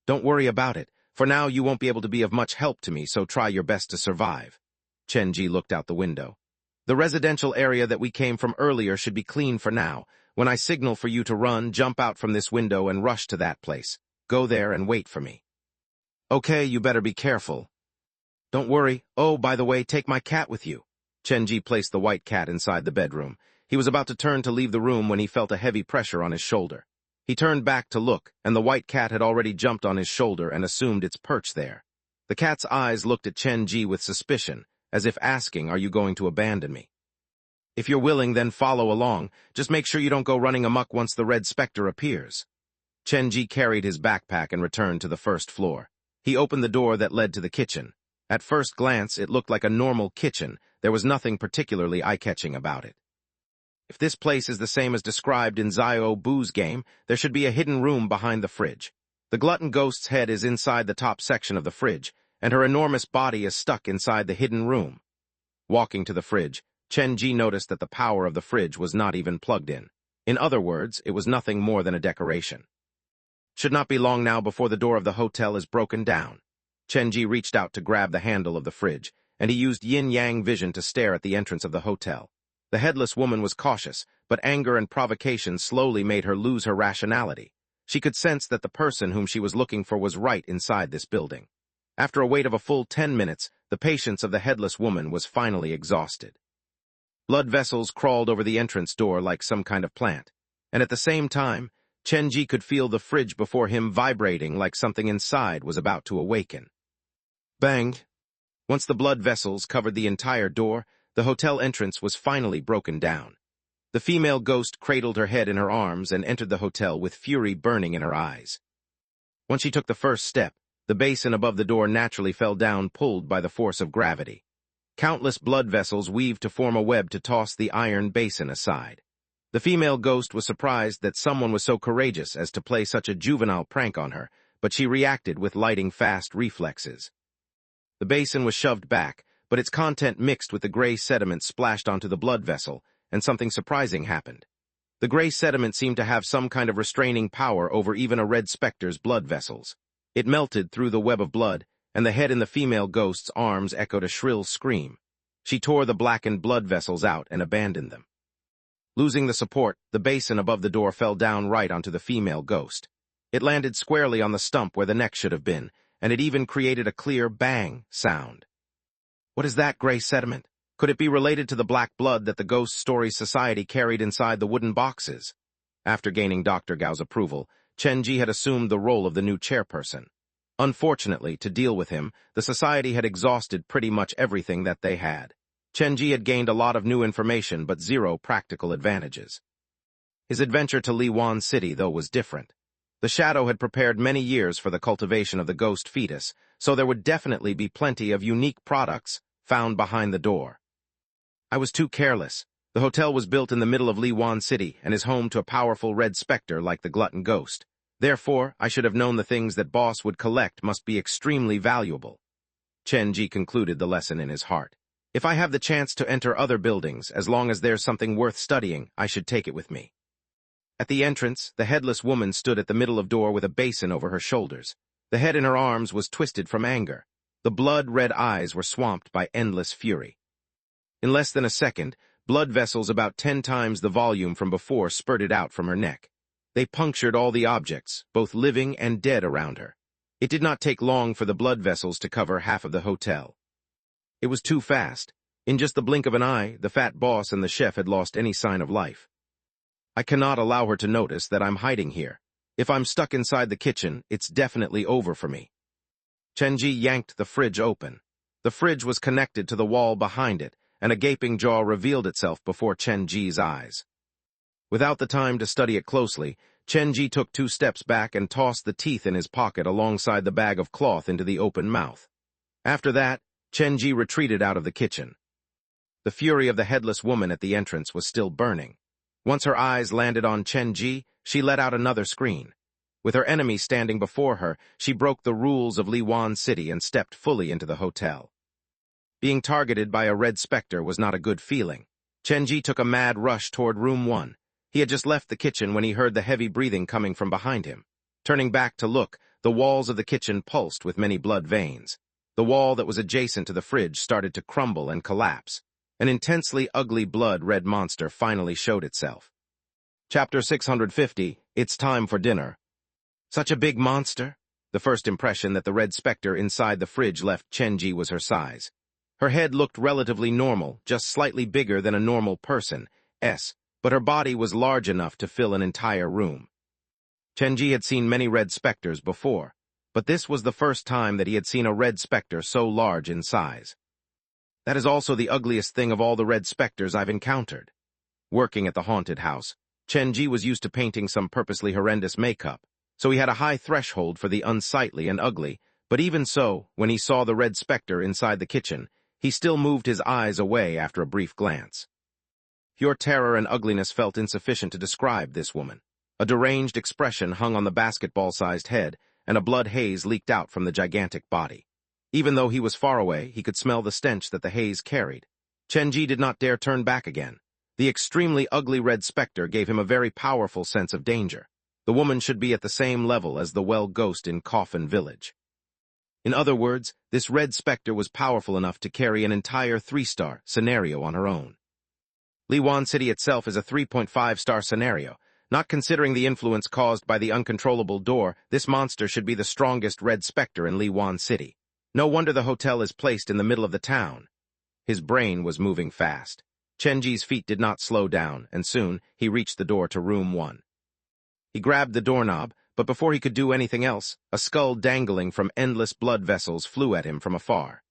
Don't worry about it. For now, you won't be able to be of much help to me, so try your best to survive. Chen Ji looked out the window. The residential area that we came from earlier should be clean for now. When I signal for you to run, jump out from this window and rush to that place. Go there and wait for me. Okay, you better be careful. Don't worry. Oh, by the way, take my cat with you. Chen Ji placed the white cat inside the bedroom. He was about to turn to leave the room when he felt a heavy pressure on his shoulder. He turned back to look, and the white cat had already jumped on his shoulder and assumed its perch there. The cat's eyes looked at Chen Ji with suspicion, as if asking, "Are you going to abandon me?" If you're willing, then follow along. Just make sure you don't go running amok once the red specter appears. Chen Ji carried his backpack and returned to the first floor. He opened the door that led to the kitchen. At first glance, it looked like a normal kitchen. There was nothing particularly eye-catching about it. If this place is the same as described in Zio Bu's game, there should be a hidden room behind the fridge. The glutton ghost's head is inside the top section of the fridge, and her enormous body is stuck inside the hidden room. Walking to the fridge, Chen Ji noticed that the power of the fridge was not even plugged in. In other words, it was nothing more than a decoration. Should not be long now before the door of the hotel is broken down. Chen Ji reached out to grab the handle of the fridge, and he used yin-yang vision to stare at the entrance of the hotel. The headless woman was cautious, but anger and provocation slowly made her lose her rationality. She could sense that the person whom she was looking for was right inside this building. After a wait of a full 10 minutes, the patience of the headless woman was finally exhausted. Blood vessels crawled over the entrance door like some kind of plant, and at the same time, Chen Ji could feel the fridge before him vibrating like something inside was about to awaken. Bang! Once the blood vessels covered the entire door, the hotel entrance was finally broken down. The female ghost cradled her head in her arms and entered the hotel with fury burning in her eyes. Once she took the first step, the basin above the door naturally fell down, pulled by the force of gravity. Countless blood vessels weaved to form a web to toss the iron basin aside. The female ghost was surprised that someone was so courageous as to play such a juvenile prank on her, but she reacted with lightning-fast reflexes. The basin was shoved back, but its content mixed with the gray sediment splashed onto the blood vessel, and something surprising happened. The gray sediment seemed to have some kind of restraining power over even a red specter's blood vessels. It melted through the web of blood, and the head in the female ghost's arms echoed a shrill scream. She tore the blackened blood vessels out and abandoned them. Losing the support, the basin above the door fell down right onto the female ghost. It landed squarely on the stump where the neck should have been, and it even created a clear bang sound. What is that gray sediment? Could it be related to the black blood that the Ghost Story Society carried inside the wooden boxes? After gaining Dr. Gao's approval, Chen Ji had assumed the role of the new chairperson. Unfortunately, to deal with him, the society had exhausted pretty much everything that they had. Chen Ji had gained a lot of new information but zero practical advantages. His adventure to Liwan City, though, was different. The Shadow had prepared many years for the cultivation of the ghost fetus, so there would definitely be plenty of unique products found behind the door. I was too careless. The hotel was built in the middle of Liwan City and is home to a powerful red specter like the glutton ghost. Therefore, I should have known the things that Boss would collect must be extremely valuable. Chen Ji concluded the lesson in his heart. If I have the chance to enter other buildings, as long as there's something worth studying, I should take it with me. At the entrance, the headless woman stood at the middle of door with a basin over her shoulders. The head in her arms was twisted from anger. The blood-red eyes were swamped by endless fury. In less than a second, blood vessels about 10 times the volume from before spurted out from her neck. They punctured all the objects, both living and dead, around her. It did not take long for the blood vessels to cover half of the hotel. It was too fast. In just the blink of an eye, the fat boss and the chef had lost any sign of life. I cannot allow her to notice that I'm hiding here. If I'm stuck inside the kitchen, it's definitely over for me. Chen Ji yanked the fridge open. The fridge was connected to the wall behind it, and a gaping jaw revealed itself before Chen Ji's eyes. Without the time to study it closely, Chen Ji took 2 steps back and tossed the teeth in his pocket alongside the bag of cloth into the open mouth. After that, Chen Ji retreated out of the kitchen. The fury of the headless woman at the entrance was still burning. Once her eyes landed on Chen Ji, she let out another scream. With her enemy standing before her, she broke the rules of Liwan City and stepped fully into the hotel. Being targeted by a red specter was not a good feeling. Chen Ji took a mad rush toward room 1. He had just left the kitchen when he heard the heavy breathing coming from behind him. Turning back to look, the walls of the kitchen pulsed with many blood veins. The wall that was adjacent to the fridge started to crumble and collapse. An intensely ugly blood-red monster finally showed itself. Chapter 650, It's Time for Dinner. Such a big monster? The first impression that the red specter inside the fridge left Chen Ji was her size. Her head looked relatively normal, just slightly bigger than a normal person's, but her body was large enough to fill an entire room. Chen Ji had seen many red specters before, but this was the first time that he had seen a red specter so large in size. That is also the ugliest thing of all the red specters I've encountered. Working at the haunted house, Chen Ji was used to painting some purposely horrendous makeup, so he had a high threshold for the unsightly and ugly, but even so, when he saw the red specter inside the kitchen, he still moved his eyes away after a brief glance. Pure terror and ugliness felt insufficient to describe this woman. A deranged expression hung on the basketball-sized head, and a blood haze leaked out from the gigantic body. Even though he was far away, he could smell the stench that the haze carried. Chen Ji did not dare turn back again. The extremely ugly red specter gave him a very powerful sense of danger. The woman should be at the same level as the well ghost in Coffin Village. In other words, this red specter was powerful enough to carry an entire 3-star scenario on her own. Liwan City itself is a 3.5-star scenario. Not considering the influence caused by the uncontrollable door, this monster should be the strongest red specter in Liwan City. No wonder the hotel is placed in the middle of the town. His brain was moving fast. Chen Ji's feet did not slow down, and soon he reached the door to room 1. He grabbed the doorknob, but before he could do anything else, a skull dangling from endless blood vessels flew at him from afar.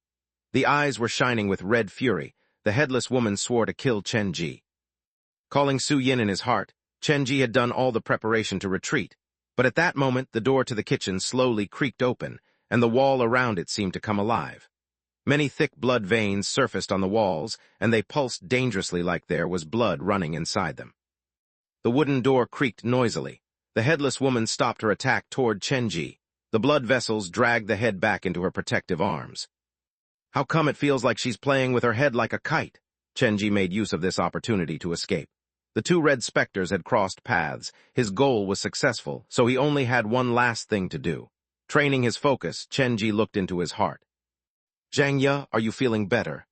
The eyes were shining with red fury. The headless woman swore to kill Chen Ji. Calling Su Yin in his heart, Chen Ji had done all the preparation to retreat, but at that moment the door to the kitchen slowly creaked open, and the wall around it seemed to come alive. Many thick blood veins surfaced on the walls, and they pulsed dangerously like there was blood running inside them. The wooden door creaked noisily. The headless woman stopped her attack toward Chen Ji. The blood vessels dragged the head back into her protective arms. How come it feels like she's playing with her head like a kite? Chen Ji made use of this opportunity to escape. The 2 red specters had crossed paths. His goal was successful, so he only had one last thing to do. Training his focus, Chen Ji looked into his heart. Zhang Ye, are you feeling better?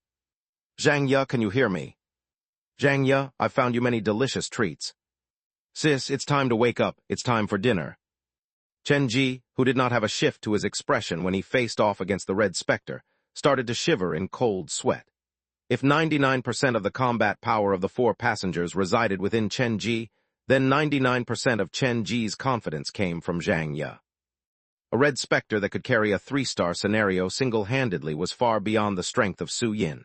Zhang Ye, can you hear me? Zhang Ye, I've found you many delicious treats. Sis, it's time to wake up. It's time for dinner. Chen Ji, who did not have a shift to his expression when he faced off against the red specter, started to shiver in cold sweat. If 99% of the combat power of the 4 passengers resided within Chen Ji, then 99% of Chen Ji's confidence came from Zhang Ye. A red specter that could carry a 3-star scenario single-handedly was far beyond the strength of Su Yin.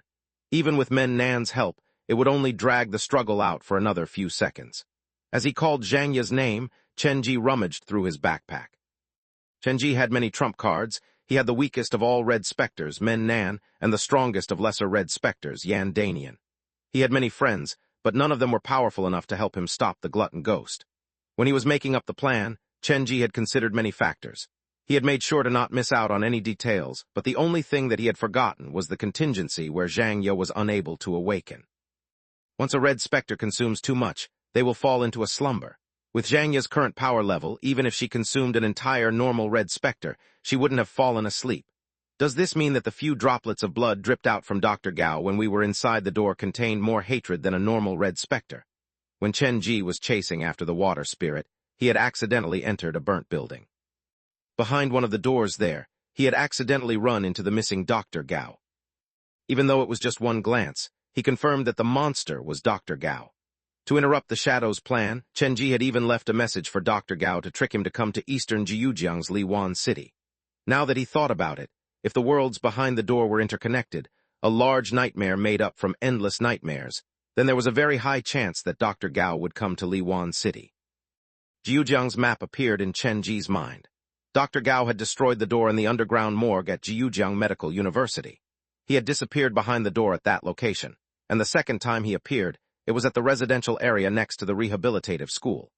Even with Men Nan's help, it would only drag the struggle out for another few seconds. As he called Zhang Ye's name, Chen Ji rummaged through his backpack. Chen Ji had many trump cards. He had the weakest of all red specters, Men Nan, and the strongest of lesser red specters, Yan Danian. He had many friends, but none of them were powerful enough to help him stop the glutton ghost. When he was making up the plan, Chen Ji had considered many factors. He had made sure to not miss out on any details, but the only thing that he had forgotten was the contingency where Zhang Ye was unable to awaken. Once a red specter consumes too much, they will fall into a slumber. With Zhang Ye's current power level, even if she consumed an entire normal red specter, she wouldn't have fallen asleep. Does this mean that the few droplets of blood dripped out from Dr. Gao when we were inside the door contained more hatred than a normal red specter? When Chen Ji was chasing after the water spirit, he had accidentally entered a burnt building. Behind one of the doors there, he had accidentally run into the missing Dr. Gao. Even though it was just one glance, he confirmed that the monster was Dr. Gao. To interrupt the Shadow's plan, Chen Ji had even left a message for Dr. Gao to trick him to come to eastern Jiujiang's Liwan City. Now that he thought about it, if the worlds behind the door were interconnected, a large nightmare made up from endless nightmares, then there was a very high chance that Dr. Gao would come to Liwan City. Jiujiang's map appeared in Chen Ji's mind. Dr. Gao had destroyed the door in the underground morgue at Jiujiang Medical University. He had disappeared behind the door at that location, and the second time he appeared, it was at the residential area next to the rehabilitative school.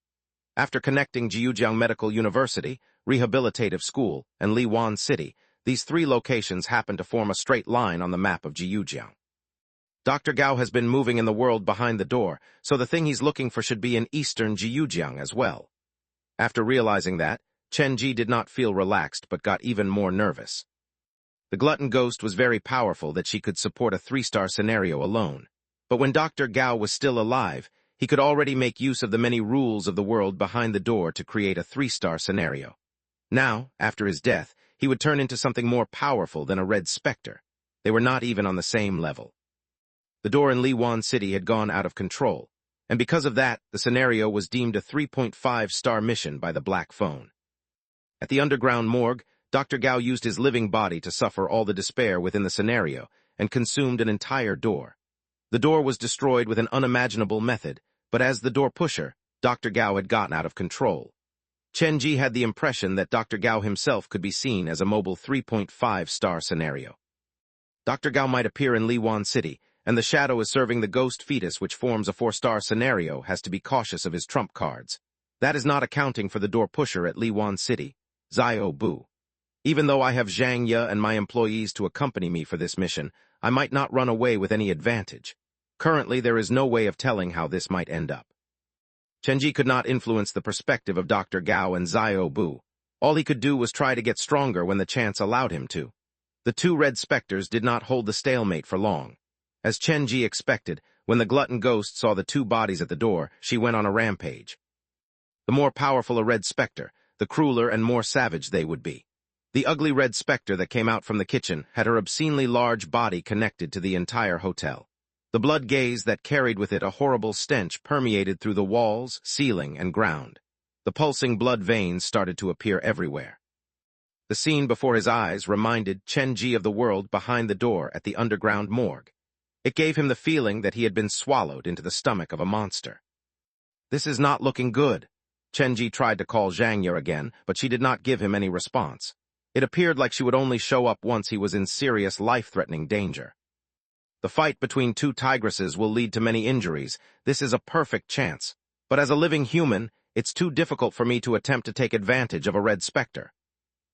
After connecting Jiujiang Medical University, Rehabilitative School, and Liwan City, these three locations happen to form a straight line on the map of Jiujiang. Dr. Gao has been moving in the world behind the door, so the thing he's looking for should be in eastern Jiujiang as well. After realizing that, Chen Ji did not feel relaxed but got even more nervous. The glutton ghost was very powerful that she could support a 3-star scenario alone. But when Dr. Gao was still alive, he could already make use of the many rules of the world behind the door to create a 3-star scenario. Now, after his death, he would turn into something more powerful than a red specter. They were not even on the same level. The door in Liwan City had gone out of control, and because of that, the scenario was deemed a 3.5-star mission by the Black Phone. At the underground morgue, Dr. Gao used his living body to suffer all the despair within the scenario and consumed an entire door. The door was destroyed with an unimaginable method, but as the door pusher, Dr. Gao had gotten out of control. Chen Ji had the impression that Dr. Gao himself could be seen as a mobile 3.5-star scenario. Dr. Gao might appear in Liwan City, and the shadow is serving the ghost fetus which forms a 4-star scenario has to be cautious of his trump cards. That is not accounting for the door pusher at Liwan City, Xiao Bu. Even though I have Zhang Ye and my employees to accompany me for this mission, I might not run away with any advantage. Currently, there is no way of telling how this might end up. Chen Ji could not influence the perspective of Dr. Gao and Xiao Bu. All he could do was try to get stronger when the chance allowed him to. The two red specters did not hold the stalemate for long. As Chen Ji expected, when the glutton ghost saw the two bodies at the door, she went on a rampage. The more powerful a red specter, the crueler and more savage they would be. The ugly red specter that came out from the kitchen had her obscenely large body connected to the entire hotel. The blood gaze that carried with it a horrible stench permeated through the walls, ceiling, and ground. The pulsing blood veins started to appear everywhere. The scene before his eyes reminded Chen Ji of the world behind the door at the underground morgue. It gave him the feeling that he had been swallowed into the stomach of a monster. This is not looking good. Chen Ji tried to call Zhang Ye again, but she did not give him any response. It appeared like she would only show up once he was in serious life-threatening danger. The fight between two tigresses will lead to many injuries. This is a perfect chance. But as a living human, it's too difficult for me to attempt to take advantage of a red specter.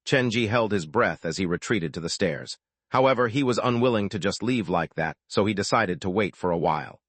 Chen Ji held his breath as he retreated to the stairs. However, he was unwilling to just leave like that, so he decided to wait for a while.